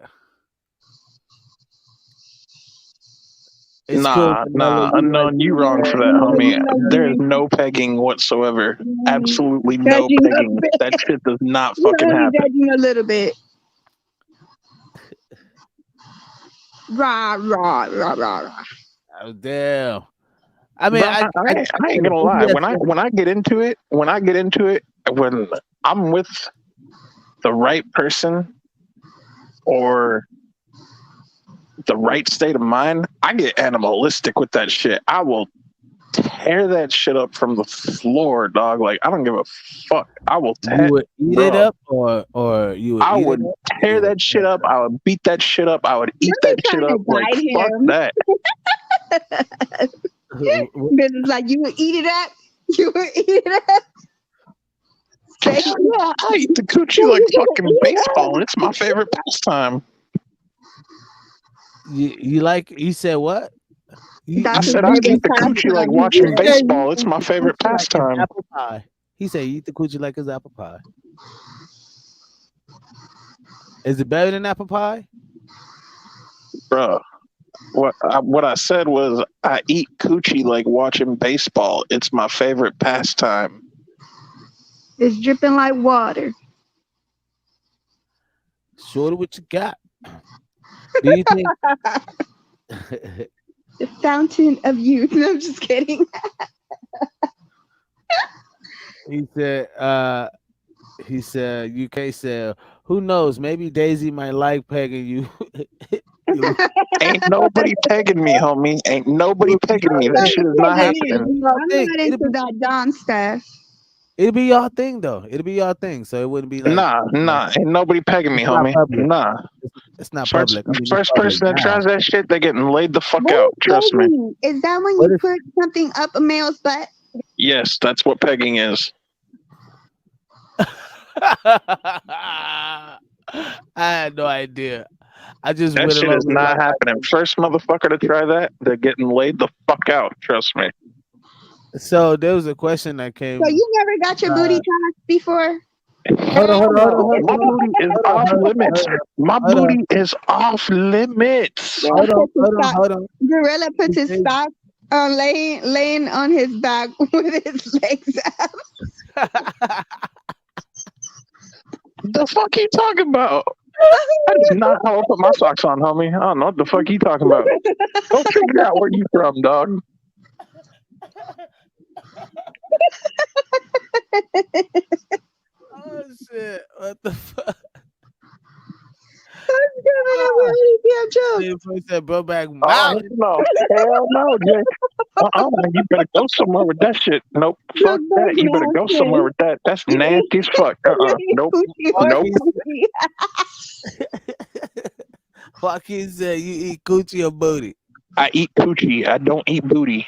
It's nah, unknown, you wrong for that, homie. There's no pegging whatsoever. Absolutely no pegging. That shit does not fucking happen. Judging a little bit. Rah. Oh damn. I mean, bro, I ain't gonna lie. When I get into it, when I'm with the right person or the right state of mind, I get animalistic with that shit. I will tear that shit up from the floor, dog. Like I don't give a fuck. I will tear. You would eat it up, or you would. I would tear that shit up. I would beat that shit up. I would eat that shit up. Like fuck that. This is like you would eat it up. You would eat it up. Yeah, I eat the coochie like fucking baseball. It's my favorite pastime. You like? You said what? I said I eat the coochie like watching baseball. It's my favorite pastime. Apple pie. He said you eat the coochie like it's apple pie. Is it better than apple pie? Bruh. What I said was I eat coochie like watching baseball. It's my favorite pastime. It's dripping like water. Shorty, what you got? Do you think the fountain of youth? No, I'm just kidding. He said UK said, who knows, maybe Daisy might like pegging you. Ain't nobody pegging me, homie. Ain't nobody pegging me. That shit is not happening. I'm not into that Don stuff. It'll be y'all thing though. It'll be y'all thing. So it wouldn't be like nah. Ain't nobody pegging me, homie. Nah. It's not public. First person that tries that shit, they're getting laid the fuck out. Trust me. Is that when you put something up a male's butt? Yes, that's what pegging is. I had no idea. I just that shit is not happening. First motherfucker to try that, they're getting laid the fuck out. Trust me. So there was a question that came. So you never got your booty tossed before? Hold on. My booty is off limits. My booty is off limits. Hold on. Gorilla puts his sock on laying on his back with his legs up. The fuck you talking about? That is not how I put my socks on, homie. I don't know what the fuck you talking about. Go figure out where you from, dog. Oh shit! What the fuck? He said, "Bro, back Oh, no, hell no, Jay. You better go somewhere with that shit. Nope, fuck that. You better go somewhere with that. That's nasty as fuck. Nope. Joaquin said, "You eat coochie or booty?" I eat coochie. I don't eat booty.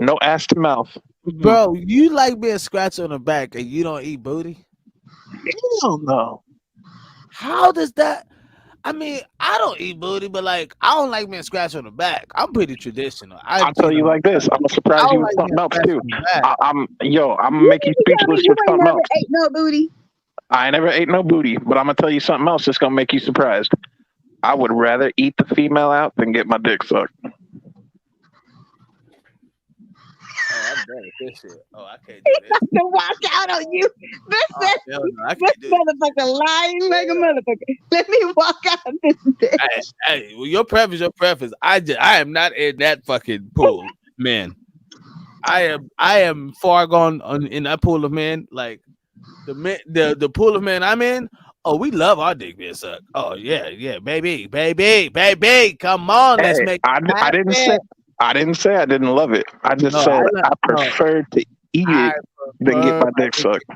No ass to mouth. Bro, you like being scratched on the back and you don't eat booty? Hell no. How does that? I mean, I don't eat booty, but like, I don't like being scratched on the back. I'm pretty traditional. I'll tell you like this. I'm gonna surprise you with something else too. I'm gonna make you speechless with something else. Ate no booty. I never ate no booty, but I'm gonna tell you something else that's gonna make you surprised. I would rather eat the female out than get my dick sucked. Oh, I'm done with this shit. Oh, I can't do this. To walk out on you. This motherfucker lying like a motherfucker. Let me walk out of this bitch. Hey, well, your preference. I am not in that fucking pool, man. I am far gone in that pool of men. Like the pool of men I'm in. Oh, we love our dick being sucked. Oh yeah, baby. Come on, let's make. I didn't say I didn't love it. I just said I prefer to eat it than get my dick sucked.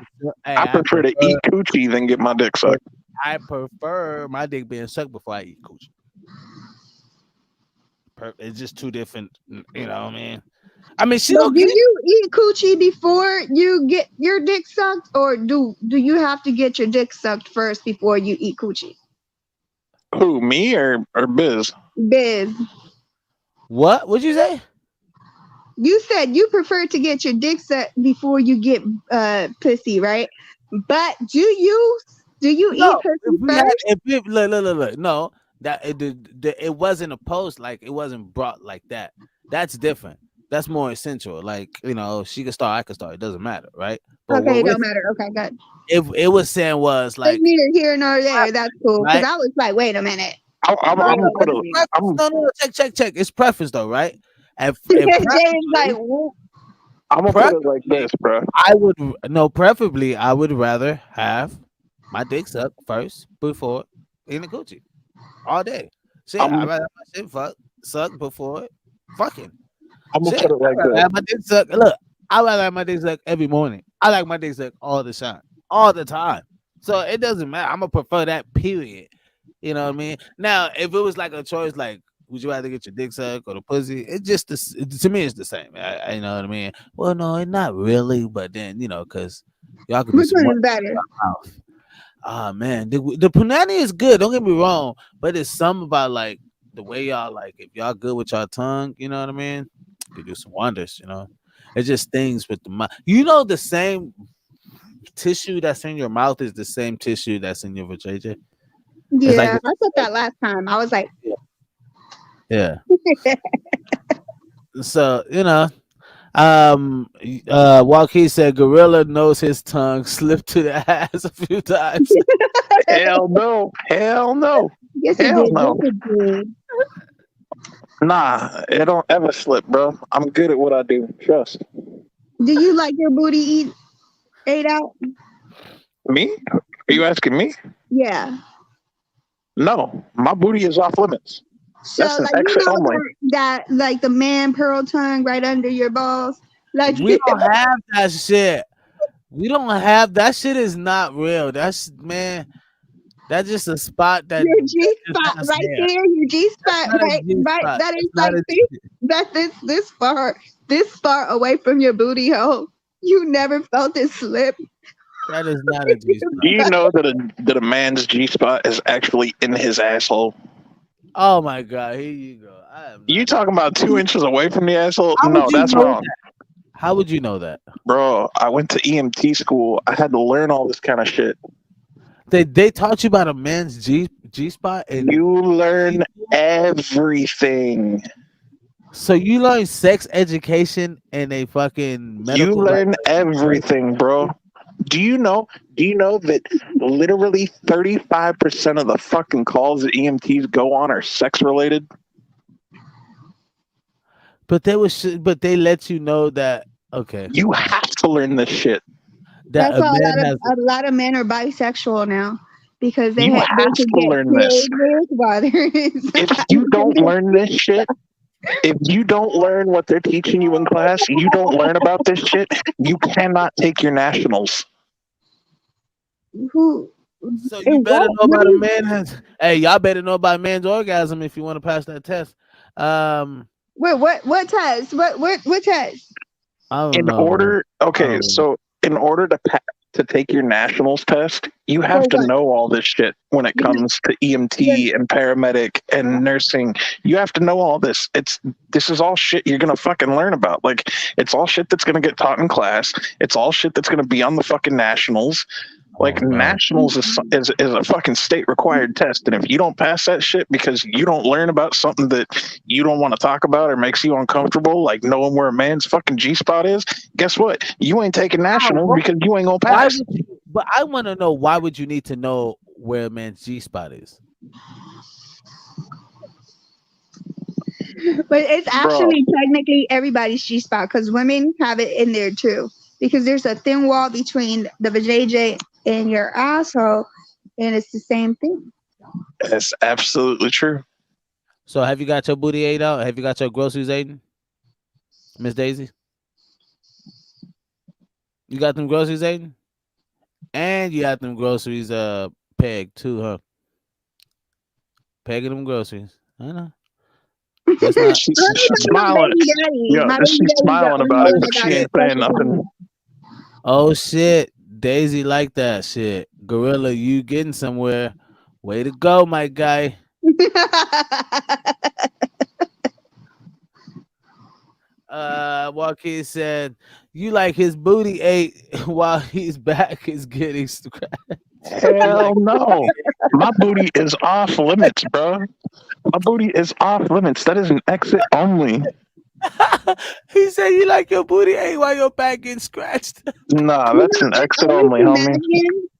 I prefer to eat coochie than get my dick sucked. I prefer my dick being sucked before I eat coochie. It's just two different, you know what I mean? I mean, do you eat coochie before you get your dick sucked, or do you have to get your dick sucked first before you eat coochie? Who, me or Biz? Biz. What? What'd you say? You said you prefer to get your dick sucked before you get pussy, right? But do you eat pussy first? Look. No, that it wasn't a post, like it wasn't brought like that. That's different. That's more essential. Like, you know, she could start, I could start. It doesn't matter, right? But okay, it don't matter. Okay, good. If it was saying was like neither here nor there. That's cool. Because I was like, wait a minute. I'm gonna put no, check. It's preference though, right? And I'm gonna put it like this, bro. Preferably, I would rather have my dick sucked first before eating the coochie all day. Shit, I'd rather have my shit sucked before fucking. I'm gonna put it like this. My dick sucked. Look, I rather have my dick sucked every morning. I like my dick sucked all the time. So it doesn't matter. I'm gonna prefer that. Period. You know what I mean? Now, if it was like a choice, like, would you rather get your dick sucked or the pussy? It just to me, it's the same. You know what I mean? Well, no, it's not really, but then because y'all could be better. Ah, man, the punani is good. Don't get me wrong, but it's something about like the way y'all like. If y'all good with y'all tongue, you know what I mean? You do some wonders. You know, it's just things with the mouth. You know, the same tissue that's in your mouth is the same tissue that's in your vajayjay. Yeah, like I said that last time. I was like, yeah. So, Joaquin said Gorilla knows his tongue slipped to the ass a few times. Hell no. Yes, hell no. Nah, it don't ever slip, bro. I'm good at what I do. Trust. Do you like your booty ate out? Me? Are you asking me? Yeah. No, my booty is off limits. So, that's like, you know that, like, the man pearl tongue right under your balls? Like, we don't have that shit. We don't have that shit. Is not real. That's just a spot that your G spot right there. Your G spot right. That is like this far away from your booty hole. You never felt it slip. That is not a G spot. Do you know that a man's G spot is actually in his asshole? Oh my God! Here you go. You talking about 2 inches away from the asshole? No, that's wrong. How would you know that? Bro, I went to EMT school. I had to learn all this kind of shit. They taught you about a man's G spot, and You learn everything. so you learn sex education in a fucking medical. You learn everything, bro. Do you know that literally 35% of the fucking calls that EMTs go on are sex related? But they let you know that okay. You have to learn this shit. That That's why a lot of men are bisexual now because they You they have could to get learn this. killed with while they're If you don't learn this shit, if you don't learn what they're teaching you in class, you don't learn about this shit, you cannot take your nationals. Who? So you better know about a man has. Hey, y'all better know about man's orgasm if you want to pass that test. Wait, what test? What test? I don't In know. order, okay, so in order to take your nationals test, you have to know all this shit when it comes to EMT and paramedic and nursing. You have to know all this. This is all shit you're gonna fucking learn about. Like, it's all shit that's gonna get taught in class. It's all shit that's gonna be on the fucking nationals. Like, nationals is a fucking state required test, and if you don't pass that shit because you don't learn about something that you don't want to talk about or makes you uncomfortable, like knowing where a man's fucking G spot is, guess what? You ain't taking nationals because you ain't gonna pass. But I want to know, why would you need to know where a man's G spot is? But it's actually technically everybody's G spot because women have it in there too. Because there's a thin wall between the vajayjay and your asshole, and it's the same thing. That's absolutely true. So have you got your booty ate out? Have you got your groceries eaten, Miss Daisy? You got them groceries eaten? And you got them groceries pegged too, huh? Pegging them groceries. I know. That's not. She's smiling. Yeah, she's smiling about it, but she ain't saying nothing. Oh shit, Daisy like that shit. Gorilla, you getting somewhere? Way to go, my guy. Joaquin said, "You like his booty ate while his back is getting scratched." Hell no, my booty is off limits, bro. My booty is off limits. That is an exit only. He said, "You like your booty ate while your back getting scratched." Nah, that's an exit only, homie.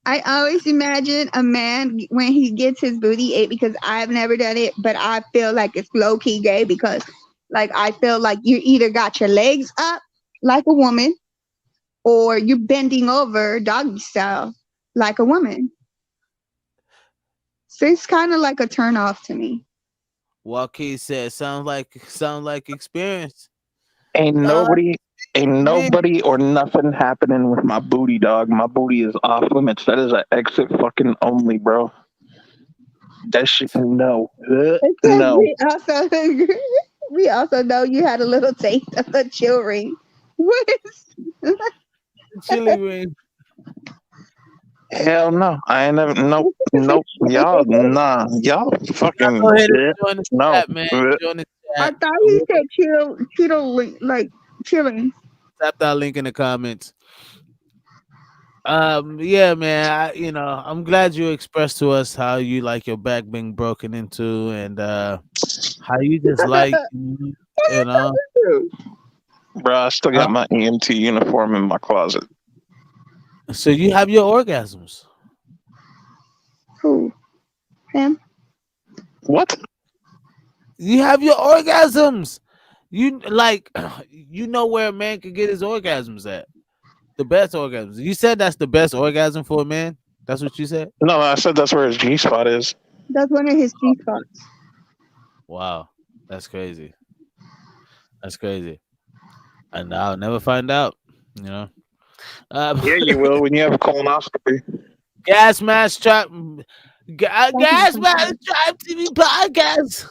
I always imagine a man when he gets his booty ate, because I've never done it, but I feel like it's low key gay because, like, I feel like you either got your legs up like a woman, or you're bending over doggy style like a woman. So it's kind of like a turn off to me. Joaquin said, "Sounds like experience." Ain't nobody or nothing happening with my booty, dog. My booty is off limits. That is an exit fucking only, bro. That shit, no. No. We also know you had a little taste of the chill ring. What is chili ring? Hell no. I ain't never. Nope. Y'all, nah. Y'all fucking Go ahead and shit. join the No. chat, man. Join the I chat. thought he said chill, like chilling. Tap that link in the comments. Yeah, man. I'm glad you expressed to us how you like your back being broken into, and how you just like, Bro, I still got my EMT uniform in my closet. So you have your orgasms. Who? Him? What? You have your orgasms. You you know where a man can get his orgasms at. The best orgasms. You said that's the best orgasm for a man? That's what you said? No, I said that's where his G spot is. That's one of his G spots. Wow. That's crazy. That's crazy. And I'll never find out, Yeah, you will when you have a colonoscopy. Gasmasktribe TV podcast.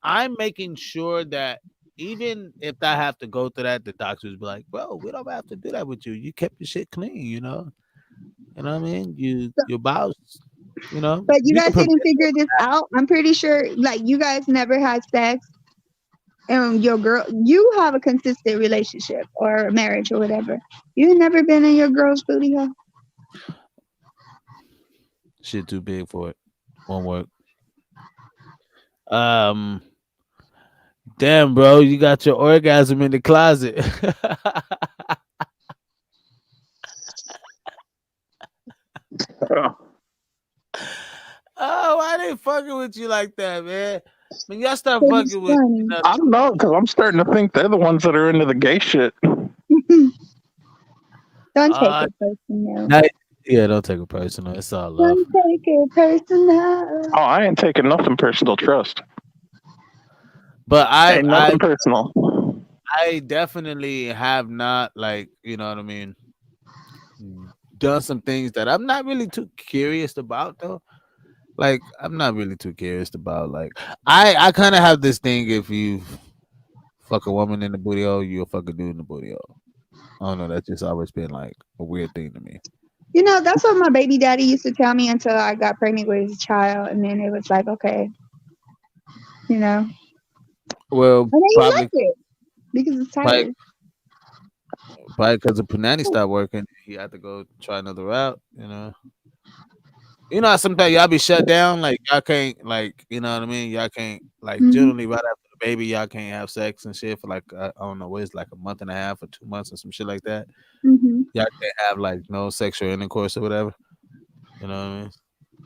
I'm making sure that even if I have to go through that, the doctors be like, "Bro, we don't have to do that with you. You kept your shit clean, You know what I mean? Your bowels, But you guys didn't figure this out. I'm pretty sure, like, you guys never had sex and your girl, you have a consistent relationship or a marriage or whatever. You've never been in your girl's booty hole? Shit too big for it. Won't work. Um, damn, bro, you got your orgasm in the closet. Oh, why they fucking with you like that, man? When y'all start fucking with, I don't know, because I'm starting to think they're the ones that are into the gay shit. Don't take it personal. Yeah, don't take it personal. It's all love. Don't take it personal. Oh, I ain't taking nothing personal, trust. But Ain't nothing personal. I definitely have not, like, you know what I mean, done some things that I'm not really too curious about, though. Like, I'm not really too curious about, like, I kind of have this thing, if you fuck a woman in the booty hole, you'll fuck a dude in the booty hole. I don't know, that's just always been, like, a weird thing to me. You know, that's what my baby daddy used to tell me until I got pregnant with his child. And then it was like, okay, you know. Well, And then he probably left it because it's tired. because the punani stopped working, he had to go try another route, you know. You know, sometimes y'all be shut down, like y'all can't, like, you know what I mean. Y'all can't, like, generally right after the baby, y'all can't have sex and shit for like I don't know what it's like a month and a half or 2 months or some shit like that. Mm-hmm. Y'all can't have like no sexual intercourse or whatever. You know what I mean?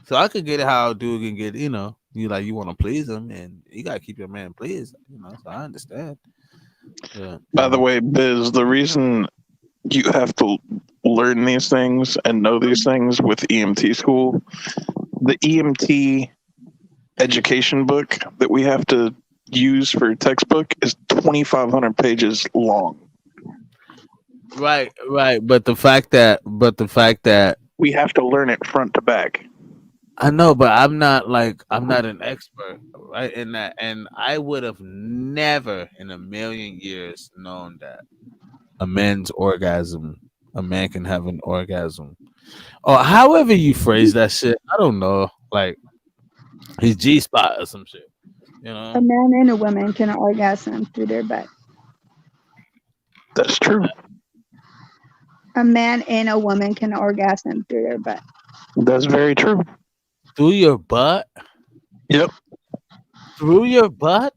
So I could get it how a dude can get, you know, you want to please him and you gotta keep your man pleased, you know. So I understand. Yeah. By the way, Biz, the reason you have to learn these things and know these things with EMT school, the EMT education book that we have to use for textbook is 2,500 pages long. Right. But the fact that we have to learn it front to back. I know, but I'm not an expert, right, in that, and I would have never in a million years known that a man can have an orgasm, or however you phrase that shit. I don't know, like his G spot or some shit, you know. A man and a woman can orgasm through their butt. That's true. A man and a woman can orgasm through their butt. That's very true. Through your butt? Yep. Through your butt?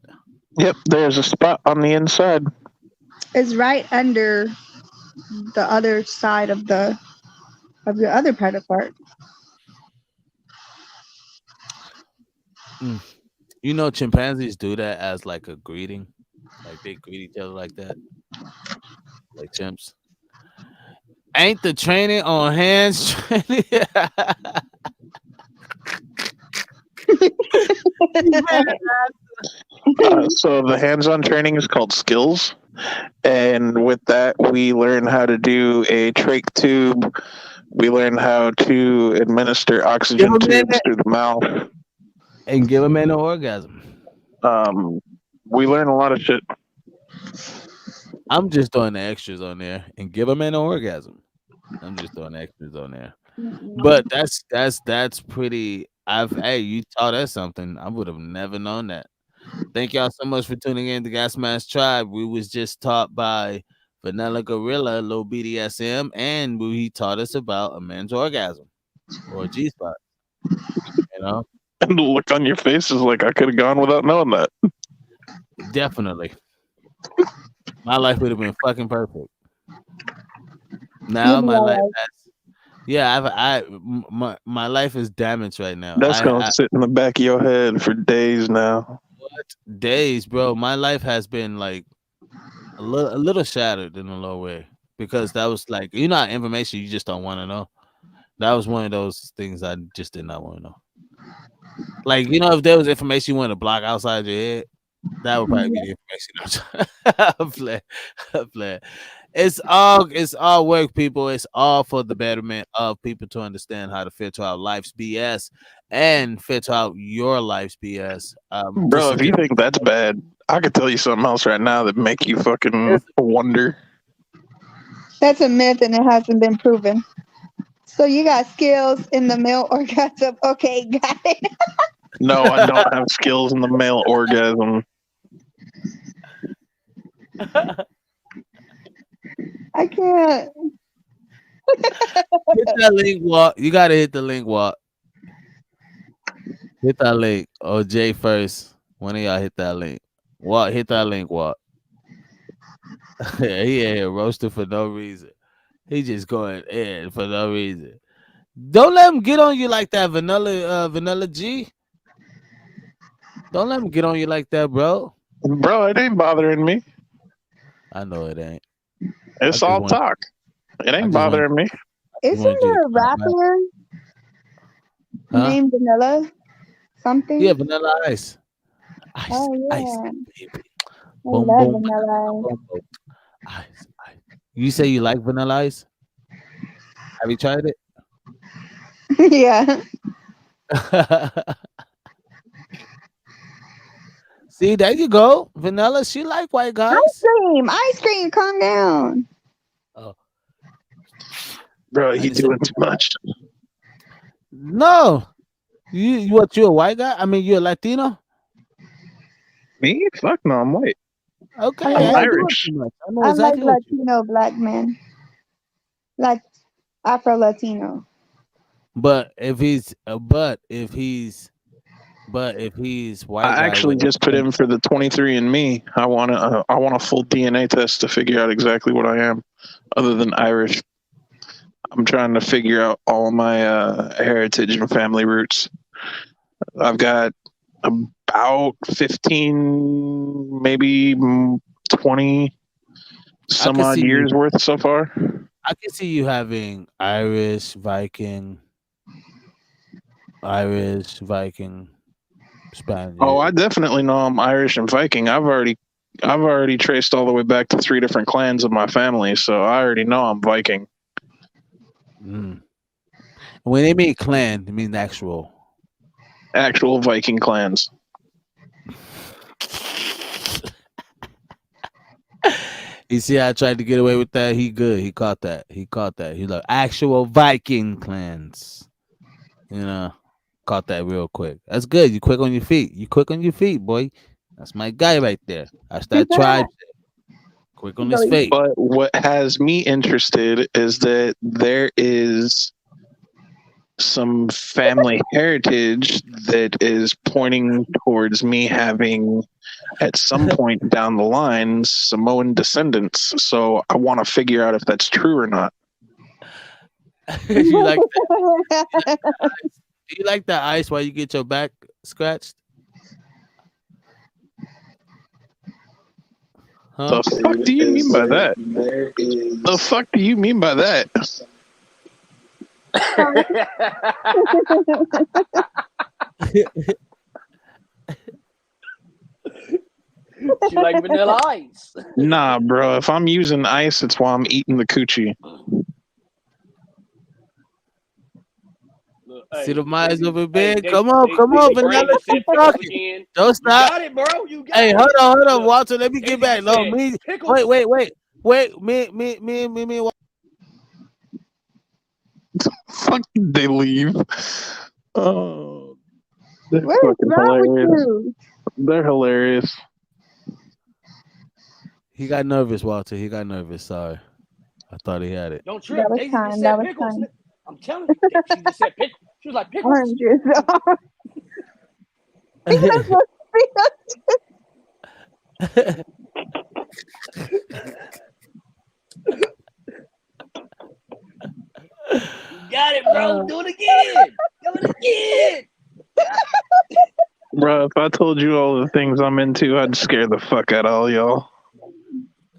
Yep. There's a spot on the inside. It's right under the other side of your other private part. You know, chimpanzees do that as like a greeting, like they greet each other like that, like chimps. Ain't the training on hands training? So the hands-on training is called skills, and with that we learn how to do a trach tube. We learn how to administer oxygen tubes through the mouth and give a man an orgasm. We learn a lot of shit. I'm just throwing the extras on there and give a man an orgasm. I'm just throwing extras on there. But that's pretty. Hey, you taught us something. I would have never known that. Thank y'all so much for tuning in to Gasmasktribe. We was just taught by Vanilla Gorilla, Low BDSM, and he taught us about a man's orgasm or G spot. You know, and the look on your face is like I could have gone without knowing that. Definitely, my life would have been fucking perfect. Now my life my life is damaged right now. That's gonna sit in the back of your head for days now. What days, bro? My life has been like a little shattered in a low way because that was like, you know, information you just don't want to know. That was one of those things I just did not want to know. Like, you know, if there was information you want to block outside your head, that would probably be the information. I'm playing. It's all work, people. It's all for the betterment of people to understand how to filter out life's BS and filter out your life's BS. Bro, if you think that's bad, I could tell you something else right now that make you fucking wonder. That's a myth and it hasn't been proven. So you got skills in the male orgasm. Okay, got it. No, I don't have skills in the male orgasm. I can't. Hit that link, Walk. You gotta hit the link, Walk. Hit that link. Oh, Jay first. One of y'all hit that link. Walk, hit that link, Walk. He ain't here roasted for no reason. He just going in for no reason. Don't let him get on you like that, Vanilla G. Don't let him get on you like that, bro. Bro, it ain't bothering me. I know it ain't. It's all talk. It ain't bothering me. Isn't there a rapper named Vanilla something? Yeah, Vanilla Ice. Oh yeah. Baby. I Boom, love boom, Vanilla boom, boom. Ice. You say you like Vanilla Ice? Have you tried it? Ice. Yeah. See, there you go. Vanilla, she like white guys. Ice cream, calm down. Oh. Bro, you doing too much. No. You a white guy? I mean, you a Latino? Me? Fuck no, I'm white. Okay, I'm I ain't doing Irish. too much. I know I exactly like what you. Latino black men. Like Afro Latino. But if he's white I guy actually with just put in for the 23andMe. I want a full DNA test to figure out exactly what I am, other than Irish. I'm trying to figure out all my heritage and family roots. I've got about 15, maybe 20 some odd years worth so far. I can see you having Irish, Viking, Spanish. Oh, I definitely know I'm Irish and Viking. I've already traced all the way back to 3 different clans of my family, so I already know I'm Viking. Mm. When they mean clan, they mean actual Viking clans. You see, I tried to get away with that. He good. He caught that. He like actual Viking clans. You know, caught that real quick. That's good. You quick on your feet. Boy. That's my guy right there. That's that tribe. Quick on his feet. But what has me interested is that there is some family heritage that is pointing towards me having, at some point down the line, Samoan descendants. So I want to figure out if that's true or not. You like that? Do you like that ice while you get your back scratched? Huh? The fuck do you mean by that? The fuck do you mean by that? You like Vanilla Ice? Nah, bro. If I'm using ice, it's while I'm eating the coochie. See the minds over big. Come on, Vanilla. Keep talking. Don't stop. You got it, bro. You got Hey, it. hold on, Walter. Let me get back. No, me. Wait. Me. Fuck, they leave. Oh, they're What is fucking wrong with hilarious. you? They're hilarious. He got nervous, Walter. He got nervous. Sorry. I thought he had it. Don't trip. That was Daisy time. just That said was pickles. time. I'm telling you. She just said pickles. She was like pickles. Oranges. You got it, bro. Do it again. Do it again. Bro, if I told you all the things I'm into, I'd scare the fuck out of all y'all.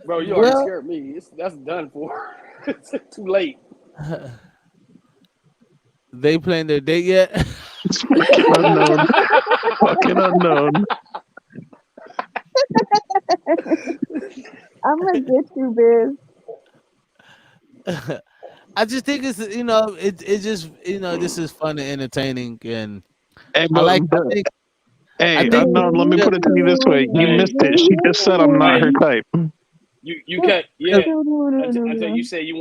Bro, you already scared me. That's done for. It's too late. They playing their date yet? It's fucking unknown. Fucking unknown. I'm gonna get you, Biz. I just think it's it just this is fun and entertaining and Hey, I think, let me put it to you this way. You missed it. She just said I'm not her type. You can't until you say you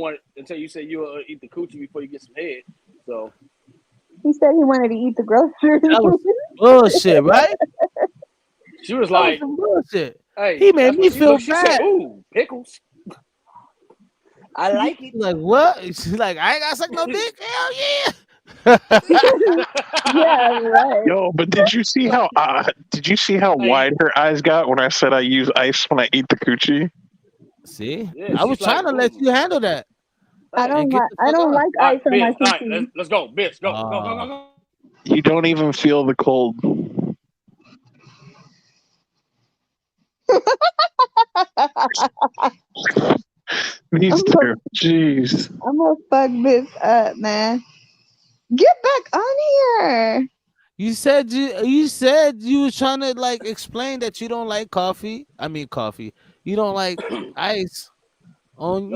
will eat the coochie before you get some head. So He said he wanted to eat the groceries. That was bullshit, right? She was like, bullshit. Hey, He made that's me what she feel looked. She said, bad. "Ooh, pickles. I like it." Like what? She's like, I ain't got to suck no dick. Hell yeah. Yeah, right. Yo, but did you see how wide her eyes got when I said I use ice when I eat the coochie? See, Yeah, I was she's like, trying to let you handle that. I don't And get like. the I fuck don't up. like All ice right, on my bitch. All right, coochie. let's go, bitch. Go. You don't even feel the cold. These two, jeez. I'm gonna fuck this up, man. Get back on here. You said you was trying to like explain that you don't like coffee. I mean coffee. You don't like ice on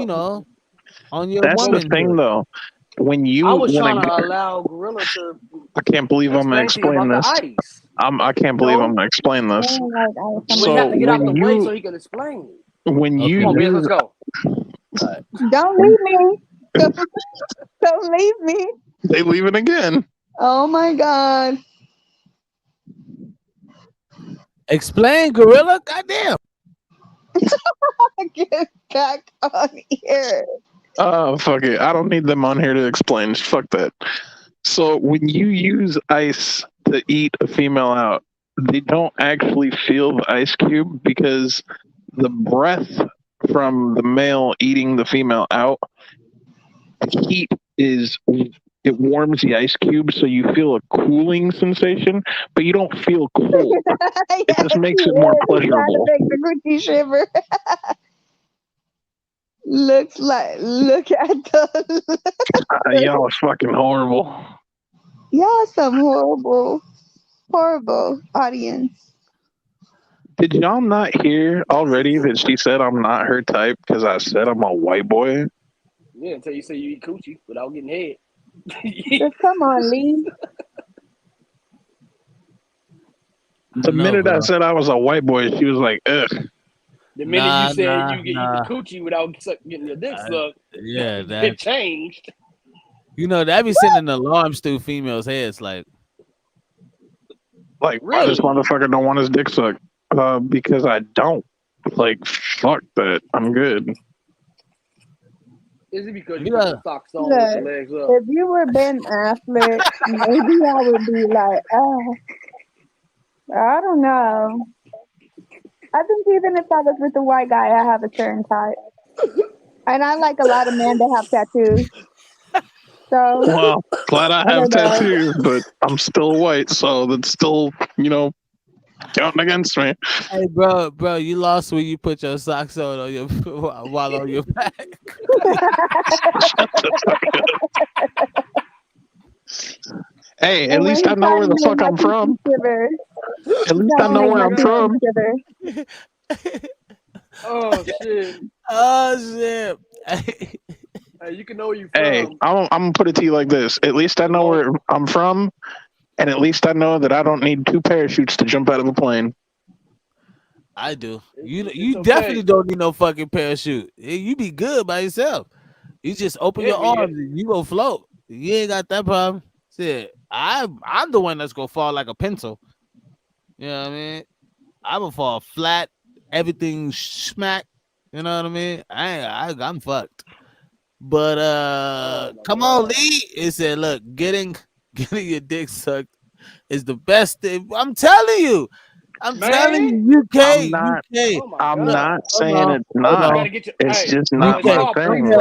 on your That's the thing, womanhood. though. When I was a trying to guy, allow Gorilla to I can't believe I'm gonna explain to you explain about the this. ice. I can't believe I'm gonna explain I this. don't like ice on We my have So to get out the when way so you he can explain it. when you Okay, Come on, bitch. Let's use go. Don't leave me. Don't leave me. they leave it again. Oh my god. Explain, Gorilla. Goddamn. Get back on here. Oh, fuck it. I don't need them on here to explain. Fuck that. So when you use ice to eat a female out, they don't actually feel the ice cube because the breath from the male eating the female out, the heat it warms the ice cube, so you feel a cooling sensation, but you don't feel cold. It just makes it more pleasurable. Make the coochie shiver. Look at the Y'all are fucking horrible. y'all some horrible audience. Did y'all not hear already that she said I'm not her type because I said I'm a white boy? Yeah, until you say you eat coochie without getting head. Just come on, Lee. The minute I said I was a white boy, she was like, ugh. The minute you said you can eat the coochie without getting your dick sucked, Yeah, it changed. You know, that be sending alarms through females' heads, like why this motherfucker don't want his dick sucked? Because I don't. Like, fuck that. I'm good. Is it because you put the socks on with your legs up? If you were Ben Affleck, maybe I would be like, I don't know. I think even if I was with a white guy, I have a certain type. And I like a lot of men that have tattoos. So, well, glad I have don't know. tattoos, but I'm still white, so that's still, counting against me. Hey, bro, you lost when you put your socks on your while on your back. Hey, at least I know where the fuck I'm from. At least I know where I'm from. Oh shit! Oh shit! Hey, you can know where you're from. Hey, I'm gonna put it to you like this: at least I know where I'm from, and at least I know that I don't need 2 parachutes to jump out of a plane. I do. You definitely don't need no fucking parachute. You be good by yourself. You just open your arms and you go float. You ain't got that problem. Shit, I'm the one that's gonna fall like a pencil. You know what I mean? I'm gonna fall flat, everything smack. You know what I mean? I'm fucked. But come on, Lee. It said, look, getting your dick sucked is the best thing. I'm telling you. I'm telling you, UK. I'm not saying it's not. It's just not my thing.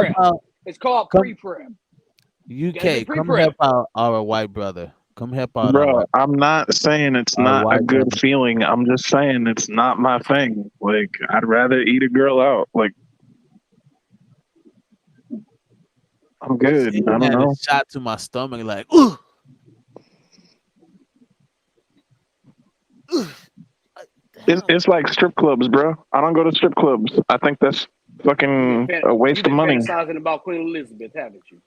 It's called pre-prep. UK, come help out our white brother. Come help out our Bro, white I'm not saying it's not a good feeling. I'm just saying it's not my thing. Like, I'd rather eat a girl out. Like, I'm good. I don't know. A shot to my stomach, like, ooh. It's like strip clubs, bro. I don't go to strip clubs. I think that's fucking a waste of money. You've been fantasizing about Queen Elizabeth, haven't you?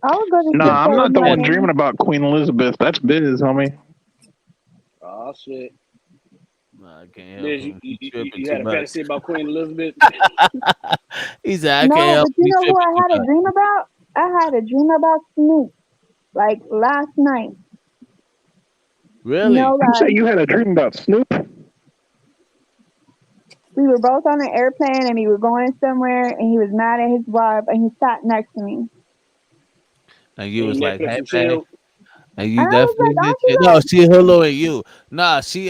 Nah, I'm not the one dreaming about Queen Elizabeth. That's Biz, homie. Oh shit. I can't Liz, you had a fantasy about Queen Elizabeth? He said, I can't No, help but you know who I had a dream about? I had a dream about Snoop, like last night. Really? No You say lie. you had a dream about Snoop? We were both on an airplane and we were going somewhere and he was mad at his wife and he sat next to me. And you And was you like, Netflix hey and man. chill. And And you I was definitely like, did aren't you shit. No, she Hulu and you. Nah, she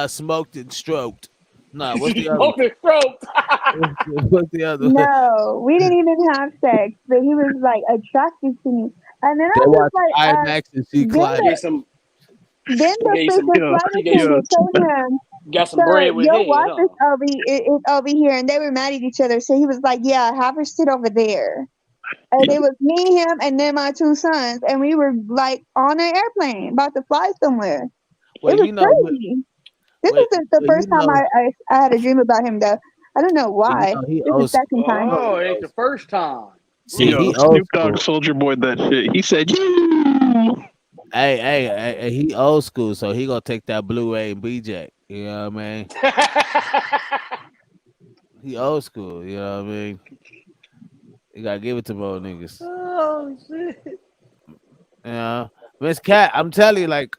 smoked and stroked. Nah, what's She the other one? smoked and stroked. What's the other one? no, we didn't even have sex, but he was like attracted to me. And then I They was just watched like, IMAX and she then She climbed. gave the some. then She the gave some. freaking Yeah, flight She gave some. attendant yeah. told him, Got some so bread with your head, wife is huh? over here, and they were mad at each other. So he was like, yeah, have her sit over there. And it was me, him, and then my two sons, and we were like on an airplane about to fly somewhere. Well, It was you know, crazy. This well, wasn't the well, first time I had a dream about him, though. I don't know why. he This is the owes. second time. Oh, it ain't the first time. See, Yo, he old Snoop Dogg school. Soldier Boy that shit. He said, you. Hey, he old school, so he gonna take that Blu-ray and BJ. You know what I mean? He old school. You know what I mean? You gotta give it to more niggas. Oh shit. You know, Miss Cat, I'm telling you, like,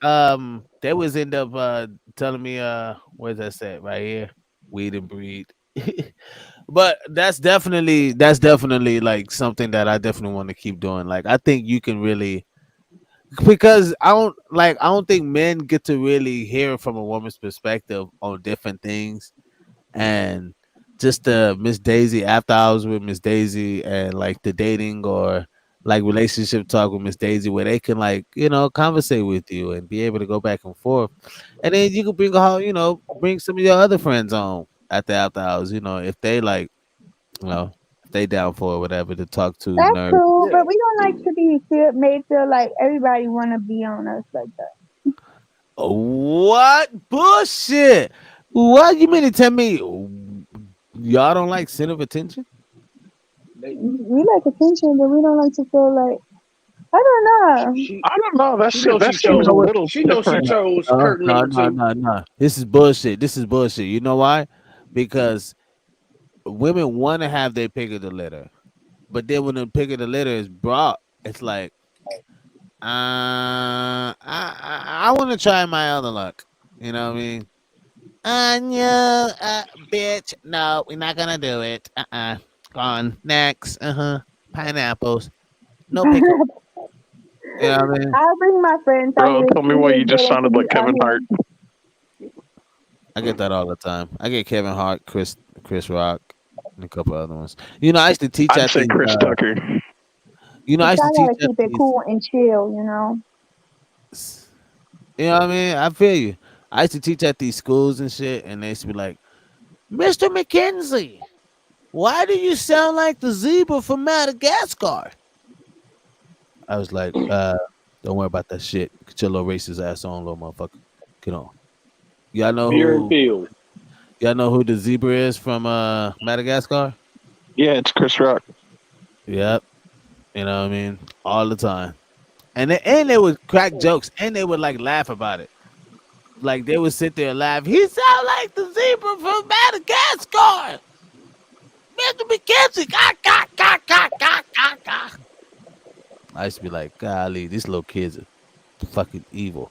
they was end up telling me, where's that set right here? Weed and breed. But that's definitely like something that I definitely want to keep doing. Like, I think you can really, because I don't think men get to really hear from a woman's perspective on different things. And just the Miss Daisy after hours with Miss Daisy, and like the dating or like relationship talk with Miss Daisy, where they can, like, conversate with you and be able to go back and forth. And then you can bring some of your other friends on at the after hours, if they like, if they down for it, whatever, to talk to That's nerds. cool, Yeah. but we don't like to be made feel like everybody want to be on us like that. What bullshit? What you mean to tell me y'all don't like center of attention? We like attention, but we don't like to feel like, I don't know. I don't know. That She shit, knows that she seems chose. a little She knows she different. chose No, curtain no, number no, two. no, no. This is bullshit. This is bullshit. You know why? Because women want to have their pick of the litter, but then when the pick of the litter is brought, it's like, I want to try my other luck. You know what I mean? No, bitch. No, we're not gonna do it. Gone next. Pineapples. No pickle. You know what I mean? I'll bring my friends. I Bro, just tell me why you need just them to sounded be like on Kevin Hart. here. I get that all the time. I get Kevin Hart, Chris Rock, and a couple other ones. I used to teach I'd at say these. Chris Tucker. I used I to teach gotta at keep it these. cool and chill, you know. You know what I mean? I feel you. I used to teach at these schools and shit, and they used to be like, "Mr. McKenzie, why do you sound like the zebra from Madagascar?" I was like, don't worry about that shit. Get your little racist ass on, little motherfucker. Get on. Y'all know Beer and who? field. Y'all know who the zebra is from Madagascar? Yeah, it's Chris Rock. Yep. You know what I mean? All the time. And they would crack jokes, and they would like laugh about it. Like they would sit there and laugh. He sound like the zebra from Madagascar. Mr. McKenzie. Gah. I used to be like, golly, these little kids are fucking evil.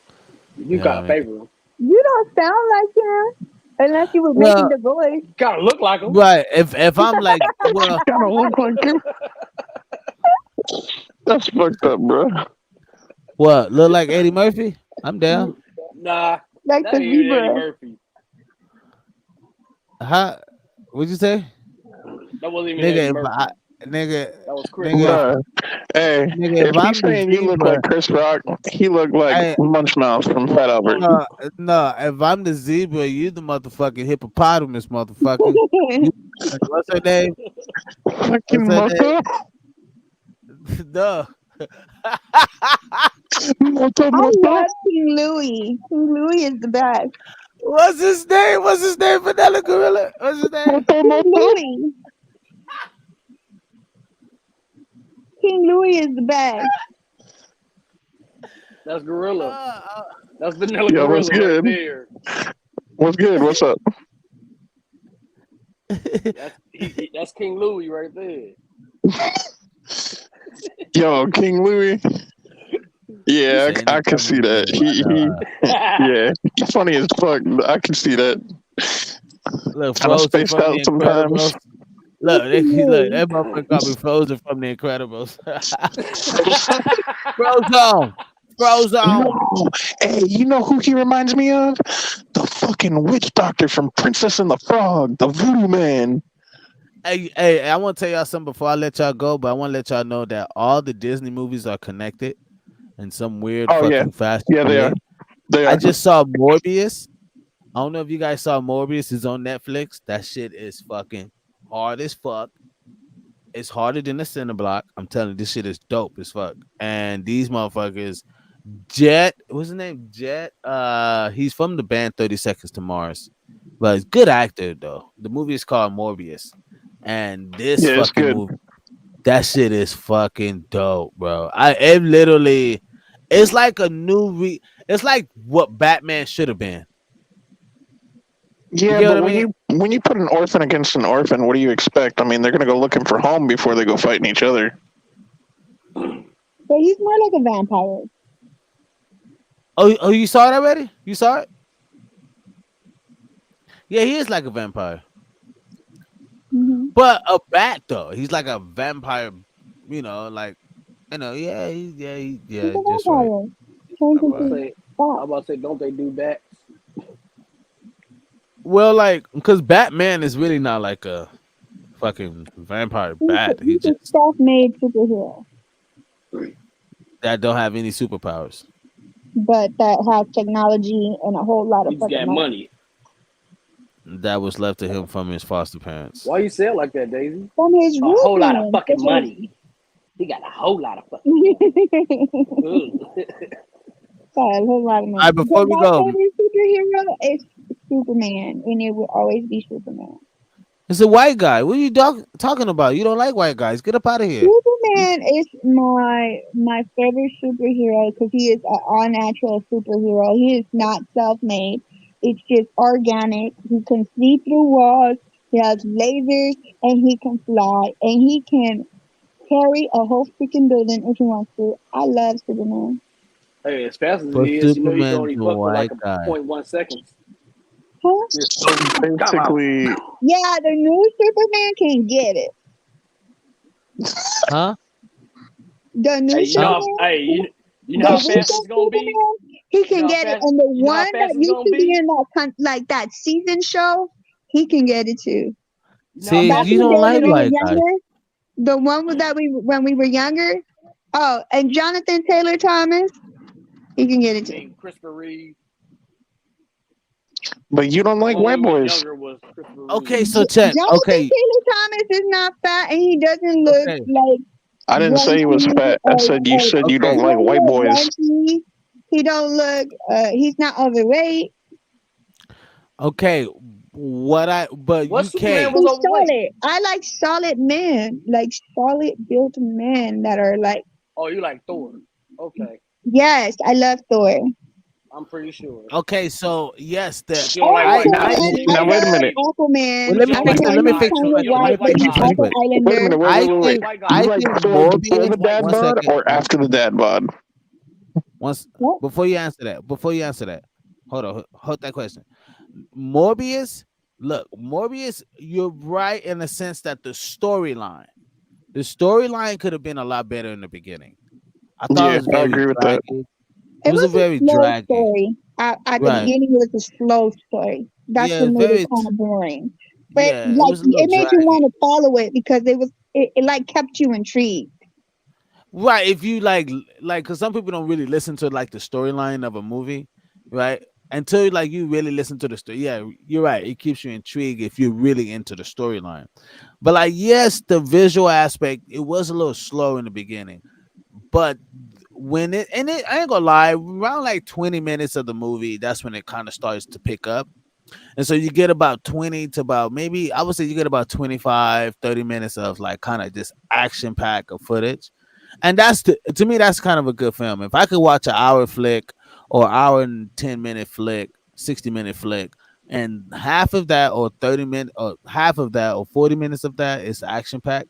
You You know got what I mean? favor. You don't sound like him unless you were making Well, the voice. Gotta look like him. right. If I'm like, well, Kind of look like him. That's fucked up, bro. what, look like Eddie Murphy? I'm down. Nah, Like that the ain't even Eddie zebra. Murphy. How? What'd you say? That wasn't even Eddie Nigga, Murphy. nigga, That was Chris nigga, Rock. Bruh. Hey, nigga, if if he's I'm the saying you look zebra, like Chris Rock, he looked like I Munchmouth from Fat Albert. no, if I'm the zebra, you the motherfucking hippopotamus, motherfucker. You, what's her name? Fucking What's her Moto. name? No. Moto, I Moto. love King Louis. King Louis is the best. What's his name? What's his name? Vanilla Gorilla. What's his name? Moto, King Moto. Louis. King Louis is the best. That's Gorilla. That's Vanilla Yo, what's Gorilla right good? there. What's good? What's up? That's King Louis right there. Yo, King Louis. Yeah, Say I can see that. Yeah, he's funny as fuck. I can see that. Look, Kind of Frozen spaced from out The sometimes. Incredibles. Look, that motherfucker got me Frozen from The Incredibles. Frozen. No, hey, you know who he reminds me of? The fucking witch doctor from Princess and the Frog, the Voodoo Man. Hey, I want to tell y'all something before I let y'all go, but I want to let y'all know that all the Disney movies are connected in some weird Oh yeah, fucking fashion. yeah, they are. They I are. just saw Morbius. I don't know if you guys saw Morbius. It's on Netflix. That shit is fucking hard as fuck. It's harder than the Cineblock. I'm telling you, this shit is dope as fuck. And these motherfuckers, Jet, what's his name? Jet. He's from the band 30 Seconds to Mars. But he's a good actor though. The movie is called Morbius. And this Yeah, it's fucking good. movie, that shit is fucking dope, bro. It's like a it's like what Batman should have been. Yeah, You get but what I mean? when you put an orphan against an orphan, what do you expect? I mean, they're gonna go looking for home before they go fighting each other. But he's more like a vampire. Oh, you saw it already? You saw it? Yeah, he is like a vampire. Mm-hmm. But a bat though. He's like a vampire, like yeah, He's a just right. vampire. Turns I'm into about to say, don't they do bats? Well, like, because Batman is really not like a fucking vampire bat. He He's a just self-made superhero, that don't have any superpowers. but that has technology and a whole lot He of just fucking got money. money. That was left to him from his foster parents. Why you say it like that, Daisy? From his A whole lot of roommate. fucking money. He got a whole lot of fucking money. Got a whole lot of All money. right, before But we my go, favorite superhero is Superman, and it will always be Superman. it's a white guy. What are you talking about? You don't like white guys? Get up out of here. Superman is my favorite superhero because he is an all natural superhero. He is not self-made. It's just organic. He can see through walls. He has lasers, and he can fly, and he can carry a whole freaking building if he wants to. I love Superman. Hey, as fast as But he is, you can Superman's only a fuck for like white a guy. 0.1 seconds. Huh? Basically, Yeah, the new Superman can get it. Huh? The new Hey, Superman, you know how the fast it's recent gonna be? Superman, he can You know how get it. fast- And the you know how one fast that it's used gonna to be be? in like that season show, he can get it too. See, Back in you the don't day like when we were white guys. younger, the one that when we were younger. Oh, and Jonathan Taylor Thomas, he can get it too. Christopher Reeve. but you don't like When white we was boys. younger was Christopher Reeve. Okay, so check. Jonathan Okay, Taylor Thomas is not fat, and he doesn't look okay, like I didn't say he was grumpy fat. I said you said you okay. don't he like don't white look boys. grumpy. He don't look. He's not overweight. Okay, but What you Superman can't. was He's overweight? solid. I like solid men, like solid built men that are like. Oh, you like Thor? Okay, Yes, I love Thor. I'm pretty sure. Okay, so yes, But that you don't like white Okay, guys. and Now I wait a love minute. Aquaman. well, let me You don't fix like it. white Let me Aquaman is fix guys. it. kind of Let You don't me white, like but fix white it he's really guys. also quick. Wait a minute. Islander. Wait, I wait, wait, You wait. think like white You I guys. like think before the dad Morbius. bod One or second. after the dad bod? Once What? before you answer that. Hold on. Hold that question. Morbius. Look, Morbius. You're right in the sense that the storyline could have been a lot better in the beginning. I thought it Yeah, was I very agree with that. draggy. It It was a was a very slow draggy. story. At the Right. beginning, it was a slow story. That's Yeah, what made it very. kind of boring. But Yeah, it like, was a little it made you draggy. want to follow it because it like kept you intrigued. Right. If you because some people don't really listen to like the storyline of a movie, right? Until like you really listen to the story. Yeah, you're right. It keeps you intrigued if you're really into the storyline. But like, yes, the visual aspect, it was a little slow in the beginning. But I ain't gonna lie, around like 20 minutes of the movie, that's when it kind of starts to pick up. And so you get about 20 to about maybe I would say you get about 25, 30 minutes of like kind of this action pack of footage. And to me, that's kind of a good film. If I could watch an hour flick or hour and 10-minute flick, 60-minute flick, and half of that or 30 minutes or half of that or 40 minutes of that is action pack,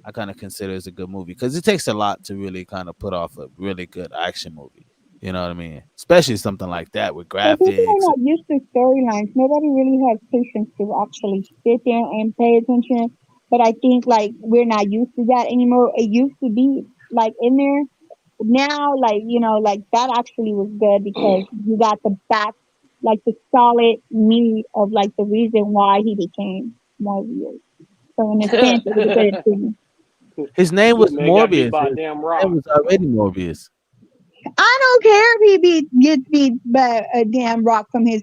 I kind of consider it's a good movie because it takes a lot to really kind of put off a really good action movie. You know what I mean? Especially something like that with So people are graphics. not used to storylines. Nobody really has patience to actually sit there and pay attention. But I think like we're not used to that anymore. It used to be like in there. Now, like like that actually was good because you got the back, like the solid meat of like the reason why he became Morbius. So in a sense, it was a good thing. His name This was man got beat Morbius. by a His damn name rock. was already Morbius. I don't care if gets beat by a damn rock from his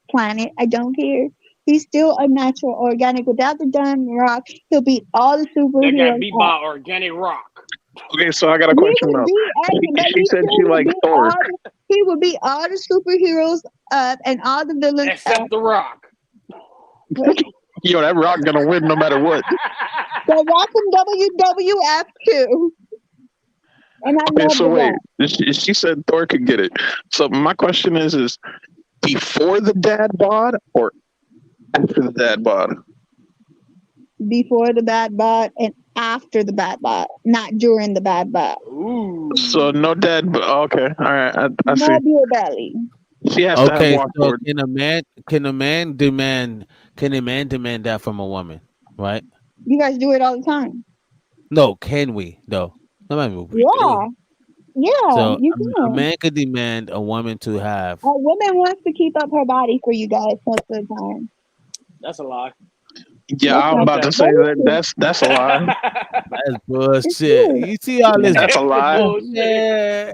planet. I don't care. He's still a natural organic. Without the damn rock, he'll beat all the That got superheroes beat up. by organic rock. Okay, so I got a He question would now. beat but She he said still she would likes beat Thor. he would beat all the superheroes up and all the villains up. Except the rock. Yo, that rock gonna win no matter what. The Rock from WWF too. And I Okay, love so the wait. Rock. She said Thor could get it. So my question is before the dad bod or after the dad bod? Before the bad bot and after the bad bot, not during the bad bot. Ooh. So no dad. Okay, all right. I see. No beer belly. She has to have Okay, so walkboard. can a man demand that from a woman, right? You guys do it all the time. No, can we though? No, I mean we Yeah. do. Yeah, So you a can. man could demand a woman to have. A woman wants to keep up her body for you guys most of the time. That's a lie. Yeah, That's I'm not about to true. say That is that true. that's a lie. That's It's bullshit. true. You see all this? That's a lie. Bullshit. Yeah.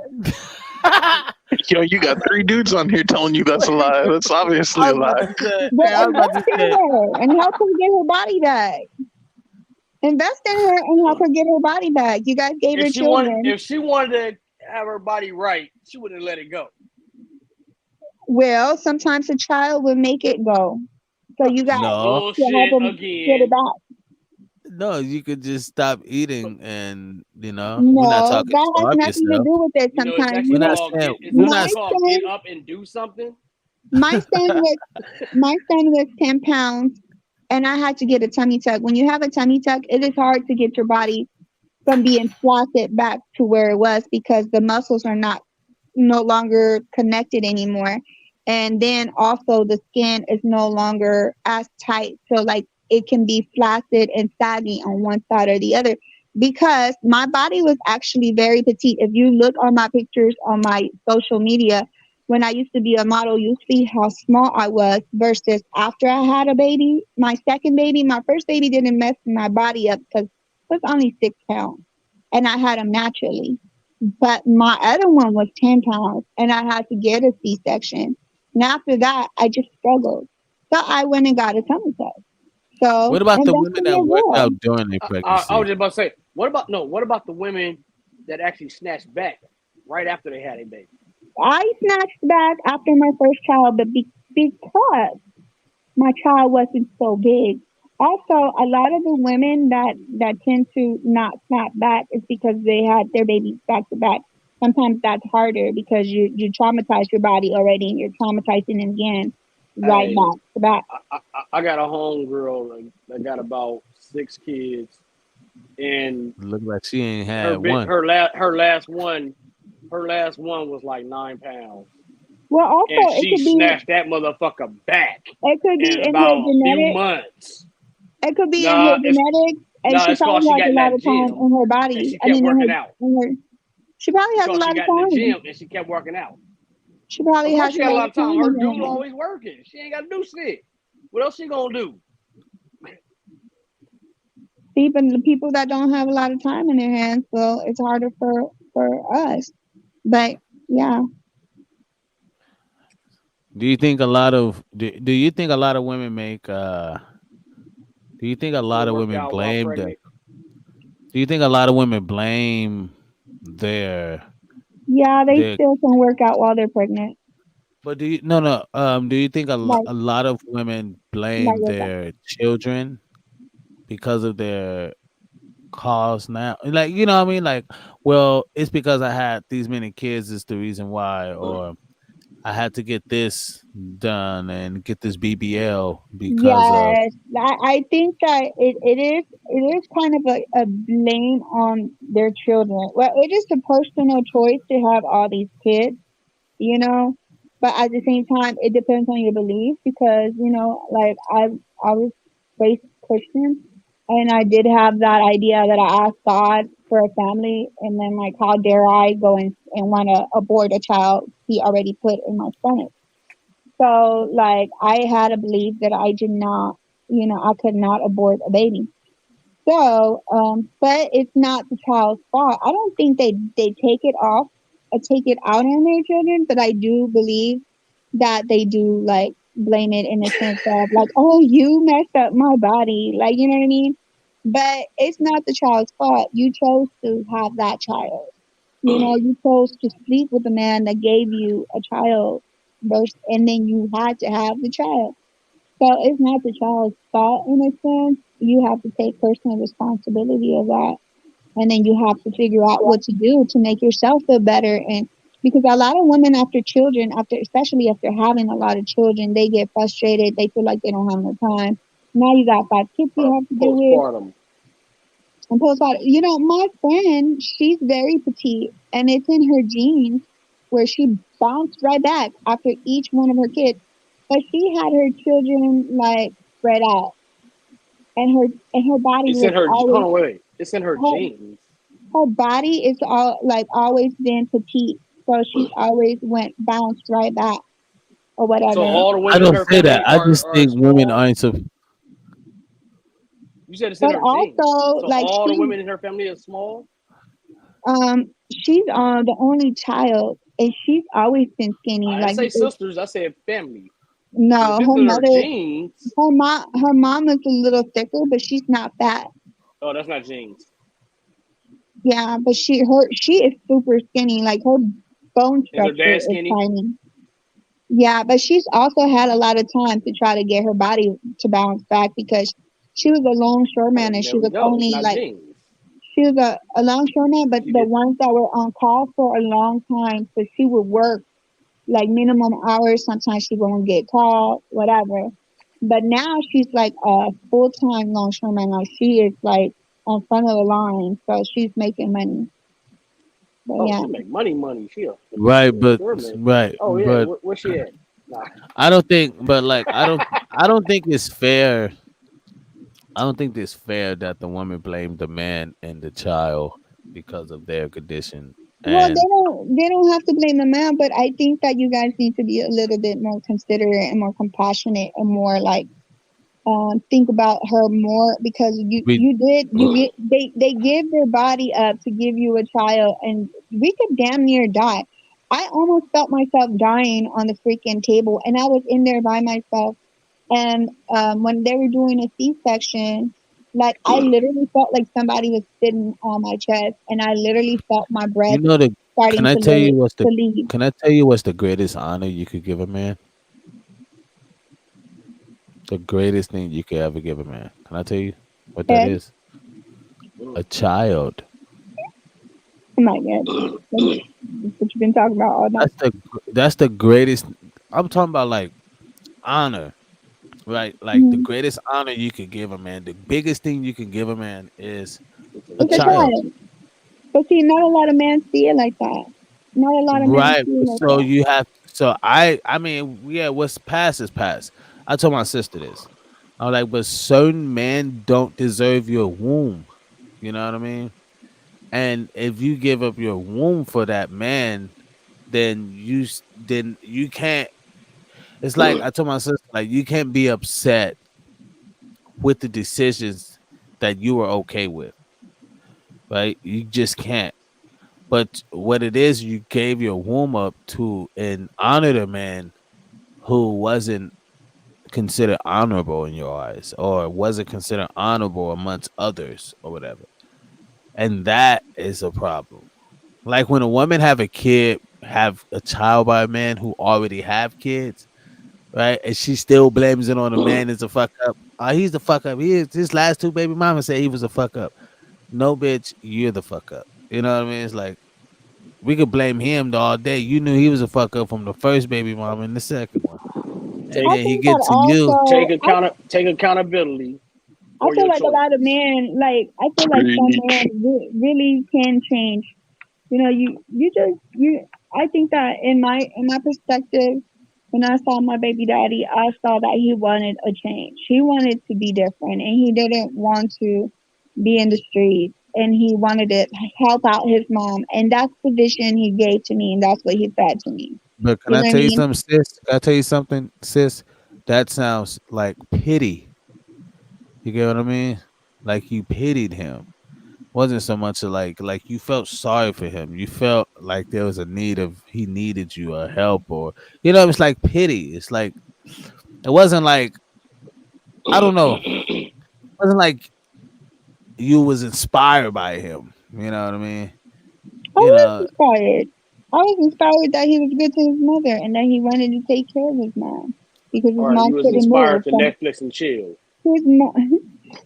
Yo, you got 3 dudes on here telling you that's a lie. That's obviously I a was about lie. to say. But I was about to invest in say. her and help her get her body back. Invest in her and help her get her body back. You guys gave her children. If she wanted to have her body right, she wouldn't let it go. Well, sometimes a child will make it go. So you got No, to help Bullshit them get it again. back. no, you could just stop eating, and we're not No, talking that has starve nothing to yourself. do with it. You know, it's Sometimes actually We're you not know, called saying get. It's we're actually not. called get up and do something. my son was my son was 10 pounds and I had to get a tummy tuck. When you have a tummy tuck, it is hard to get your body from being flaccid back to where it was because the muscles are no longer connected anymore. And then also the skin is no longer as tight. So like it can be flaccid and saggy on one side or the other. Because my body was actually very petite. If you look on my pictures on my social media, when I used to be a model, you see how small I was versus after I had a baby, my second baby, my first baby didn't mess my body up because I was only 6 pounds and I had him naturally. But my other one was 10 pounds and I had to get a C section. And after that, I just struggled. So I went and got a tummy tuck. So What about the invest women in that your worked girl. out during their I was pregnancy? just about to say, what about the women that actually snatched back right after they had a baby? I snatched back after my first child, but because my child wasn't so big. Also, a lot of the women that tend to not snap back is because they had their babies back to back. Sometimes that's harder because you traumatize your body already and you're traumatizing it again right Hey, back to back. I got a homegirl that got about 6 kids, and Look like she ain't had one. her last one was like 9 pounds, Well, and also she snatched that motherfucker back it could in be in her about a few genetics. months. It could be in her Nah, it's genetics, and nah, she it's called probably she has got a in lot that of time gym in her and body. she I kept mean, working out. in her. She probably has a Because she lot of got in the time. gym and she kept working out. She probably Of course, has she a got a lot lot of of time. time Her in her dude hands. always working. She ain't got to do shit. What else she gonna do? Even the people that don't have a lot of time in their hands, well, it's harder for us. But yeah, Do you think a lot of do you think a lot of women make do you think a Go lot of work women out while blame the pregnant. do you think a lot of women blame their yeah, they their still can work out while they're pregnant. but do you no do you think Like a lot of women blame workout. their children because of their cause now? Like, you know what I mean? Like, well, it's because I had these many kids is the reason why, or I had to get this done and get this BBL because of Yes, I think that it is kind of a blame on their children. Well, it is a personal choice to have all these kids, you know, but at the same time, it depends on your belief because like I was raised Christian, and I did have that idea that I asked God for a family, and then like how dare I go and want to abort a child He already put in my stomach. So, like, I had a belief that I did not, I could not abort a baby. So, but it's not the child's fault. I don't think they take it off or take it out on their children, but I do believe that they do, like, blame it in the sense of, like, oh, you messed up my body. Like, you know what I mean? But it's not the child's fault. You chose to have that child. You chose to sleep with a man that gave you a child first, and then you had to have the child. So it's not the child's fault in a sense. You have to take personal responsibility of that, and then you have to figure out what to do to make yourself feel better. And because a lot of women after children, especially after having a lot of children, they get frustrated. They feel like they don't have no time. Now you got 5 kids you have to deal with. Postpartum. And postpartum. My friend, she's very petite, and it's in her genes where she bounced right back after each one of her kids. But she had her children like spread out, and her body It's was in her. Hold always on, wait. It's in her her, genes. her body is all like always been petite, so she's always went bounced right back or So whatever. all the I women in don't her say that. family I just are think women small. aren't so. You said it's in But her genes. also, So like all the women in her family are small. she's the only child, and she's always been skinny. I didn't Like say sisters. I said family. Because if no, it's her in her mother, genes, her mom is a little thicker, but she's not fat. oh, that's not genes. Yeah, but she is super skinny. Like her bone Is her structure dad is skinny? tiny. Yeah, but she's also had a lot of time to try to get her body to bounce back because she was a longshoreman, and There she we was go. It's only not like genes. she was a longshoreman, but She the did. ones that were on call for a long time, so she would work like minimum hours. Sometimes she won't get called, whatever. But now she's like a full time longshoreman. Now she is like on front of the line, so she's making money. But Oh, yeah, she make money. She a Right, but experiment. right, Oh yeah, but where she at? Nah. I don't think. But like, I don't think it's fair. I don't think it's fair that the woman blamed the man and the child because of their condition. well, And they don't have to blame the man, but I think that you guys need to be a little bit more considerate and more compassionate and more like think about her more because you we, you did you get they give their body up to give you a child, and we could damn near die. I almost felt myself dying on the freaking table, and I was in there by myself. And when they were doing a C-section, like I literally felt like somebody was sitting on my chest, and I literally felt my breath you know the. Can starting I to tell you what's the? leave. Can I tell you what's the greatest honor you could give a man? The greatest thing you could ever give a man. Can I tell you what that Okay? is? A child. Oh my god, that's what you've been talking about all night. That's the greatest. I'm talking about like honor, right? Like the Mhm. greatest honor you could give a man. The biggest thing you can give a man is a It's a child, child. But see, not a lot of men see it like that. Not a lot of men right? see it like So that. you have. So I mean, yeah. What's past is past. I told my sister this. I'm like, but certain men don't deserve your womb. You know what I mean? And if you give up your womb for that man, then you can't. It's like I told my sister, like you can't be upset with the decisions that you were okay with, right? You just can't. But what it is, you gave your womb up to and honored a man who wasn't considered honorable in your eyes, or wasn't considered honorable amongst others, or whatever. And that is a problem. Like when a woman have a child by a man who already have kids, right? And she still blames it on the man as a fuck up. He's the fuck up. He is his last two baby mamas said he was a fuck up. No, bitch, you're the fuck up. You know what I mean? It's like we could blame him all day. You knew he was a fuck up from the first baby mama and the second one, and I then he think that get to you. Take also, take accountability I for feel your like a lot of choices. men, like I feel like some men really can change. You know, I think that in my perspective, when I saw my baby daddy, I saw that he wanted a change. He wanted to be different, and he didn't want to be in the streets, and he wanted to help out his mom, and that's the vision he gave to me, and that's what he said to me. But can You I know what I tell you mean? something, sis? Can I tell you something, sis? That sounds like pity. You get what I mean? Like you pitied him. Wasn't so much like you felt sorry for him. You felt like there was a need of he needed you or help or it's like pity. It's like it wasn't like I don't know. It wasn't like you was inspired by him. You know what I mean? I You was know, inspired. I was inspired that he was good to his mother and that he wanted to take care of his mom because his Or you mom was couldn't move inspired to from Netflix and chill. his mom.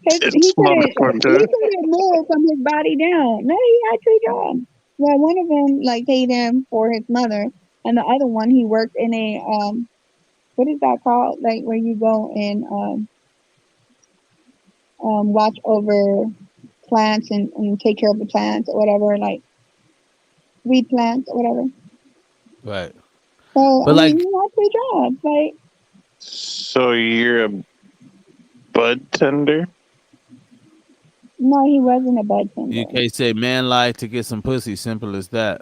This motherfucker. He couldn't move from his body down. No, he had two jobs. Well, one of them like paid him for his mother, and the other one he worked in a what is that called? Like where you go and watch over plants and take care of the plants or whatever, like weed plants or whatever. right. So I But mean, like he had two jobs. Like So you're a bud tender? no, he wasn't a bud you tender. can't say man lied to get some pussy, simple as that.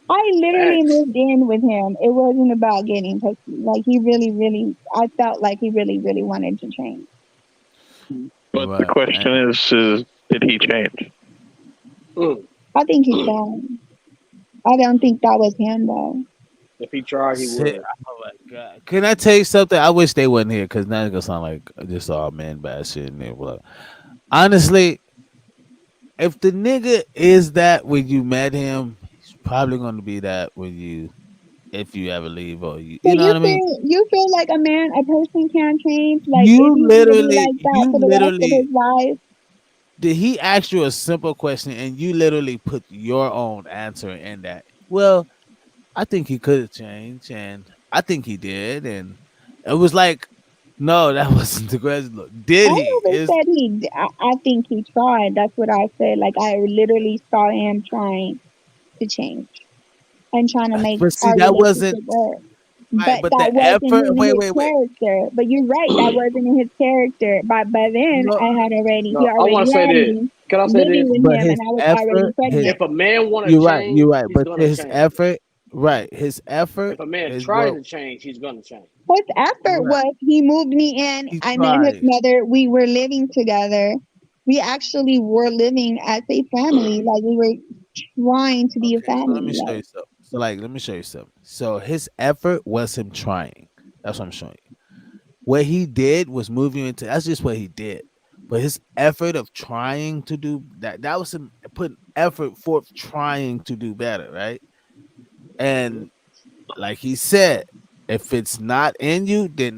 I literally Facts. moved in with him. It wasn't about getting pussy. Like he really, really, I felt like he really, really wanted to change. But the Right. question is did he change? I think he's trying. I don't think that was him though. If he tried, he Sit- would. oh my god! Can I tell you something? I wish they wasn't here because now it's gonna sound like just all man bad shit in there. But honestly, if the nigga is that when you met him, he's probably gonna be that when if you ever leave or So you know what I mean. you feel like a person can change? Like is You he gonna be literally, like that you for the rest of literally his life? did he ask you a simple question and you literally put your own answer in that? Well, I think he could have changed, and I think he did, and it was like, no, that wasn't the question. Look, I did he? never Is said I think he tried. That's what I said. Like I literally saw him trying to change and trying to make but see our that wasn't relationship work. right. But But that the wasn't effort. in Wait, his wait, wait. character. But you're right, that wasn't in his character. By then No, I had already he No, I already want to say had this. me Can I say living this? with but him his and I was already effort, his pregnant. If a man want to you're change, right. he's But gonna his change. effort, right? His If effort a man is trying what to change, he's gonna change. His effort right. was he moved me in. He I met his tried. mother. We were living together. We actually were living as a family. Like we were trying to be a Okay, so let family. me show Like you something. So, like, let me show you something. So, his effort was him trying. That's what I'm showing you. What he did was move you into. That's just what he did. But his effort of trying to do that was him putting effort forth, trying to do better, right? And like he said, if it's not in you, then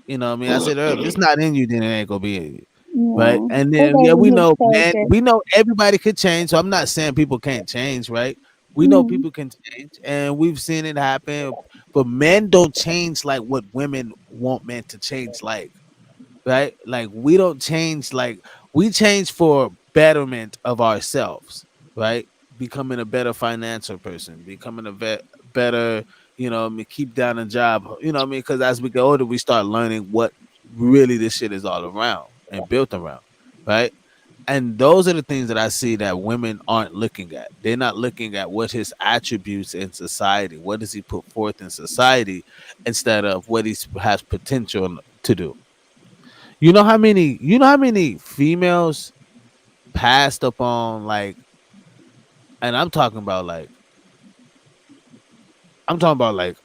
what I mean, I said earlier, if it's not in you, then it ain't gonna be in you. Right. yeah, And it then yeah, we wasn't his know man, character. we know everybody could change. So I'm not saying people can't change, right? We know Mhm. people can change and we've seen it happen. But men don't change like what women want men to change like, right? Like we don't change like we change for betterment of ourselves, right? Becoming a better financial person, becoming a better, I mean, keep down a job, I mean, because as we get older, we start learning what really this shit is all around and built around, right? And those are the things that I see that women aren't looking at. They're not looking at what his attributes in society, what does he put forth in society, instead of what he has potential to do. You know how many females passed up on like, and I'm talking about like,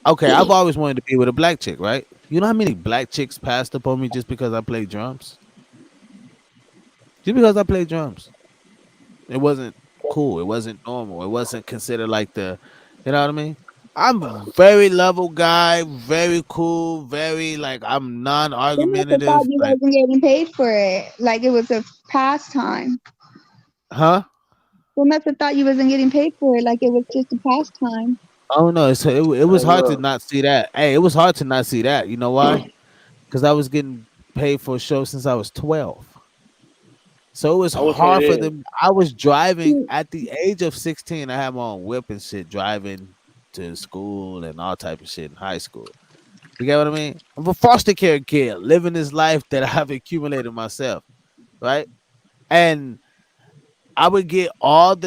okay, I've always wanted to be with a black chick, right? You know how many black chicks passed up on me just because I played drums? Just because I played drums. It wasn't cool. It wasn't normal. It wasn't considered like you know what I mean? I'm a very level guy, very cool, very like I'm They must have thought non-argumentative. you Like, wasn't getting paid for it. Like it was a pastime. huh? They must have thought you wasn't getting paid for it, like it was just a pastime. Oh no, it was hard to not see that. Hey, it was hard to not see that. You know why? Because I was getting paid for a show since I was 12. So it was I will say hard for this. them. I was driving at the age of 16. I had my own whip and shit, driving to school and all type of shit in high school. You get what I mean? I'm a foster care kid living this life that I've accumulated myself, right? And I would get I'm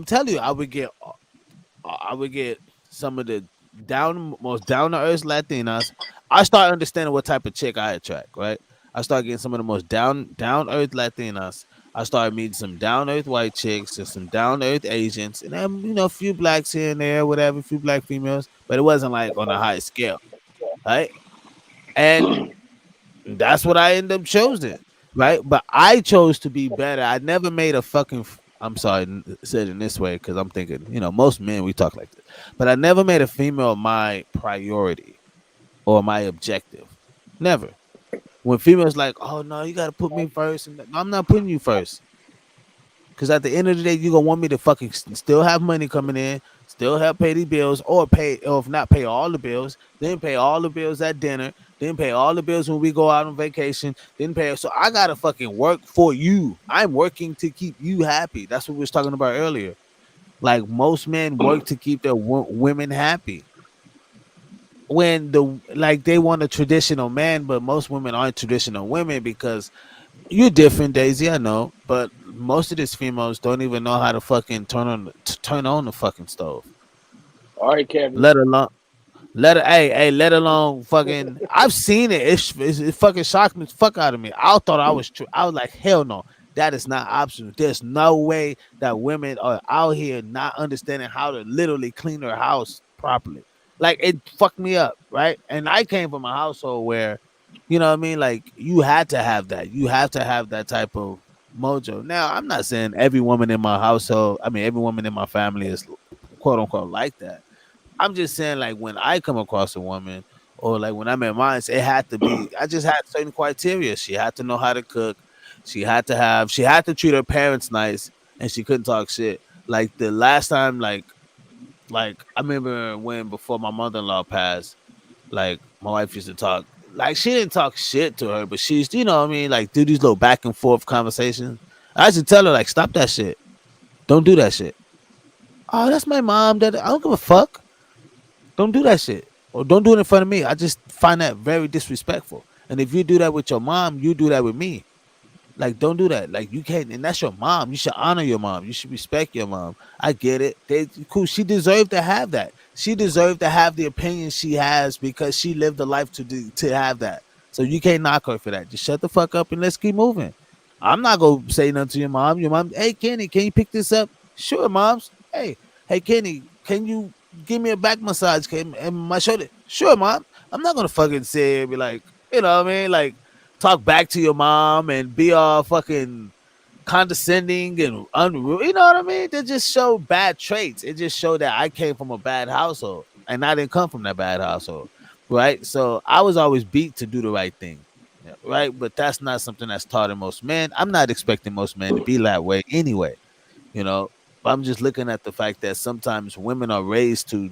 telling you, I would get some of the most down to earth Latinas. I start understanding what type of chick I attract, right? I start getting some of the most down earth Latinas. I started meeting some down earth white chicks and some down earth Asians, and then a few blacks here and there, whatever, a few black females, but it wasn't like on a high scale, right? And that's what I ended up choosing, right? But I chose to be better. I never made a fucking. I'm sorry, said in this way because I'm thinking, most men we talk like this, but I never made a female my priority or my objective. Never. When females like, oh no, you gotta put me first, and I'm not putting you first. Because at the end of the day, you're gonna want me to fucking still have money coming in, still have pay the bills, or if not pay all the bills, then pay all the bills at dinner, then pay all the bills when we go out on vacation, then pay. So I gotta fucking work for you. I'm working to keep you happy. That's what we was talking about earlier. Like most men work to keep their women happy. When they want a traditional man, but most women aren't traditional women because you're different, Daisy. I know, but most of these females don't even know how to fucking turn on the fucking stove. All right, Kevin. Let alone, let alone fucking. I've seen it. It fucking shocked me the fuck out of me. I thought I was true. I was like, hell no, that is not optional. There's no way that women are out here not understanding how to literally clean their house properly. Like it fucked me up, right? And I came from a household where, you know what I mean? Like you had to have that. You have to have that type of mojo. Now, I'm not saying every woman in my household, every woman in my family is quote unquote like that. I'm just saying, like, when I come across a woman or like when I'm at mine, it had to be, I just had certain criteria. She had to know how to cook. She had to treat her parents nice, and she couldn't talk shit. Like the last time, like I remember when before my mother-in-law passed, like my wife used to talk, like she didn't talk shit to her, but she's, you know what I mean, like do these little back and forth conversations. I used to tell her, like, stop that shit. Don't do that shit. Oh, that's my mom. That I don't give a fuck. Don't do that shit. Or don't do it in front of me. I just find that very disrespectful. And if you do that with your mom, you do that with me. Like, don't do that. Like, you can't, and that's your mom. You should honor your mom. You should respect your mom. I get it. Cool. She deserved to have that. She deserved to have the opinion she has because she lived a life to have that. So you can't knock her for that. Just shut the fuck up and let's keep moving. I'm not gonna say nothing to your mom. Your mom, hey Kenny, can you pick this up? Sure, moms. Hey Kenny, can you give me a back massage and my shoulder? Sure, mom. I'm not gonna fucking say it, be like, you know what I mean? Like, talk back to your mom and be all fucking condescending and unruly. You know what I mean? They just show bad traits. It just showed that I came from a bad household and I didn't come from that bad household, right? So I was always beat to do the right thing, right? But that's not something that's taught in most men. I'm not expecting most men to be that way anyway, you know. But I'm just looking at the fact that sometimes women are raised to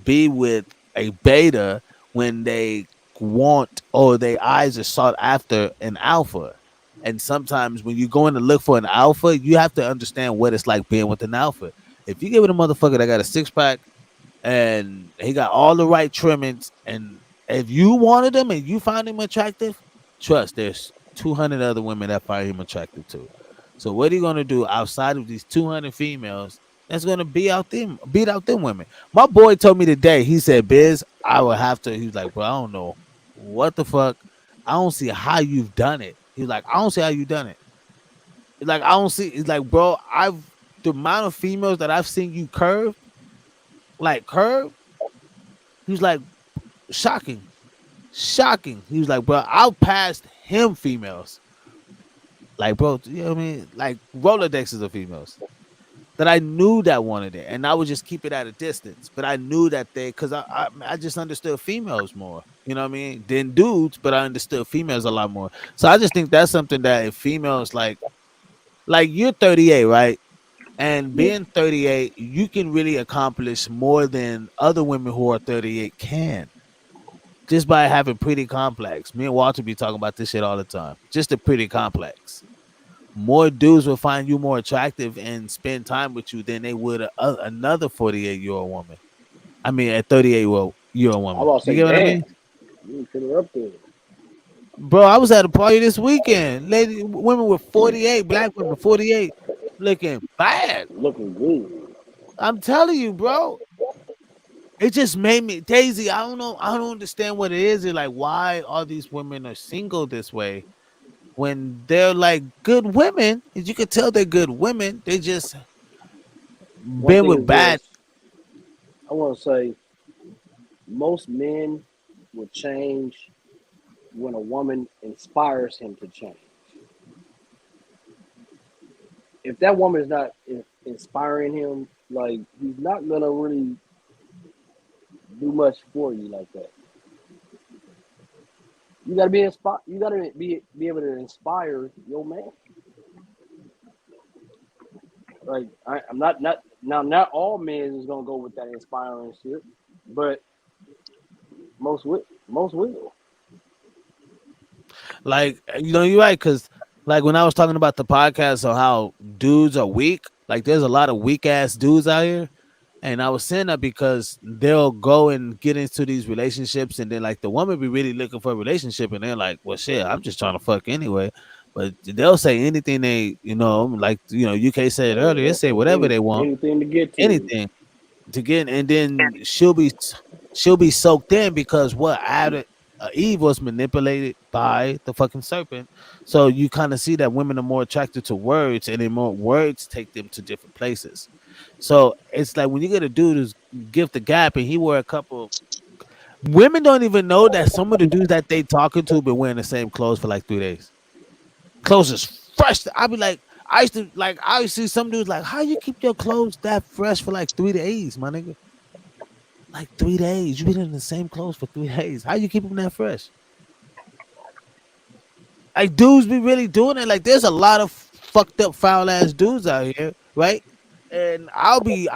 be with a beta when they want or their eyes are sought after an alpha. And sometimes when you go in to look for an alpha, you have to understand what it's like being with an alpha. If you give it a motherfucker that got a six-pack and he got all the right trimmings, and if you wanted him and you found him attractive, trust there's 200 other women that find him attractive too. So what are you gonna do outside of these 200 females that's gonna beat out them women? My boy told me today, he said, Biz, I would have to, he was like, bro, I don't know what the fuck. I don't see how you've done it. He's like, I don't see how you done it. It's like, I don't see, it's like, bro, the amount of females that I've seen you curve, he's like, shocking. He was like, bro, I'll pass him females. Like, bro, you know what I mean? Like Rolodexes of females that I knew that wanted it, and I would just keep it at a distance. But I knew that because I just understood females more, you know what I mean, than dudes. But I understood females a lot more. So I just think that's something that if females like you're 38, right? And being 38, you can really accomplish more than other women who are 38 can, just by having pretty complex. Me and Walter be talking about this shit all the time. Just a pretty complex. More dudes will find you more attractive and spend time with you than they would another 48-year-old woman. I mean, a 38-year-old I woman. was You say, get what I damn, mean? you put her up there. Bro, I was at a party this weekend. Women were 48, black women 48, looking bad. Looking good. I'm telling you, bro. It just made me Daisy. I don't know. I don't understand what it is. It's like, why all these women are single this way when they're like good women? As you can tell, they're good women. They just One been thing with is bad. this. I want to say most men will change when a woman inspires him to change. If that woman is not inspiring him, like he's not gonna really do much for you like that. You gotta be inspired. You gotta be able to inspire your man. Like I'm not now. Not all men is gonna go with that inspiring shit, but most will. Like, you're right, because like when I was talking about the podcast on how dudes are weak, like there's a lot of weak ass dudes out here. And I was saying that because they'll go and get into these relationships, and then like the woman be really looking for a relationship, and they're like, "Well, shit, I'm just trying to fuck anyway." But they'll say anything like UK said earlier, they say whatever they want, Anything to get to. anything to get, and then she'll be soaked in because what Adam Eve was manipulated by the fucking serpent. So you kind of see that women are more attracted to words, and then more words take them to different places. So it's like when you get a dude who's gift the gap and he wear a couple. Women don't even know that some of the dudes that they talking to been wearing the same clothes for like 3 days. Clothes is fresh. I be like, I used to see some dudes like, how you keep your clothes that fresh for like 3 days, my nigga? Like 3 days. You been in the same clothes for 3 days. How you keep them that fresh? Like dudes be really doing it. Like there's a lot of fucked up foul ass dudes out here, right? And I'll be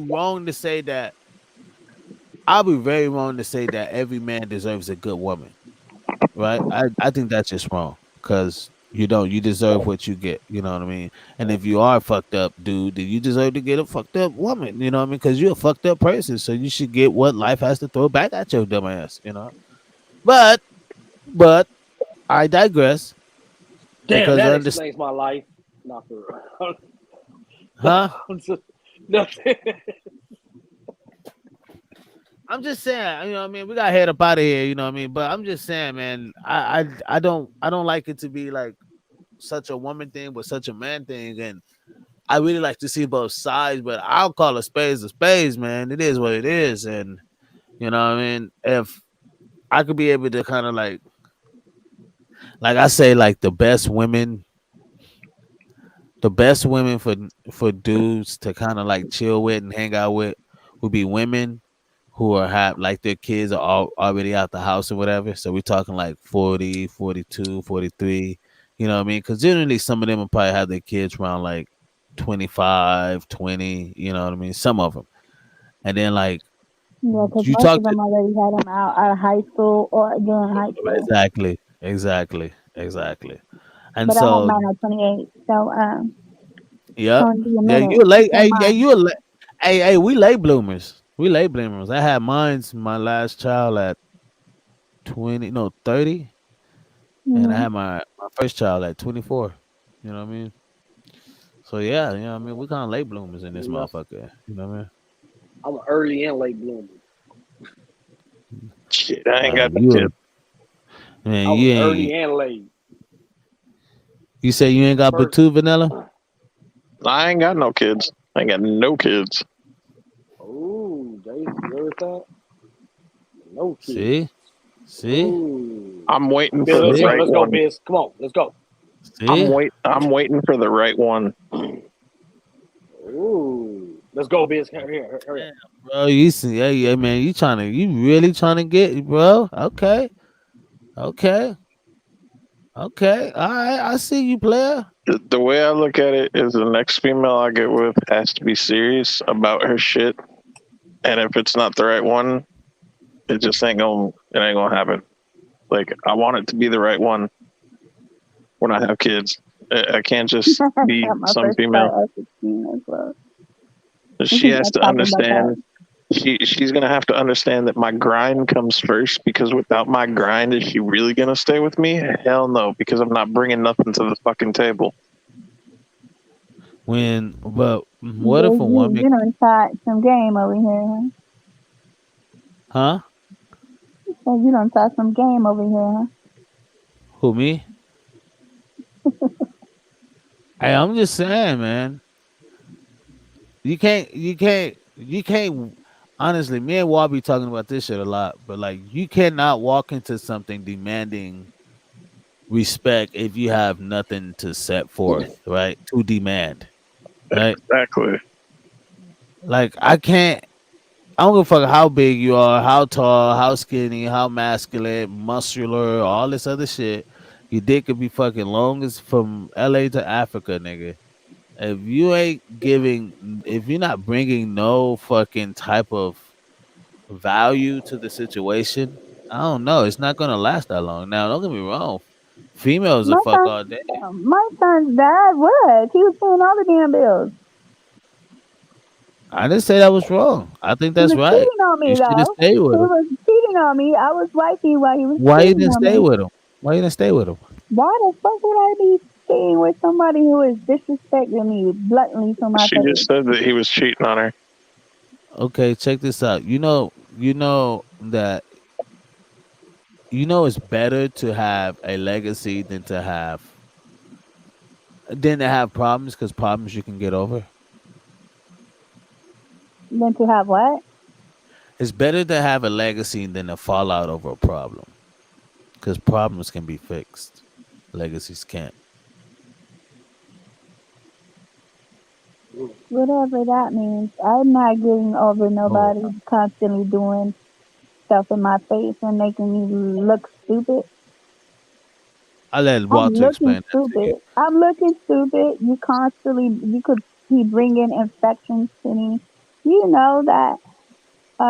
wrong to say that. I'll be very wrong to say that every man deserves a good woman, right? I think that's just wrong because you deserve what you get. You know what I mean? And if you are a fucked up dude, then you deserve to get a fucked up woman. You know what I mean? Because you're a fucked up person, so you should get what life has to throw back at your dumb ass. You know. But I digress. Damn, Because that explains my life. Not for huh? Nothing. I'm just saying, what I mean, we got to head up out of here, you know what I mean? But I'm just saying, man, I don't like it to be like such a woman thing, but such a man thing. And I really like to see both sides, but I'll call a spade, man. It is what it is. And you know what I mean? If I could be able to kind of like I say, like the best women for dudes to kind of like chill with and hang out with would be women who have like their kids are already out the house or whatever. So we're talking like 40, 42, 43, you know what I mean? Because generally some of them will probably have their kids around like 25, 20, you know what I mean? Some of them. And then like Yeah, because you most talk of them already had them out of high school or during high school. exactly. And But I have so mine at 28. So, yeah. gonna be a Yeah, minute you late. before mine. Hey, we late bloomers. We late bloomers. I had my last child at 20, no, 30. And I Mhm. had my first child at 24. You know what I mean? So yeah, you know what I mean? We kind of late bloomers in this motherfucker. You know what I mean? I'm an early and late bloomer. Shit, I ain't got no You kids. man, I was you early ain't. and late. You say you ain't got but two, Vanilla? I ain't got no kids. I ain't got no kids. Ooh, Jason, you heard that? No kids. See? Ooh. I'm waiting Biz, for the right let's go, one. Biz. Come on, let's go. See? I'm waiting for the right one. Ooh. Let's go, Biz. Hurry up. Bro, you see, yeah, man, you really trying to get, bro? Okay. Okay, all right, I see you, player. The way I look at it is the next female I get with has to be serious about her shit. And if it's not the right one, it just ain't gonna happen. Like, I want it to be the right one when I have kids. I can't just be My some first female. start at 16 as well. We She can has start to talking about that. understand. She's gonna have to understand that my grind comes first, because without my grind, is she really gonna stay with me? Hell no, because I'm not bringing nothing to the fucking table. But what if There's a you. woman, You done start some game over here, huh? huh? So you done start some game over here, Who, me? Hey, I'm just saying, man. You can't. Honestly, me and Wall be talking about this shit a lot, but like, you cannot walk into something demanding respect if you have nothing to set forth, right? To demand, right? Exactly. Like, I can't. I don't give a fuck how big you are, how tall, how skinny, how masculine, muscular, all this other shit. Your dick could be fucking long as from LA to Africa, nigga. If you're not bringing no fucking type of value to the situation, I don't know. It's not gonna last that long. Now, don't get me wrong. Females are My fuck son, all day. my son's dad was. He was paying all the damn bills. I didn't say that was wrong. I think He that's was right. cheating on You me should have though. stayed He with him. was cheating on me. I was wifey while he was Why you cheating didn't on stay me. with him? Why you didn't stay with him? Why the fuck would I be staying with somebody who is disrespecting me bluntly to my She just face? said that he was cheating on her. Okay, check this out. It's better to have a legacy than to have problems, because problems you can get over. Then to have what? It's better to have a legacy than to fall out over a problem, because problems can be fixed. Legacies can't. Whatever that means. I'm not getting over Oh, nobody constantly doing stuff in my face and making me look stupid. I let I'm Walter looking explain that to you. stupid. I'm looking stupid. You could keep bringing infections to me. You know that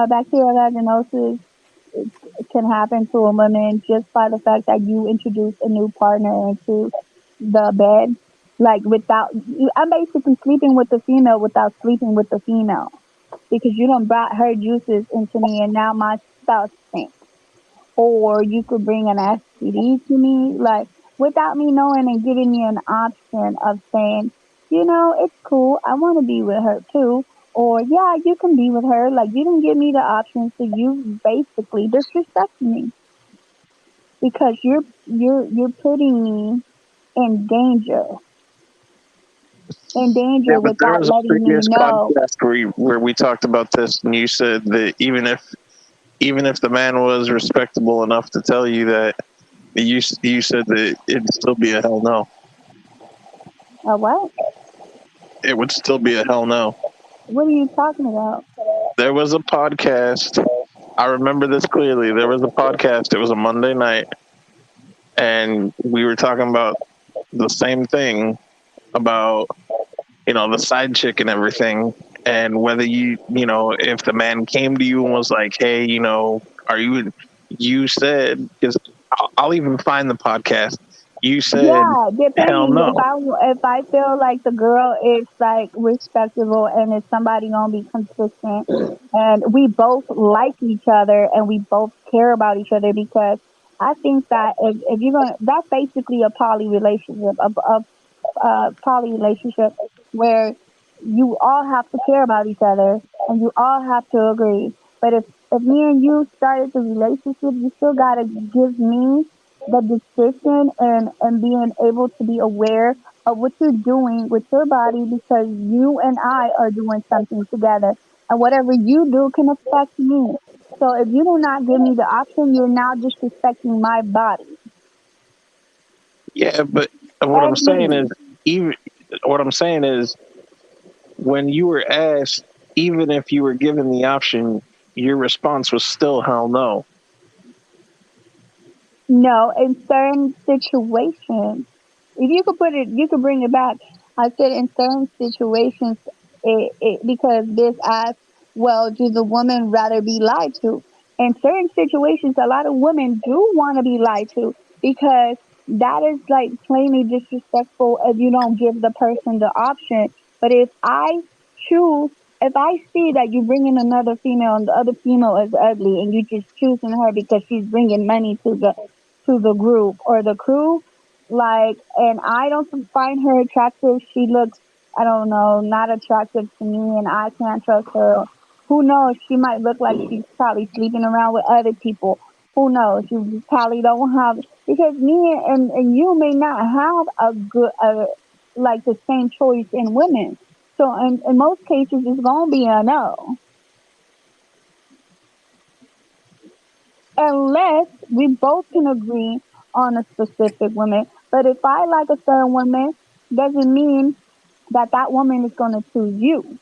bacterial vaginosis can happen to a woman just by the fact that you introduce a new partner into the bed. Like I'm basically sleeping with the female without sleeping with the female because you don't brought her juices into me and now my spouse stinks. Or you could bring an STD to me, like without me knowing and giving me an option of saying, it's cool. I want to be with her too. Or yeah, you can be with her. Like you didn't give me the option, so you basically disrespecting me because you're putting me in danger, in Yeah, danger but there without was a letting me previous know. podcast where we talked about this, and you said that even if the man was respectable enough to tell you that, you said that it'd still be a hell no. A what? It would still be a hell no. What are you talking about? There was a podcast. I remember this clearly. There was a podcast. It was a Monday night, and we were talking about the same thing about the side chick and everything, and whether if the man came to you and was like, hey, are you said, because I'll even find the podcast. You said Yeah, hell depending no. if I feel like the girl is like respectable and if somebody gonna be consistent and we both like each other and we both care about each other because I think that if you're gonna that's basically a poly relationship a poly relationship where you all have to care about each other and you all have to agree. But if me and you started the relationship, you still gotta give me the decision and being able to be aware of what you're doing with your body because you and I are doing something together. And whatever you do can affect me. So if you do not give me the option, you're now disrespecting my body Yeah, but what I'm and saying is, me. even what I'm saying is, when you were asked, even if you were given the option, your response was still hell no. No, in certain situations, if you could put it, you could bring it back. I said in certain situations, because this asked, well, do the women rather be lied to? In certain situations, a lot of women do want to be lied to because that is like plainly disrespectful if you don't give the person the option. But choose, if I see that you bring in another female and the other female is ugly and you just choosing her because she's bringing money to the group or the crew, like, and I don't find her attractive. She looks, I don't know, not attractive to me, and I can't trust her. Who knows? She might look like she's probably sleeping around with other people. Who knows? You probably don't have, because me and you may not have a good, like the same choice in women. So in most cases, it's gonna be a no. Unless we both can agree on a specific woman. But if I like a certain woman, doesn't mean that that woman is going to choose you,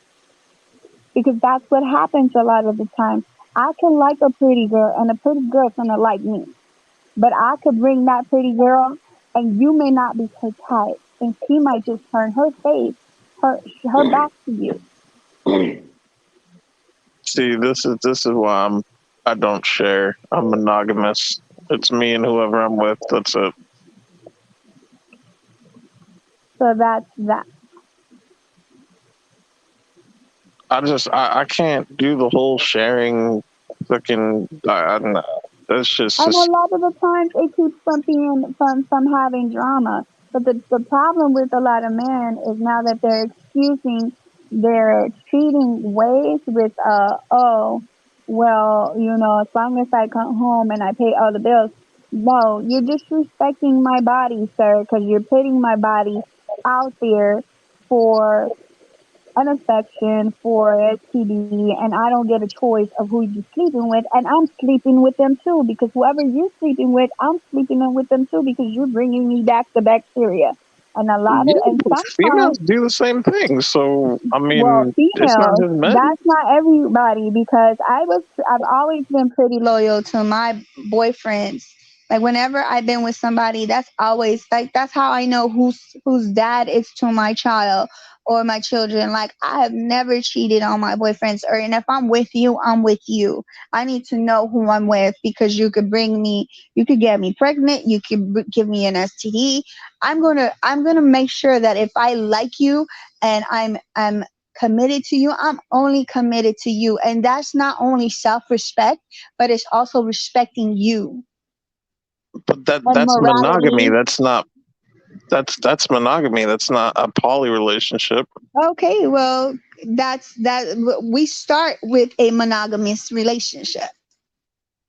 because that's what happens a lot of the time. I can like a pretty girl, and a pretty girl's going to like me, but I could bring that pretty girl, and you may not be her type, and she might just turn her face, her back to you. See, this is why I don't share. I'm monogamous. It's me and whoever I'm with. That's it. So that's that. I can't do the whole sharing. Fucking, I don't know. That's just. And a lot of the times it keeps from having drama. But the problem with a lot of men is now that they're excusing their cheating ways with oh, well, as long as I come home and I pay all the bills. No, you're disrespecting my body, sir, because you're putting my body out there for an affection, for STD, and I don't get a choice of who you're sleeping with, and I'm sleeping with them too, because whoever you're sleeping with, I'm sleeping with them too, because you're bringing me back the bacteria. And Yeah, sometimes, females do the same thing. So I well, mean, it's not females, just men. that's not everybody, because I've always been pretty loyal to my boyfriends. Like whenever I've been with somebody, that's always like that's how I know whose dad is to my child or my children. Like I have never cheated on my boyfriends, and if I'm with you, I'm with you. I need to know who I'm with, because you could get me pregnant, you could give me an STD. I'm gonna make sure that if I like you and I'm committed to you, I'm only committed to you, and that's not only self-respect, but it's also respecting you But and that's monogamy. morality. That's monogamy. That's not a poly relationship. Okay, well, we start with a monogamous relationship,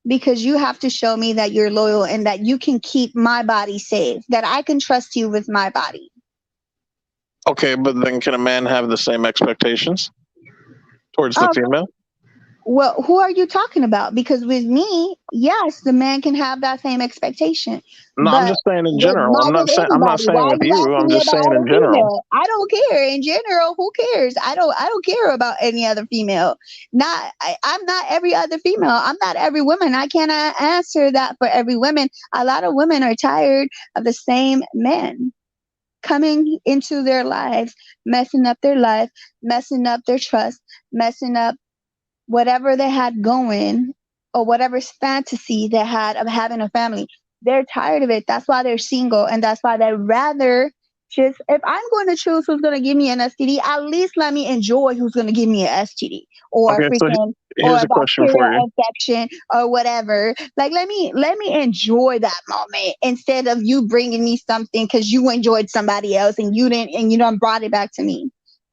because you have to show me that you're loyal and that you can keep my body safe, that I can trust you with my body. Okay, but then can a man have the same expectations towards the Oh, female? well, who are you talking about? Because with me, yes, the man can have that same expectation, No, I'm but just saying in with general. not with I'm not anybody. saying Why are with you you. asking I'm me just about saying other in general. female? I don't care. In general, who cares? I don't care about any other female. I'm not every other female. I'm not every woman. I cannot answer that for every woman. A lot of women are tired of the same men coming into their lives, messing up their life, messing up their trust, messing up whatever they had going, or whatever fantasy they had of having a family. They're tired of it. That's why they're single, and that's why they rather just, if I'm going to choose who's going to give me an STD, at least let me enjoy who's going to give me an STD or Okay, so freaking or here's a a question for bacterial you. infection or whatever. Like let me enjoy that moment instead of you bringing me something because you enjoyed somebody else and you didn't, and you don't brought it back to me.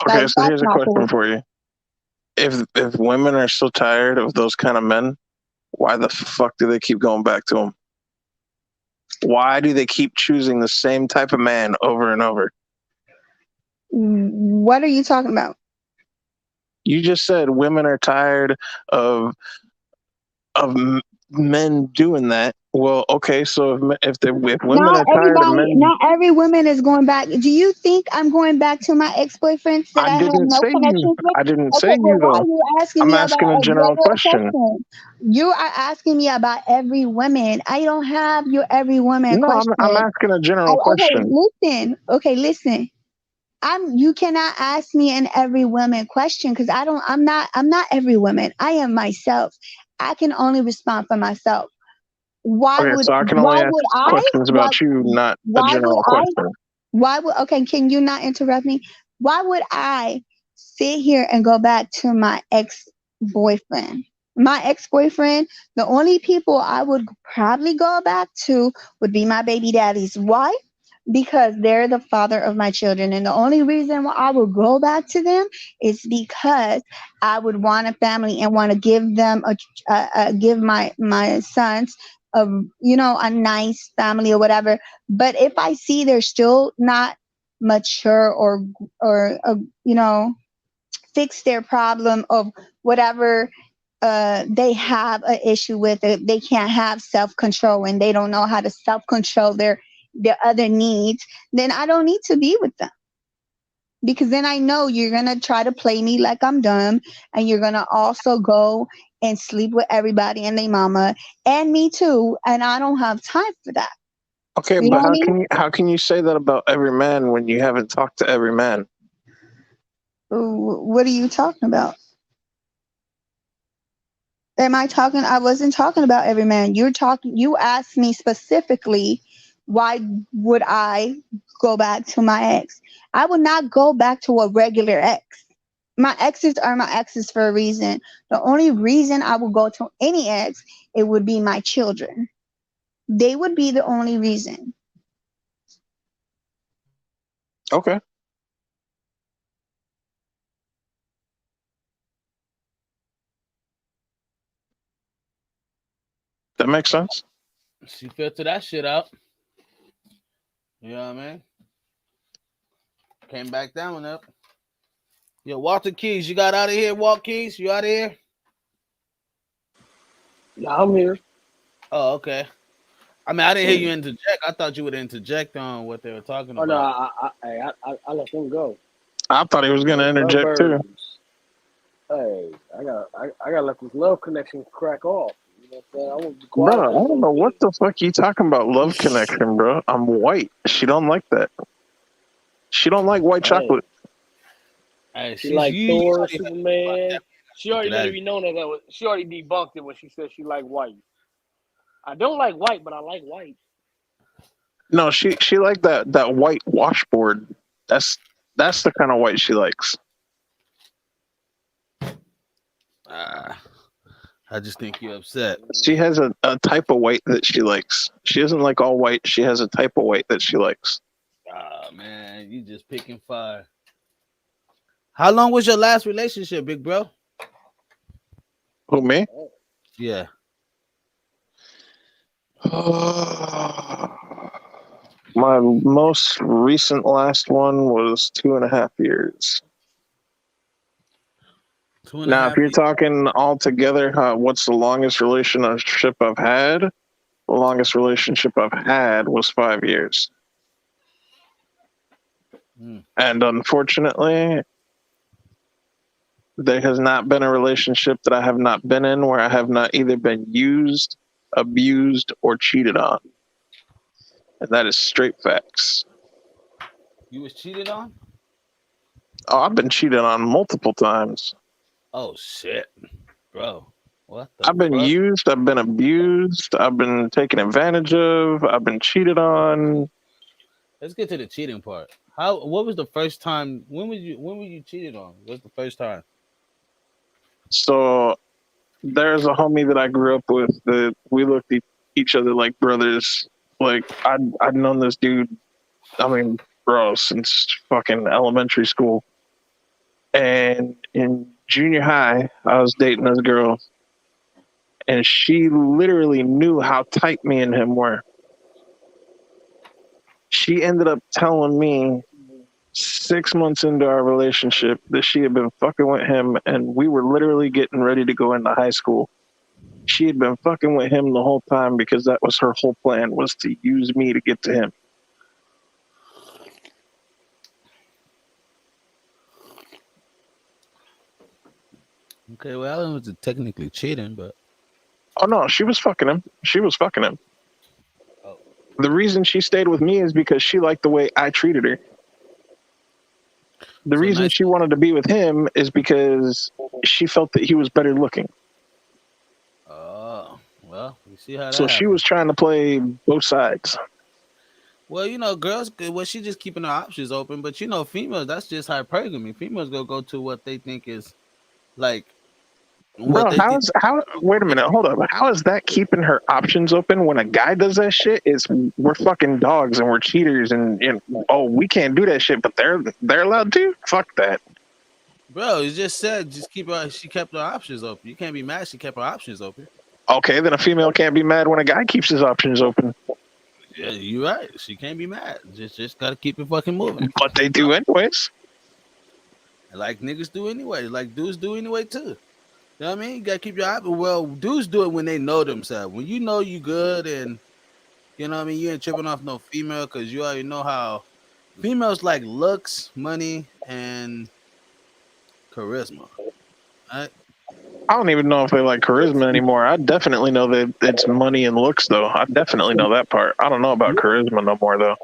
Okay, Like so that's here's a not question cool. for you. If women are so tired of those kind of men, why the fuck do they keep going back to them? Why do they keep choosing the same type of man over and over? What are you talking about? You just said women are tired of men doing that, Well, okay, so if women Not are tired of everybody, men, not every woman is going back. Do you think I'm going back to my ex-boyfriends that I I have didn't no say you. connections with? I didn't Okay, say well, you why are though. you asking I'm me about asking a a general regular question. question? You are asking me about every woman. I don't have your every woman No, I'm question. asking a general question. Okay, listen. You cannot ask me an every woman question because I'm not every woman. I am myself. I can only respond for myself. Why Okay, would so I can only why ask would I questions about you, not a why would general I question. why would okay, can you not interrupt me? Why would I sit here and go back to my ex-boyfriend? My ex-boyfriend, the only people I would probably go back to would be my baby daddies. Why? Because they're the father of my children. And the only reason why I would go back to them is because I would want a family and want to give them give my sons a nice family or whatever. But if I see they're still not mature or fix their problem of whatever they have an issue with it, they can't have self-control and they don't know how to self-control their other needs, then I don't need to be with them. Because then I know you're going to try to play me like I'm dumb, and you're going to also go and sleep with everybody and their mama and me too, and I don't have time for that. Okay, You know but what I mean? how can you say that about every man when you haven't talked to every man? What are you talking about? I wasn't talking about every man. You asked me specifically, why would I go back to my ex? I would not go back to a regular ex. My exes are my exes for a reason. The only reason I would go to any ex, it would be my children. They would be the only reason. Okay. That makes sense. She filtered that shit out. You know what I mean? Came back down up. Yo, Walter Keys, you got out of here, Walt Keys? You out of here? Nah, I'm here. Oh, okay. I mean, I didn't hear you interject. I thought you would interject on what they were talking Oh no, about. I let them go. I thought he was going to Those interject too. lovebirds. Hey, I gotta let this love connection crack off. You know what I'm saying? I want to be Bro, quiet I for a don't know little what bit. the fuck you talking about. Love connection, bro. I'm white. She don't like that. She don't like white Hey, chocolate. Hey, she she's like you. You Thor, already heard me about Superman. that. She already let it That be known that she already debunked it when she said she like white. I don't like white, but I like white. No, she like that white washboard. That's the kind of white she likes. I just think you're upset. She has a type of white that she likes. She doesn't like all white. She has a type of white that she likes. Ah, man, you just picking fire. How long was your last relationship, big bro? Who, me? Yeah. My most recent last one was 2.5 years. 2.5 Now, if you're years. talking all together, what's the longest relationship I've had? The longest relationship I've had was 5 years. And unfortunately, there has not been a relationship that I have not been in where I have not either been used, abused, or cheated on. And that is straight facts. You was cheated on? Oh, I've been cheated on multiple times. Oh shit, bro. What the I've been fuck? used, I've been abused, I've been taken advantage of, I've been cheated on. Let's get to the cheating part. What was the first time? When were you cheated on? What's the first time? So there's a homie that I grew up with that we looked at each other like brothers. Like I'd known this dude, I mean, bro, since fucking elementary school. And in junior high, I was dating this girl, and she literally knew how tight me and him were. She ended up telling me 6 months into our relationship that she had been fucking with him, and we were literally getting ready to go into high school. She she had been fucking with him the whole time because that was her whole plan, was to use me to get to him. Okay, well, I was technically cheating, but Oh no, she was fucking him. She was fucking him. Oh. The reason she stayed with me is because she liked the way I treated her. The reason she wanted to be with him is because she felt that he was better looking. Oh, well, you see how that So she happens. was trying to play both sides. Well, girls, well, she just keeping her options open, but females, that's just hypergamy. Females go to what they think is like what Bro, they think. wait a minute, hold up. How is that keeping her options open when a guy does that shit? It's we're fucking dogs and we're cheaters and oh, we can't do that shit, but they're allowed to? Fuck that. Bro, you just said she kept her options open. You can't be mad she kept her options open. Okay, then a female can't be mad when a guy keeps his options open. Yeah, you're right. She can't be mad. Just gotta keep it fucking moving. But they do anyways. Like niggas do anyway. Like dudes do anyway too. You know what I mean? You gotta keep your options. Well, dudes do it when they know themselves. When you know you good and you know what I mean, you ain't tripping off no female because you already know how females like looks, money, and charisma. Right? I don't even know if they like charisma anymore. I definitely know that it's money and looks, though. I definitely know that part. I don't know about charisma no more, though.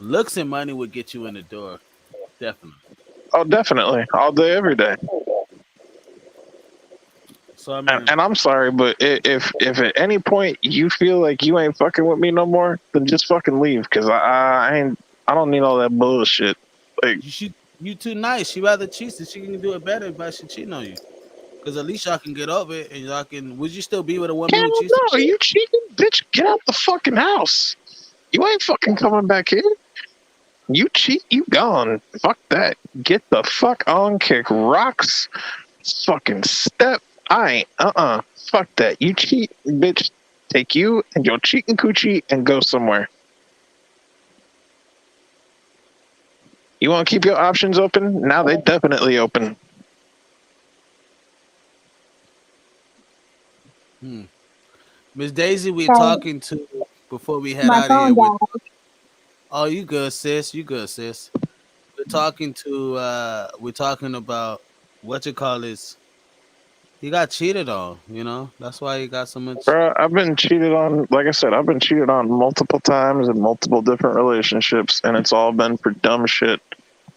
Looks and money would get you in the door. Definitely. Oh, definitely. All day, every day. So I mean, and I'm sorry, but if at any point you feel like you ain't fucking with me no more, then just fucking leave, because I don't need all that bullshit. Like you too nice. She rather cheat so she can do it better by she cheating on you. Because at least y'all can get over it and y'all can. Would you still be with a woman who cheats? No, you cheating, bitch. Get out the fucking house. You ain't fucking coming back here. You cheat, you gone. Fuck that. Get the fuck on, kick rocks, fucking step. I ain't, fuck that. You cheat, bitch. Take you and your cheating coochie and go somewhere. You want to keep your options open? Now they definitely open. Miss Daisy, we're talking to before we head out of here. Oh, you good, sis? You good, sis? We're talking about what you call this. He got cheated on, That's why he got so much. Bro, I've been cheated on. Like I said, I've been cheated on multiple times in multiple different relationships, and it's all been for dumb shit.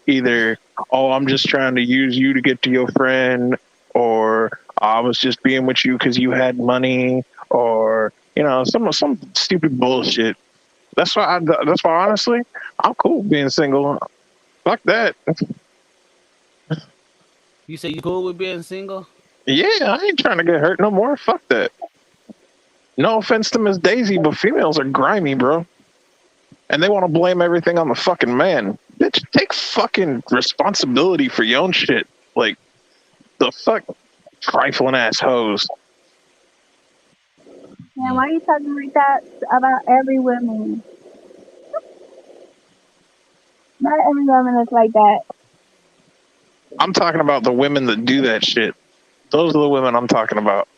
Either, oh, I'm just trying to use you to get to your friend, or I was just being with you because you had money, or some stupid bullshit. That's why honestly, I'm cool being single. Fuck that. You say you cool with being single? Yeah, I ain't trying to get hurt no more. Fuck that. No offense to Miss Daisy, but females are grimy, bro. And they want to blame everything on the fucking man. Bitch, take fucking responsibility for your own shit. Like, the fuck trifling ass hoes. Man, why are you talking like that about every woman? Not every woman is like that. I'm talking about the women that do that shit. Those are the women I'm talking about.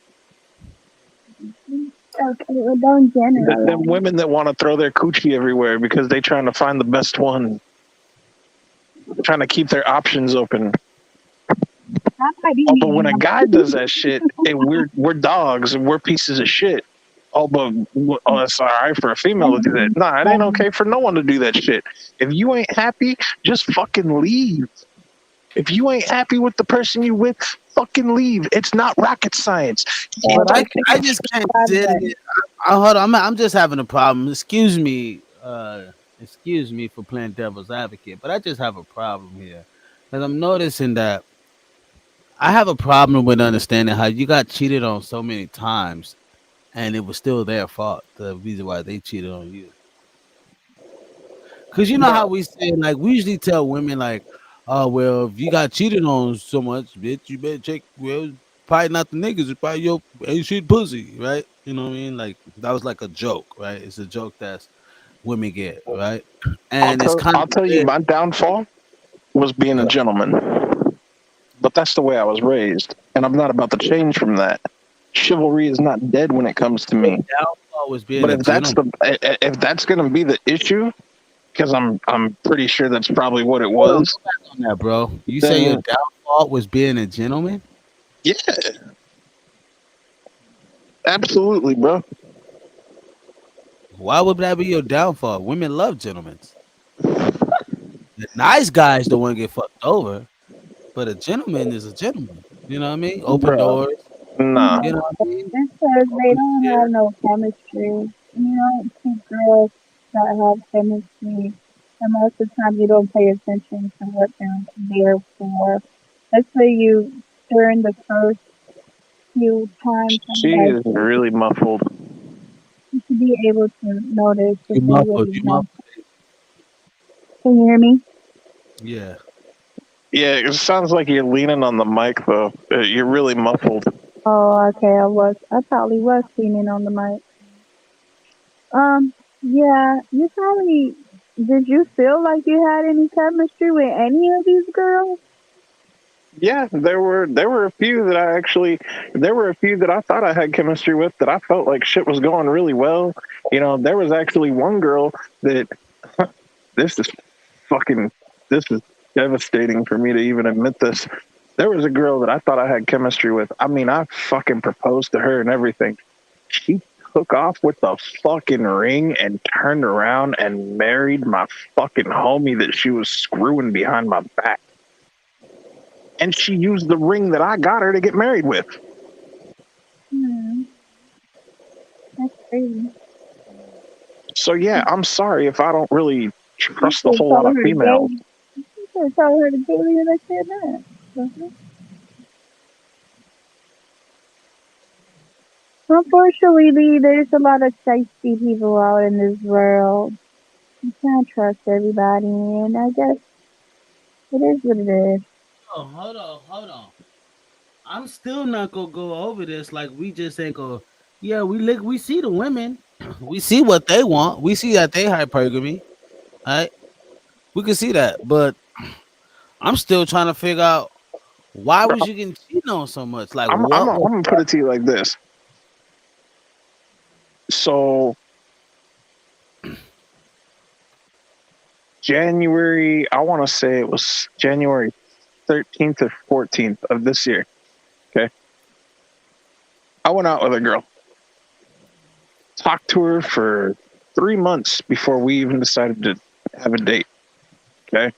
Okay, well, don't generalize. Them women that want to throw their coochie everywhere because they're trying to find the best one. Trying to keep their options open. But when a guy does that shit, we're dogs and we're pieces of shit. But it's all right for a female to do that. Nah, it ain't okay for no one to do that shit. If you ain't happy, just fucking leave. If you ain't happy with the person you with, fucking leave. It's not rocket science. I just can't sit it. Hold on, I'm just having a problem. Excuse me for playing devil's advocate, but I just have a problem here. Because I'm noticing that I have a problem with understanding how you got cheated on so many times and it was still their fault, the reason why they cheated on you. Because you know how we say, like, we usually tell women, like, oh, well, if you got cheated on so much, bitch, you better check, well, probably not the niggas, it's probably your ain't shit pussy, right? You know what I mean? Like, that was like a joke, right? It's a joke that women get, right? And I'll tell you, my downfall was being a gentleman. But that's the way I was raised. And I'm not about to change from that. chivalry is not dead when it comes to me. Downfall was being But a if that's gentleman. if that's gonna be the issue, because I'm pretty sure that's probably what it Hold on, was. go back on that, bro. You say your Then downfall was being a gentleman? yeah, absolutely, bro. Why would that be your downfall? Women love gentlemen. The nice guy's the one get fucked over, but a gentleman is a gentleman. You know what I mean? Open Bro, doors. nah. You know what I mean? Because they Open don't shit. have no chemistry. You don't see girls that have chemistry, and most of the time you don't pay attention to what they're there for. Let's say you during the first few times, She is really muffled. you should be able to notice if You they muffled. really You want. muffled. Can you hear me? Yeah. Yeah, it sounds like you're leaning on the mic though. You're really muffled. Oh, okay. I probably was leaning on the mic. Yeah. You probably did. You feel like you had any chemistry with any of these girls? Yeah, there were a few that I thought I had chemistry with that I felt like shit was going really well. You know, there was actually one girl that this is fucking this is devastating for me to even admit this. There was a girl that I thought I had chemistry with. I mean, I fucking proposed to her and everything. She took off with the fucking ring and turned around and married my fucking homie that she was screwing behind my back. And she used the ring that I got her to get married with. That's crazy. So yeah, I'm sorry if I don't really You trust a should whole tell lot her of to females. go. You should tell her to go leave that shit now. Unfortunately, Lee, there's a lot of shiesty people out in this world. You can't trust everybody, and I guess it is what it is. Oh, hold on. I'm still not gonna go over this like we just ain't go. Yeah, we see the women, we see what they want, we see that they hypergamy, right? We can see that, but I'm still trying to figure out why was you getting cheated on so much? Like what I'm was gonna put it to you like this. So January, I want to say it was January 13th or 14th of this year. Okay, I went out with a girl, talked to her for 3 months before we even decided to have a date. Okay,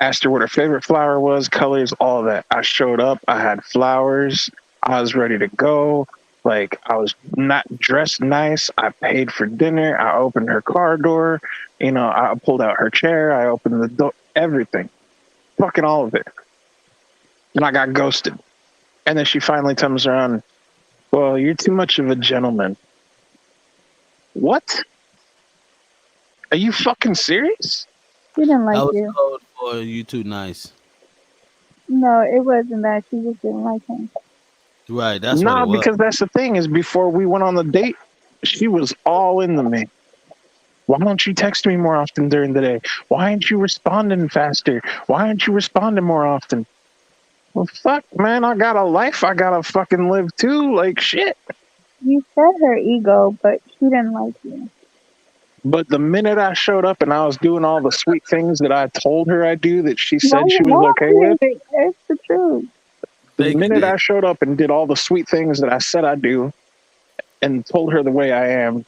asked her what her favorite flower was, colors, all of that. I showed up, I had flowers, I was ready to go. Like, I was not dressed nice. I paid for dinner. I opened her car door. You know, I pulled out her chair. I opened the door. Everything. Fucking all of it. And I got ghosted. And then she finally comes around. Well, you're too much of a gentleman. What? Are you fucking serious? She didn't that like was you. code for you too nice. No, it wasn't that. She just didn't like him. Right, that's what it Nah, was. because that's the thing is before we went on the date, she was all into me. Why don't you text me more often during the day? Why aren't you responding faster? Why aren't you responding more often? Well, fuck, man, I got a life I gotta fucking live too. Like, shit. You fed her ego, but she didn't like you. But the minute I showed up and I was doing all the sweet things that I told her I'd do that she Why said you she was okay with, lying? It's the truth. the minute I showed up and did all the sweet things that I said I'd do and told her the way I am,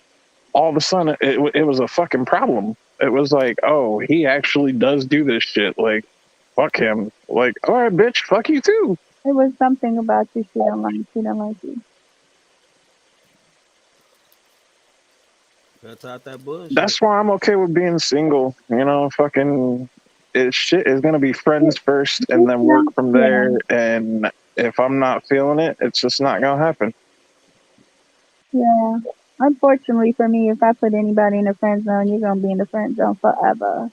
all of a sudden it was a fucking problem. It was like, oh, he actually does do this shit. Like, fuck him. Like, all right, bitch, fuck you too. It was something about you she didn't like. She didn't like you. That's out that bullshit. That's why I'm okay with being single. You know, fucking shit is gonna be friends first and then work from there. And if I'm not feeling it, it's just not gonna happen. Yeah. Unfortunately for me, if I put anybody in the friend zone, you're gonna be in the friend zone forever.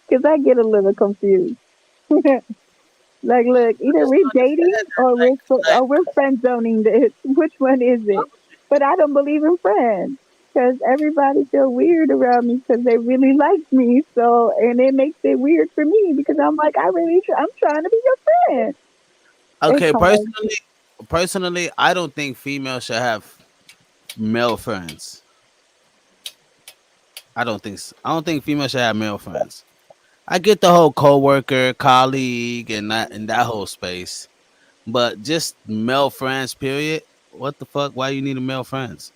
Because I get a little confused. Like, look, either we're dating or we're friend zoning this. Which one is it? But I don't believe in friends. because everybody feel weird around me because they really like me. So, and it makes it weird for me because I'm like, I'm trying to be your friend. It's Okay, hard. personally, I don't think females should have male friends. I don't think females should have male friends. I get the whole coworker, colleague, and that whole space, but just male friends. Period. What the fuck? Why you need a male friends?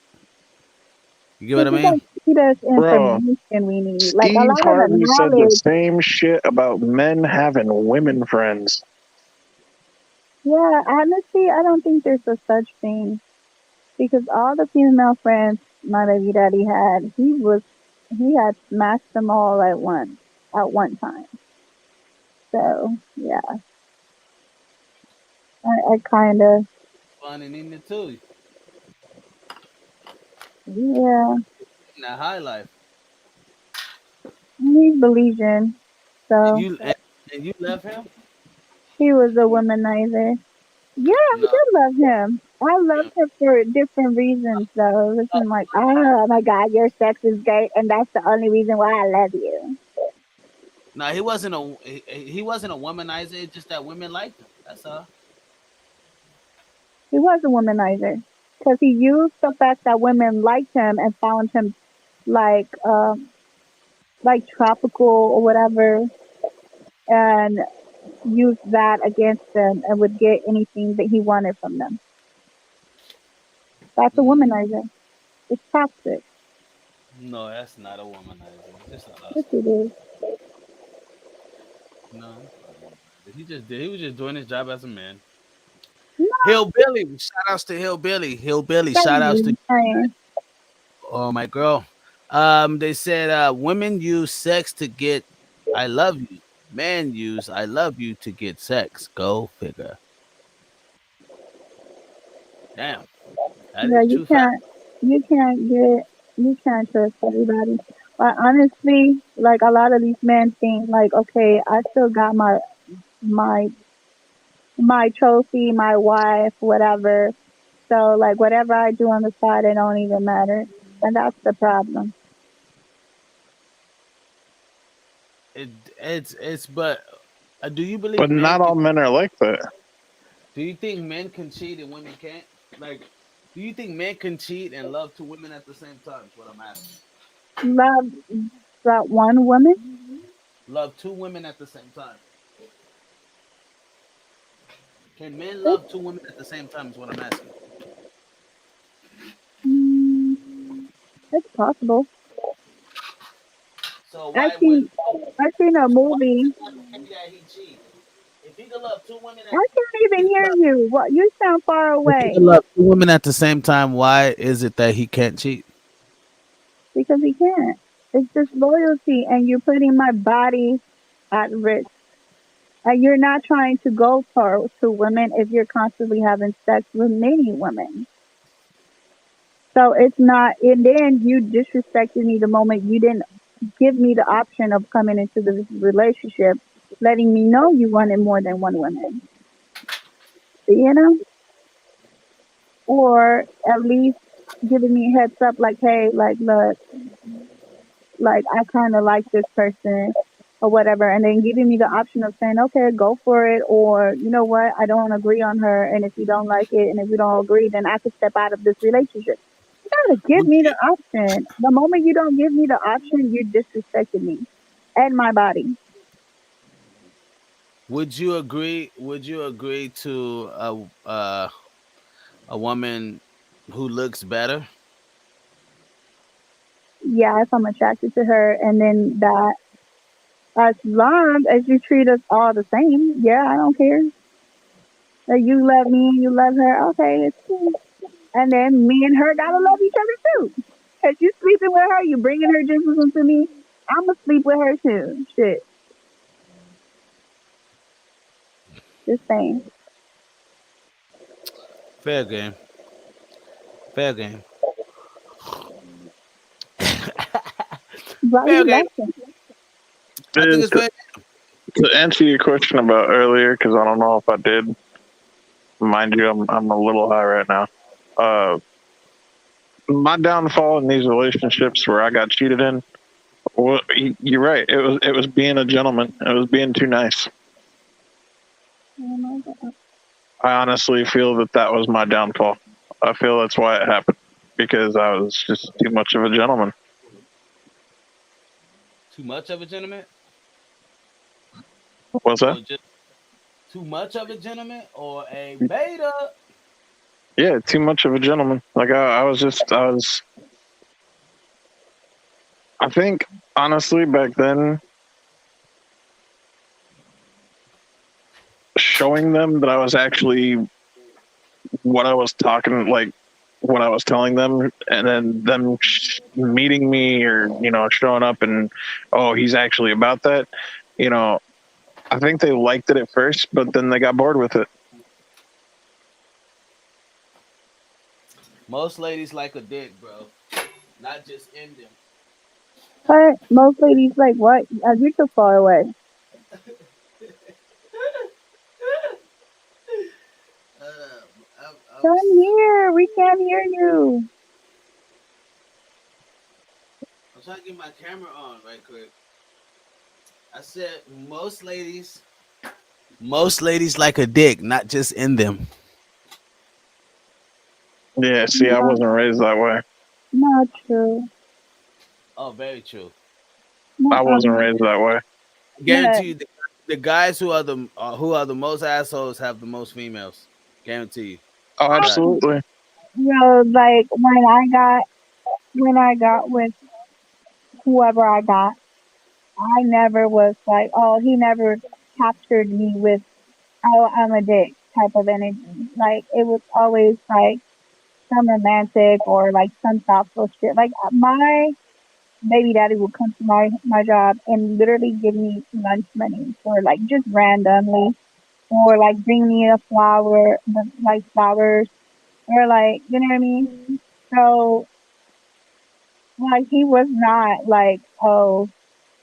You get what Because I you got mean? to feed us Bro, information we need. Like a Steve lot of the Harvey said the knowledge. same shit about men having women friends. Yeah, honestly, I don't think there's a such thing because all the female friends my baby daddy had, he had smashed them all at one time. So yeah, I kind of Fun and in it too. yeah. In that high life. He's Belizean, And so you left him? he was a womanizer. Yeah, I No. did love him. I loved him for different reasons, though. It wasn't like, oh my God, your sex is great, and that's the only reason why I love you. No, he wasn't a womanizer. It's just that women liked him. That's all. He was a womanizer because he used the fact that women liked him and found him like, like tropical or whatever, and used that against them and would get anything that he wanted from them. That's a womanizer. It's toxic. No, that's not a womanizer. It's just not Yes, us. it is. No, he was just doing his job as a man. No, Hillbilly. Shout outs to Hillbilly. Hillbilly. that's Shout outs to really lying. my girl. They said women use sex to get I love you. Men use I love you to get sex. Go figure. Damn. That Yeah, is true fact. you can't trust everybody. But honestly, like a lot of these men think like, okay, I still got my my trophy, my wife, whatever. So like whatever I do on the side, it don't even matter, and that's the problem. It it's but do you believe But men not all can men are like that. do you think men can cheat and women can't? Like do you think men can cheat and love two women at the same time? Is what I'm asking. Love that one woman. Love two women at the same time. Can men love two women at the same time? Is what I'm asking. Mm, it's possible. So I why would seen I seen a why movie. that he cheat? If he could love two women I can't even hear you. What you sound far if he away could love two women at the same time, why is it that he can't cheat? because he can't. It's disloyalty, and you're putting my body at risk. And you're not trying to go for to women if you're constantly having sex with many women. So it's not, and then you disrespected me the moment you didn't give me the option of coming into the relationship, letting me know you wanted more than one woman, you know, or at least giving me a heads up, like, hey, like, look, like I kind of like this person or whatever, and then giving me the option of saying, okay, go for it, or you know what, I don't agree on her, and if you don't like it, and if we don't agree, then I could step out of this relationship. You gotta give Would me you the option. The moment you don't give me the option, you're disrespecting me and my body. would you agree to a woman who looks better? Yeah, if I'm attracted to her, and then that, as long as you treat us all the same, yeah, I don't care. That you love me and you love her, okay, it's cool. And then me and her gotta love each other too. Cause you sleeping with her, you bringing her juices into me. I'ma sleep with her too. Shit, just saying. Fair game. Fair game. Why Fair you game. laughing? I think Is it's fair. to answer your question about earlier, because I don't know if I did. Mind you, I'm a little high right now. Uh, My downfall in these relationships where I got cheated in. Well, you're right. It was being a gentleman. It was being too nice. Oh my God. I honestly feel that was my downfall. I feel that's why it happened, because I was just too much of a gentleman. Too much of a gentleman, What's that? or just too much of a gentleman, or a beta? Yeah, too much of a gentleman. Like I was. I think honestly back then, showing them that I was actually what I was talking, like what I was telling them, and then them meeting me or showing up and, oh, he's actually about that. You know, I think they liked it at first, but then they got bored with it. Most ladies like a dick, bro. Not just in them. But most ladies like what? You're too far away. I Come here. We can't hear you. I'm trying to get my camera on right quick. I said most ladies like a dick, not just in them. Yeah, see, I No, wasn't raised that way. not true. Oh, very true. I wasn't No, raised that way. Guarantee you, the guys who are the most assholes have the most females. Guarantee you. Oh, That. absolutely. like when I got with whoever I got, I never was like, oh, he never captured me with, oh, I'm a dick type of energy. Like it was always like some romantic or like some thoughtful shit. Like my baby daddy would come to my job and literally give me lunch money for like just randomly, or like bring me a flower, like flowers, or like you know what I mean. So like he was not like, oh,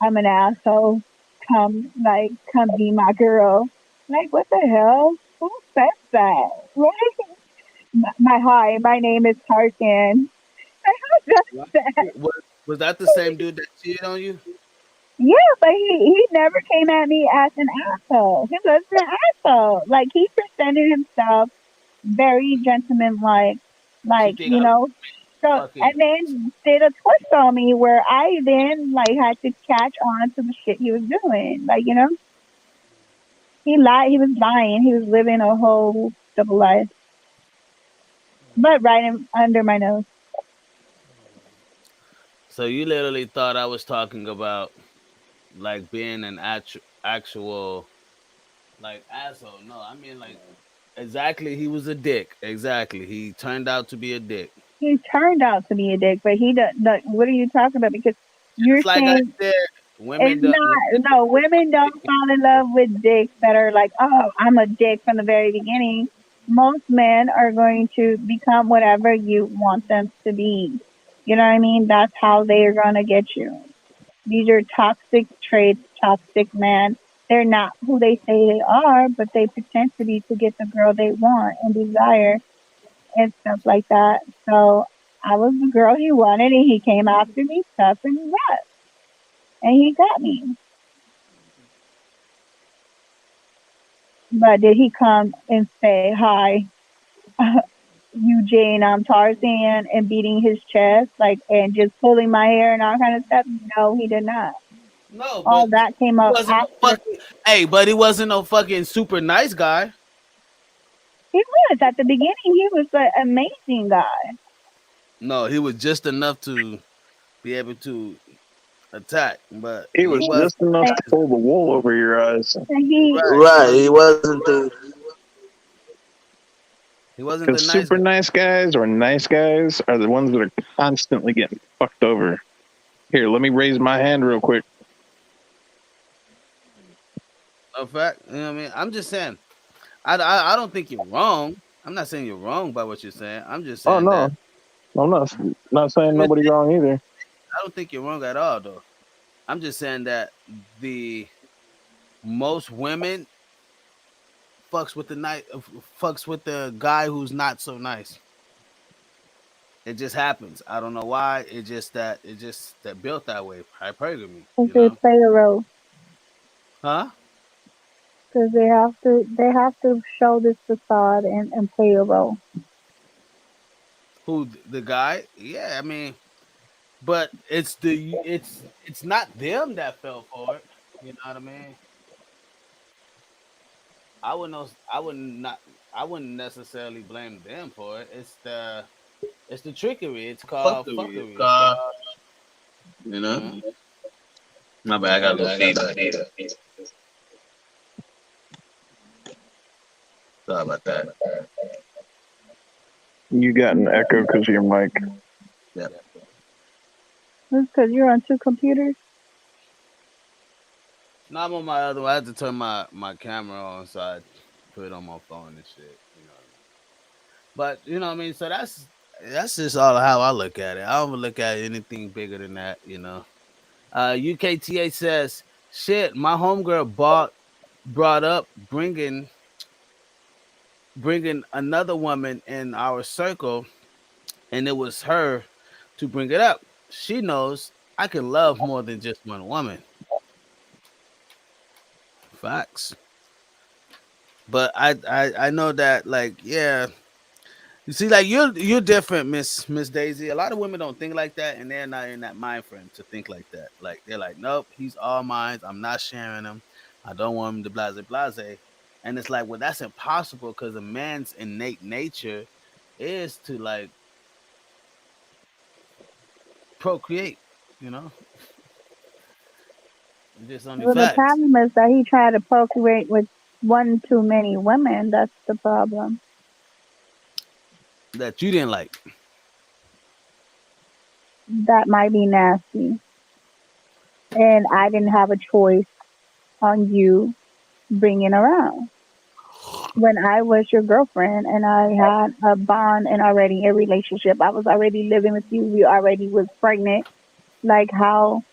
I'm an asshole. Come be my girl. Like what the hell? Who says that? Right? My name is Tarkin. Who does that? Was that the same dude that cheated on you? Yeah, but he never came at me as an asshole. He wasn't an asshole. Like he presented himself very gentlemanlike, You like think you I know. So fucking and then did a twist on me where I then like had to catch on to the shit he was doing. Like you know, he lied. He was lying. He was living a whole double life, but right under my nose. so you literally thought I was talking about like being an actual like asshole. No, I mean like exactly he was a dick. Exactly. He turned out to be a dick. He turned out to be a dick, but he does. What are you talking about? Because you're Just like I saying said, it's women don't not. No, women don't fall in love with dicks that are like, oh, I'm a dick from the very beginning. Most men are going to become whatever you want them to be. You know what I mean? That's how they are going to get you. These are toxic traits, toxic men. They're not who they say they are, but they pretend to be to get the girl they want and desire and stuff like that. So I was the girl he wanted, and he came after me tough and rough, and he got me. But did he come and say, "Hi, Eugene, I'm Tarzan," and beating his chest, like, and just pulling my hair and all kind of stuff? No, he did not. no, All but that came he up wasn't no after. fucking hey, but he wasn't no fucking super nice guy. He was at the beginning. He was an amazing guy. No, he was just enough to be able to attack, but He he was was just enough to pull the wool over your eyes. He right. Right. He wasn't the. He wasn't the Because nice super guy. nice guys or nice guys are the ones that are constantly getting fucked over. Here, let me raise my hand real quick. No fact, you know what I mean. I'm just saying. I don't think you're wrong. I'm not saying you're wrong by what you're saying. I'm just Oh saying no, that I'm not saying nobody wrong either. I don't think you're wrong at all, though. I'm just saying that the most women fucks with the night fucks with the guy who's not so nice. It just happens. I don't know why. It just built that way. Hypergamy, Because you they know? play a role. Huh? Because they have to show this facade and play a role. Who the guy? Yeah, I mean, but it's not them that fell for it. You know what I mean? I wouldn't know, I wouldn't necessarily blame them for it. It's the trickery. It's called Fuckery. It's fuckery. It's called, called you you know. know. My bad, I got a little feedback. Sorry about that. You got an echo because of your mic. Yeah. It's because you're on two computers. No, I'm on my other one. I had to turn my camera on so I put it on my phone and shit. You know what I mean? But you know what I mean? So that's just all how I look at it. I don't look at anything bigger than that, you know. UKTA says, shit, my homegirl brought up bringing another woman in our circle, and it was her to bring it up. She knows I can love more than just one woman. Facts. But I know that, like, yeah. You see, like, you're different, Miss Daisy. A lot of women don't think like that, and they're not in that mind frame to think like that. Like, they're like, nope, he's all mine. I'm not sharing him. I don't want him to blase. And it's like, well, that's impossible because a man's innate nature is to, like, procreate. You know, just only Well, the facts problem is that he tried to procreate with one too many women. That's the problem. that you didn't like. That might be nasty. And I didn't have a choice on you bringing around. When I was your girlfriend and I had a bond and already a relationship, I was already living with you. We already was pregnant. Like how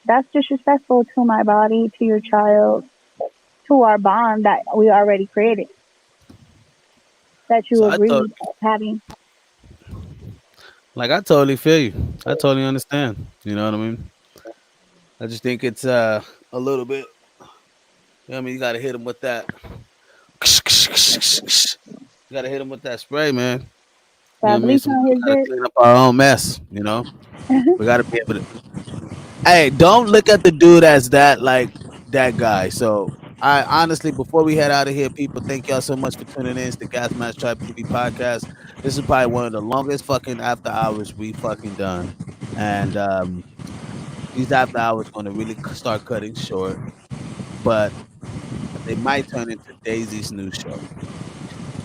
that's disrespectful to my body, to your child, to our bond that we already created. That you So I thought, agreed having. like, I totally feel you. I totally understand. You know what I mean? I just think it's a little bit. You know what I mean? You gotta hit him with that. You gotta hit him with that spray, man. You know That what I mean? bleach So we on his gotta dick. clean up our own mess. You know, we gotta be able to. Hey, don't look at the dude as that, like, that guy. So I honestly, before we head out of here, people, thank y'all so much for tuning in. It's the Gasmasktribe TV podcast. This is probably one of the longest fucking after hours we fucking done, and these after hours going to really start cutting short, but they might turn into Daisy's new show.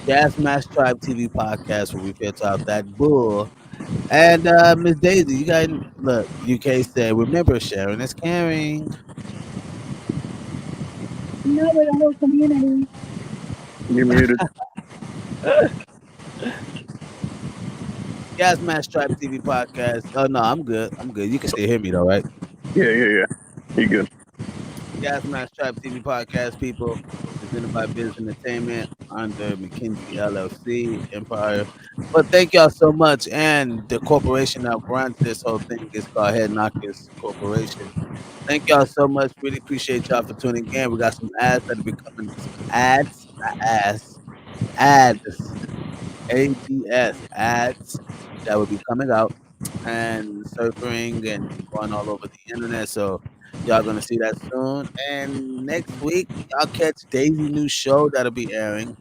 Gas Mask Tribe TV podcast where we pitch out that bull. And Miss Daisy, you got look, UK said, remember sharing is caring. You know, with the whole community. You're muted. Gas Mask Tribe TV podcast. Oh no, I'm good. I'm good. You can still hear me though, right? Yeah. You good. Gas Mask Tribe TV podcast, people, presented by Biz Entertainment under McKinsey LLC Empire. But thank y'all so much. And the corporation that runs this whole thing is called Head Knockers Corporation. Thank y'all so much. Really appreciate y'all for tuning in. We got some ads that'll be coming. Some ads, not ass, ads, ads that will be coming out and surfing and going all over the internet. So y'all gonna see that soon. And next week, y'all catch Daisy new show that'll be airing.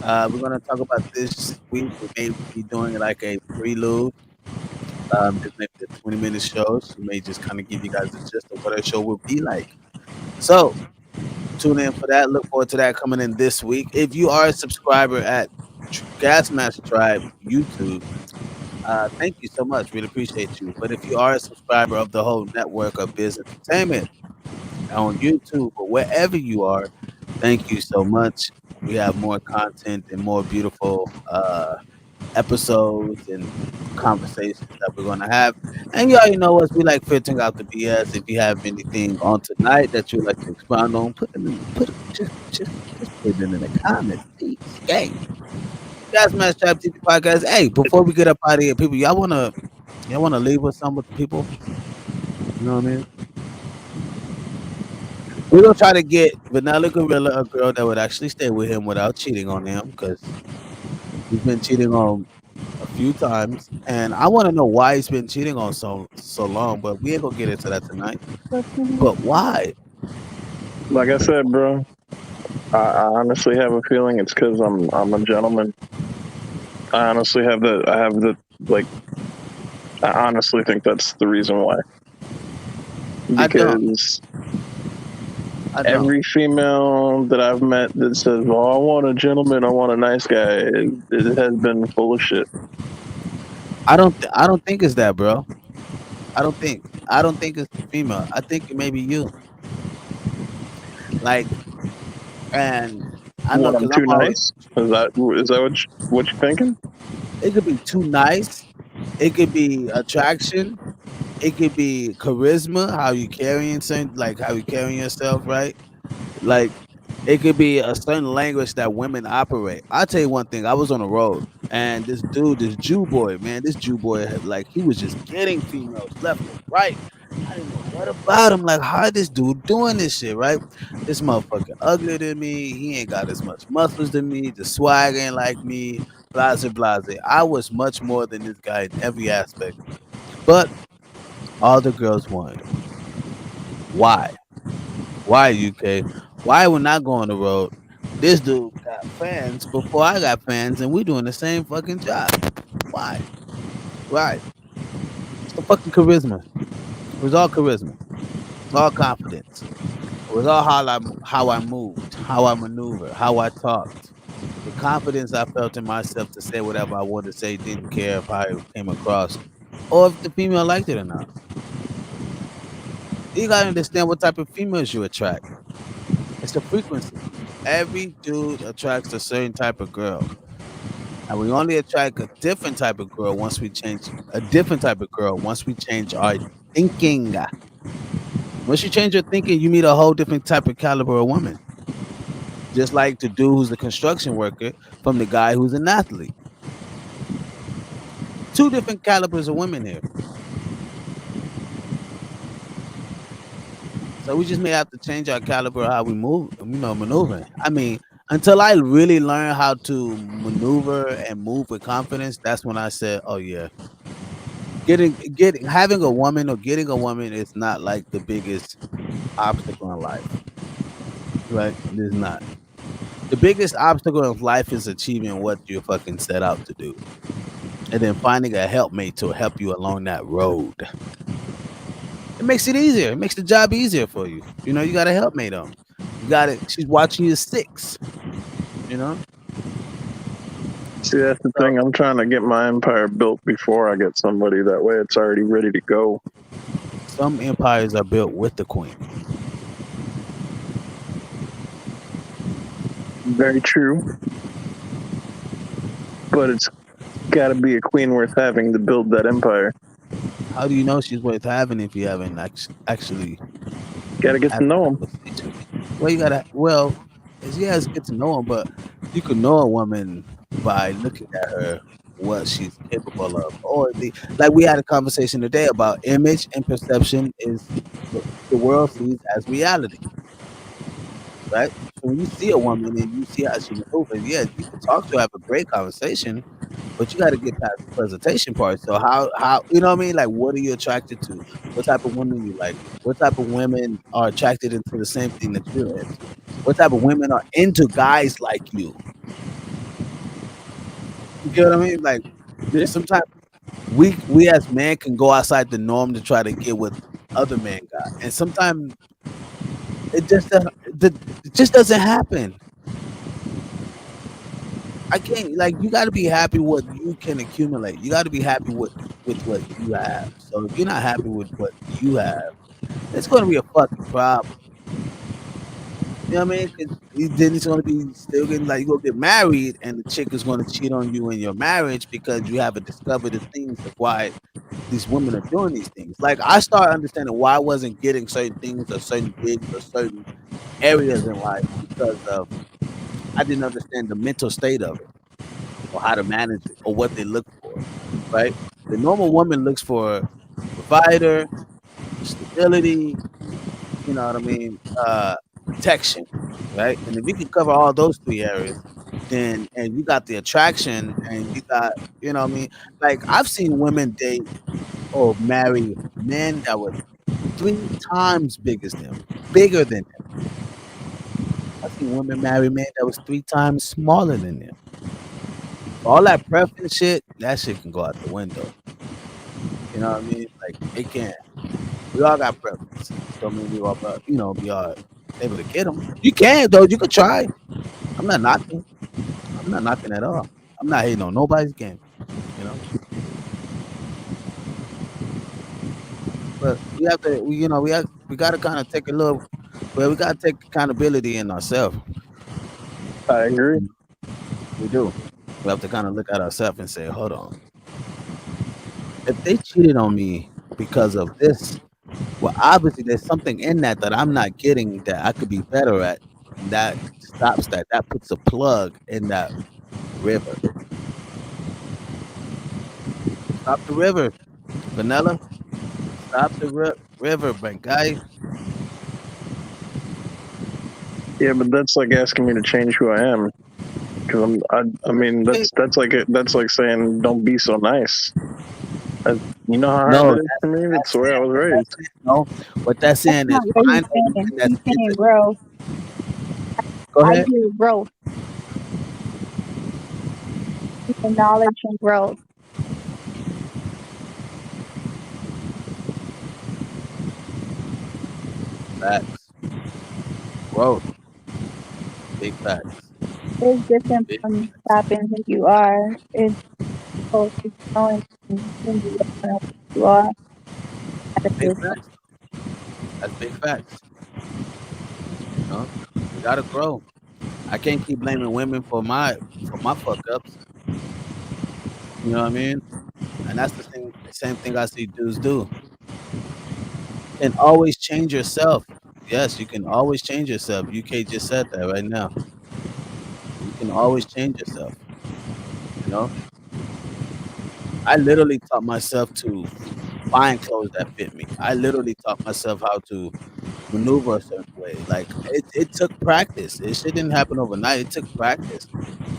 We're gonna talk about this week. We may be doing like a prelude. This may be a 20-minute show. She may just kind of give you guys the gist of what her show will be like. So tune in for that. Look forward to that coming in this week. If you are a subscriber at Gas Master Tribe YouTube, thank you so much. Really appreciate you. But if you are a subscriber of the whole network of Biz Entertainment on YouTube or wherever you are, thank you so much. We have more content and more beautiful episodes and conversations that we're gonna have. And you already know us. We like filtering out the BS. If you have anything on tonight that you'd like to expound on, put it in, just put it in the comments, please. Gang. Gasmasktribe TV podcast. Hey, before we get up out of here, people, y'all wanna leave with some with the people? You know what I mean? We're gonna try to get Vanilla Gorilla a girl that would actually stay with him without cheating on him, because he's been cheating on a few times, and I want to know why he's been cheating on so long. But we ain't gonna get into that tonight. But why? Like I said, bro, I honestly have a feeling it's because I'm a gentleman. I honestly have the like. I honestly think that's the reason why. Because every female that I've met that says, "Well, I want a gentleman, I want a nice guy," it has been full of shit. I don't think it's that, bro. I don't think it's the female. I think it may be you. Like, and I know When I'm because too I'm always. nice, is that what you're thinking? It could be too nice. It could be attraction. It could be charisma, how you carrying something, like how you carrying yourself, right? Like, it could be a certain language that women operate. I'll tell you one thing. I was on the road, and this dude, this Jew boy, man, this Jew boy, like, he was just getting females left and right. I didn't know what about him. Like, how this dude doing this shit, right? This motherfucker uglier than me. He ain't got as much muscles than me. The swag ain't like me. Blase, blase. I was much more than this guy in every aspect. But all the girls wanted him. Why? Why, UK? Why when I go on the road, this dude got fans before I got fans, and we doing the same fucking job? Why? Right. It's the fucking charisma. It was all charisma. It was all confidence. It was all how I moved, how I maneuvered, how I talked. The confidence I felt in myself to say whatever I wanted to say, didn't care if how it came across or if the female liked it or not. You gotta understand what type of females you attract. It's the frequency. Every dude attracts a certain type of girl. And we only attract a different type of girl once we change our thinking. Once you change your thinking, you meet a whole different type of caliber of woman. Just like the dude who's a construction worker from the guy who's an athlete. Two different calibers of women here. So we just may have to change our caliber of how we move, maneuvering. I mean, until I really learn how to maneuver and move with confidence, that's when I said, "Oh yeah, having a woman or getting a woman is not like the biggest obstacle in life, right? It is not. The biggest obstacle in life is achieving what you fucking set out to do, and then finding a helpmate to help you along that road. It makes it easier. It makes the job easier for you. You know, you got a helpmate on. You got it. She's watching your six. You know. See, that's the thing. I'm trying to get my empire built before I get somebody. That way, it's already ready to go. Some empires are built with the queen. Very true. But it's got to be a queen worth having to build that empire. How do you know she's worth having if you haven't actually? Got to get to know them. Well, you gotta. Well, yes, get to know them, but you can know a woman by looking at her, what she's capable of, or like we had a conversation today about image and perception is the world sees as reality, right? So when you see a woman and you see how she moves, yeah, you can talk to her, have a great conversation, but you got to get past the presentation part. So how you know what I mean? Like, what are you attracted to? What type of women you like? What type of women are attracted into the same thing that you're into? What type of women are into guys like you? You get what I mean? Like, there's sometimes we as men can go outside the norm to try to get what other men got, and sometimes it just doesn't happen. I can't, like, you got to be happy what you can accumulate. You got to be happy with what you have. So if you're not happy with what you have, it's going to be a fucking problem. You know what I mean? 'Cause then it's going to be still getting, like, you go get married and the chick is going to cheat on you in your marriage because you haven't discovered the things of why these women are doing these things. Like, I started understanding why I wasn't getting certain things or certain gigs or certain areas in life because of I didn't understand the mental state of it. or how to manage it or what they look for, right? The normal woman looks for provider, stability, you know what I mean, protection, right? And if you can cover all those three areas, then and you got the attraction and you got, you know what I mean? Like I've seen women date or marry men that were 3 times bigger than them. I've seen women marry men that was 3 times smaller than them. All that preference shit, that shit can go out the window. You know what I mean? Like it can't. We all got preferences. Don't mean we all, but we are able to get them. You can though. You could try. I'm not knocking. I'm not knocking at all. I'm not hating on nobody's game. You know. But we have to. We got to kind of take a little. Well, we got to take accountability in ourselves. I agree. We do. We have to kind of look at ourselves and say, hold on. If they cheated on me because of this, well, obviously there's something in that I'm not getting that I could be better at. And that stops that. That puts a plug in that river. Stop the river, Vanilla. Stop the river, but guy. Yeah, but that's like asking me to change who I am. Because I mean, that's like saying don't be so nice. You know how hard No, that is for me. It's the way I was raised. no. What that's That's saying is not what find he's a saying. woman that's He's saying into. growth. Go I ahead. do growth. Knowledge and growth. Facts. Growth. Big facts. It's different Big from stopping who you are. It's supposed to growing from who you are and who you are. That's big different. facts. That's big facts. You know, we gotta grow. I can't keep blaming women for my fuck ups. You know what I mean? And that's the same thing I see dudes do. You can always change yourself. Yes, you can always change yourself. UK just said that right now. You can always change yourself. You know, I literally taught myself to find clothes that fit me. I literally taught myself how to maneuver a certain way. Like it took practice. It shit didn't happen overnight. It took practice.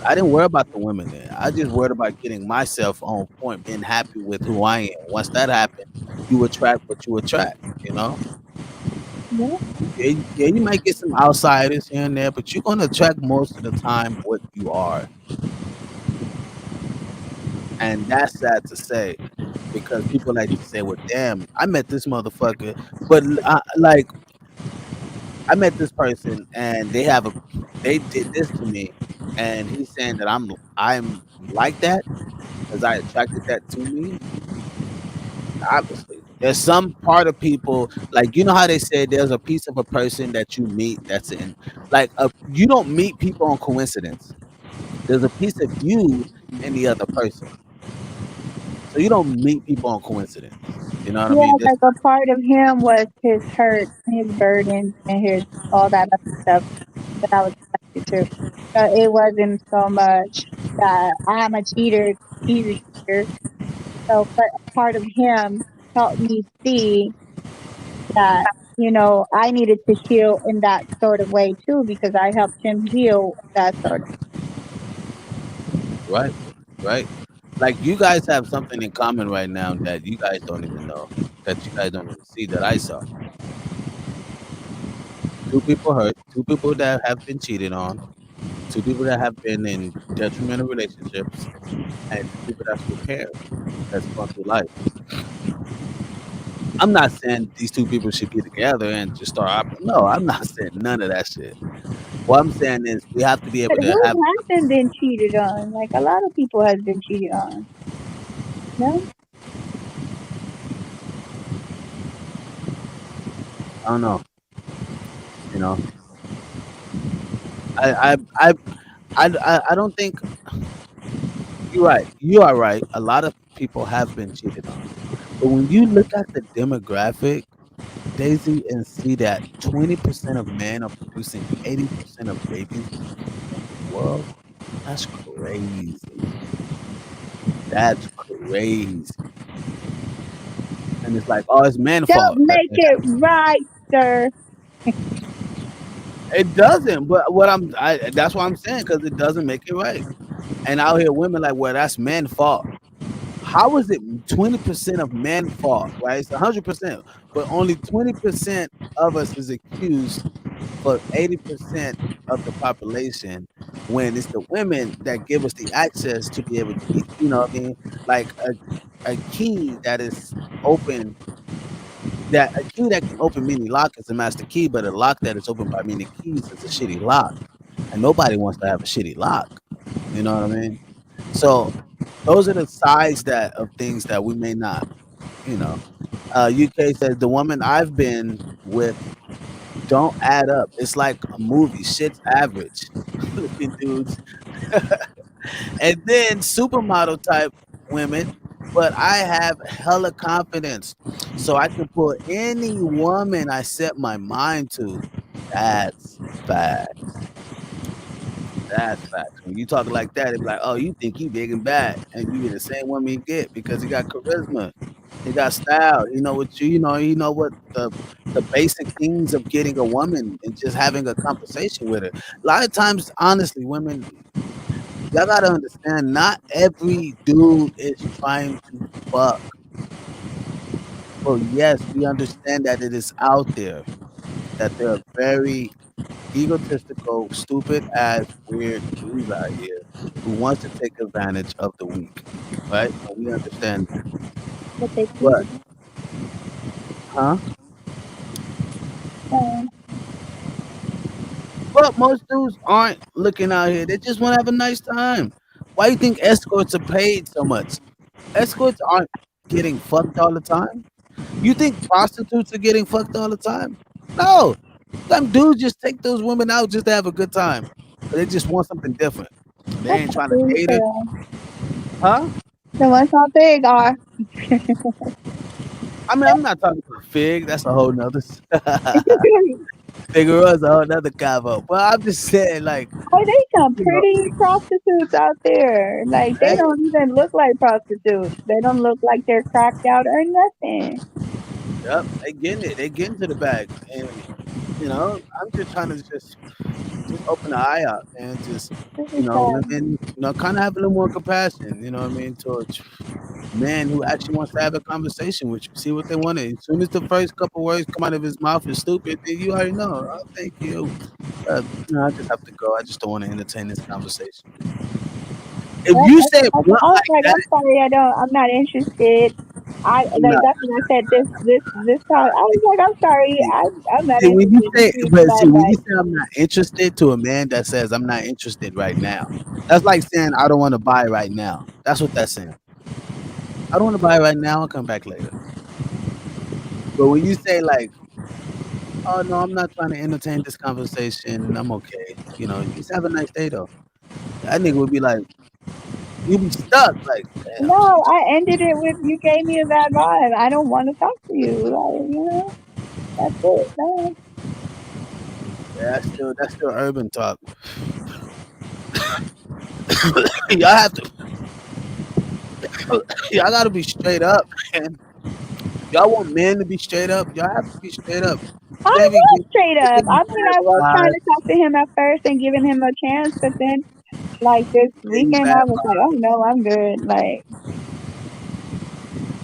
I didn't worry about the women then. I just worried about getting myself on point, being happy with who I am. Once that happened, you attract what you attract, you know? Yeah. Yeah, you might get some outsiders here and there, but you're gonna attract most of the time what you are. And that's sad to say because people like to say, well, damn, I met this motherfucker, but like I met this person and they did this to me, and he's saying that I'm like that because I attracted that to me. Obviously, there's some part of people like how they say there's a piece of a person that you meet that's in you don't meet people on coincidence. There's a piece of you in the other person, so you don't meet people on coincidence. You know what I Yeah, mean? There's like a part of him was his hurt, his burdens, and his all that other stuff that I was attracted to. So it wasn't so much that I'm a cheater, he's a cheater. So, but a part of him helped me see that, I needed to heal in that sort of way too, because I helped him heal that sort of. right, right. Like you guys have something in common right now that you guys don't even know, that you guys don't even see that I saw. Two people hurt, two people that have been cheated on, two people that have been in detrimental relationships, and two people that's repaired, that's gone through life. I'm not saying these two people should get together and just start operating. No, I'm not saying none of that shit. What I'm saying is we have to be But able to who have. hasn't been cheated on? Like a lot of people has been cheated on. No? I don't know. You know, I I I don't think you're right. You are right. A lot of people have been cheated on, but when you look at the demographic, Daisy, and see that 20% of men are producing 80% of babies in the world, that's crazy. That's crazy. And it's like, oh, it's men's Don't fault. make it right, sir. It doesn't, but that's what I'm saying, because it doesn't make it right. And out here, women like, well, that's men's fault. How is it 20% of men fault, right? It's 100%, but only 20% of us is accused for 80% of the population, when it's the women that give us the access to be able to get, you know what I mean? Like a key that is open, that a key that can open many locks is a master key, but a lock that is opened by many keys is a shitty lock. And nobody wants to have a shitty lock. You know what I mean? So those are the sides that of things that we may not, you know. UK says the woman I've been with don't add up. It's like a movie. Shit's average. Looking dudes. And then supermodel type women, but I have hella confidence. So I can pull any woman I set my mind to. That's facts. That's facts. When you talk like that, it's like, oh, you think he big and bad, and you get the same woman he get because he got charisma, he got style. You know what you know what the basic things of getting a woman and just having a conversation with her. A lot of times, honestly, women, y'all gotta understand, not every dude is trying to fuck. Well, yes, we understand that it is out there, that there are very egotistical, stupid ass, weird dudes out here who wants to take advantage of the weak, right? And we understand that. But they But, keep huh? saying, But most dudes aren't looking out here. They just want to have a nice time. Why do you think escorts are paid so much? Escorts aren't getting fucked all the time. You think prostitutes are getting fucked all the time? No. Some dudes just take those women out just to have a good time. But they just want something different. They that's ain't not trying to big, date her. Huh? the ones not big are. I mean, I'm not talking about Fig. That's a whole nother. Figueroa's a whole nother convo. But I'm just saying, like, Oh, they some you know, pretty prostitutes out there. Like they hey, don't even look like prostitutes. They don't look like they're cracked out or nothing. yep, they getting it. They getting to the bag, and you know, I'm just trying to just open the eye out and just, This you is know, women, you know, kind of have a little more compassion. You know what I mean, towards man who actually wants to have a conversation with you, see what they want. As soon as the first couple words come out of his mouth is stupid, then you already know. Oh, thank you. No, I just have to go. I just don't want to entertain this conversation. If I, you I, say I blunt was like like, that, I'm sorry, I'm not interested. I I'm like not. that's when I said this time. I was like, I'm sorry, See, I'm not see, when you interested in say, treating but that see, when you like say I'm not interested to a man that says I'm not interested right now, that's like saying I don't want to buy right now. That's what that's saying. I don't want to buy right now. I'll come back later. But when you say like, oh no, I'm not trying to entertain this conversation. I'm okay. You know, just have a nice day though. That nigga would be like, you'd be stuck. Like, damn, she no, just, I ended it with you gave me a bad vibe. I don't want to talk to you. Like, that's it. No. yeah, that's still urban talk. Y'all have to, y'all gotta be straight up, man. Y'all want men to be straight up. Y'all have to be straight up. I Can't be was straight up. giving I these mean, I was bad trying to vibes, talk to him at first and giving him a chance, but then like this getting weekend, bad I was like, oh no, I'm good. Like,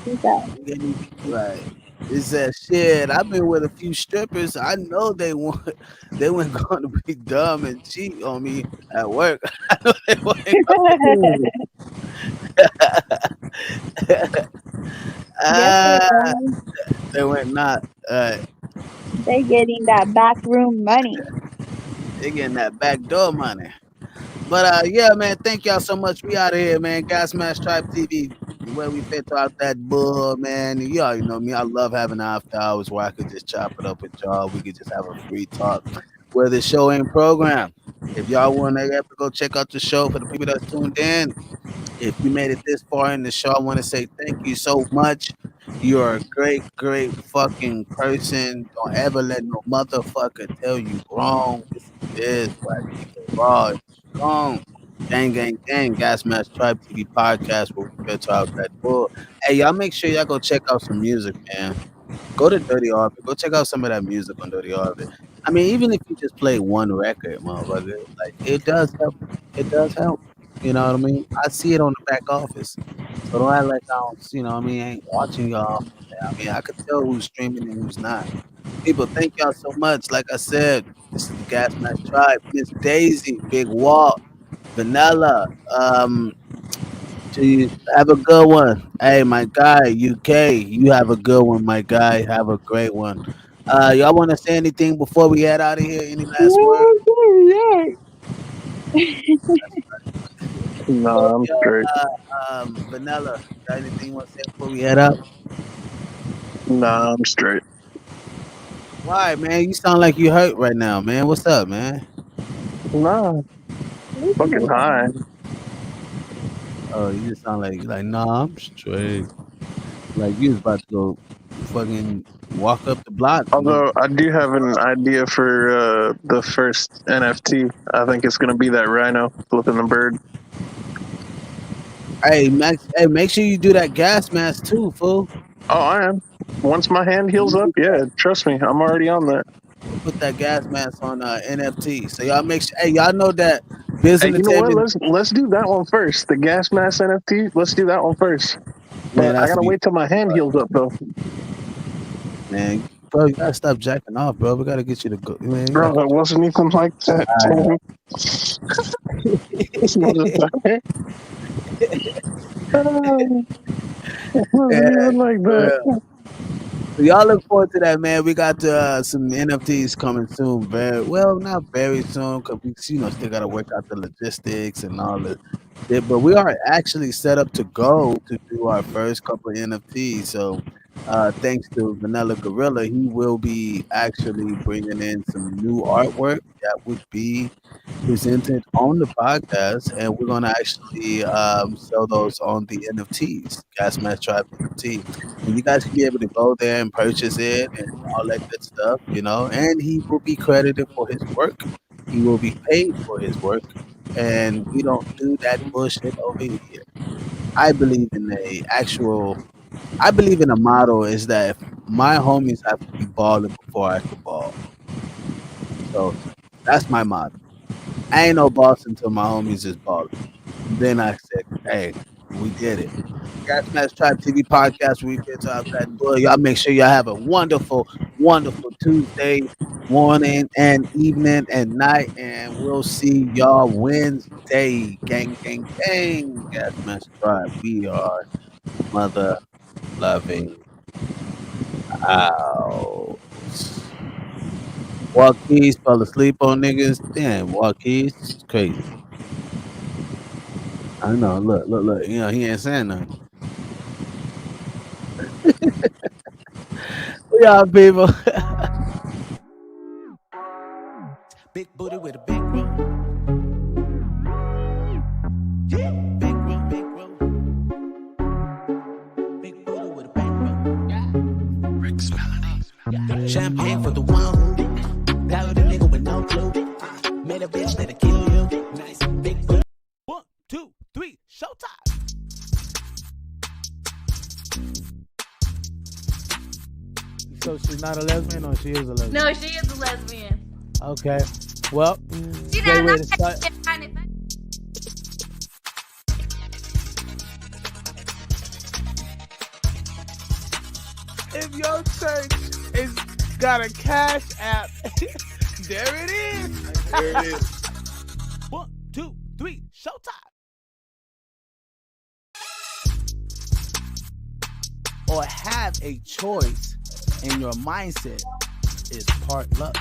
peace out. vibes. Right. It says shit. I've been with a few strippers. I know they want they weren't going to be dumb and cheat on me at work. I know they weren't going to. Yes, they Ah, are. they went not. They getting that backroom money. They getting that back door money. But yeah, man, thank y'all so much. We out of here, man. Gasmasktribe TV, where we fit out that bull, man. You already know me. I love having after hours where I could just chop it up with y'all. We could just have a free talk where the show ain't programmed. If y'all want to ever go check out the show for the people that's tuned in, if you made it this far in the show, I want to say thank you so much. You're a great, great fucking person. Don't ever let no motherfucker tell you wrong. This is this, black people raw and strong. Gang, gang, gang. Gasmasktribe TV podcast where we fit out that bull. Hey, y'all make sure y'all go check out some music, man. Go to Dirty Orbit. Go check out some of that music on Dirty Orbit. I mean, even if you just play one record, motherfucker, like it does help. It does help. You know what I mean? I see it on the back office. So don't act like I don't, I mean, I ain't watching y'all. I mean, I could tell who's streaming and who's not. People, thank y'all so much. Like I said, this is the Gas Mask Tribe. Miss Daisy, Big Walt, Vanilla. To have a good one. Hey, my guy, UK, you have a good one, my guy. Have a great one. Y'all want to say anything before we head out of here? Any last word? Nah, I'm Yo, straight. Vanilla, got anything you want to say before we head out? Nah, I'm straight. Why, man? You sound like you hurt right now, man. What's up, man? Nah, fucking high. Oh, you just sound like nah, I'm straight. Like you was about to go fucking walk up the block. Although I do have an idea for the first NFT. I think it's gonna be that rhino flipping the bird. Hey, Max. Hey, make sure you do that gas mask too, fool. Oh, I am. Once my hand heals up, yeah, trust me, I'm already on that. We'll put that gas mask on NFT. So y'all make sure. Hey, y'all know that Biz Hey, you know what? Entertainment. Let's do that one first. The gas mask NFT. Let's do that one first. Man, But I gotta wait till my hand heals up, though. Man, bro, you gotta stop jacking off, bro. We gotta get you to go. Man, Bro, it wasn't even like that. This motherfucker. It wasn't even like that. So y'all look forward to that, man. We got some NFTs coming soon. Not very soon, because we still gotta work out the logistics and all that. But we are actually set up to go to do our first couple of NFTs. So thanks to Vanilla Gorilla, he will be actually bringing in some new artwork that would be presented on the podcast, and we're gonna actually sell those on the NFTs, Gas Mask Tribe NFT, and you guys can be able to go there and purchase it and all that good stuff, And he will be credited for his work. He will be paid for his work, and we don't do that bullshit over here. I believe in a motto is that if my homies have to be balling before I can ball. So that's my motto. I ain't no boss until my homies is balling. Then I said, hey, we did it. Gasmasktribe TV podcast, we get out that door. Y'all make sure y'all have a wonderful, wonderful Tuesday morning and evening and night. And we'll see y'all Wednesday. Gang, gang, gang. Gasmasktribe. We are mother loving out. Walkies fell asleep on niggas. Damn, Walkies, it's crazy. I know. Look. He ain't saying nothing. We are people. Big booty with a big room. Yeah, big room, big room. Big booty with a big room. Yeah. Rick's Melody. Champagne for the one. That with a nigga with no clue. Made a bitch that'll kill you. Nice big booty. 1, 2, 3, showtime. So she's not a lesbian, or she is a lesbian? No, she is a lesbian. Okay. Well, She's great way not to start. If your church is got a cash app, there it is. There it is. 1, 2, 3, showtime. Or have a choice, and your mindset is part luck.